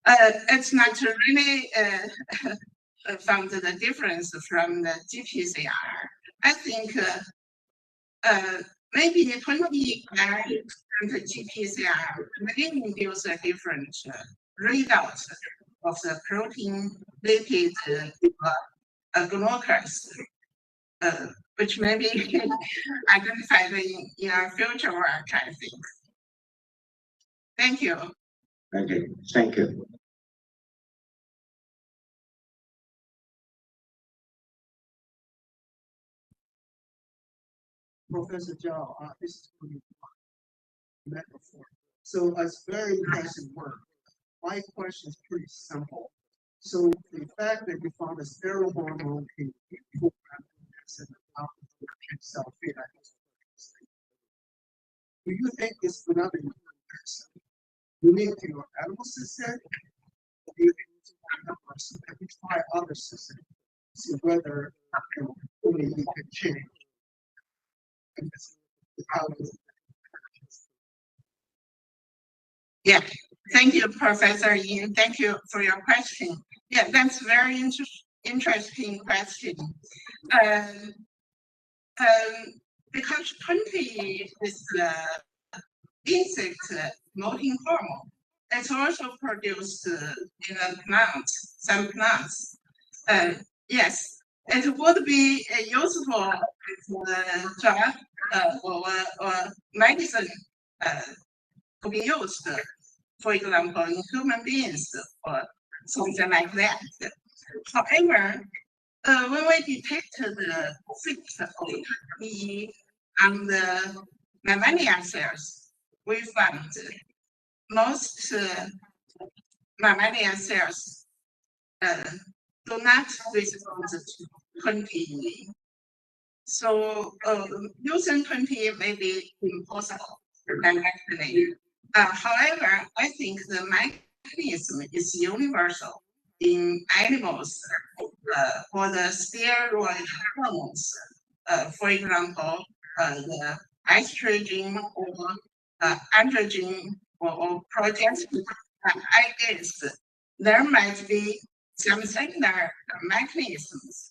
It's not really found the difference from the GPCR. I think maybe 20 and the GPCR may induce a different readout of the protein, lipid, glucose, which may be identified in our future work, I think. Thank you.
Okay, thank you.
Professor Zhao, this is really metaphor. So it's very impressive work. My question is pretty simple. So the fact that you found a steroid hormone in cell phenotype, do you think it's another unique to your animal system? Or do you think it's try other systems to see whether only you can change?
Yeah, thank you, Professor Yin. Thank you for your question. Yeah, that's very interesting question. Because 20 is the insect molting hormone. It's also produced in a plant, some plants. Yes, it would be useful as a drug or medicine to be used, for example, in human beings or something like that. However, when we detect the effect of E on the mammalian cells, we found most mammalian cells do not respond to 20E. So using 20 may be impossible directly. However, I think the mechanism is universal in animals for the steroid hormones. For example, the estrogen or androgen or progesterone. I guess there might be some similar mechanisms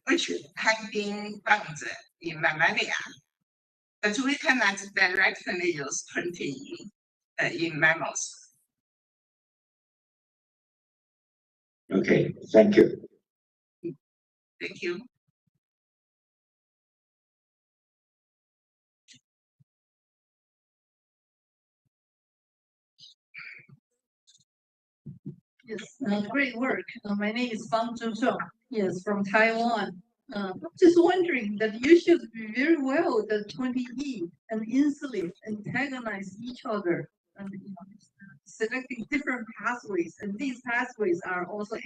which have been found in mammalia, but we cannot directly use 20 in mammals.
Okay, thank you.
Thank you.
Yes, great work. My name is Fang Zhuzhou. Yes, from Taiwan. I'm just wondering that you should be very well that 20E and insulin antagonize each other and selecting different pathways, and these pathways are also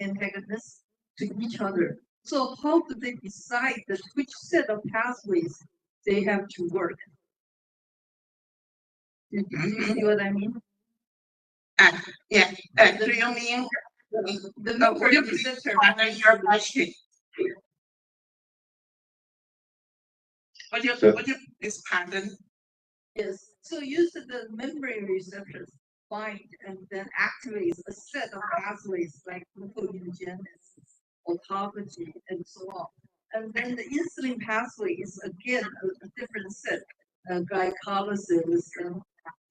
antagonists to each other. So how do they decide that which set of pathways they have to work? Do you see what I mean?
Yeah. Do you mean
the receptor?
Your question. Would you please pardon?
Yes. So use the membrane receptors bind and then activates a set of pathways like gluconeogenesis, autophagy, and so on. And then the insulin pathway is again a different set, glycolysis,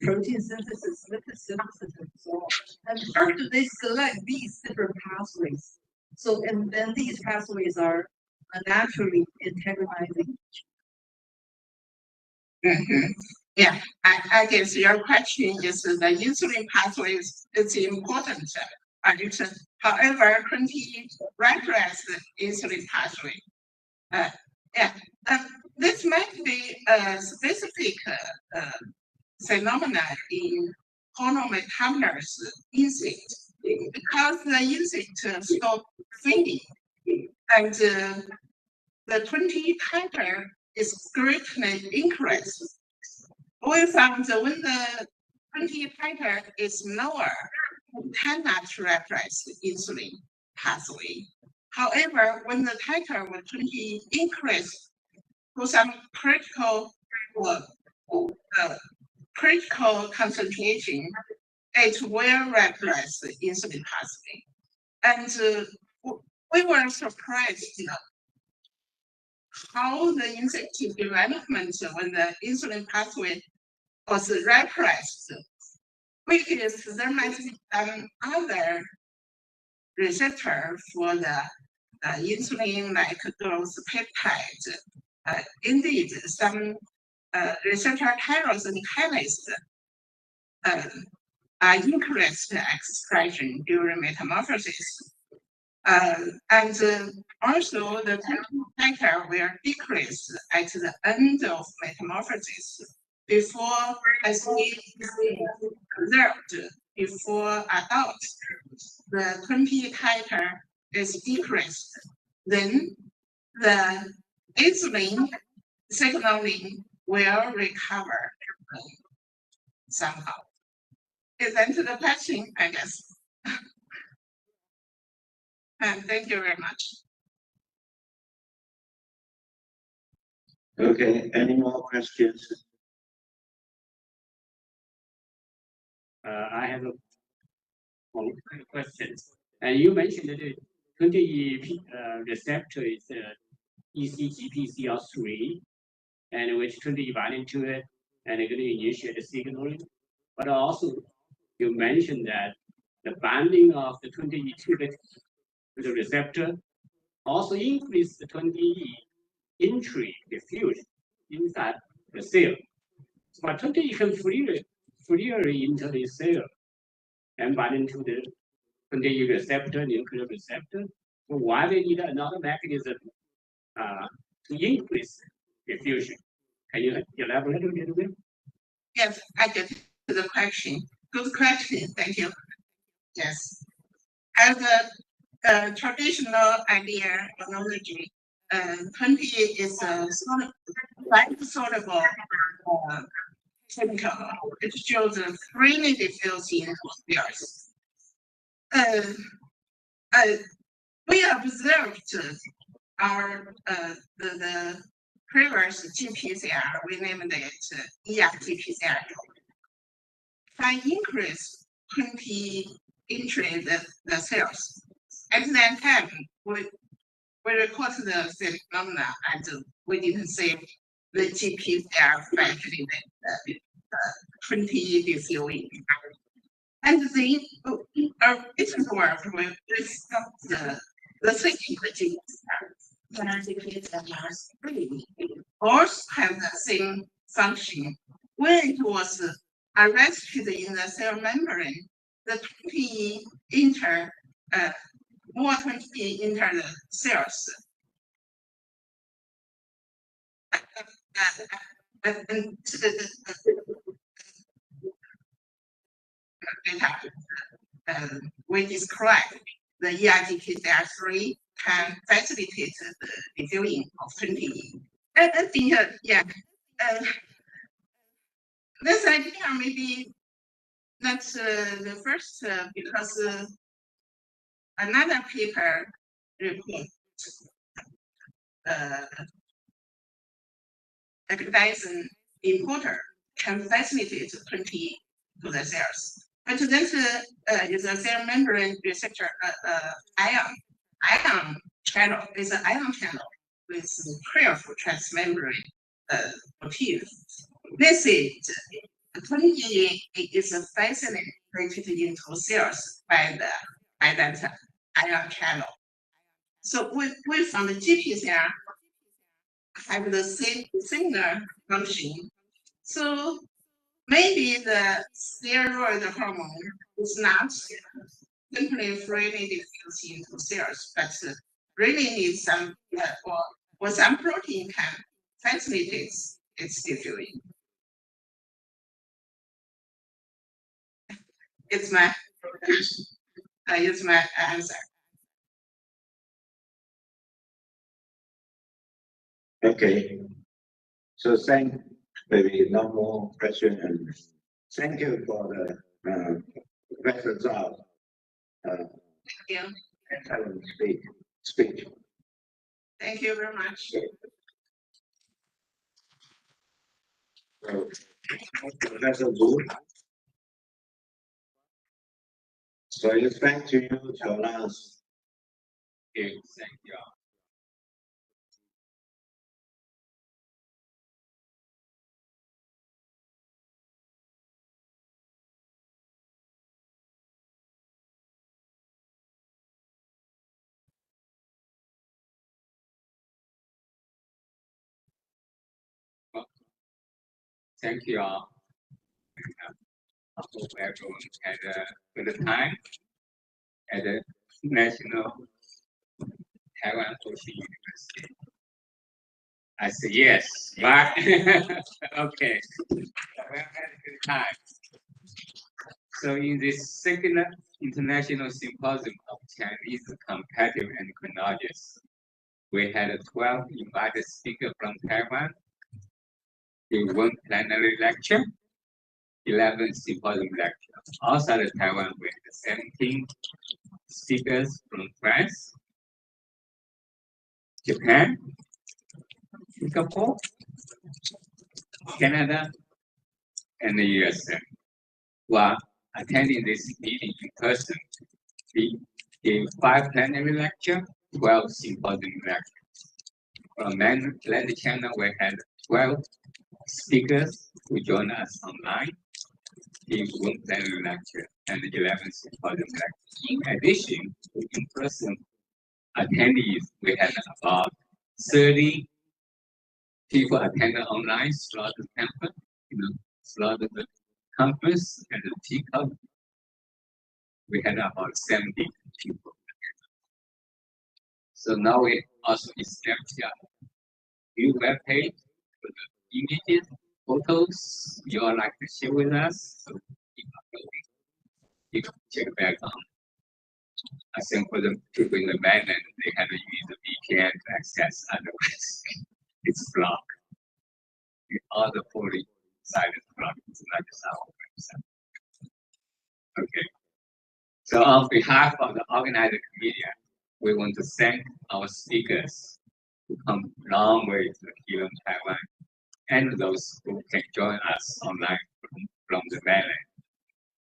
protein synthesis, lipid synthesis, and so on. And how do they select these different pathways? So, and then these pathways are naturally antagonizing.
Yeah, I guess your question is the insulin pathway is important. However, 20 regress insulin pathway. Yeah, this might be a specific phenomena in hormone-metabolized insect because the insect stop feeding and the 20 titer is greatly increased. We found that when the 20 titer is lower, cannot repress insulin pathway. However, when the titer with 20 increase to some critical concentration, it will repress the insulin pathway. And we were surprised how the insect development when the insulin pathway was repressed, which is there might be some other receptor for the insulin like growth peptide. Indeed, some receptor tyrosine kinase increased expression during metamorphosis. And also the titer will decrease at the end of metamorphosis before, as we observed before adult, the 20 titer is decreased. Then the insulin signaling will recover somehow. Is that the question, I guess? And thank you very much.
Okay, any more questions?
I have one question. And you mentioned that the 20 receptor is ECGPCR3, and which 20 bind to it and going to initiate the signaling. But also, you mentioned that the binding of the 20 to the receptor also increase the 20 entry diffusion inside the cell. But 20 can freely enter the cell and bind to the 20 receptor, nuclear receptor. So why they need another mechanism to increase diffusion? Can you elaborate a little bit?
Yes, I get to the question. Good question. Thank you. Yes. As a traditional idea technology, 20 is a life-soluble chemical. It shows a freely diffused into spheres. We observed our the previous GPCR, we named it ERT-PCR, can increase 20 entry the cells. At that time, we recorded the phenomena and we didn't see the GPCR factory with 20 diffusing. And then it worked with the second GPCR. Also have the same function. When it was arrested in the cell membrane, the 20 enter more 20 enter the cells. We describe the ERT-PCR3 can facilitate the diffusion of 20. I think, yeah, this idea maybe that's the first because another paper reports ecdysone importer can facilitate 20 to the cells. But this is a cell membrane receptor ion channel. Is an ion channel with prayerful transmembrane motif. This is 20 is facilitated into cells by that ion channel. So we found the GPCR have the same similar function So maybe the steroid hormone is not simply freely diffused into cells, but really needs some or some protein can facilitate its diffusion. It's my answer.
Okay. So maybe no more question, and thank you for the results.
Thank you.
Excellent speech.
Thank you very much.
So, Professor Wu. So it's back to you to announce.
Okay, thank you. Thank you all. I hope everyone had a good time at the National Taiwan Ocean University. I said yes, but okay. We had a good time. So in this second International Symposium of Chinese Comparative Endocrinologists, we had 12 invited speakers from Taiwan. In one plenary lecture, 11 symposium lectures. Outside of Taiwan, we had 17 speakers from France, Japan, Singapore, Canada, and the USA, who are attending this meeting in person. We gave 5 plenary lectures, 12 symposium lectures. From mainland China, we had 12 speakers who joined us online in one plenary lecture and 11 symposium lectures. In addition to in-person attendees, we had about 30 people attended online throughout the campus, throughout the conference and the TCOP. We had about 70 people. So now we also established a new web page for the images, photos you all like to share with us. So keep uploading. You can check back on. I think for the people in the mainland, they have to use the VPN to access, otherwise it's blocked. All the 40 sites blocked. It's not just our website. Okay. So on behalf of the organizer committee, we want to thank our speakers who come a long way to here in Taiwan, and those who can join us online from the mainland.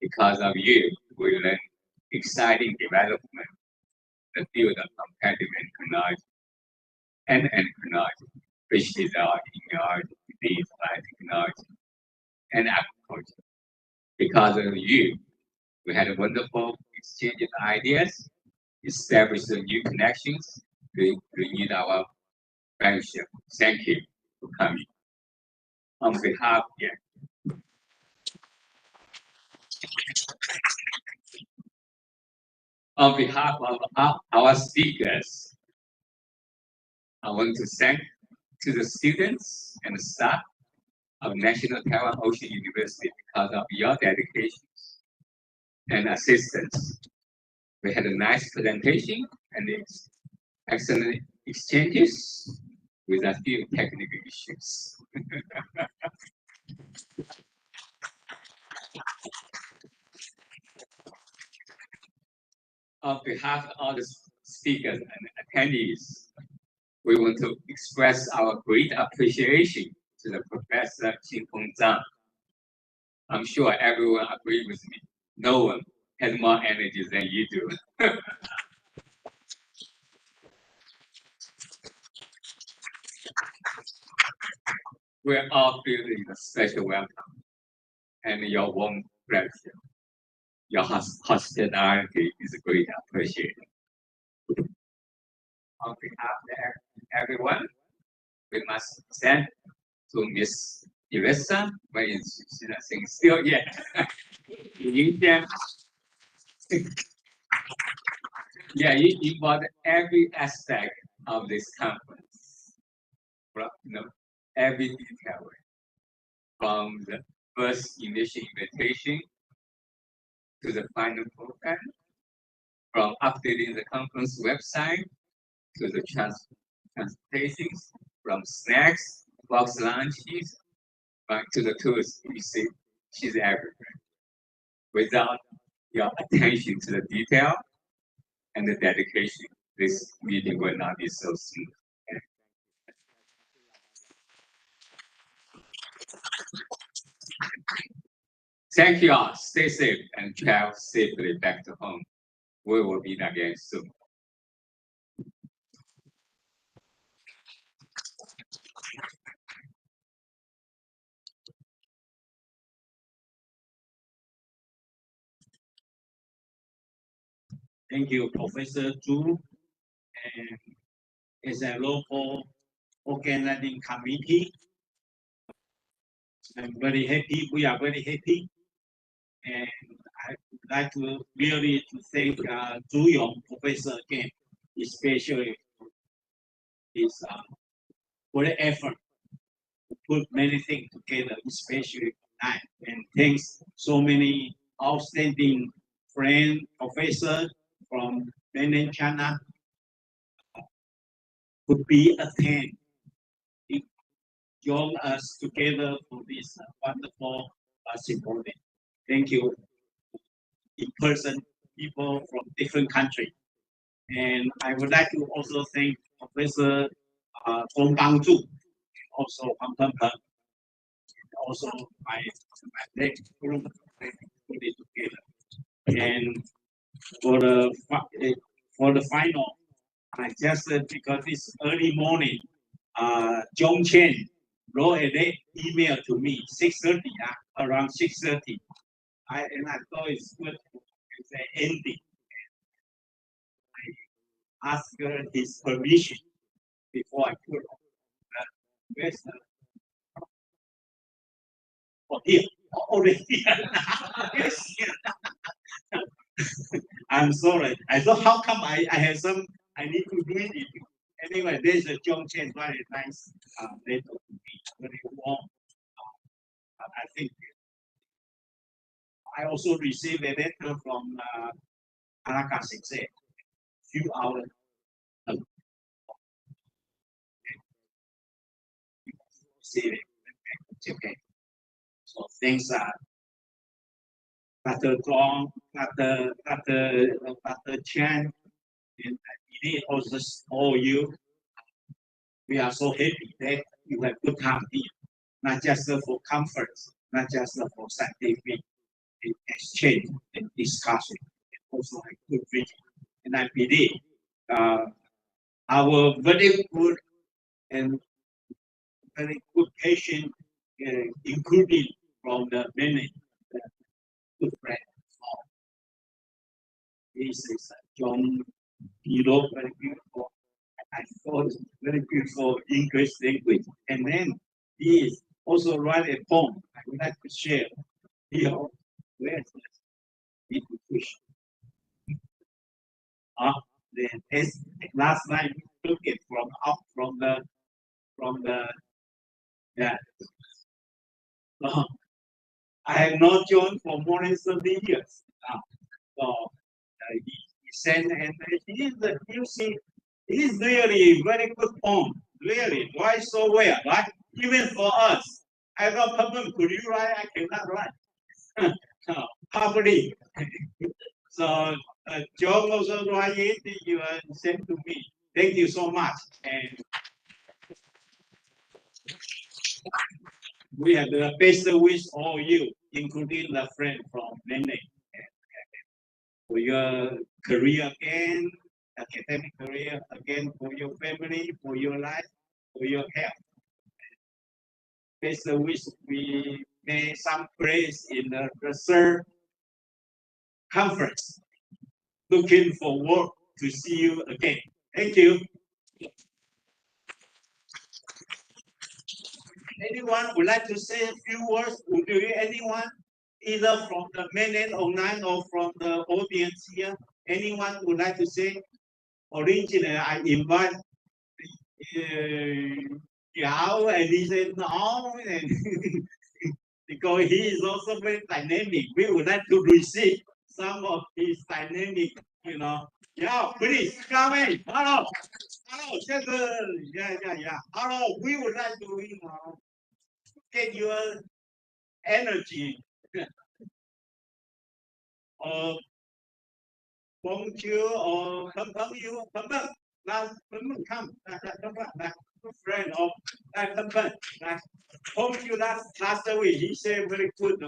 Because of you, we learn exciting development in the field of comparative endocrinology and endocrinology, which is our immunology, disease, biotechnology, and agriculture. Because of you, we had a wonderful exchange of ideas, established new connections, renewed our friendship. Thank you for coming. On behalf, on behalf of our speakers, I want to thank to the students and the staff of National Taiwan Ocean University because of your dedication and assistance. We had a nice presentation and excellent exchanges with a few technical issues. On behalf of all the speakers and attendees, we want to express our great appreciation to the Professor Qingfeng Zhang. I'm sure everyone agrees with me. No one has more energy than you do. We're all feeling a special welcome and your warm reception. Your hospitality is greatly appreciated. On behalf of everyone, we must send to Ms. Elisa, but she's not saying still yet. Yeah, you involve every aspect of this conference, every detail, from the first initial invitation to the final program, from updating the conference website to the transportations, from snacks, box lunches, back to the tours. You see, she's everywhere. Without your attention to the detail and the dedication, this meeting will not be so smooth. Thank you all. Stay safe and travel safely back to home. We will meet again soon.
Thank you, Professor Zhu. And as a local organizing committee, I'm very happy. We are very happy. And I would like to really to thank Zhu Yong, Professor again, especially his great effort to put many things together, especially tonight. And thanks so many outstanding friends, professors from mainland China could be attend, join us together for this wonderful symposium. Thank you, in person people from different countries. And I would like to also thank Professor Gong Bangzhu, also Pang Peng Peng, also my next group put it together. And for the final, I just because it's early morning, John Chen wrote an email to me 6:30, around 6:30. And I thought it's good as an ending. I asked her his permission before I put on the rest. Oh, here, already. Yes. I'm sorry. I thought, how come I have some, I need to read it. Anyway, there's a John Chen, very nice letter to me, very warm. I think I also received a letter from ISOCCE a few hours ago. Okay. So thanks, Dr. Zhuang, Dr. Chen, and indeed also all you. We are so happy that you have good time here, not just for conference, not just for scientific exchange and discussion, also a good vision. And I believe our very good and very good patient, including from the many good friends. This is John. He wrote very beautiful. I thought it's very beautiful English language. And then he is also write a poem I would like to share. Here, where is it? Then last night we took it from the yeah. I have not joined for more than 30 years now. So he sent and you see, it is really very good poem. Really, write so well, right? Even for us. I got problem, could you write? I cannot write. Probably. So John also write it, you sent to me. Thank you so much. And we have the best wish all you, including the friend from Nene. For your career again, academic career again, for your family, for your life, for your health. Best wish we may some place in the research conference. Looking forward to see you again. Thank you. Anyone would like to say a few words? Would you, anyone, either from the mainland online or from the audience here? Anyone would like to say? Originally, I invite Yao, and he said no, and because he is also very dynamic. We would like to receive some of his dynamic, Yeah, please come in. Hello, yeah. Hello, we would like to, get your energy. Or bonjour, or come, now, come, good friend of come. Bonjour, last week, he said very good.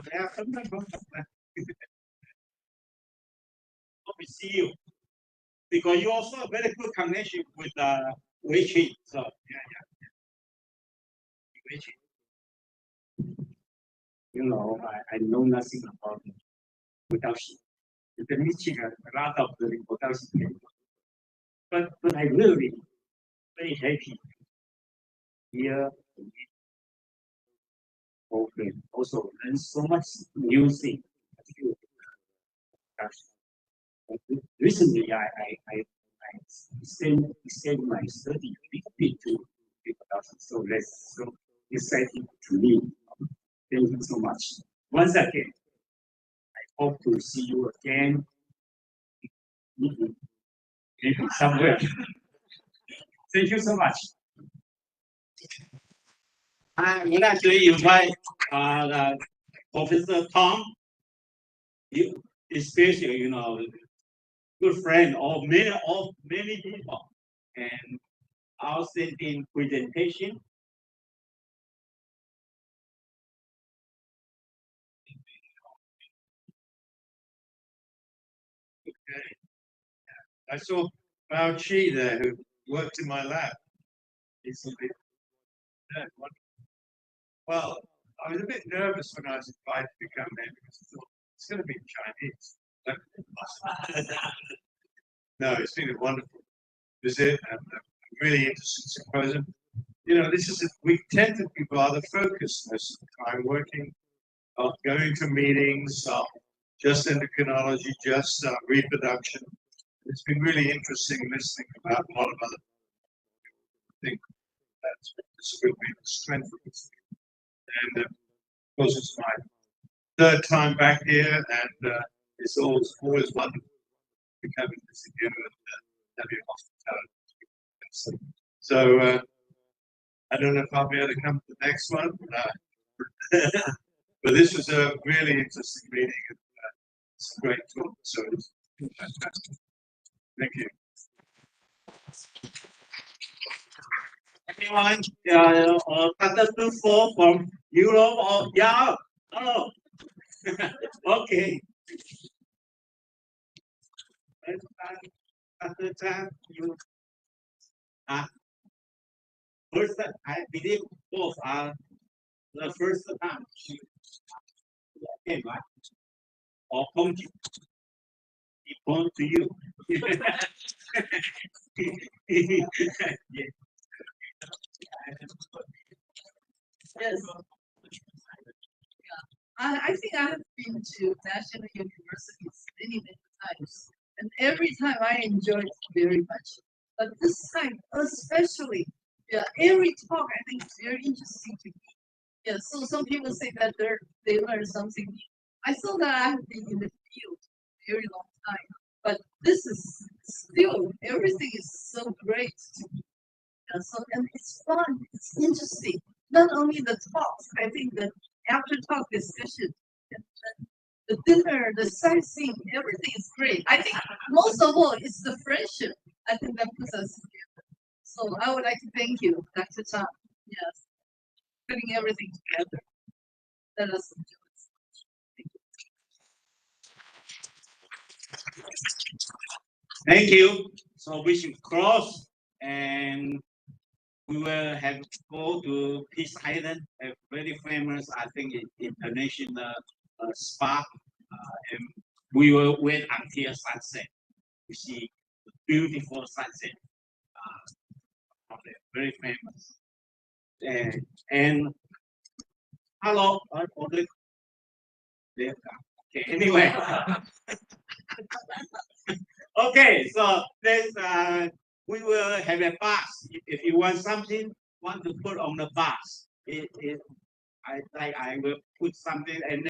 We see you. Because you also have very good connection with Wei Qi. So, yeah. Wei Qi.
I know nothing about production. The meeting a lot of the production, but I really very happy here. Okay, also learn so much new thing. Recently, I extend my study a little bit to production, so that's so exciting to me. Thank you so much. Once again, I hope to see you again. Maybe somewhere. Thank you so much.
I would like to invite Professor Tom, especially, good friend of many people, and outstanding presentation.
Okay. I saw Bao Chi there who worked in my lab recently. Yeah, well, I was a bit nervous when I was invited to come there because I thought it's going to be Chinese. No, it's been a wonderful visit and a really interesting symposium. We tend to be rather focused most of the time, working, going to meetings, just endocrinology, just reproduction. It's been really interesting listening about a lot of other things. I think this will be the strength of this. And of course, it's my third time back here, and it's always wonderful to come and visit you and have your hospitality. So I don't know if I'll be able to come to the next one, but this was a really interesting meeting and some great talk. So it's fantastic. Thank you.
Anyone, Dr. Fu from Europe or yeah? Hello. Okay. Dr. Chan, you first, I believe both are the first time came, right? Or come to you. Yeah.
Yes. I think I have been to national universities many times, and every time I enjoy it very much. But this time, especially, every talk I think is very interesting to me. Yeah, so some people say that they learn something new. I saw that I have been in the field a very long time, but this is still everything is so great to me. And it's fun, it's interesting. Not only the talks, I think that after talk discussion, the dinner, the sightseeing, everything is great. I think most of all it's the friendship. I think that puts us together. So I would like to thank you, Dr. Chan. Yes, putting everything together. Let us enjoy it.
Thank you. So we should cross, and we will have to go to Peace Island, a very famous, I think, international spa, and we will wait until sunset to see the beautiful sunset. Very famous. And Hello. Okay, anyway. Okay, so there's we will have a box. If you want something, want to put on the box, I will put something and